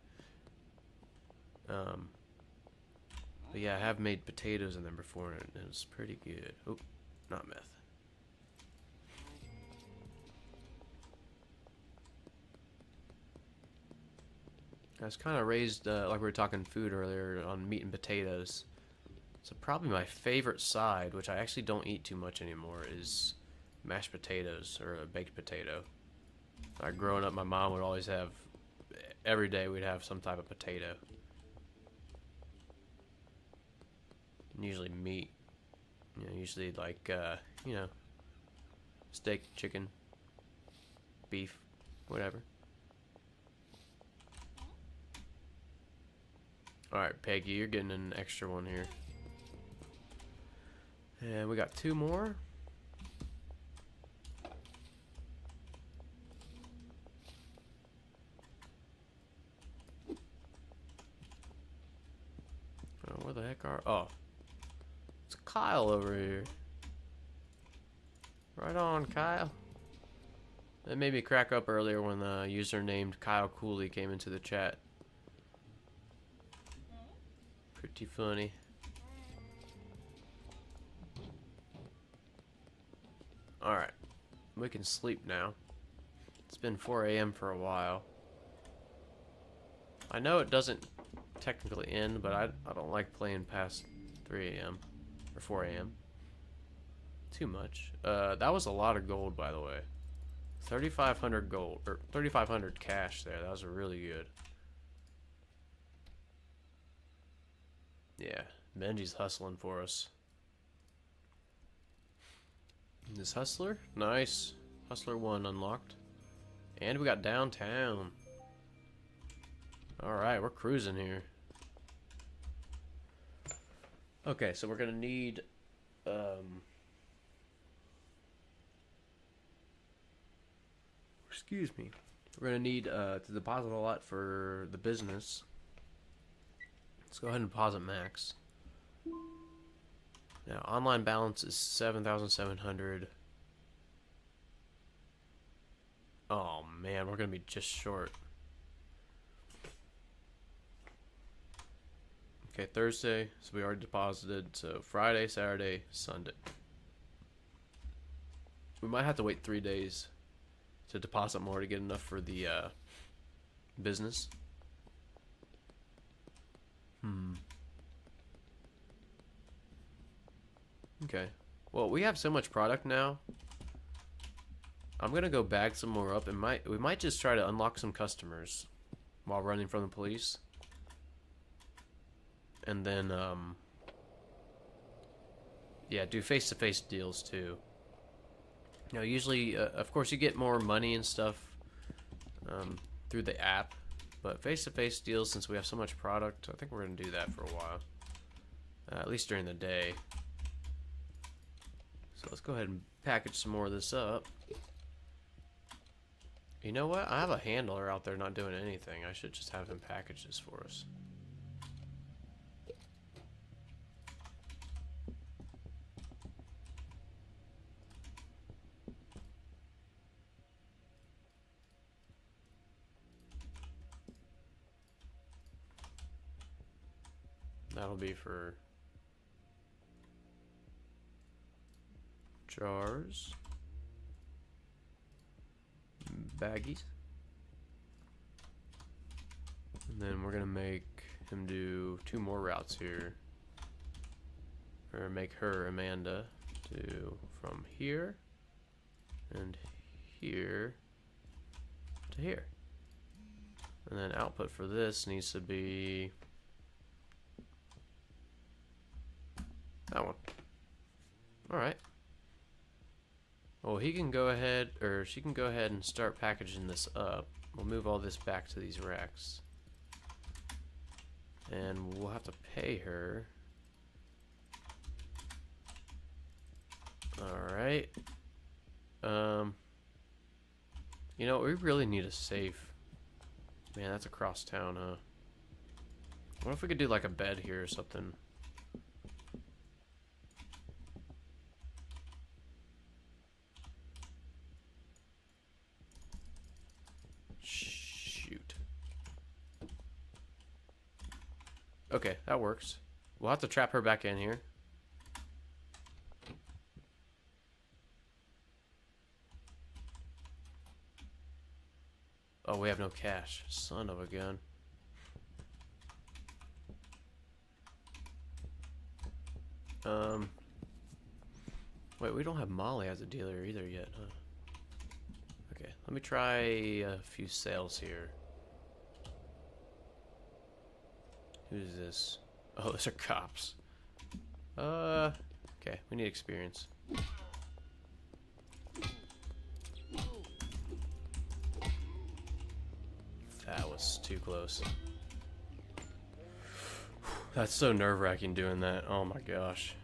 But yeah, I have made potatoes in them before, and it was pretty good. Oh, not meth. I was kind of raised, like we were talking food earlier, on meat and potatoes. So probably my favorite side, which I actually don't eat too much anymore, is mashed potatoes or a baked potato. Growing up, my mom would always have, every day we'd have some type of potato. And usually meat. You know, usually like, you know, steak, chicken, beef, whatever. Alright, Peggy, you're getting an extra one here. And we got 2 more. Oh, it's Kyle over here. Right on, Kyle. It made me crack up earlier when the user named Kyle Cooley came into the chat. Pretty funny. Alright. We can sleep now. It's been 4 a.m. for a while. I know it doesn't technically end, but I don't like playing past 3 a.m. or 4 a.m. Too much. That was a lot of gold, by the way. 3,500 gold, or 3,500 cash there. That was really good. Yeah, Benji's hustling for us. This Hustler? Nice. Hustler 1 unlocked. And we got downtown. Alright, we're cruising here. Okay, so we're gonna need excuse me. We're gonna need to deposit a lot for the business. Let's go ahead and deposit max. Now, online balance is 7,700. Oh man, we're gonna be just short. Okay, Thursday, so we already deposited. So Friday, Saturday, Sunday. We might have to wait 3 days to deposit more to get enough for the business. Okay. Well, we have so much product now. I'm gonna go bag some more up, and we might just try to unlock some customers while running from the police, and then yeah, do face-to-face deals too. You know, usually, of course, you get more money and stuff through the app, but face-to-face deals, since we have so much product, I think we're gonna do that for a while, at least during the day. So let's go ahead and package some more of this up. You know what? I have a handler out there not doing anything. I should just have him package this for us. That'll be for jars, baggies, and then we're gonna make him do 2 more routes here, or make her, Amanda, do from here and here to here, and then output for this needs to be that one. Alright. Well, he can go ahead, or she can go ahead and start packaging this up. We'll move all this back to these racks. And we'll have to pay her. Alright. You know, we really need a safe. Man, that's across town, huh? What if we could do like a bed here or something? Shoot. Okay, that works. We'll have to trap her back in here. Oh, we have no cash. Son of a gun. Wait, we don't have Molly as a dealer either yet, huh? Okay, let me try a few sales here. Who's this? Oh, those are cops. Okay, we need experience. That was too close. That's so nerve-wracking doing that. Oh my gosh.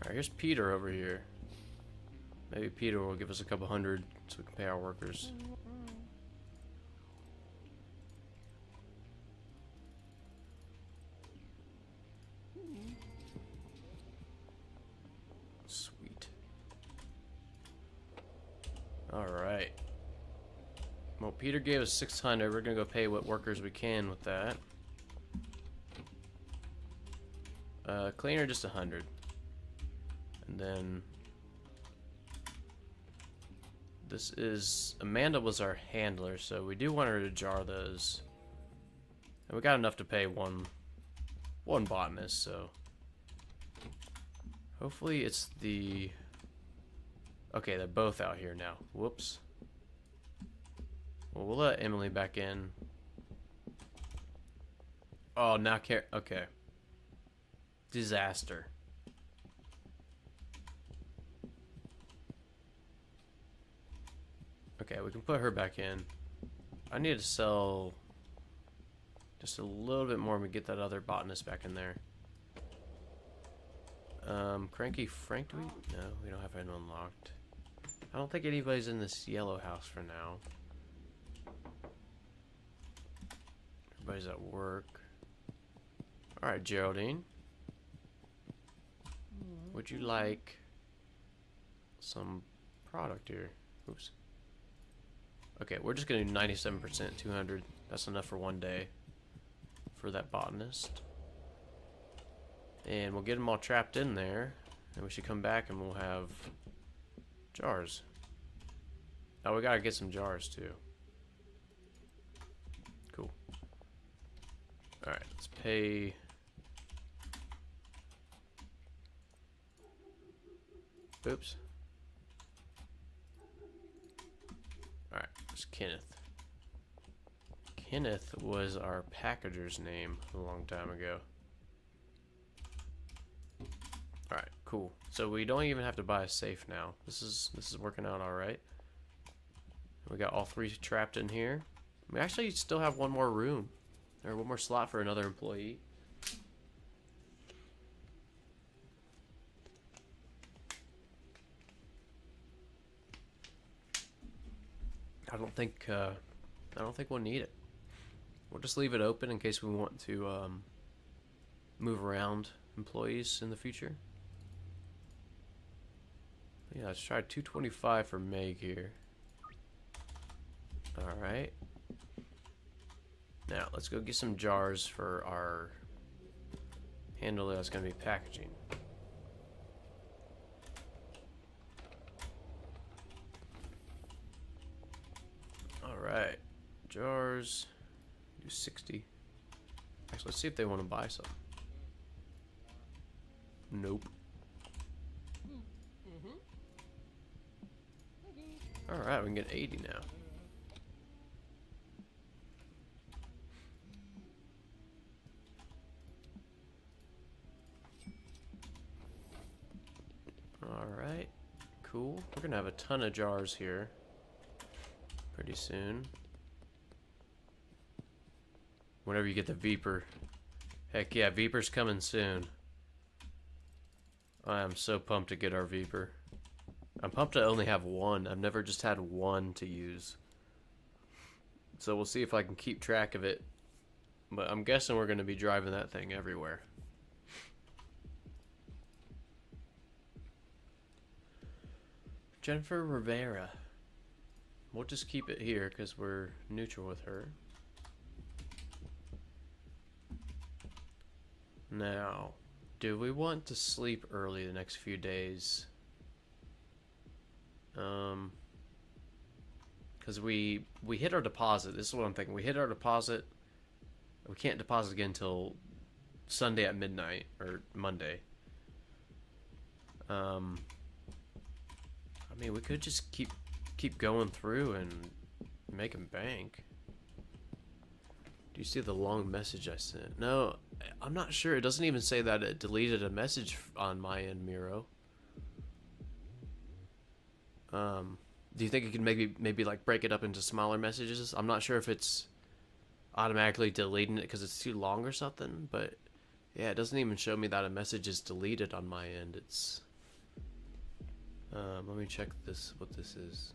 Alright, here's Peter over here. Maybe Peter will give us a couple hundred so we can pay our workers. Well, Peter gave us 600. We're gonna go pay what workers we can with that. Cleaner just 100. And then this is Amanda was our handler, so we do want her to jar those. And we got enough to pay one botanist, so hopefully it's the... Okay, they're both out here now. Whoops. Well, we'll let Emily back in. Oh, now okay. Disaster. Okay, we can put her back in. I need to sell just a little bit more when we get that other botanist back in there. Cranky Frank, do we? No, we don't have anyone unlocked. I don't think anybody's in this yellow house for now. Everybody's at work. Alright, Geraldine. Would you like some product here? Oops. Okay, we're just gonna do 97%, 200. That's enough for one day for that botanist. And we'll get them all trapped in there. And we should come back and we'll have jars. Oh, we gotta get some jars too. Cool. Alright, let's pay. Oops. Alright, it's Kenneth. Kenneth was our packager's name a long time ago. Alright, cool. So we don't even have to buy a safe now. This is working out alright. We got all three trapped in here. We actually still have one more room. Or one more slot for another employee. I don't think we'll need it. We'll just leave it open in case we want to move around employees in the future. Yeah, let's try 225 for Meg here. Alright. Now, let's go get some jars for our handler that's going to be packaging. Alright. Jars. Do 60. Actually, let's see if they want to buy some. Nope. Alright, we can get 80 now. Alright, cool. We're gonna have a ton of jars here pretty soon. Whenever you get the Viper. Heck yeah, Viper's coming soon. I am so pumped to get our Viper. I'm pumped to only have one. I've never just had one to use. So we'll see if I can keep track of it. But I'm guessing we're going to be driving that thing everywhere. Jennifer Rivera. We'll just keep it here because we're neutral with her. Now, do we want to sleep early the next few days? Because we hit our deposit. This is what I'm thinking. We hit our deposit. We can't deposit again until Sunday at midnight or Monday. I mean, we could just keep going through and making bank. Do you see the long message I sent? No, I'm not sure. It doesn't even say that it deleted a message on my end, Miro. Do you think it could maybe like break it up into smaller messages? I'm not sure if it's automatically deleting it because it's too long or something, but yeah, it doesn't even show me that a message is deleted on my end. It's let me check what this is.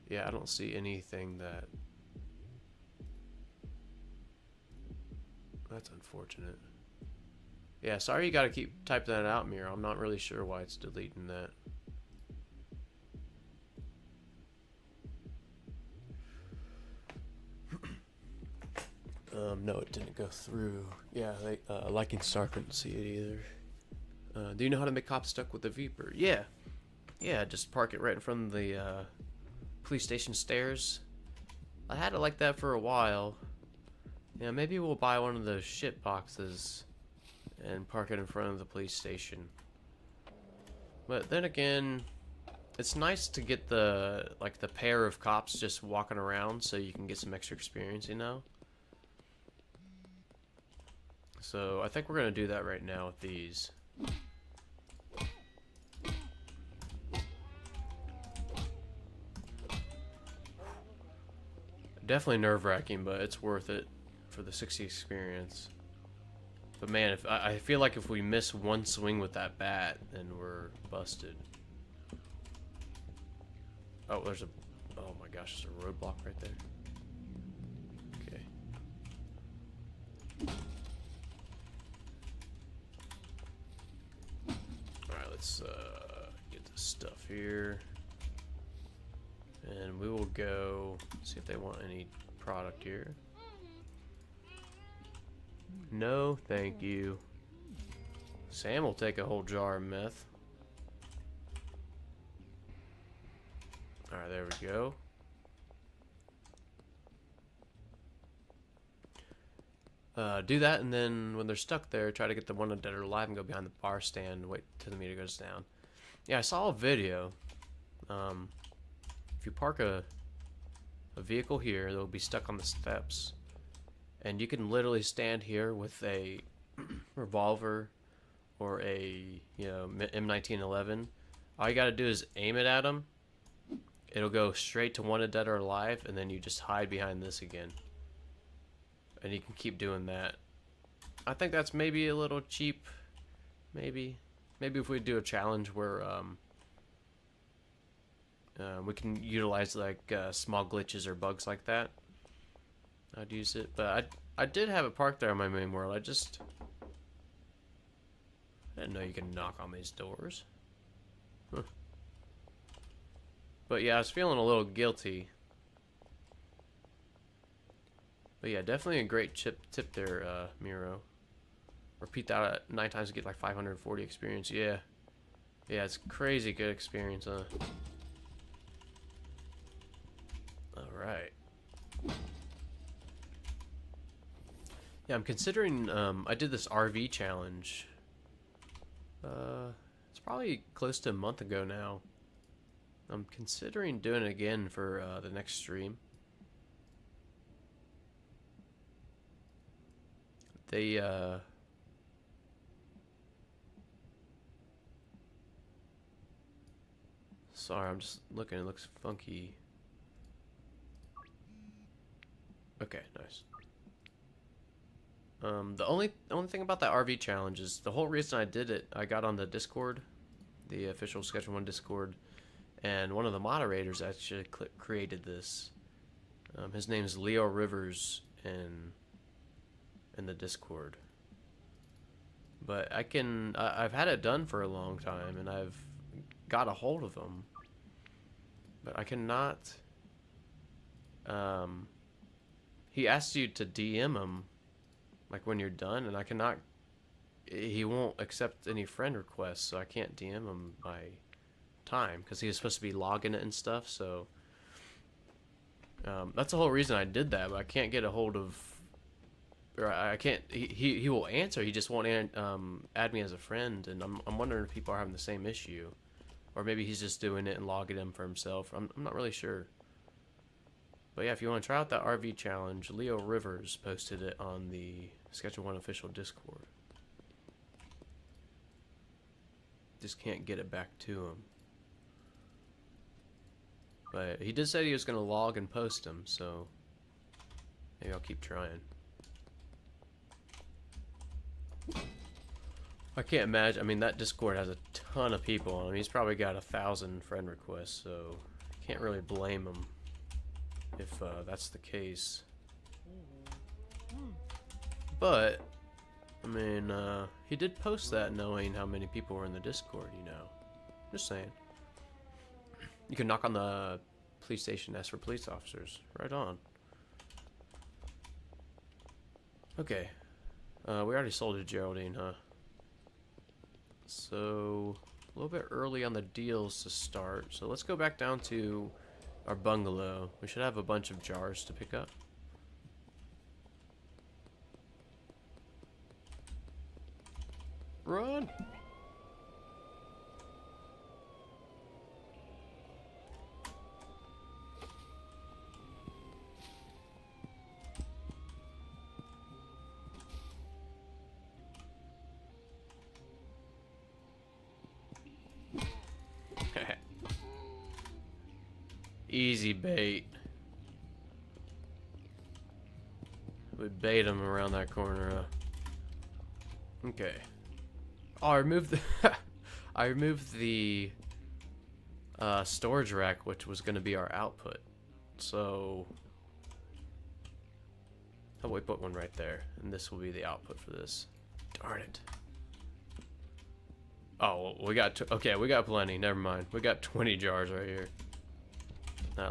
Yeah, I don't see anything that... That's unfortunate. Yeah, sorry you gotta keep typing that out, Miro. I'm not really sure why it's deleting that. No, it didn't go through. Yeah, they, Liking Star couldn't see it either. Do you know how to make cops stuck with the Viper? Yeah. Yeah, just park it right in front of the police station stairs. I had it like that for a while. Yeah, maybe we'll buy one of those shit boxes and park it in front of the police station. But then again, it's nice to get the pair of cops just walking around so you can get some extra experience, you know? So I think we're gonna do that right now with these. Definitely nerve-wracking, but it's worth it for the 60 experience. But man, if I feel like if we miss one swing with that bat, then we're busted. Oh, oh my gosh, there's a roadblock right there. Okay. Alright, let's get this stuff here. And we will go see if they want any product here. No, thank you. Sam will take a whole jar of meth. Alright, there we go. Do that, and then when they're stuck there, try to get the one dead or alive and go behind the bar stand and wait till the meter goes down. Yeah, I saw a video. If you park a vehicle here, they'll be stuck on the steps. And you can literally stand here with a revolver or a, you know, M1911. All you gotta do is aim it at them. It'll go straight to wanted dead or alive, and then you just hide behind this again. And you can keep doing that. I think that's maybe a little cheap. Maybe if we do a challenge where we can utilize like small glitches or bugs like that, I'd use it. But I did have it parked there on my main world. I didn't know you can knock on these doors. Huh. But yeah, I was feeling a little guilty. But yeah, definitely a great tip there, Miro. Repeat that 9 times to get like 540 experience. Yeah. Yeah, it's crazy good experience, huh? Alright. Yeah, I'm considering, I did this RV challenge. It's probably close to a month ago now. I'm considering doing it again for the next stream. They, sorry, I'm just looking, it looks funky. Okay, nice. The only thing about that RV challenge is the whole reason I did it, I got on the Discord, the official Sketch 1 Discord, and one of the moderators actually created this. His name is Leo Rivers in the Discord. But I've had it done for a long time, and I've got a hold of him. But I cannot, he asks you to DM him, like when you're done, and I cannot, he won't accept any friend requests, so I can't DM him by time, because he was supposed to be logging it and stuff, so, that's the whole reason I did that, but I can't get a hold of, or I can't, he will answer, he just won't add me as a friend, and I'm wondering if people are having the same issue, or maybe he's just doing it and logging in for himself. I'm not really sure. But yeah, if you want to try out that RV challenge, Leo Rivers posted it on the Sketch 1 official Discord. Just can't get it back to him. But he did say he was going to log and post them, so maybe I'll keep trying. I can't imagine, I mean, that Discord has a ton of people on him. He's probably got 1,000 friend requests, so can't really blame him if that's the case. But I mean, he did post that knowing how many people were in the Discord, you know. Just saying. You can knock on the police station, ask for police officers. Right on. Okay. We already sold to Geraldine, huh? So, a little bit early on the deals to start. So let's go back down to our bungalow. We should have a bunch of jars to pick up. Run! Easy bait. We bait him around that corner, huh? Okay. Oh, I removed the I removed the storage rack, which was going to be our output. So, oh, we put one right there, and this will be the output for this. Darn it. Oh, we got okay. We got plenty. Never mind. We got 20 jars right here.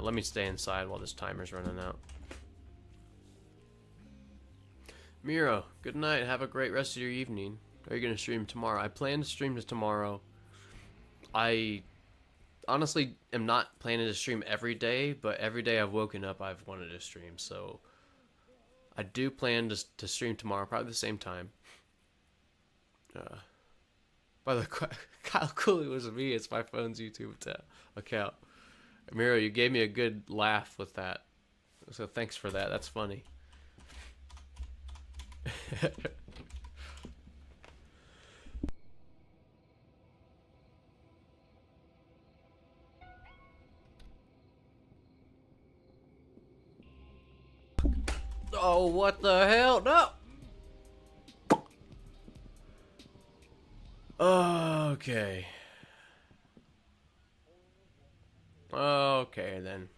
Let me stay inside while this timer's running out. Miro, good night. Have a great rest of your evening. Are you going to stream tomorrow? I plan to stream this tomorrow. I honestly am not planning to stream every day, but every day I've woken up, I've wanted to stream. So I do plan to stream tomorrow, probably the same time. By the way, Kyle Cooley was me. It's my phone's YouTube account. Miro, you gave me a good laugh with that. So thanks for that. That's funny. Oh, what the hell? No! Okay. Okay, then.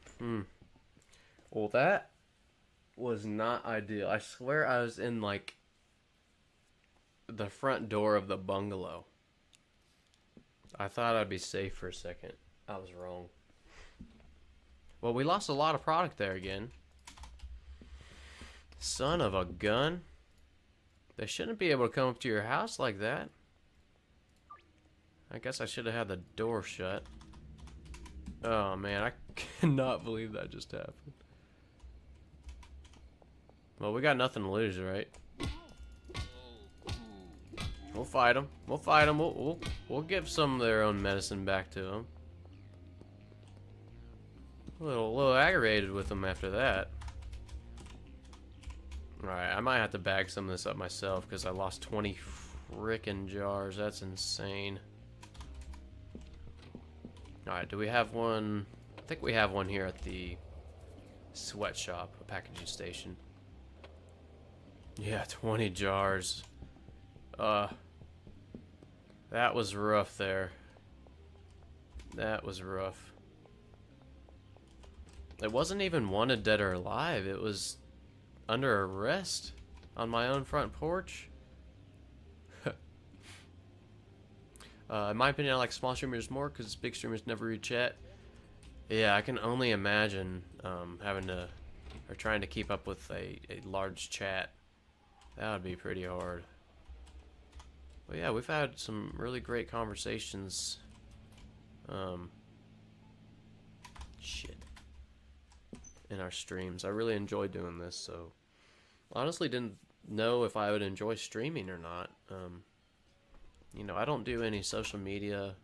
Well, that was not ideal. I swear I was in, like, the front door of the bungalow. I thought I'd be safe for a second. I was wrong. Well, we lost a lot of product there again. Son of a gun. They shouldn't be able to come up to your house like that. I guess I should have had the door shut. Oh man, I cannot believe that just happened. Well, we got nothing to lose, right? We'll fight them. We'll fight them. We'll give some of their own medicine back to them. A little aggravated with them after that. Alright, I might have to bag some of this up myself because I lost 20 frickin' jars. That's insane. Alright, do we have one? I think we have one here at the sweatshop, a packaging station. Yeah, 20 jars. That was rough there. That was rough. It wasn't even wanted dead or alive. It was under arrest on my own front porch. In my opinion, I like small streamers more because big streamers never read chat. Yeah, I can only imagine having to or trying to keep up with a large chat. That would be pretty hard. But yeah, we've had some really great conversations. Shit. In our streams. I really enjoy doing this, so honestly didn't know if I would enjoy streaming or not. You know, I don't do any social media,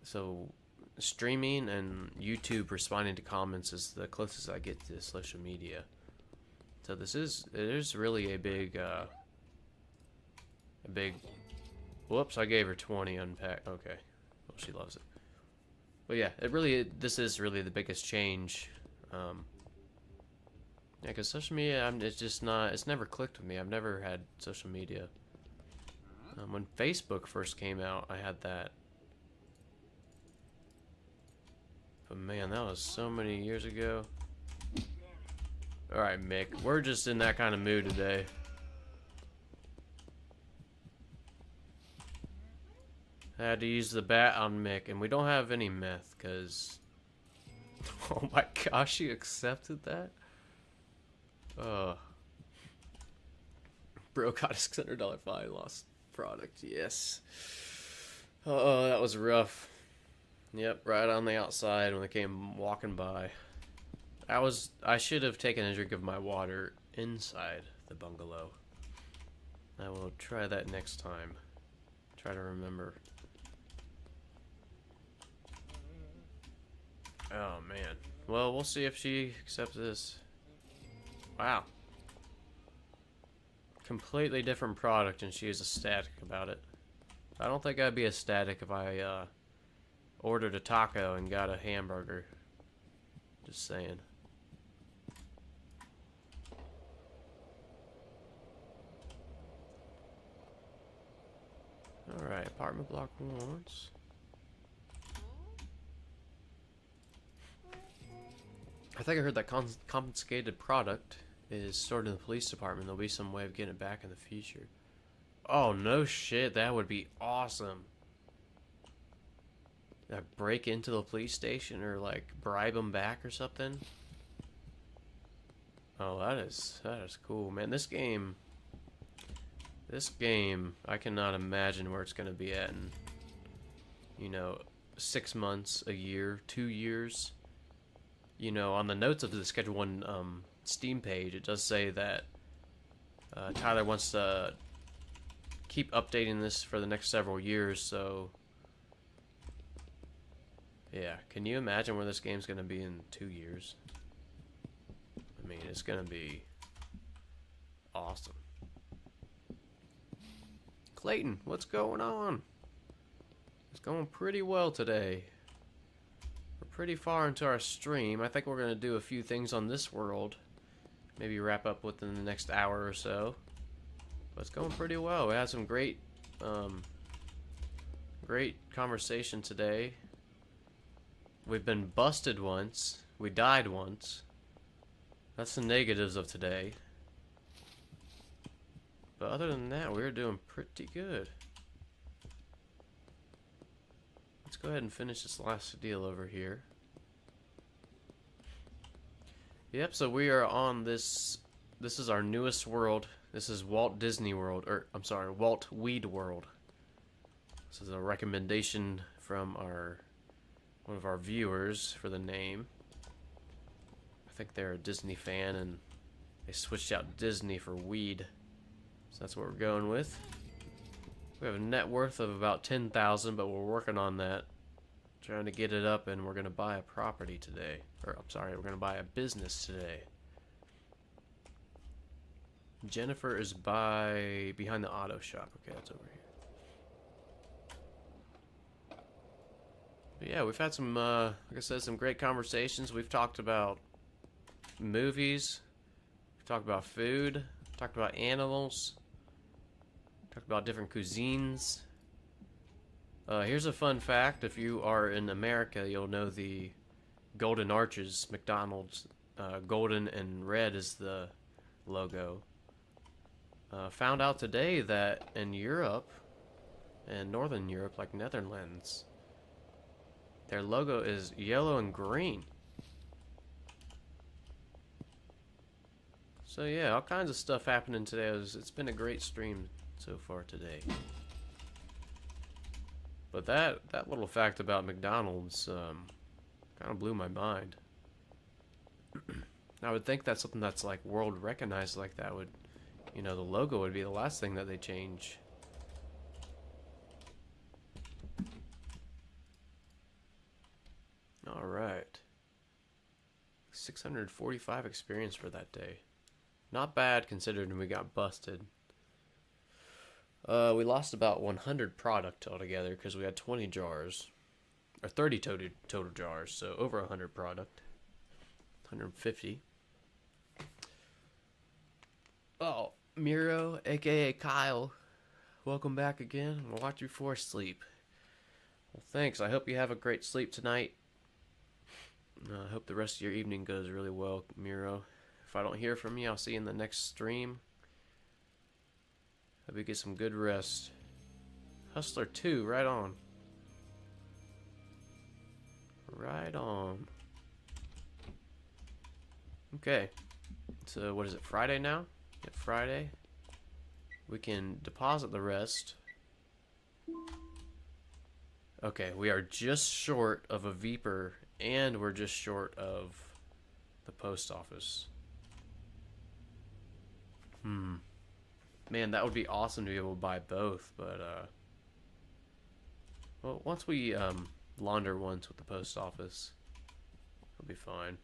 so streaming and YouTube responding to comments is the closest I get to social media. So it is really a big whoops, I gave her 20 unpack. Okay, well, she loves it. But yeah, this is really the biggest change. Yeah, because social media, it's never clicked with me. I've never had social media. When Facebook first came out, I had that. But man, that was so many years ago. Alright, Mick, we're just in that kind of mood today. I had to use the bat on Mick, and we don't have any meth, because... Oh my gosh, she accepted that? Bro got a $600 fine, lost product, yes. Oh, that was rough. Yep, right on the outside when they came walking by. I should have taken a drink of my water inside the bungalow. I will try that next time. Try to remember. Oh man. Well, we'll see if she accepts this. Wow. Completely different product, and she is ecstatic about it. I don't think I'd be ecstatic if I ordered a taco and got a hamburger. Just saying. Alright, apartment block once. I think I heard that confiscated product is stored in the police department. There'll be some way of getting it back in the future. Oh, no shit. That would be awesome. Like, break into the police station or, like, bribe them back or something. Oh, that is cool, man. This game, I cannot imagine where it's going to be at in, you know, 6 months, a year, 2 years. You know, on the notes of the Schedule 1 Steam page, it does say that Tyler wants to keep updating this for the next several years, so... Yeah, can you imagine where this game's going to be in 2 years? I mean, it's going to be awesome. Clayton, what's going on? It's going pretty well today. We're pretty far into our stream. I think we're going to do a few things on this world. Maybe wrap up within the next hour or so. But it's going pretty well. We had some great conversation today. We've been busted once. We died once. That's the negatives of today. But other than that, we're doing pretty good. Let's go ahead and finish this last deal over here. Yep, so we are on this. This is our newest world. This is Walt Disney World, or I'm sorry, Walt Weed World. This is a recommendation from one of our viewers for the name. I think they're a Disney fan and they switched out Disney for weed. So that's what we're going with. We have a net worth of about 10,000, but we're working on that. Trying to get it up, and we're going to buy a property today. Or, I'm sorry, we're going to buy a business today. Jennifer is behind the auto shop. Okay, that's over here. But yeah, we've had some, like I said, some great conversations. We've talked about movies. We've talked about food. Talked about animals. Talked about different cuisines. Here's a fun fact. If you are in America, you'll know the Golden Arches, McDonald's. Golden and red is the logo. Found out today that in Europe, and Northern Europe, like Netherlands, their logo is yellow and green. So yeah, all kinds of stuff happening today. It's been a great stream so far today. But that little fact about McDonald's kind of blew my mind. I would think that's something that's like world recognized like that would, you know, the logo would be the last thing that they change. All right. 645 experience for that day. Not bad considering we got busted. We lost about 100 product altogether because we had 20 jars. Or 30 total jars, so over 100 product. 150. Oh, Miro, aka Kyle. Welcome back again. I'll watch you before sleep. Well, thanks. I hope you have a great sleep tonight. I hope the rest of your evening goes really well, Miro. If I don't hear from you, I'll see you in the next stream. Hope you get some good rest. Hustler 2, right on. Right on. Okay. So what is it, Friday now? Yeah, Friday. We can deposit the rest. Okay, we are just short of a Veeper, and we're just short of the post office. Man, that would be awesome to be able to buy both, but well, once we launder once with the post office, it'll be fine.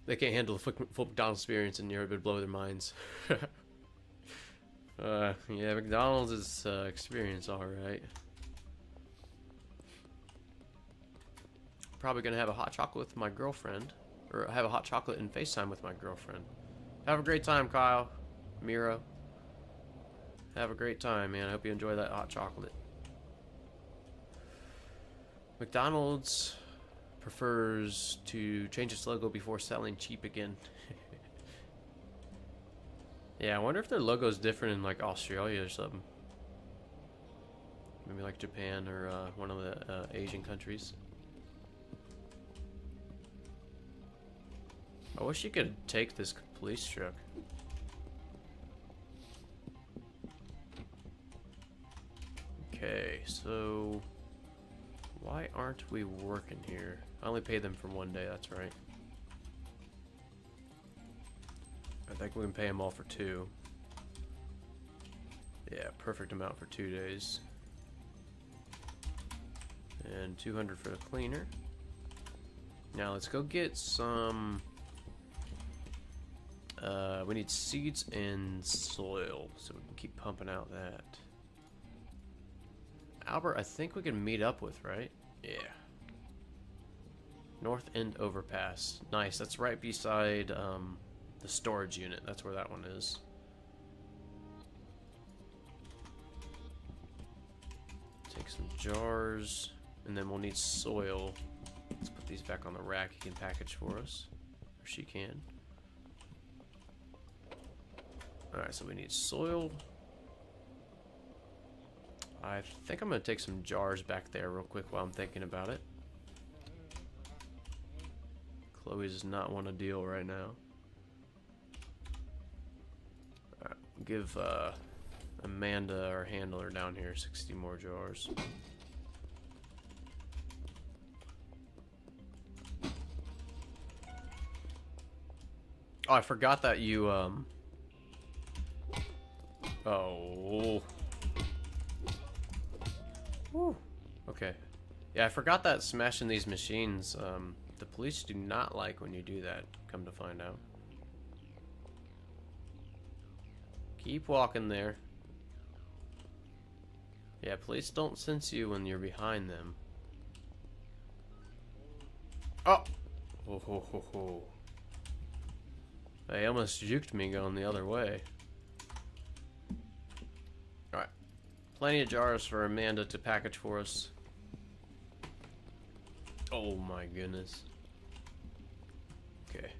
They can't handle the full McDonald's experience, and it would blow their minds. Yeah, McDonald's is experience, all right. Probably gonna have a hot chocolate with my girlfriend, or have a hot chocolate and FaceTime with my girlfriend. Have a great time, Kyle, Miro. Have a great time, man. I hope you enjoy that hot chocolate. McDonald's prefers to change its logo before selling cheap again. Yeah, I wonder if their logo is different in like Australia or something. Maybe like Japan or one of the Asian countries. I wish you could take this police truck. Okay, so why aren't we working here? I only paid them for 1 day, that's right. I think we can pay them all for 2. Yeah, perfect amount for 2 days. And 200 for the cleaner. Now let's go get some... we need seeds and soil, so we can keep pumping out that. Albert, I think we can meet up with, right? Yeah. North End Overpass. Nice, that's right beside the storage unit. That's where that one is. Take some jars, and then we'll need soil. Let's put these back on the rack. He can package for us, or she can. Alright, so we need soil. I think I'm going to take some jars back there real quick while I'm thinking about it. Chloe does not want to deal right now. Alright, give Amanda, our handler down here, 60 more jars. Oh, I forgot that you, Oh. Whew. Okay. Yeah, I forgot that smashing these machines, the police do not like when you do that, come to find out. Keep walking there. Yeah, police don't sense you when you're behind them. Oh! Ho ho ho ho. They almost juked me going the other way. Alright. Plenty of jars for Amanda to package for us. Oh my goodness. Okay.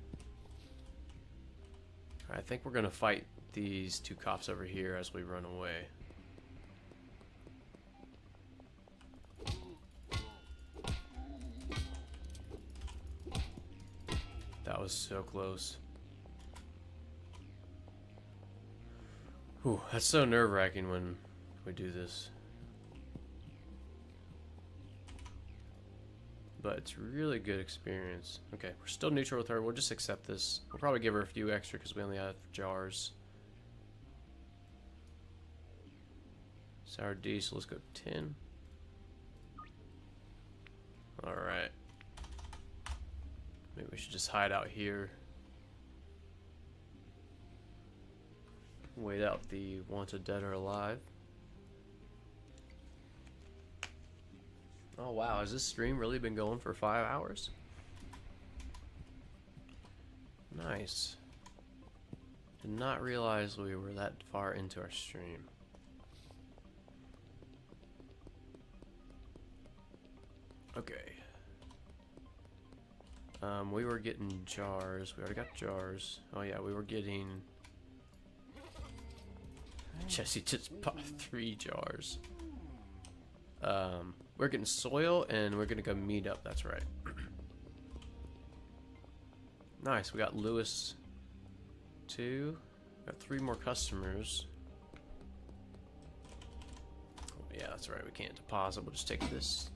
I think we're gonna fight these 2 cops over here as we run away. That was so close. Whew, that's so nerve-wracking when we do this. But it's really good experience. Okay, we're still neutral with her. We'll just accept this. We'll probably give her a few extra because we only have jars. Sour D, so let's go 10. Alright. Maybe we should just hide out here. Wait out the wanted dead or alive. Oh wow, has this stream really been going for 5 hours? Nice. Did not realize we were that far into our stream. Okay. We were getting jars. We already got jars. Oh yeah, we were getting... Jesse just bought 3 jars. We're getting soil, and we're gonna go meet up. That's right. Nice. We got Lewis 2. Got 3 more customers. Yeah, that's right. We can't deposit. We'll just take this.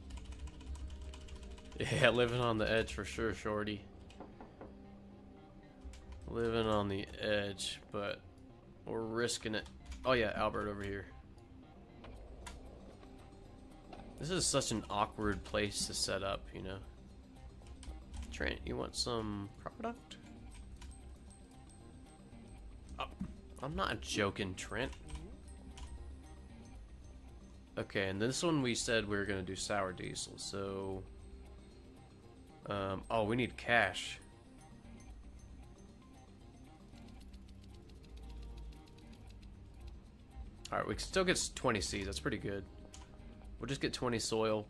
Yeah, living on the edge for sure, Shorty. Living on the edge, but we're risking it. Oh yeah, Albert over here. This is such an awkward place to set up, you know. Trent, you want some product? Oh, I'm not joking, Trent. Okay, and this one we said we were gonna do sour diesel, so oh, we need cash. Alright, we can still get 20 seeds, that's pretty good. We'll just get 20 soil.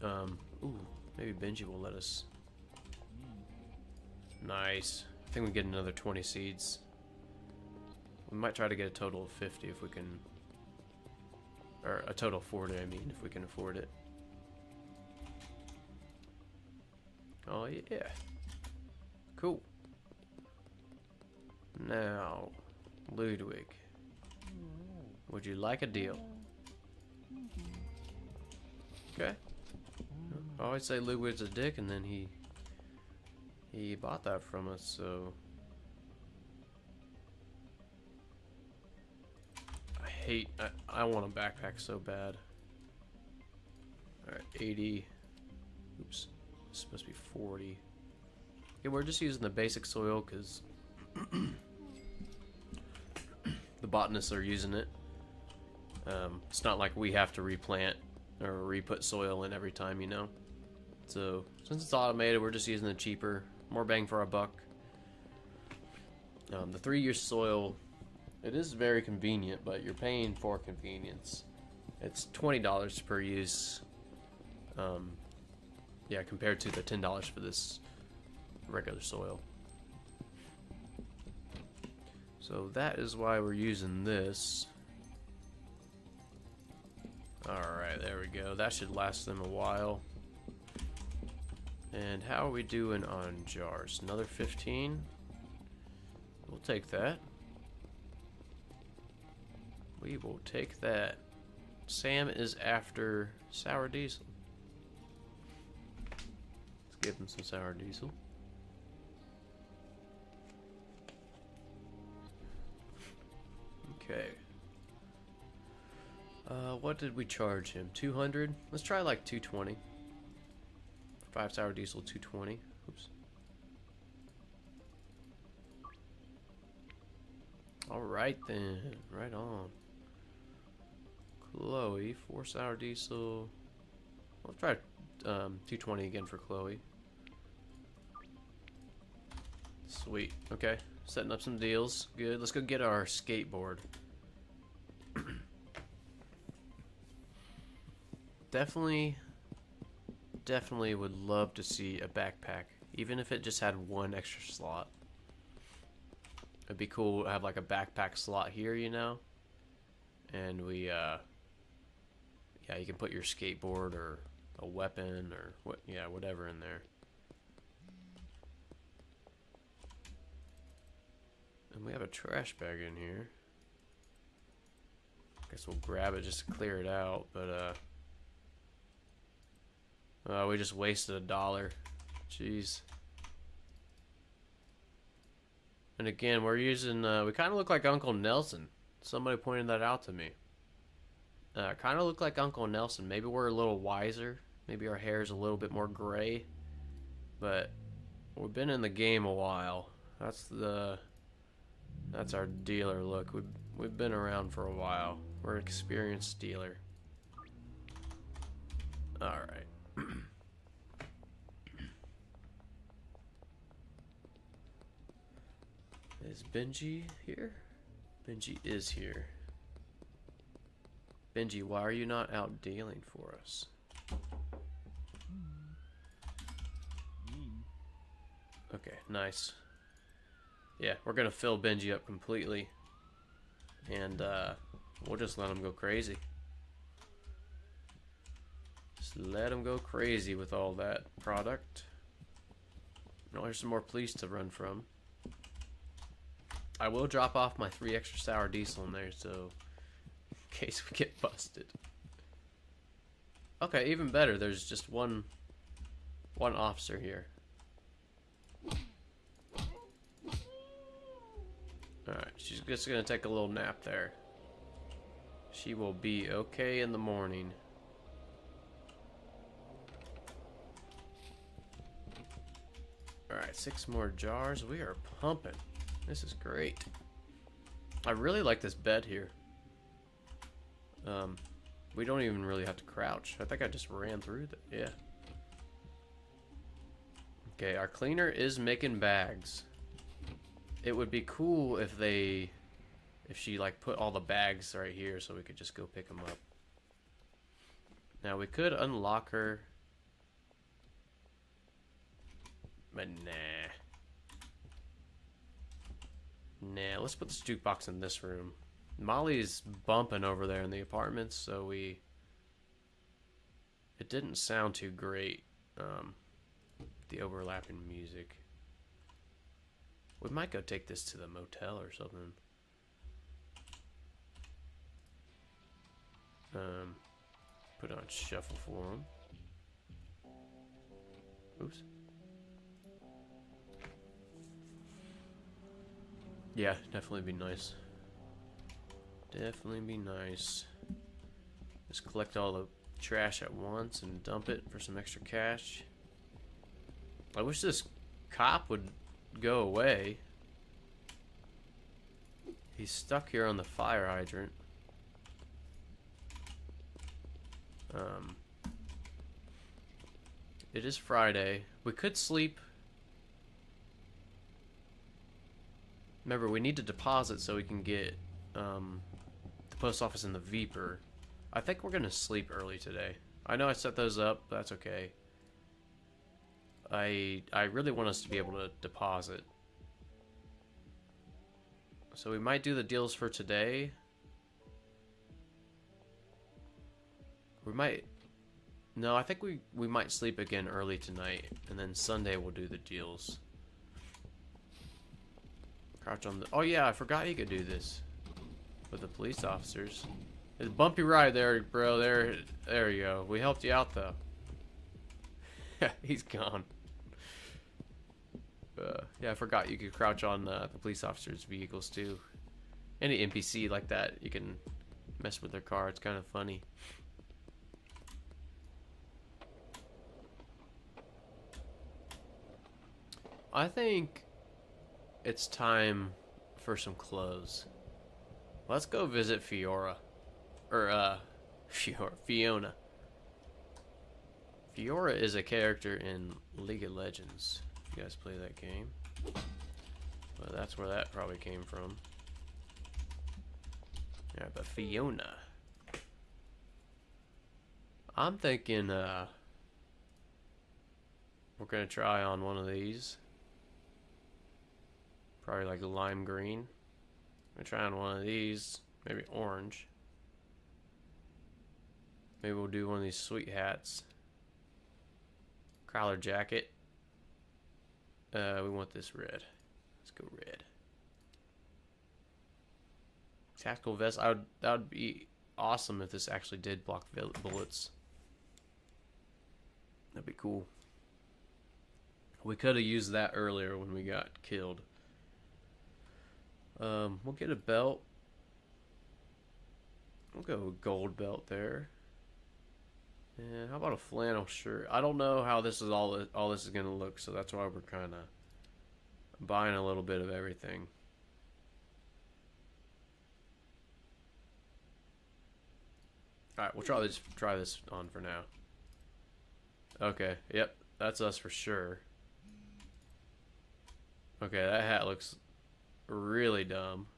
Ooh, maybe Benji will let us. Nice. I think we get another 20 seeds. We might try to get a total of 50 if we can. Or a total of 40, I mean, if we can afford it. Oh, yeah. Cool. Now, Ludwig. Would you like a deal? Okay. I always say Ludwig's a dick, and then he bought that from us, so I want a backpack so bad. Alright, 80. Oops. It's supposed to be 40. Yeah, we're just using the basic soil because the botanists are using it. It's not like we have to replant or re-put soil in every time, you know. So since it's automated, we're just using the cheaper, more bang for our buck. The 3-year soil, it is very convenient, but you're paying for convenience. It's $20 per use. Yeah, compared to the $10 for this regular soil. So that is why we're using this. Alright, there we go. That should last them a while. And how are we doing on jars? Another 15? We'll take that. We will take that. Sam is after sour diesel. Let's give him some sour diesel. Okay. What did we charge him? 200? Let's try like 220. 5 sour diesel, 220. Oops. Alright then. Right on. Chloe, 4 sour diesel. I'll try 220 again for Chloe. Sweet. Okay. Setting up some deals. Good. Let's go get our skateboard. Definitely would love to see a backpack, even if it just had 1 extra slot. It'd be cool to have like a backpack slot here, you know, and we yeah, you can put your skateboard or a weapon or what, yeah, whatever in there. And we have a trash bag in here. Guess we'll grab it just to clear it out, but we just wasted $1. Jeez. And again, we're using, we kind of look like Uncle Nelson. Somebody pointed that out to me. Kind of look like Uncle Nelson. Maybe we're a little wiser. Maybe our hair is a little bit more gray. But we've been in the game a while. That's our dealer look. We've been around for a while. We're an experienced dealer. Alright. Is Benji here? Benji is here. Benji, why are you not out dealing for us? Okay, nice. Yeah, we're gonna fill Benji up completely. And we'll just let him go crazy. Just let them go crazy with all that product. Oh, here's some more police to run from. I will drop off my 3 extra sour diesel in there, so in case we get busted. Okay, even better. There's just one officer here. Alright, she's just gonna take a little nap there. She will be okay in the morning. Alright, 6 more jars. We are pumping. This is great. I really like this bed here. We don't even really have to crouch. I think I just ran through that. Yeah. Okay, our cleaner is making bags. It would be cool if she like put all the bags right here so we could just go pick them up. Now we could unlock her. But nah. Nah, let's put this jukebox in this room. Molly's bumping over there in the apartments, so it didn't sound too great, the overlapping music. We might go take this to the motel or something. Put it on shuffle for him. Oops. Yeah, definitely be nice. Definitely be nice. Just collect all the trash at once and dump it for some extra cash. I wish this cop would go away. He's stuck here on the fire hydrant. It is Friday. We could sleep. Remember, we need to deposit so we can get the post office and the Veeper. I think we're gonna sleep early today. I know I set those up, but that's okay. I really want us to be able to deposit. So we might do the deals for today. We might... No, I think we might sleep again early tonight, and then Sunday we'll do the deals. Crouch on the... Oh yeah, I forgot you could do this with the police officers. It's a bumpy ride there, bro. There you go. We helped you out though. He's gone. Yeah, I forgot you could crouch on the police officers' vehicles too. Any NPC like that, you can mess with their car. It's kind of funny. I think it's time for some clothes. Let's go visit Fiora. Or, Fiona. Fiora is a character in League of Legends. If you guys play that game. Well, that's where that probably came from. Yeah, but Fiona. I'm thinking, we're gonna try on one of these. Probably like lime green. I'm gonna try on one of these. Maybe orange. Maybe we'll do one of these sweet hats. Collar jacket. We want this red. Let's go red. Tactical vest. That would be awesome if this actually did block bullets. That'd be cool. We could have used that earlier when we got killed. We'll get a belt. We'll go with gold belt there. And how about a flannel shirt? I don't know how this is all this is gonna look, so that's why we're kind of buying a little bit of everything. All right, we'll try this on for now. Okay, yep, that's us for sure. Okay, that hat looks really dumb.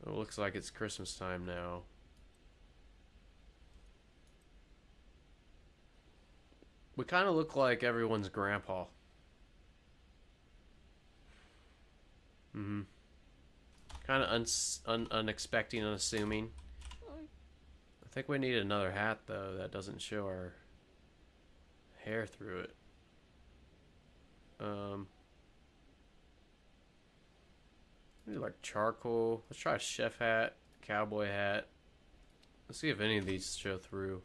It looks like it's Christmas time now. We kind of look like everyone's grandpa. Kind of unexpected, unassuming. I think we need another hat though that doesn't show our hair through it. Maybe like charcoal. Let's try a chef hat, cowboy hat. Let's see if any of these show through.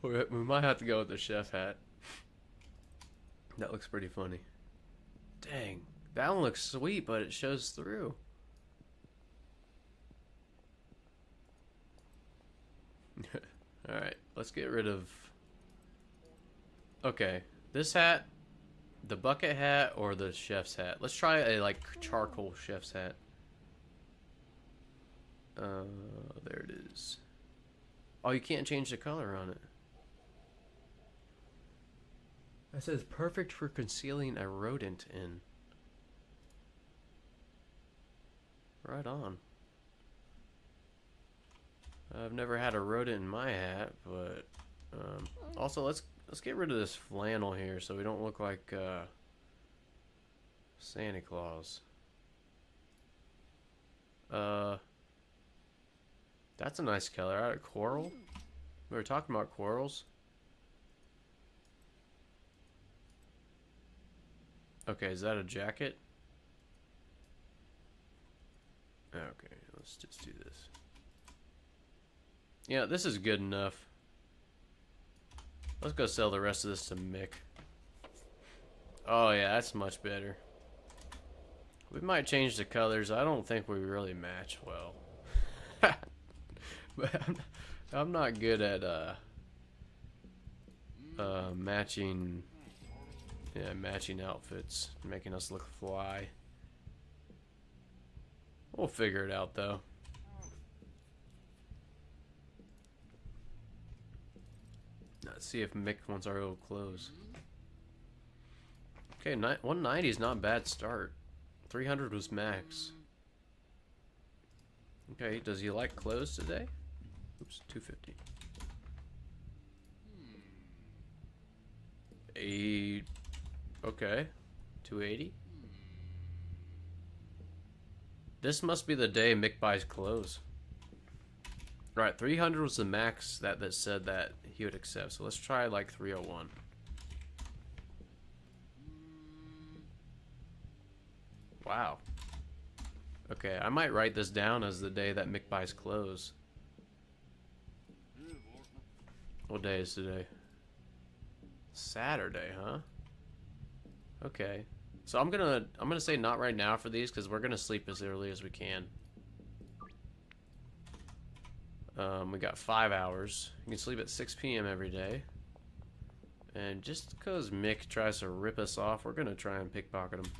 We might have to go with the chef hat. That looks pretty funny. Dang, that one looks sweet, but it shows through. Alright, let's get rid of... Okay, this hat, the bucket hat, or the chef's hat. Let's try a, like, charcoal chef's hat. There it is. Oh, you can't change the color on it. That says perfect for concealing a rodent in. Right on. I've never had a rodent in my hat, but also let's get rid of this flannel here so we don't look like Santa Claus. That's a nice color. Alright, coral. We were talking about corals. Okay, is that a jacket? Okay, let's just do this. Yeah, this is good enough. Let's go sell the rest of this to Mick. Oh yeah, that's much better. We might change the colors. I don't think we really match well. But I'm not good at matching outfits, making us look fly. We'll figure it out though. Let's see if Mick wants our old clothes. Okay, 190 is not a bad start. 300 was max. Okay, does he like clothes today? Oops, 250. Okay, 280. This must be the day Mick buys clothes. Right, 300 was the max that said that he would accept. So let's try like 301. Wow. Okay, I might write this down as the day that Mick buys clothes. What day is today? Saturday, huh? Okay. So I'm gonna say not right now for these because we're gonna sleep as early as we can. We got 5 hours. You can sleep at 6 p.m. every day. And just because Mick tries to rip us off, we're gonna try and pickpocket him.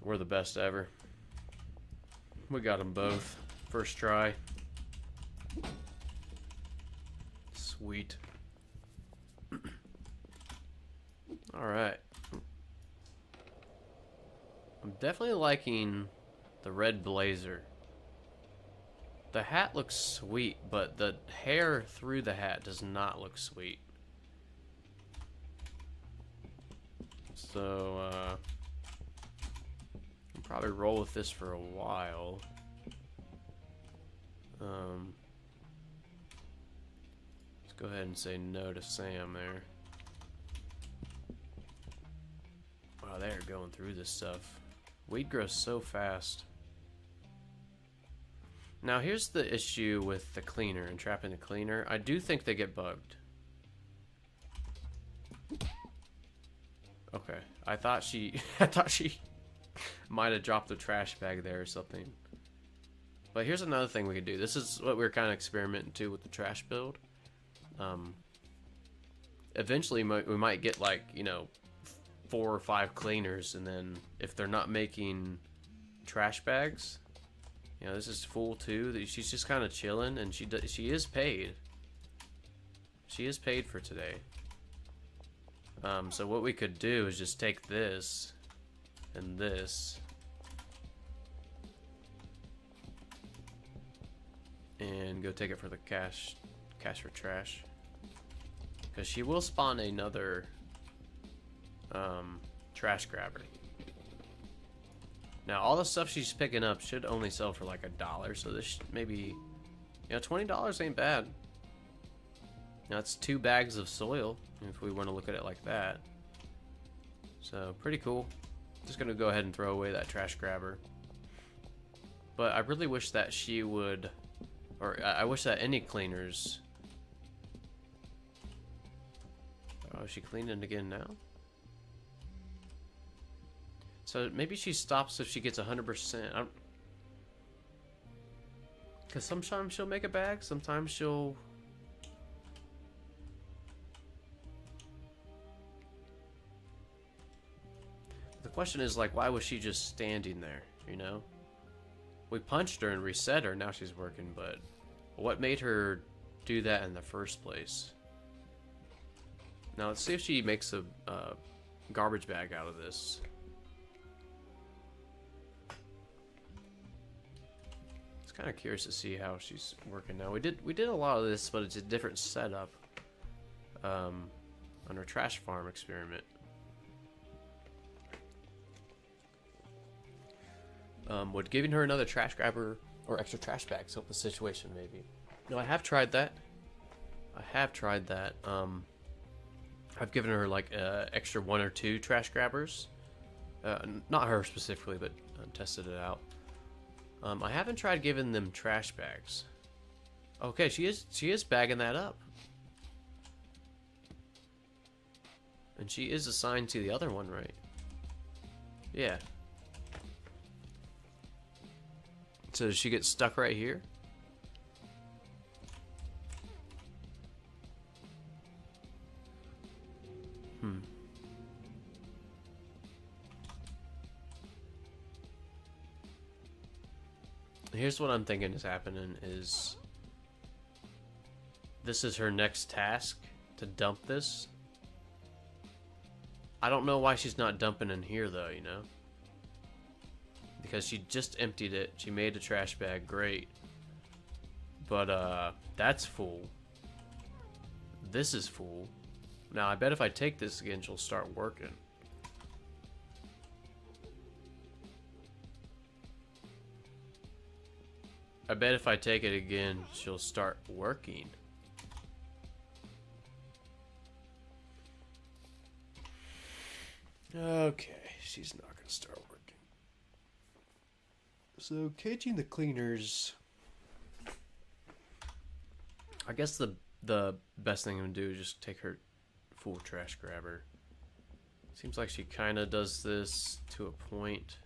We're the best ever. We got them both. First try. Sweet. Alright. I'm definitely liking the red blazer. The hat looks sweet, but the hair through the hat does not look sweet. So, I'll probably roll with this for a while. Let's go ahead and say no to Sam there. Wow, they're going through this stuff. Weed grows so fast. Now here's the issue with the cleaner and trapping the cleaner. I do think they get bugged. Okay, I thought she might have dropped the trash bag there or something. But here's another thing we could do. This is what we're kind of experimenting too with the trash build. Eventually we might get like, you know, 4 or 5 cleaners, and then if they're not making trash bags, you know, this is full too. She's just kind of chilling, and she is paid. She is paid for today. So what we could do is just take this and this and go take it for the cash for trash. Because she will spawn another trash grabber. Now, all the stuff she's picking up should only sell for like $1, so this maybe, you know, $20 ain't bad. Now, it's 2 bags of soil, if we want to look at it like that. So, pretty cool. Just gonna go ahead and throw away that trash grabber. But I really wish that she would, or I wish that any cleaners. Oh, is she cleaning again now? So maybe she stops if she gets 100%. Because sometimes she'll make a bag, sometimes she'll... The question is, like, why was she just standing there, you know? We punched her and reset her, now she's working, but what made her do that in the first place? Now let's see if she makes a garbage bag out of this. Kind of curious to see how she's working now. We did a lot of this, but it's a different setup on our trash farm experiment. Would giving her another trash grabber or extra trash bags help the situation? Maybe. No, I have tried that. I've given her like extra 1 or 2 trash grabbers. Not her specifically, but tested it out. I haven't tried giving them trash bags. Okay, she is bagging that up. And she is assigned to the other one, right? Yeah. So does she get stuck right here? Here's what I'm thinking is happening is this is her next task to dump this. I don't know why she's not dumping in here though, you know? Because she just emptied it. She made a trash bag, great. But that's full. This is full. Now I bet if I take this again she'll start working. I bet if I take it again, she'll start working. Okay, she's not gonna start working. So, caging the cleaners. I guess the best thing I'm gonna do is just take her full trash grabber. Seems like she kind of does this to a point.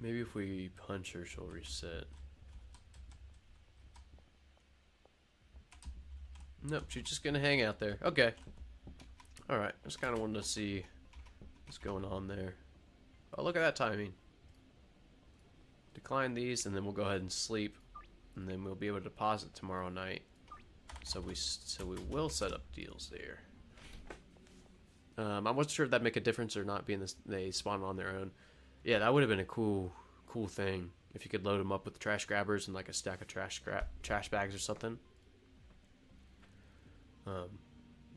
Maybe if we punch her, she'll reset. Nope, she's just gonna hang out there. Okay. Alright, just kind of wanted to see what's going on there. Oh, look at that timing. Decline these, and then we'll go ahead and sleep. And then we'll be able to deposit tomorrow night. So we will set up deals there. I wasn't sure if that'd make a difference or not, being this, they spawn on their own. Yeah, that would have been a cool thing if you could load them up with trash grabbers and like a stack of trash bags or something.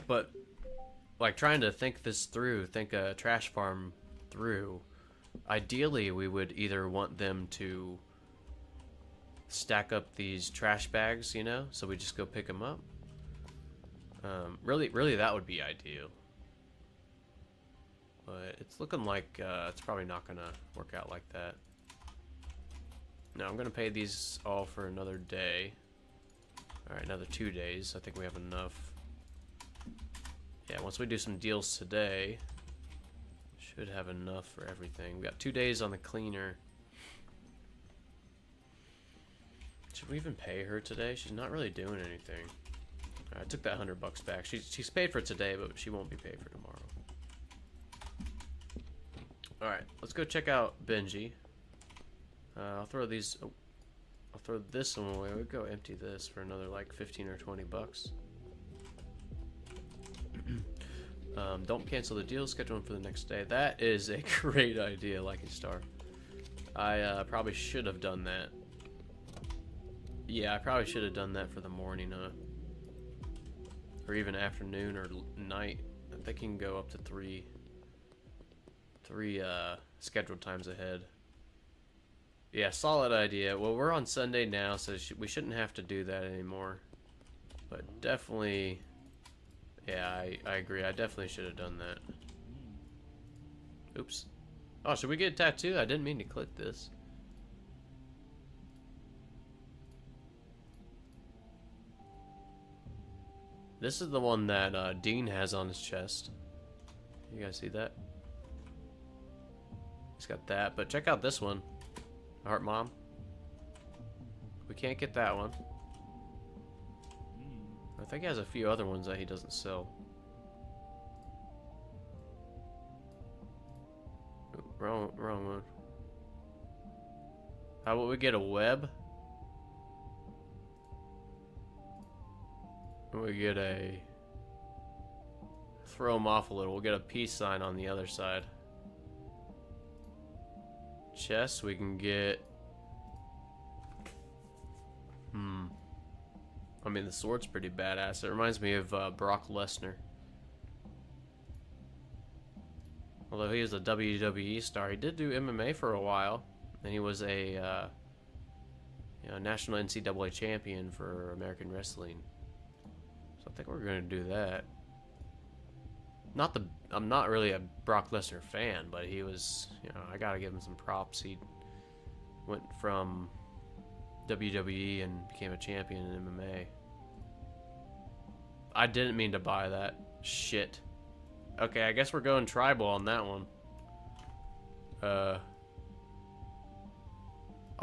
But like trying to think a trash farm through. Ideally, we would either want them to stack up these trash bags, you know, so we just go pick them up. Really, that would be ideal. But it's looking like it's probably not gonna work out like that. Now I'm gonna pay these all for another day. Alright, another 2 days. I think we have enough. Yeah, once we do some deals today, should have enough for everything. We got 2 days on the cleaner. Should we even pay her today? She's not really doing anything. I took that $100 back. She's paid for today, but she won't be paid for tomorrow. Alright, let's go check out Benji. I'll throw these... Oh, I'll throw this one away. We'll go empty this for another like 15 or 20 bucks. Don't cancel the deal. Schedule them for the next day. That is a great idea, Lucky Star. I probably should have done that. Yeah, I probably should have done that for the morning, or even afternoon or night. I think he can go up to three scheduled times ahead. Yeah, solid idea. Well, we're on Sunday now, so we shouldn't have to do that anymore. But definitely, yeah, I agree. I definitely should have done that. Oops. Oh, should we get a tattoo? I didn't mean to click this. This is the one that Dean has on his chest. You guys see that? He's got that, but check out this one. Heart Mom. We can't get that one. I think he has a few other ones that he doesn't sell. Wrong one. How about we get a web? We get a... Throw him off a little. We'll get a peace sign on the other side. Chest, we can get... I mean, the sword's pretty badass. It reminds me of Brock Lesnar. Although he was a WWE star, he did do MMA for a while. And he was a national NCAA champion for American Wrestling. So I think we're going to do that. I'm not really a Brock Lesnar fan, but he was, I gotta give him some props. He went from WWE and became a champion in MMA. I didn't mean to buy that. Shit. Okay, I guess we're going tribal on that one. Oh,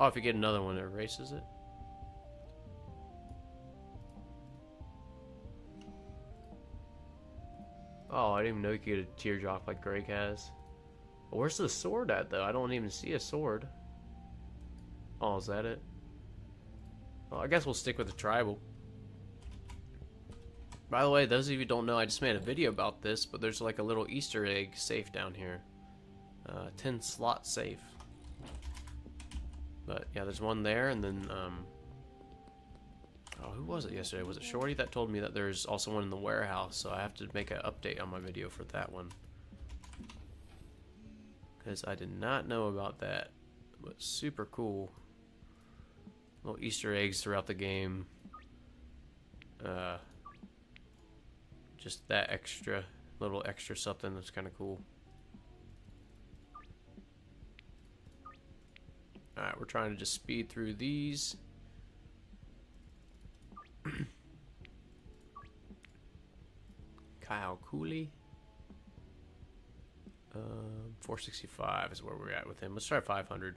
if you get another one, it erases it. Oh, I didn't even know you could get a teardrop like Greg has. Where's the sword at, though? I don't even see a sword. Oh, is that it? Well, I guess we'll stick with the tribal. By the way, those of you who don't know, I just made a video about this, but there's like a little Easter egg safe down here. 10 slot safe. But yeah, there's one there, and then, oh, who was it yesterday? Was it Shorty that told me that there's also one in the warehouse, so I have to make an update on my video for that one. Because I did not know about that. But super cool. Little Easter eggs throughout the game. Just that little extra something that's kind of cool. Alright, we're trying to just speed through these. Kyle Cooley. 465 is where we're at with him. Let's try 500.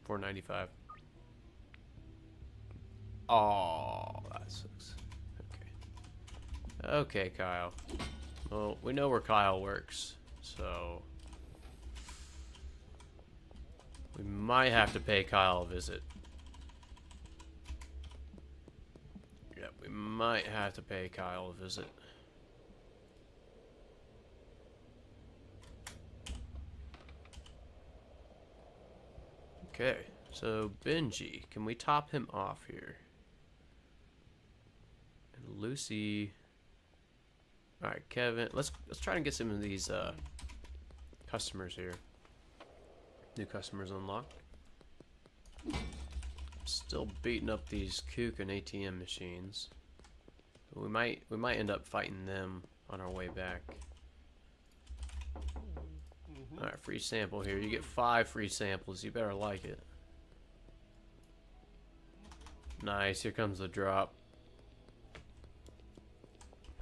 495. Oh, that sucks. Okay. Okay, Kyle. Well, we know where Kyle works, so we might have to pay Kyle a visit. Yep, we might have to pay Kyle a visit. Okay, so Benji, can we top him off here? And Lucy. All right, Kevin. Let's try and get some of these customers here. New customers unlocked. Still beating up these kook and ATM machines. But we might end up fighting them on our way back. Alright, free sample here. You get 5 free samples. You better like it. Nice. Here comes the drop.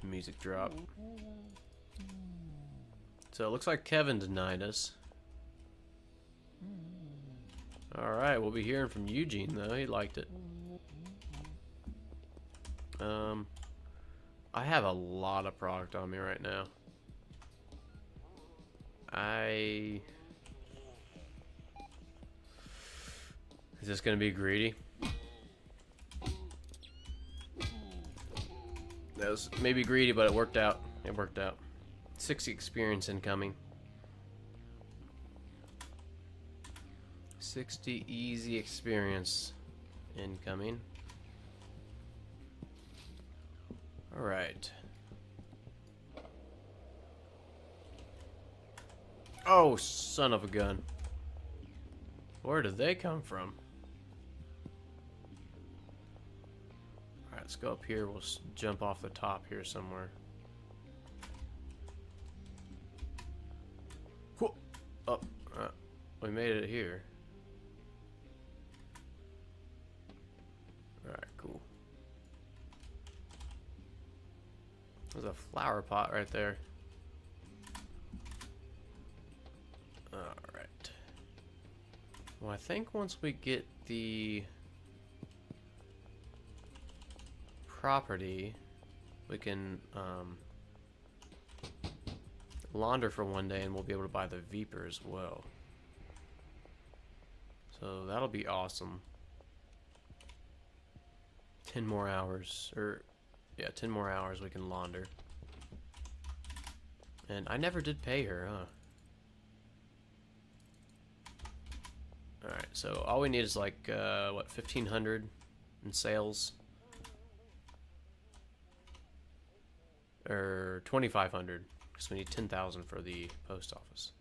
Music drop. So it looks like Kevin denied us. Alright, we'll be hearing from Eugene though. He liked it. I have a lot of product on me right now. Is this gonna be greedy? That was maybe greedy, but it worked out. It worked out. 60 experience incoming. 60 easy experience incoming. Alright. Oh, son of a gun. Where did they come from? Alright, let's go up here. We'll jump off the top here somewhere. Whoa. Oh, we made it here. Alright, cool. There's a flower pot right there. Alright. Well, I think once we get the property, we can launder for one day and we'll be able to buy the Viper as well. So that'll be awesome. 10 more hours, or yeah, 10 more hours we can launder. And I never did pay her, huh? Alright, so all we need is like, what, 1,500 in sales? Or 2,500, because we need 10,000 for the post office.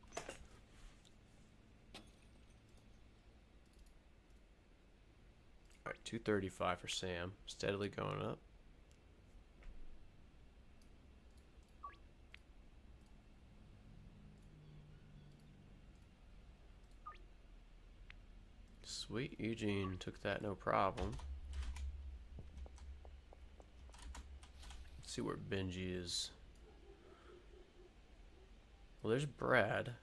Alright, 235 for Sam, steadily going up. Sweet, Eugene took that no problem. Let's see where Benji is. Well, there's Brad.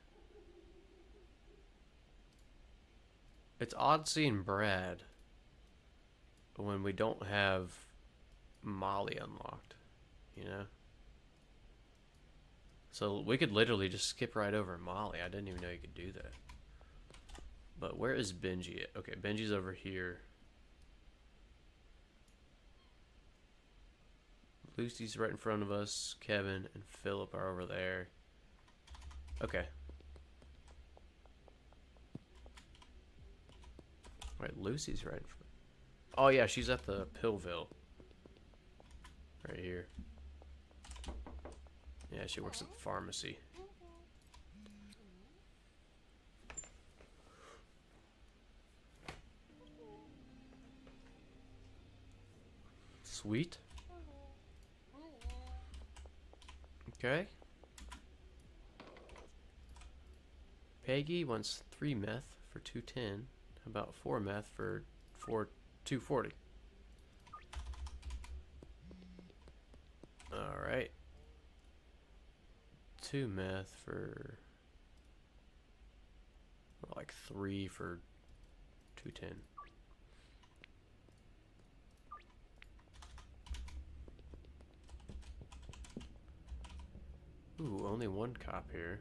It's odd seeing Brad when we don't have Molly unlocked, you know? So we could literally just skip right over Molly. I didn't even know you could do that. But where is Benji at? Okay, Benji's over here. Lucy's right in front of us. Kevin and Philip are over there. Okay. Right, Lucy's right in front. Oh yeah, she's at the Pillville. Right here. Yeah, she works at the pharmacy. Sweet. Okay. Peggy wants 3 meth for 210. How about 4 meth for 240? Alright. 2 meth for like 3 for 210. Ooh, only 1 cop here.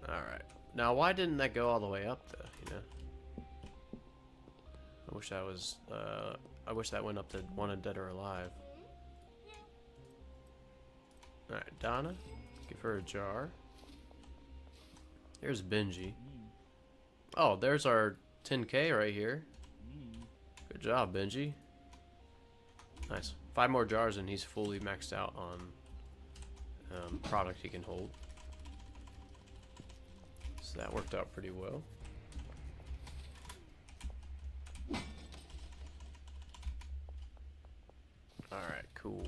Alright. Now, why didn't that go all the way up, though, you know? I wish that was, I wish that went up to Wanted Dead or Alive. Alright, Donna. Give her a jar. Here's Benji. Oh, there's our 10K right here. Good job, Benji. Nice. 5 more jars and he's fully maxed out on product he can hold. So that worked out pretty well. Alright, cool.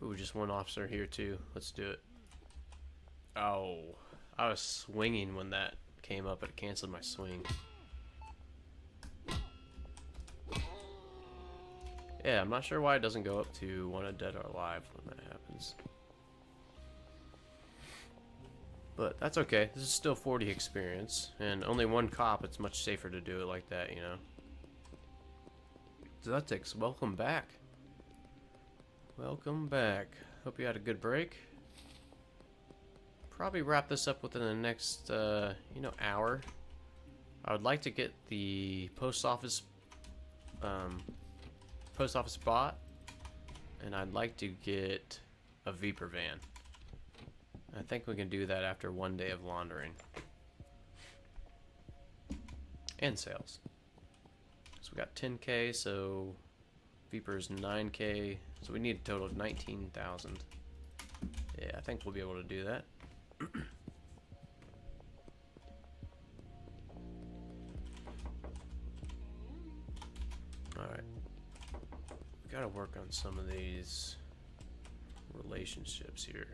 Ooh, just 1 officer here too. Let's do it. Oh, I was swinging when that came up. It canceled my swing. Yeah, I'm not sure why it doesn't go up to Wanted Dead or Alive when that happens. But that's okay. This is still 40 experience. And only 1 cop, it's much safer to do it like that, you know. Zutix, welcome back. Welcome back. Hope you had a good break. Probably wrap this up within the next, you know, hour. I would like to get the post office bot, and I'd like to get a Viper van. I think we can do that after 1 day of laundering and sales. we got 10k, so Viper's 9k, so we need a total of 19,000. Yeah, I think we'll be able to do that. Alright. We gotta work on some of these relationships here.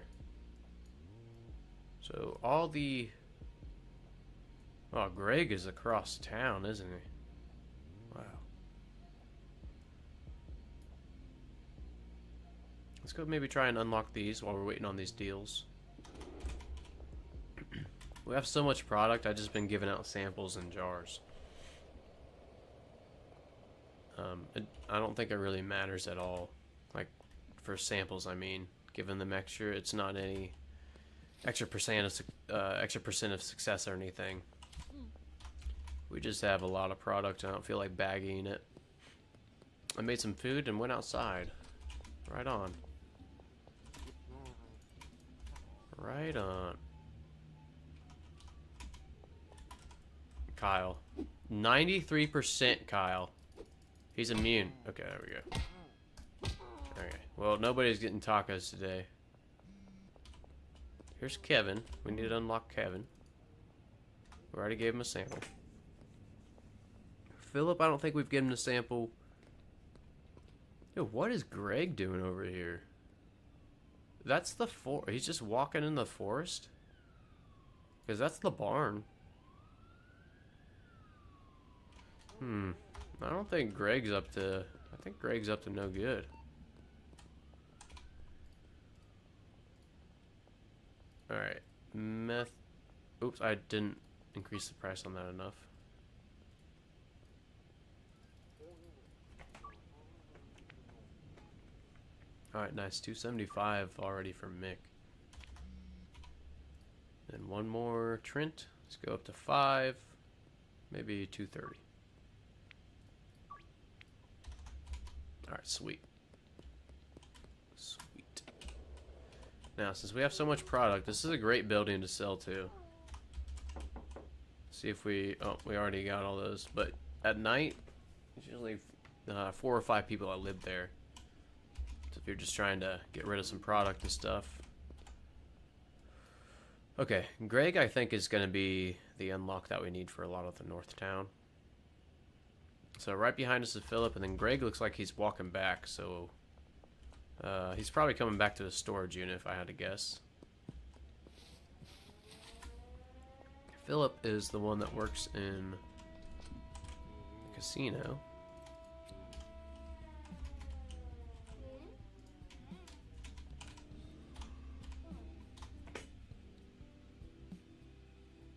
So all the... Oh, Greg is across town, isn't he? Wow. Let's go maybe try and unlock these while we're waiting on these deals. We have so much product, I've just been giving out samples in jars. I don't think it really matters at all. Like, for samples, I mean. Giving them extra, it's not any extra percent of success or anything. We just have a lot of product, and I don't feel like bagging it. I made some food and went outside. Right on. Right on. Kyle. 93% Kyle. He's immune. Okay, there we go. Okay. Well, nobody's getting tacos today. Here's Kevin. We need to unlock Kevin. We already gave him a sample. Philip, I don't think we've given him a sample. Yo, what is Greg doing over here? That's the he's just walking in the forest? Because that's the barn. I don't think Greg's up to... I think Greg's up to no good. Alright. Meth... Oops, I didn't increase the price on that enough. Alright, nice. 275 already for Mick. And one more Trent. Let's go up to 5. Maybe 230. Alright, sweet. Sweet. Now, since we have so much product, this is a great building to sell to. See if we... Oh, we already got all those. But at night, there's usually 4 or 5 people that live there. So if you're just trying to get rid of some product and stuff. Okay, Greg I think is going to be the unlock that we need for a lot of the North Town. So right behind us is Philip, and then Greg looks like he's walking back, so he's probably coming back to the storage unit if I had to guess. Philip is the one that works in the casino.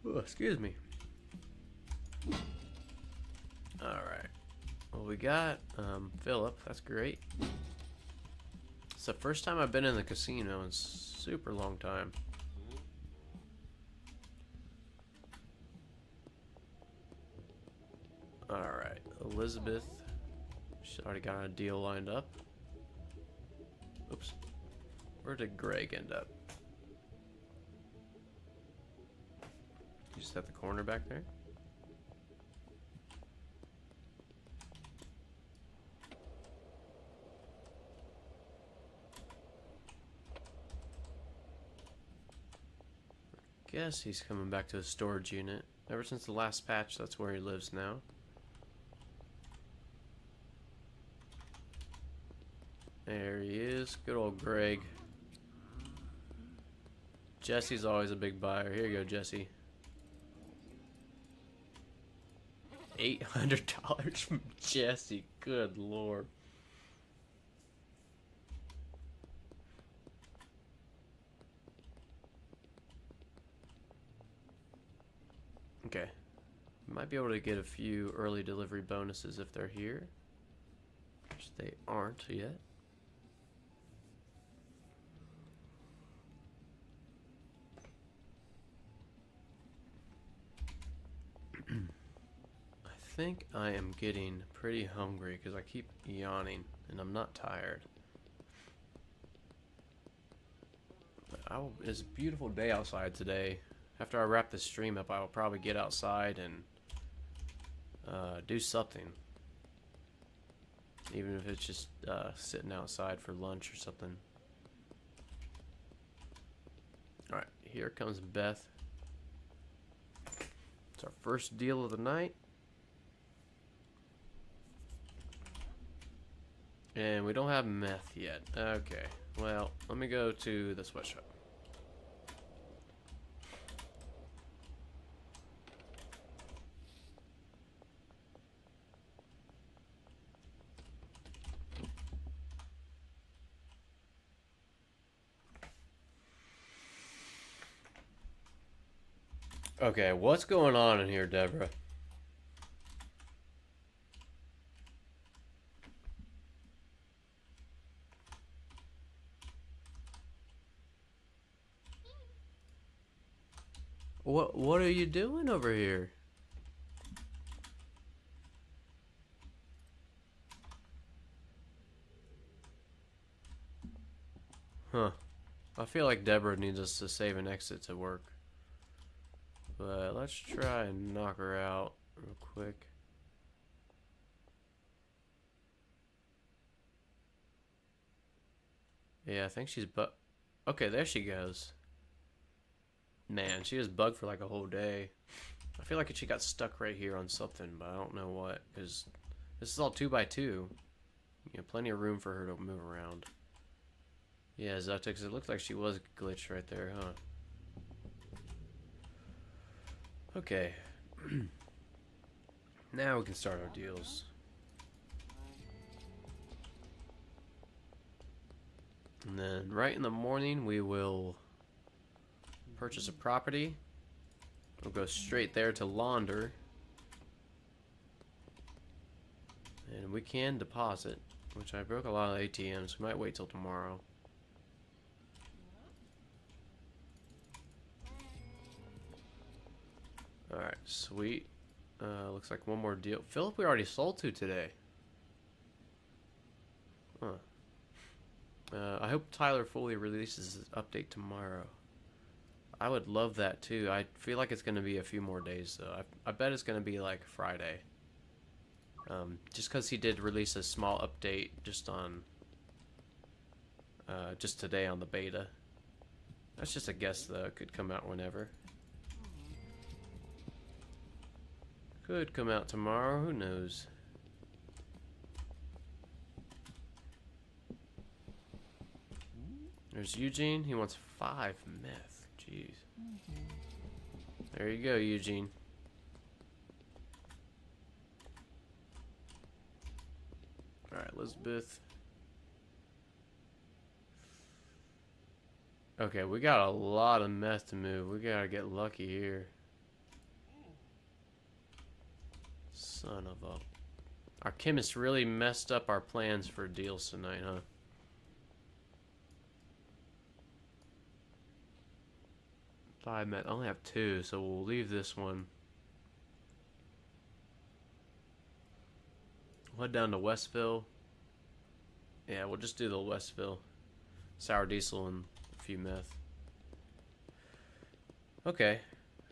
Oh, excuse me. Alright. Well, we got Philip. That's great. It's the first time I've been in the casino in a super long time. Alright. Elizabeth. She's already got a deal lined up. Oops. Where did Greg end up? Just at the corner back there. Guess he's coming back to the storage unit. Ever since the last patch, that's where he lives now. There he is. Good old Greg. Jesse's always a big buyer. Here you go, Jesse. $800 from Jesse. Good lord. Okay. Might be able to get a few early delivery bonuses if they're here. Which they aren't yet. I think I am getting pretty hungry because I keep yawning and I'm not tired. But it's a beautiful day outside today. After I wrap this stream up, I will probably get outside and do something. even if it's just sitting outside for lunch or something. Alright, here comes Beth. It's our first deal of the night. And we don't have meth yet. Okay, well, let me go to the sweatshop. Okay, what's going on in here, Deborah? What are you doing over here? Huh. I feel like Deborah needs us to save and exit to work. But let's try and knock her out real quick. Yeah, I think she's okay, there she goes. Man, she was bugged for like a whole day. I feel like she got stuck right here on something, but I don't know what, because this is all 2x2. You know, plenty of room for her to move around. Yeah, Zotix, it looked like she was glitched right there, huh? Okay. Now we can start our deals. And then right in the morning we will purchase a property. We'll go straight there to Launder. And we can deposit, which I broke a lot of ATMs. We might wait till tomorrow. Alright, sweet. Looks like one more deal. Philip we already sold to today. Huh. I hope Tyler fully releases his update tomorrow. I would love that too. I feel like it's going to be a few more days though. I bet it's going to be like Friday. Just because he did release a small update just on just today on the beta. That's just a guess though. It could come out whenever. Could come out tomorrow. Who knows? There's Eugene. He wants 5 meth. Jeez. There you go, Eugene. Alright, Elizabeth. Okay, we got a lot of meth to move. We gotta get lucky here. Son of a... Our chemist really messed up our plans for deals tonight, huh? I only have 2, so we'll leave this one. We'll head down to Westville. Yeah, we'll just do the Westville. Sour diesel and a few meth. Okay.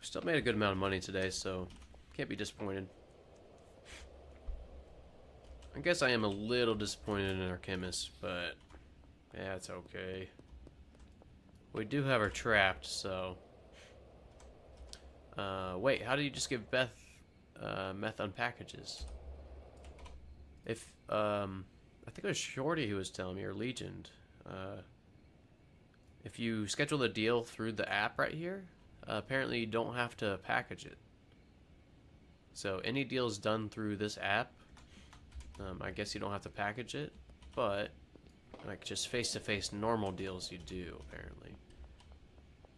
Still made a good amount of money today, so can't be disappointed. I guess I am a little disappointed in our chemist, but yeah, it's okay. We do have her trapped, so... wait, how do you just give Beth meth on packages? If, I think it was Shorty who was telling me, or Legend. If you schedule the deal through the app right here, apparently you don't have to package it. So any deals done through this app, I guess you don't have to package it, but like just face-to-face normal deals you do, apparently.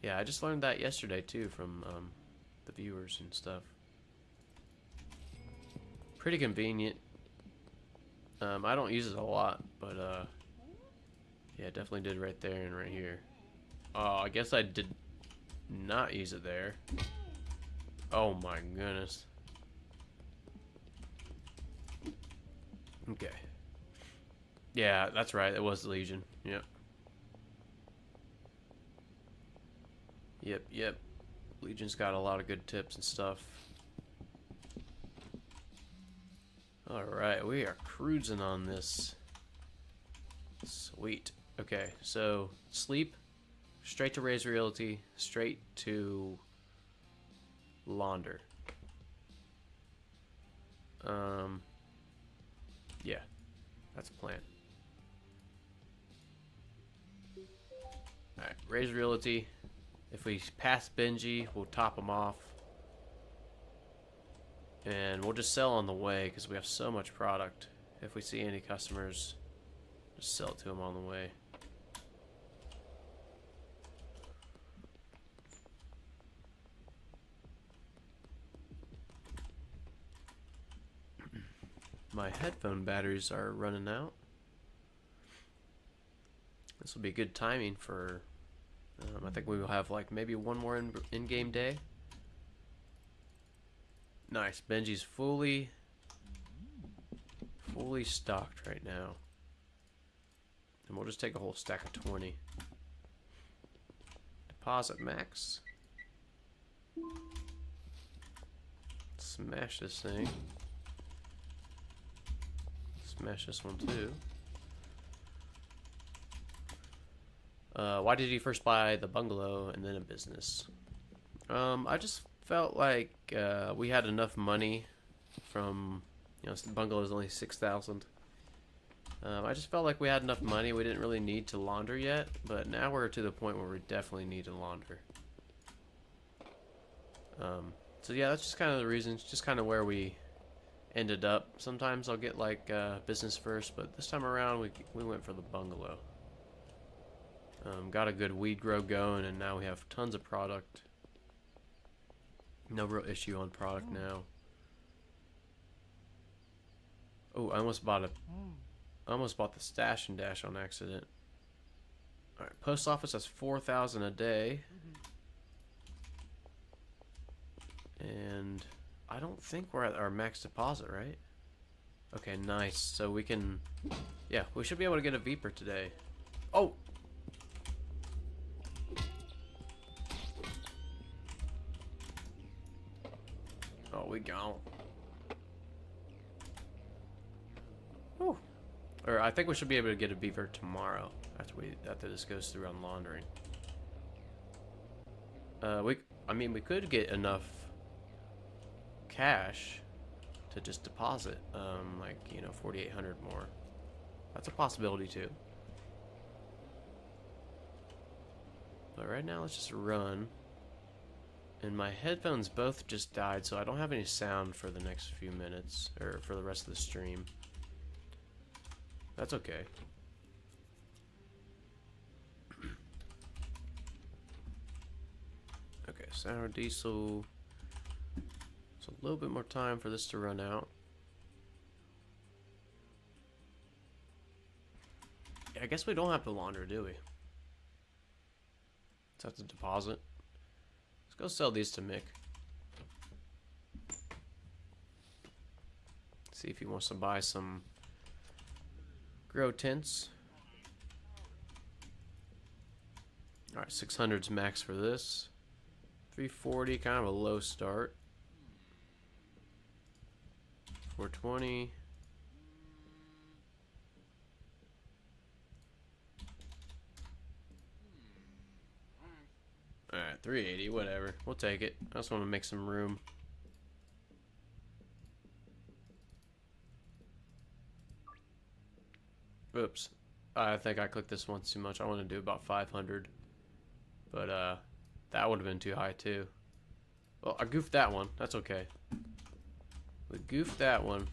Yeah, I just learned that yesterday too from the viewers and stuff. Pretty convenient. I don't use it a lot, but yeah, definitely did right there and right here. Oh, I guess I did not use it there. Oh my goodness. Okay. Yeah, that's right. It was the Legion. Yep. Yep. Legion's got a lot of good tips and stuff. Alright, we are cruising on this. Sweet. Okay, so sleep, straight to Raise Realty, straight to launder. Yeah, that's a plan. Alright, Raise Realty. If we pass Benji, we'll top him off. And we'll just sell on the way because we have so much product. If we see any customers, just sell it to them on the way. My headphone batteries are running out. This will be good timing for, I think we will have like maybe one more in-game day. Nice, Benji's fully stocked right now. And we'll just take a whole stack of 20. Deposit max. Smash this thing. Smash this one too. Why did you first buy the bungalow and then a business? I just felt like we had enough money from, you know, the bungalow is only 6,000. I just felt like we had enough money. We didn't really need to launder yet, but now we're to the point where we definitely need to launder. So yeah, that's just kind of the reasons, just kind of where we ended up. Sometimes I'll get like business first, but this time around we went for the bungalow. Got a good weed grow going, and now we have tons of product. No real issue on product now. Oh, I almost bought the stash and dash on accident. All right, post office has 4,000 a day, and I don't think we're at our max deposit, right? Okay, nice. So we can, yeah, we should be able to get a Viper today. Oh. Oh, we gone. Whew. Or I think we should be able to get a beaver tomorrow after this goes through on laundering. I mean we could get enough cash to just deposit like, you know, 4,800 more. That's a possibility too. But right now let's just run. And my headphones both just died, so I don't have any sound for the next few minutes, or for the rest of the stream. That's okay. Okay, sour diesel. It's a little bit more time for this to run out. Yeah, I guess we don't have to launder, do we? Let's have to deposit. Let's go sell these to Mick. See if he wants to buy some grow tents. Alright, 600's max for this. 340, kind of a low start. 420. Alright, 380, whatever. We'll take it. I just want to make some room. Oops. I think I clicked this once too much. I want to do about 500. But, that would have been too high, too. Well, I goofed that one. That's okay. We goofed that one.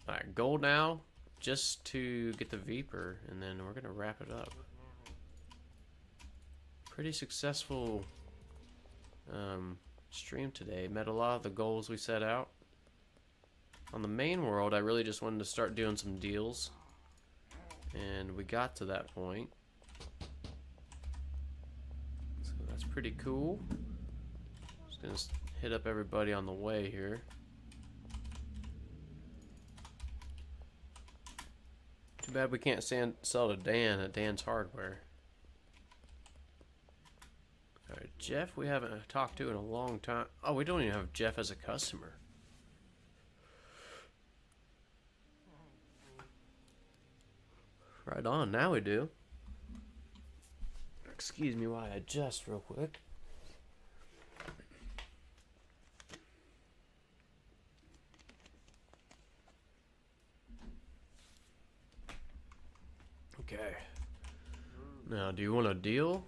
Alright, gold now. Just to get the Viper. And then we're going to wrap it up. Pretty successful stream today. Met a lot of the goals we set out. On the main world, I really just wanted to start doing some deals. And we got to that point. So that's pretty cool. Just gonna hit up everybody on the way here. Too bad we can't sell to Dan at Dan's Hardware. Alright, Jeff we haven't talked to in a long time. Oh, we don't even have Jeff as a customer. Right on, now we do. Excuse me while I adjust real quick. Okay. Now, do you want a deal?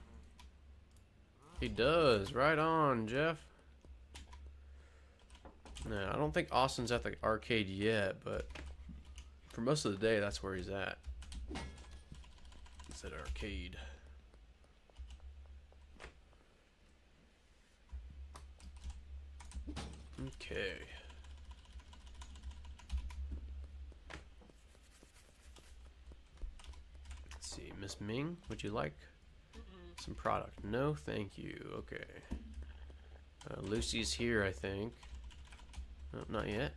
He does. Right on, Jeff. Now, I don't think Austin's at the arcade yet, but for most of the day, that's where he's at. It's at arcade. Okay. Let's see, Miss Ming, would you like some product? No, thank you. Okay. Lucy's here, I think. Oh, not yet.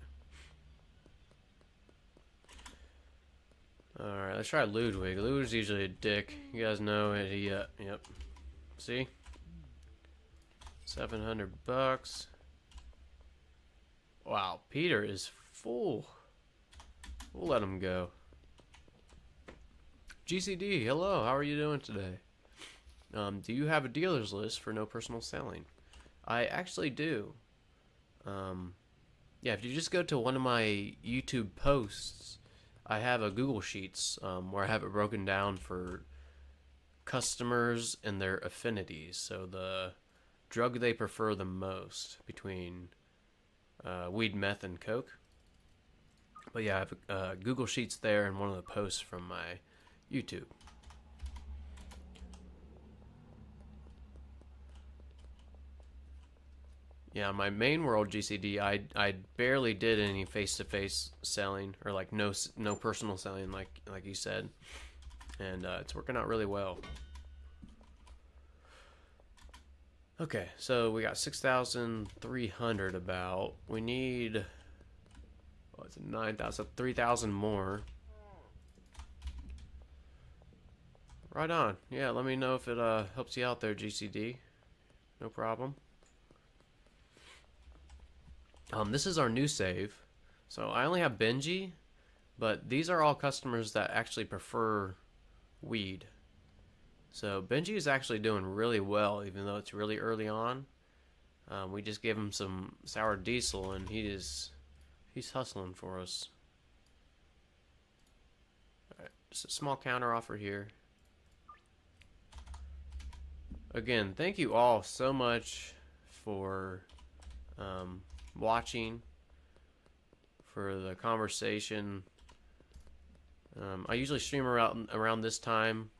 Alright, let's try Ludwig. Ludwig's usually a dick. You guys know it. He, yep. See? 700 bucks. Wow, Peter is full. We'll let him go. GCD, hello. How are you doing today? Do you have a dealer's list for no personal selling? I actually do. Yeah, if you just go to one of my YouTube posts, I have a Google Sheets where I have it broken down for customers and their affinities. So the drug they prefer the most between weed, meth, and coke. But yeah, I have Google Sheets there and one of the posts from my YouTube. Yeah, my main world GCD, I barely did any face-to-face selling or like no personal selling like you said, and it's working out really well. Okay, so we got 6,300 about. We need, what's it, 9,000, 3,000 more. Right on. Yeah, let me know if it helps you out there, GCD. No problem. This is our new save. So I only have Benji, but these are all customers that actually prefer weed. So Benji is actually doing really well, even though it's really early on. We just gave him some sour diesel, and he's hustling for us. All right, just a small counter offer here. Again, thank you all so much for watching, for the conversation. I usually stream around this time,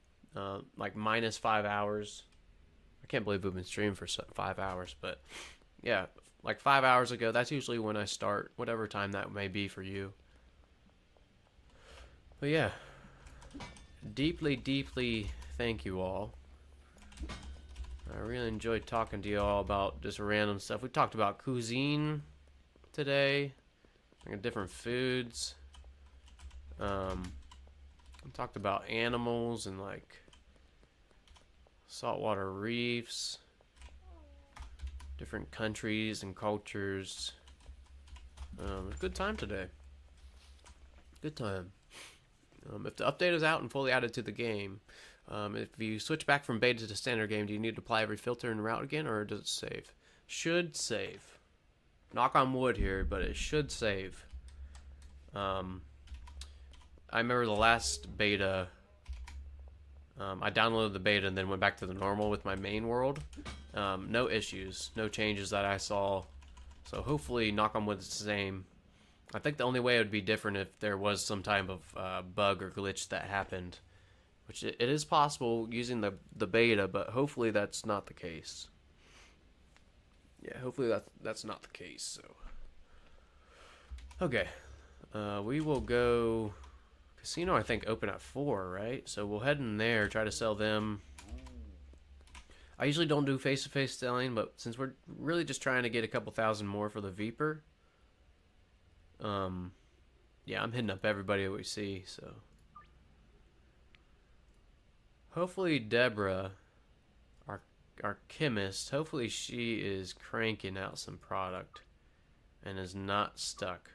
like minus 5 hours. I can't believe we've been streaming for 5 hours, but yeah, like 5 hours ago, that's usually when I start, whatever time that may be for you. But yeah, deeply, deeply thank you all. I really enjoyed talking to you all about just random stuff. We talked about cuisine today, like different foods. We talked about animals and like saltwater reefs, different countries and cultures. It was a good time today. Good time. If the update is out and fully added to the game, if you switch back from beta to standard game, do you need to apply every filter and route again, or does it save? Should save. Knock on wood here, but it should save. I remember the last beta, I downloaded the beta and then went back to the normal with my main world. No issues, no changes that I saw. So hopefully, knock on wood, it's the same. I think the only way it would be different if there was some type of bug or glitch that happened. Which it is possible using the beta, but hopefully that's not the case. Yeah, hopefully that's not the case. So, okay, we will go casino. I think open at 4, right? So we'll head in there, try to sell them. I usually don't do face-to-face selling, but since we're really just trying to get a couple thousand more for the Viper, yeah, I'm hitting up everybody that we see. So. Hopefully Deborah, our chemist. Hopefully she is cranking out some product and is not stuck.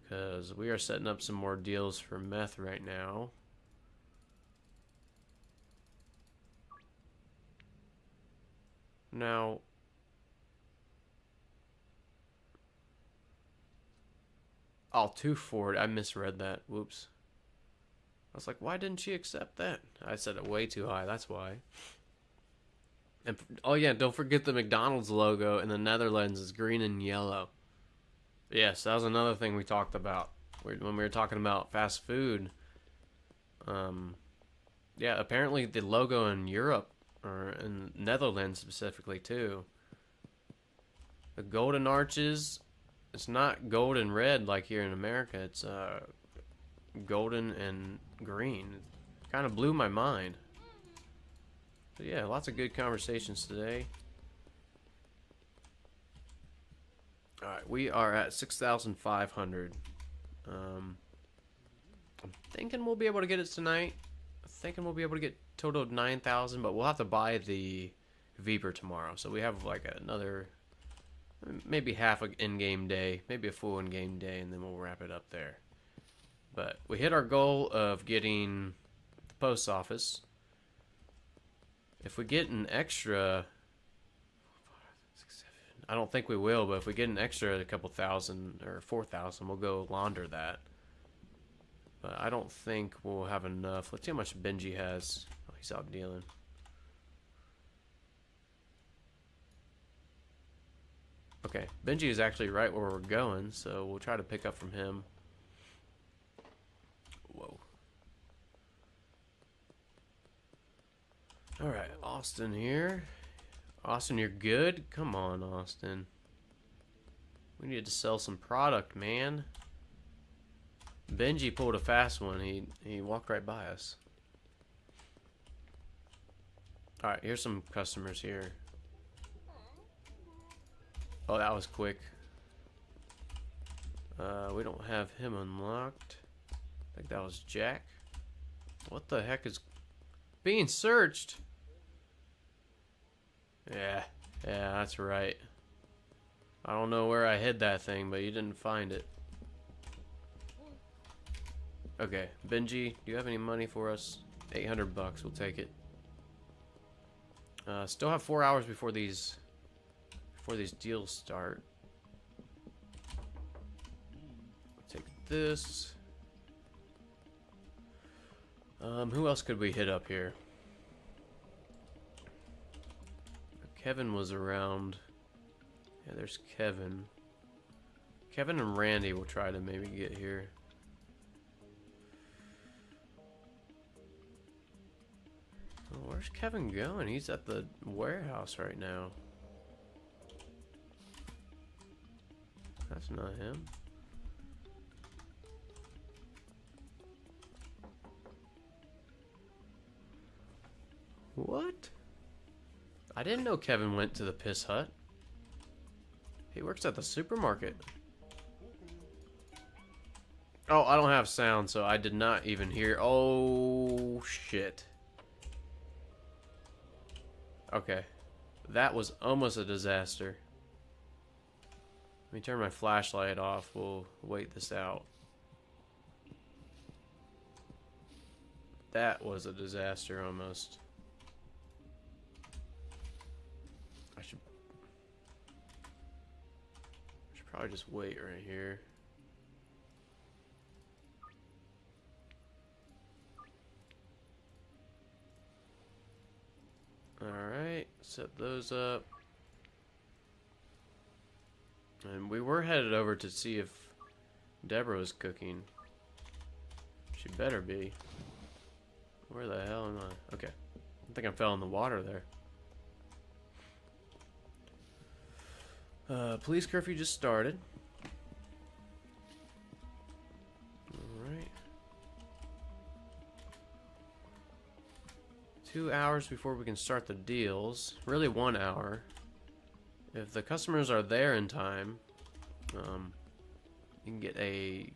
Because we are setting up some more deals for meth right now. Now, oh, 240. I misread that. Whoops. I was like, why didn't she accept that? I said it way too high. That's why. And oh yeah, don't forget the McDonald's logo in the Netherlands is green and yellow. Yes, that was another thing we talked about when we were talking about fast food. Yeah, apparently the logo in Europe, or in Netherlands specifically too, the golden arches, it's not gold and red like here in America. It's golden and green. It kind of blew my mind. But yeah, lots of good conversations today. Alright, we are at 6,500. I'm thinking we'll be able to get it tonight. I'm thinking we'll be able to get total of 9,000, but we'll have to buy the Viper tomorrow. So we have like another, maybe half an in-game day, maybe a full in-game day, and then we'll wrap it up there. But we hit our goal of getting the post office. If we get an extra, I don't think we will, but if we get an extra a couple thousand or 4,000, we'll go launder that. But I don't think we'll have enough. Let's see how much Benji has. Oh, he's out dealing. Okay, Benji is actually right where we're going, so we'll try to pick up from him. Whoa. Alright, Austin here. Austin, you're good? Come on, Austin. We need to sell some product, man. Benji pulled a fast one. He walked right by us. Alright, here's some customers here. Oh, that was quick. We don't have him unlocked. I think that was Jack. What the heck is being searched? Yeah, that's right. I don't know where I hid that thing, but you didn't find it. Okay, Benji, do you have any money for us? 800 bucks, we'll take it. Still have 4 hours before these deals start. Take this. Who else could we hit up here? Kevin was around. Yeah, there's Kevin. Kevin and Randy will try to maybe get here. Oh, where's Kevin going? He's at the warehouse right now. That's not him. What? I didn't know Kevin went to the Piss Hut. He works at the supermarket. Oh, I don't have sound, so I did not even hear. Oh, shit. Okay. That was almost a disaster. Let me turn my flashlight off. We'll wait this out. That was a disaster almost. I should probably just wait right here. Alright, set those up. And we were headed over to see if Deborah was cooking. She better be. Where the hell am I? Okay. I think I fell in the water there. Police curfew just started. Alright. 2 hours before we can start the deals. Really 1 hour. If the customers are there in time, you can get a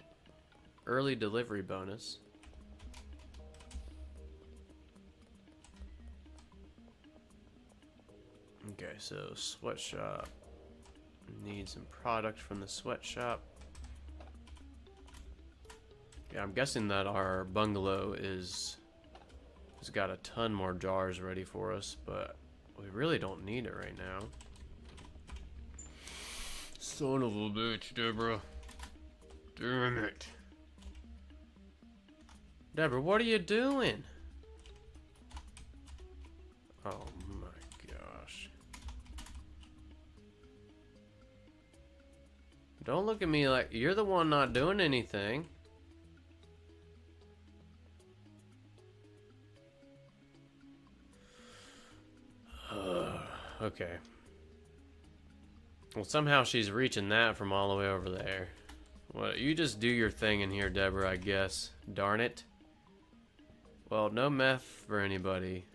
early delivery bonus. Okay, so sweatshop. Need some product from the sweatshop. Yeah, I'm guessing that our bungalow has got a ton more jars ready for us, but we really don't need it right now. Son of a bitch, Deborah. Damn it. Deborah, what are you doing? Oh my gosh. Don't look at me like you're the one not doing anything. Okay. Well, somehow she's reaching that from all the way over there. Well, you just do your thing in here, Deborah, I guess. Darn it. Well, no meth for anybody.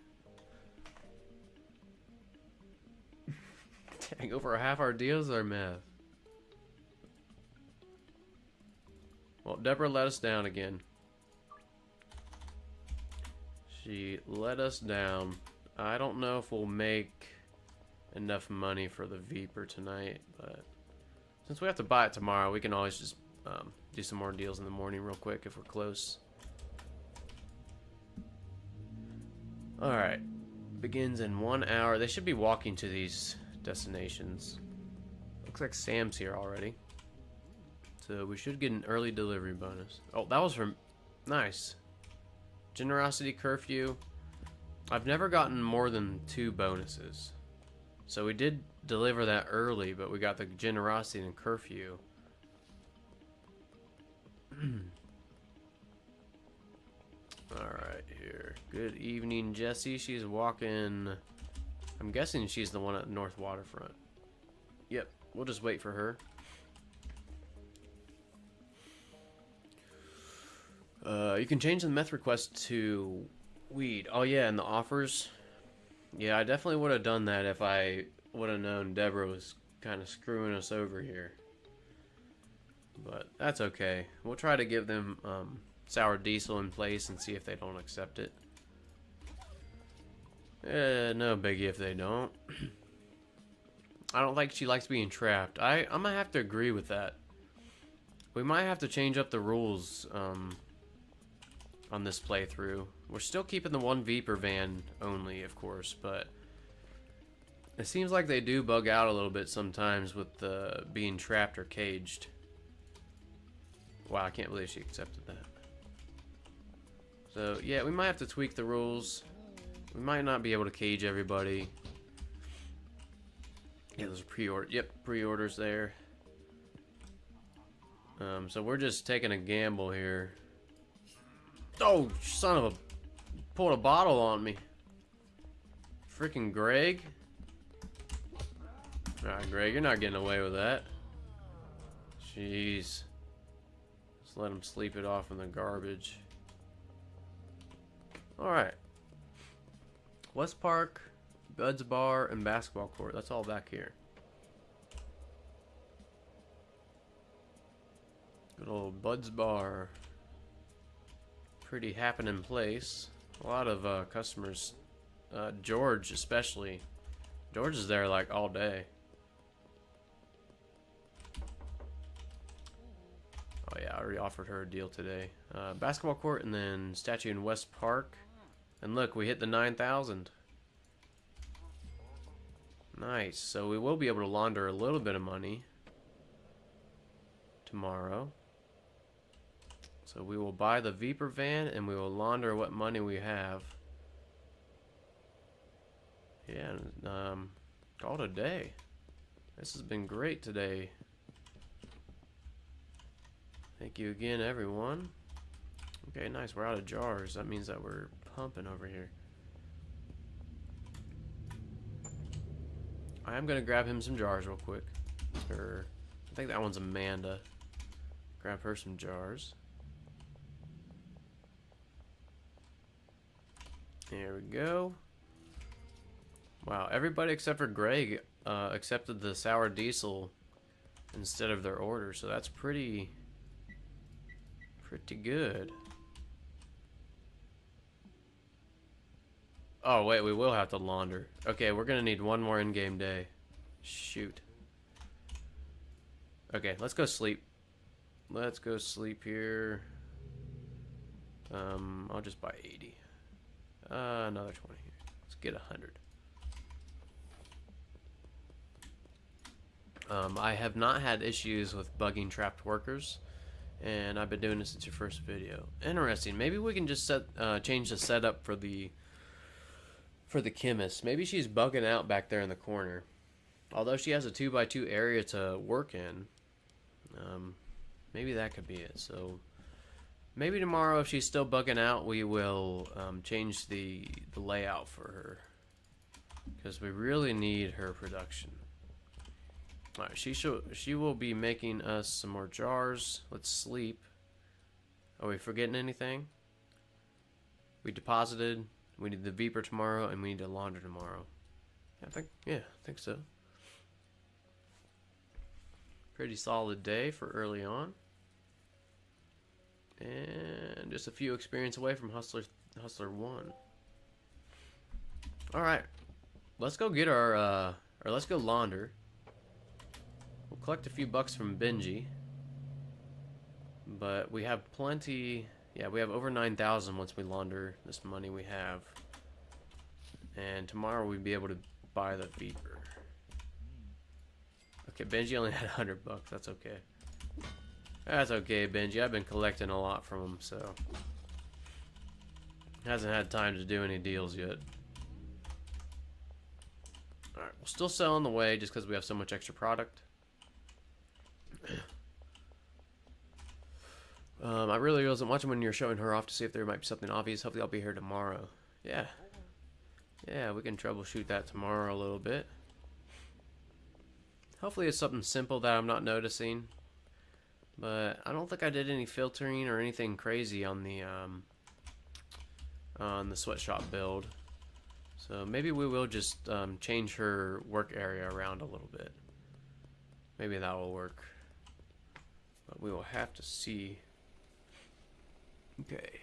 Dang, over half our deals are meth. Well, Deborah let us down again. She let us down. I don't know if we'll make enough money for the Viper tonight, but since we have to buy it tomorrow, we can always just do some more deals in the morning real quick if we're close. Alright. Begins in 1 hour. They should be walking to these destinations. Looks like Sam's here already. So we should get an early delivery bonus. Oh, that was from... Nice. Generosity curfew. I've never gotten more than 2 bonuses. So we did deliver that early, but we got the generosity and curfew. Alright, here. Good evening, Jessie. She's walking... I'm guessing she's the one at North Waterfront. Yep, we'll just wait for her. You can change the meth request to weed. Oh yeah, and the offers. Yeah, I definitely would have done that if I would have known Deborah was kind of screwing us over here. But that's okay. We'll try to give them sour diesel in place and see if they don't accept it. No biggie if they don't. I don't think she likes being trapped. I'm gonna have to agree with that. We might have to change up the rules on this playthrough. We're still keeping the one Viper van only, of course, but it seems like they do bug out a little bit sometimes with being trapped or caged. Wow, I can't believe she accepted that. So, yeah, we might have to tweak the rules. We might not be able to cage everybody. Yeah, there's a pre-order. Yep, pre-orders there. So we're just taking a gamble here. Oh, son of a... Pulled a bottle on me. Freaking Greg. Alright, Greg, you're not getting away with that. Jeez. Just let him sleep it off in the garbage. Alright. West Park, Bud's Bar, and basketball court. That's all back here. Good old Bud's Bar. Pretty happening place. A lot of customers. George especially. George is there like all day. Oh yeah, I already offered her a deal today. Basketball court and then statue in West Park. And look, we hit the 9,000. Nice. So we will be able to launder a little bit of money tomorrow. So we will buy the Viper van and we will launder what money we have. Yeah, call it a day. This has been great today. Thank you again, everyone. Okay, nice. We're out of jars. That means that we're pumping over here. I am gonna grab him some jars real quick. Or I think that one's Amanda. Grab her some jars. There we go. Wow, everybody except for Greg accepted the sour diesel instead of their order, so that's pretty good. Oh, wait, we will have to launder. Okay, we're gonna need one more in-game day. Shoot. Okay, let's go sleep. Let's go sleep here. I'll just buy 80. Another 20 here. Let's get 100. I have not had issues with bugging trapped workers, and I've been doing this since your first video. Interesting. Maybe we can just change the setup for the chemist. Maybe she's bugging out back there in the corner. Although she has a 2x2 area to work in, maybe that could be it. So maybe tomorrow, if she's still bugging out, we will change the layout for her, because we really need her production. All right, she will be making us some more jars. Let's sleep. Are we forgetting anything? We deposited. We need the Viper tomorrow, and we need to launder tomorrow. I think so. Pretty solid day for early on. And just a few experience away from Hustler 1. Alright. Let's go get our, or let's go launder. We'll collect a few bucks from Benji. But we have plenty. Yeah, we have over 9,000 once we launder this money we have. And tomorrow we'll be able to buy the Viper. Okay, Benji only had 100 bucks. That's okay. That's okay, Benji. I've been collecting a lot from him, so hasn't had time to do any deals yet. Alright, we'll still sell on the way just because we have so much extra product. I really wasn't watching when you're showing her off to see if there might be something obvious. Hopefully I'll be here tomorrow. Yeah. Yeah, we can troubleshoot that tomorrow a little bit. Hopefully it's something simple that I'm not noticing. But I don't think I did any filtering or anything crazy on the sweatshop build. So maybe we will just change her work area around a little bit. Maybe that will work. But we will have to see. Okay.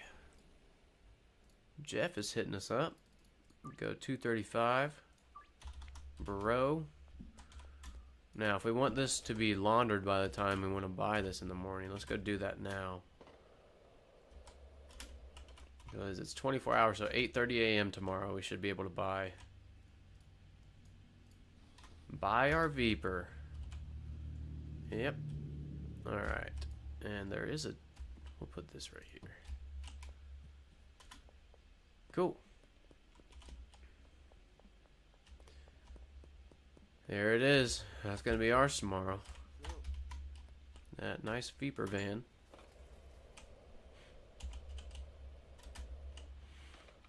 Jeff is hitting us up. Go 235. Bro. Now, if we want this to be laundered by the time we want to buy this in the morning, let's go do that now. Because it's 24 hours, so 8:30 a.m. tomorrow we should be able to buy our Viper. Yep. Alright. And there is a... We'll put this right here. Cool. There it is. That's going to be ours tomorrow. That nice Viper van.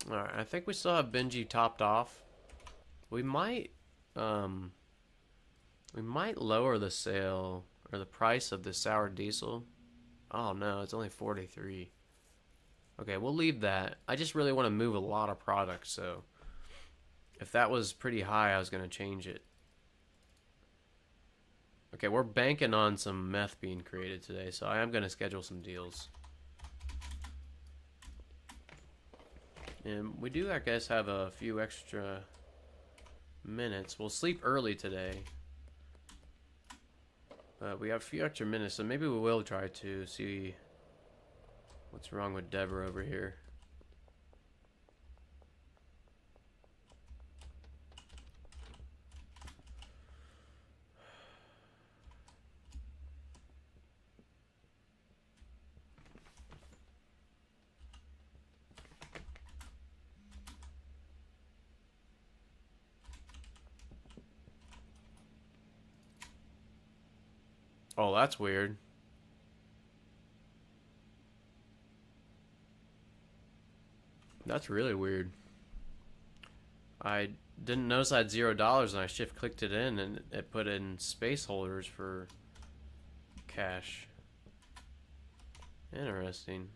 Alright, I think we still have Benji topped off. We might lower the sale or the price of the sour diesel. Oh no, it's only 43. Okay, we'll leave that. I just really want to move a lot of products, so if that was pretty high, I was going to change it. Okay, we're banking on some meth being created today, so I am going to schedule some deals. And we do, I guess, have a few extra minutes. We'll sleep early today. But we have a few extra minutes, so maybe we will try to see what's wrong with Deborah over here. Oh, that's weird. That's really weird. I didn't notice I had $0 and I shift clicked it in and it put in space holders for cash. Interesting.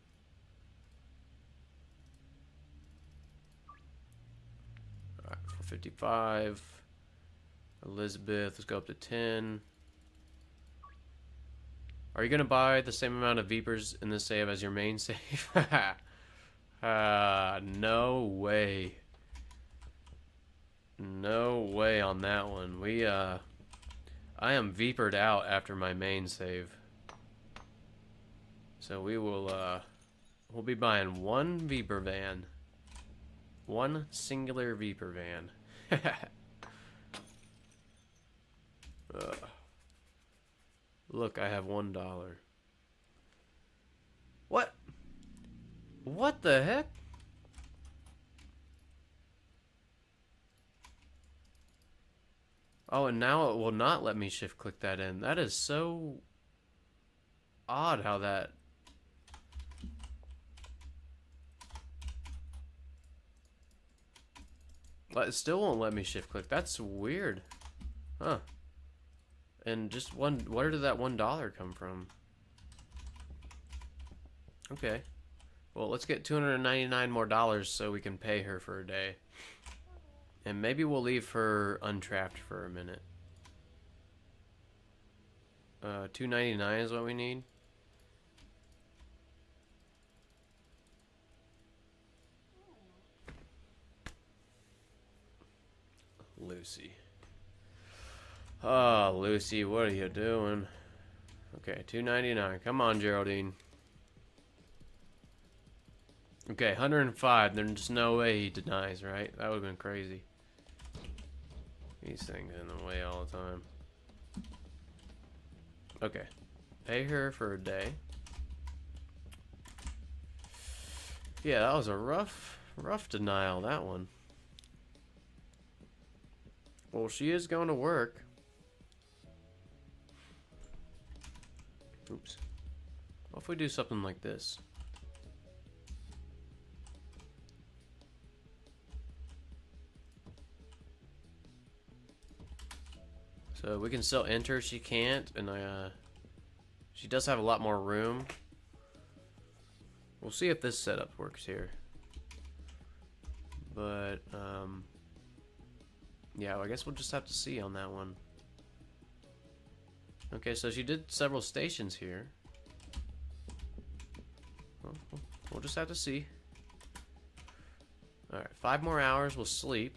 Alright, 455. Elizabeth, let's go up to 10. Are you going to buy the same amount of Vipers in this save as your main save? No way. No way on that one. I am Vipered out after my main save. So we'll be buying one Viper van. One singular Viper van. Look, I have $1. What? What the heck? Oh, and now it will not let me shift click that in. That is so odd how that... But it still won't let me shift click. That's weird. Huh. And just where did that $1 come from? Okay. Well, let's get 299 more dollars so we can pay her for a day. And maybe we'll leave her untrapped for a minute. 299 is what we need. Lucy. Oh, Lucy, what are you doing? Okay, 299. Come on, Geraldine. Okay, 105. There's no way he denies, right? That would have been crazy. These things in the way all the time. Okay. Pay her for a day. Yeah, that was a rough denial, that one. Well, she is going to work. Oops. What if we do something like this? So we can still enter, she can't, and she does have a lot more room. We'll see if this setup works here. But, yeah, well, I guess we'll just have to see on that one. Okay, so she did several stations here. Well, we'll just have to see. Alright, 5 more hours, we'll sleep.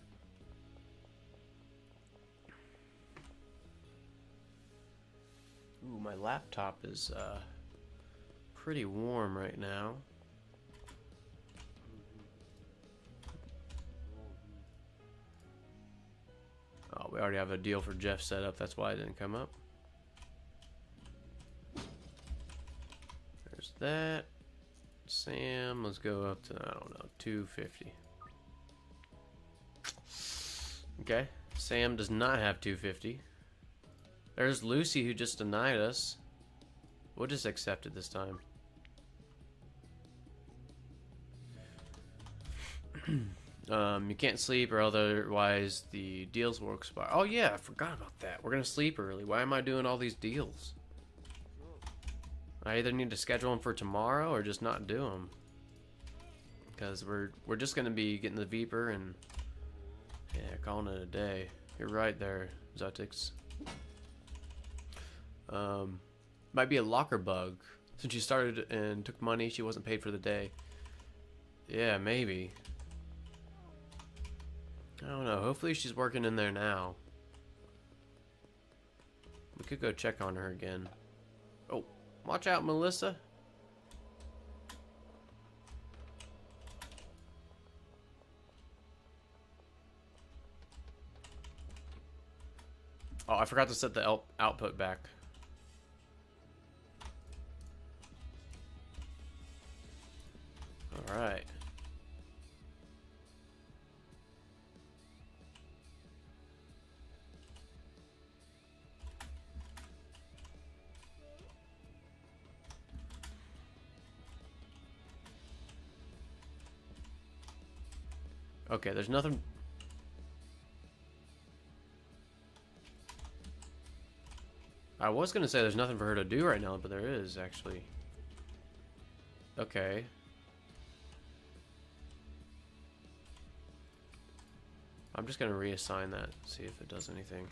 Ooh, my laptop is pretty warm right now. Oh, we already have a deal for Jeff set up. That's why it didn't come up. There's that. Sam, let's go up to, I don't know, 250. Okay, Sam does not have 250. There's Lucy who just denied us. We'll just accept it this time. You can't sleep or otherwise the deals will expire. Oh yeah, I forgot about that. We're gonna sleep early. Why am I doing all these deals? I either need to schedule them for tomorrow or just not do them. Because we're just gonna be getting the Viper and yeah, calling it a day. You're right there, Zutix. Might be a locker bug. Since she started and took money, she wasn't paid for the day. Yeah, maybe. I don't know. Hopefully she's working in there now. We could go check on her again. Oh, watch out, Melissa. Oh, I forgot to set the output back. All right. Okay, there's nothing. I was gonna say there's nothing for her to do right now, but there is actually. Okay. I'm just gonna reassign that, see if it does anything.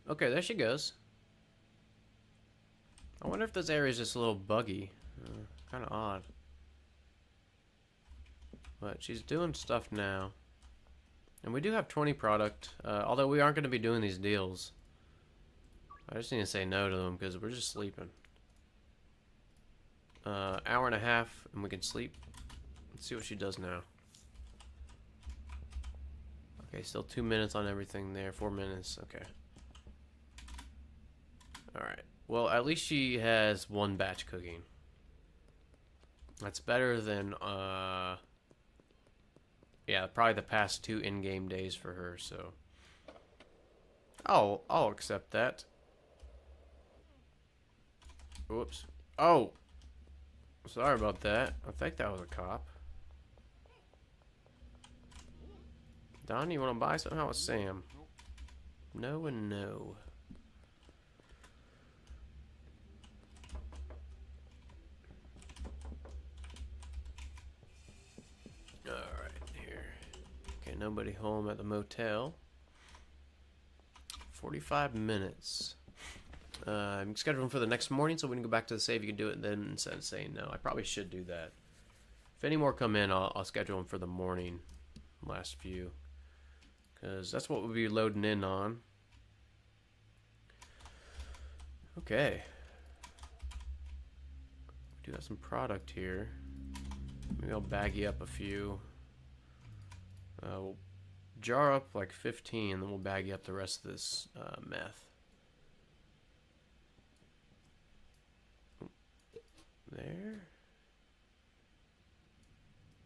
Okay, there she goes. I wonder if this area is just a little buggy. Kind of odd. But she's doing stuff now. And we do have 20 product, although we aren't going to be doing these deals. I just need to say no to them because we're just sleeping. Hour and a half and we can sleep. Let's see what she does now. Okay, still 2 minutes on everything there. 4 minutes. Okay. Alright. Well, at least she has one batch cooking. That's better than, yeah, probably the past 2 in-game days for her, so. I'll accept that. Whoops. Oh! Sorry about that. I think that was a cop. Don, you want to buy something? How with Sam? No and no. Alright, here. Okay, nobody home at the motel. 45 minutes. I'm scheduling for the next morning, so when you go back to the save, you can do it then instead of saying no. I probably should do that. If any more come in, I'll schedule them for the morning. Last few. Because that's what we'll be loading in on. Okay. We do have some product here. Maybe I'll bag you up a few. We'll jar up like 15, and then we'll bag you up the rest of this meth. There.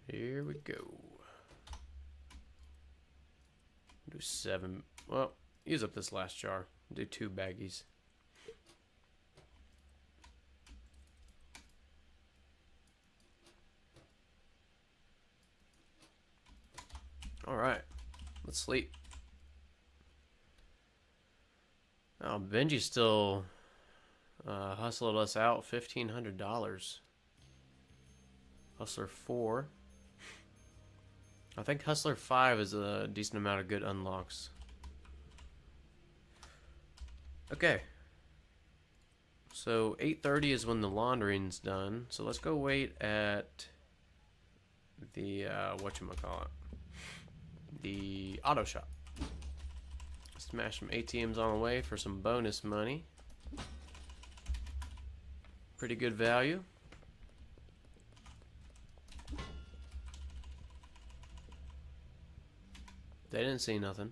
Here we go. Do 7. Well, use up this last jar. Do 2 baggies. Alright. Let's sleep. Oh, Benji's still hustled us out $1,500. Hustler 4. I think Hustler 5 is a decent amount of good unlocks. Okay. So 8:30 is when the laundering's done. So let's go wait at the whatchamacallit, the auto shop. Smash some ATMs on the way for some bonus money. Pretty good value. They didn't see nothing.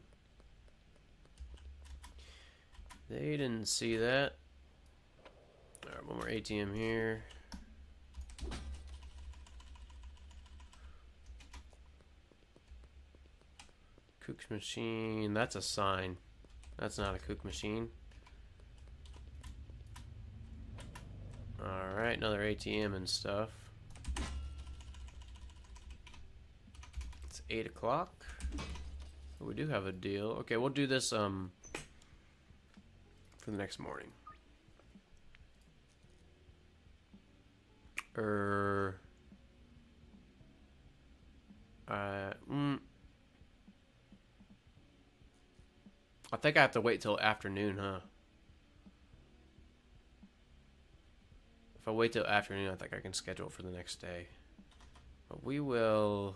They didn't see that. Alright, one more ATM here. Cook's machine. That's a sign. That's not a cook machine. Alright, another ATM and stuff. It's 8 o'clock. We do have a deal. Okay, we'll do this for the next morning. I think I have to wait till afternoon, huh? If I wait till afternoon, I think I can schedule it for the next day. But we'll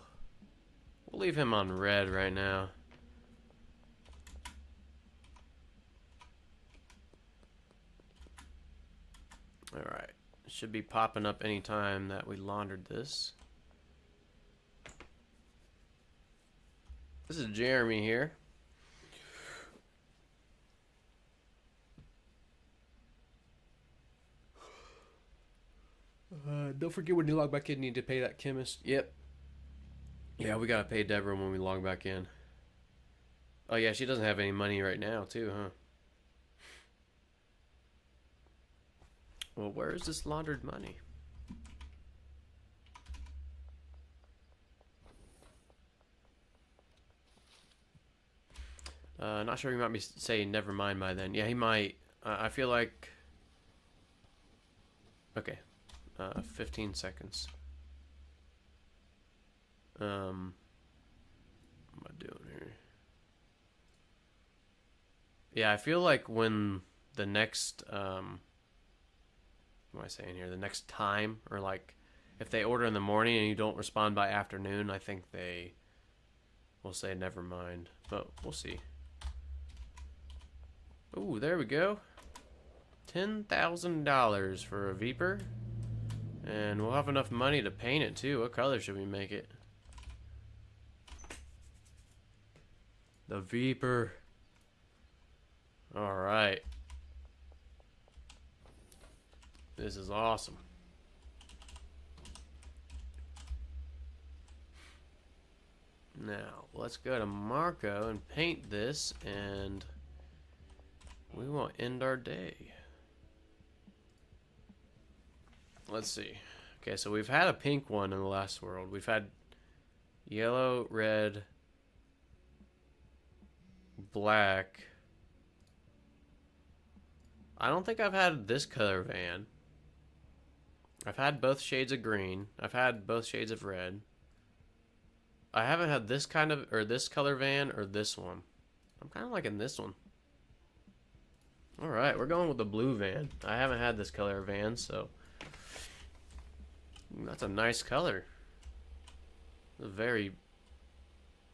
leave him on red right now. Alright. Should be popping up any time that we laundered this. This is Jeremy here. Don't forget when you log back in, you need to pay that chemist. Yep. Yeah, we gotta pay Deborah when we log back in. Oh yeah, she doesn't have any money right now too, huh? Well, where is this laundered money? Not sure, he might be saying never mind by then. Yeah, he might. I feel like... Okay. 15 seconds. What am I doing here? Yeah, I feel like when the next what am I saying here? The next time, or like if they order in the morning and you don't respond by afternoon, I think they will say never mind. But we'll see. Ooh, there we go. $10,000 for a Viper. And we'll have enough money to paint it too. What color should we make it? The Viper. Alright. This is awesome. Now, let's go to Marco and paint this, and we will end our day. Let's see. Okay, so we've had a pink one in the last world. We've had yellow, red, black. I don't think I've had this color van. I've had both shades of green. I've had both shades of red. I haven't had this kind of, or this color van, or this one. I'm kind of liking this one. Alright, we're going with the blue van. I haven't had this color van, so that's a nice color. A very,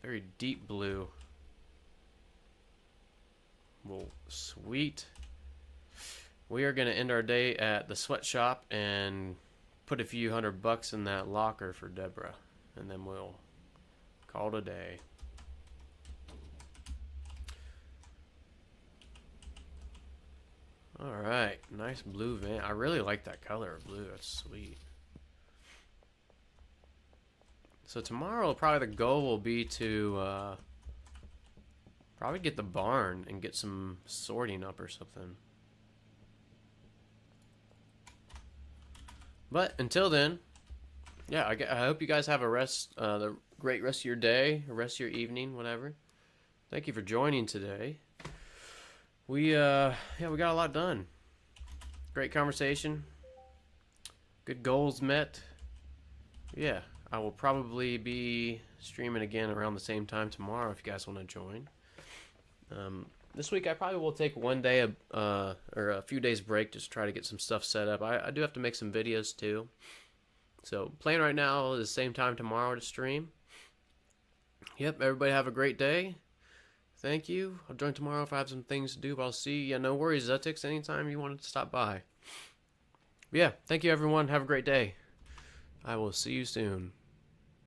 very deep blue. Well, sweet. We are going to end our day at the sweatshop and put a few $100 in that locker for Deborah. And then we'll call it a day. Alright, nice blue van. I really like that color of blue. That's sweet. So tomorrow, probably the goal will be to probably get the barn and get some sorting up or something. But until then, yeah, I hope you guys have the great rest of your day, the rest of your evening, whatever. Thank you for joining today. We got a lot done. Great conversation. Good goals met. Yeah, I will probably be streaming again around the same time tomorrow if you guys want to join. This week I probably will take one day or a few days break just to try to get some stuff set up. I do have to make some videos too. So plan right now is the same time tomorrow to stream. Yep, everybody have a great day. Thank you. I'll join tomorrow if I have some things to do, but I'll see you. Yeah, no worries, Zetix, anytime you wanted to stop by. But yeah, thank you everyone. Have a great day. I will see you soon.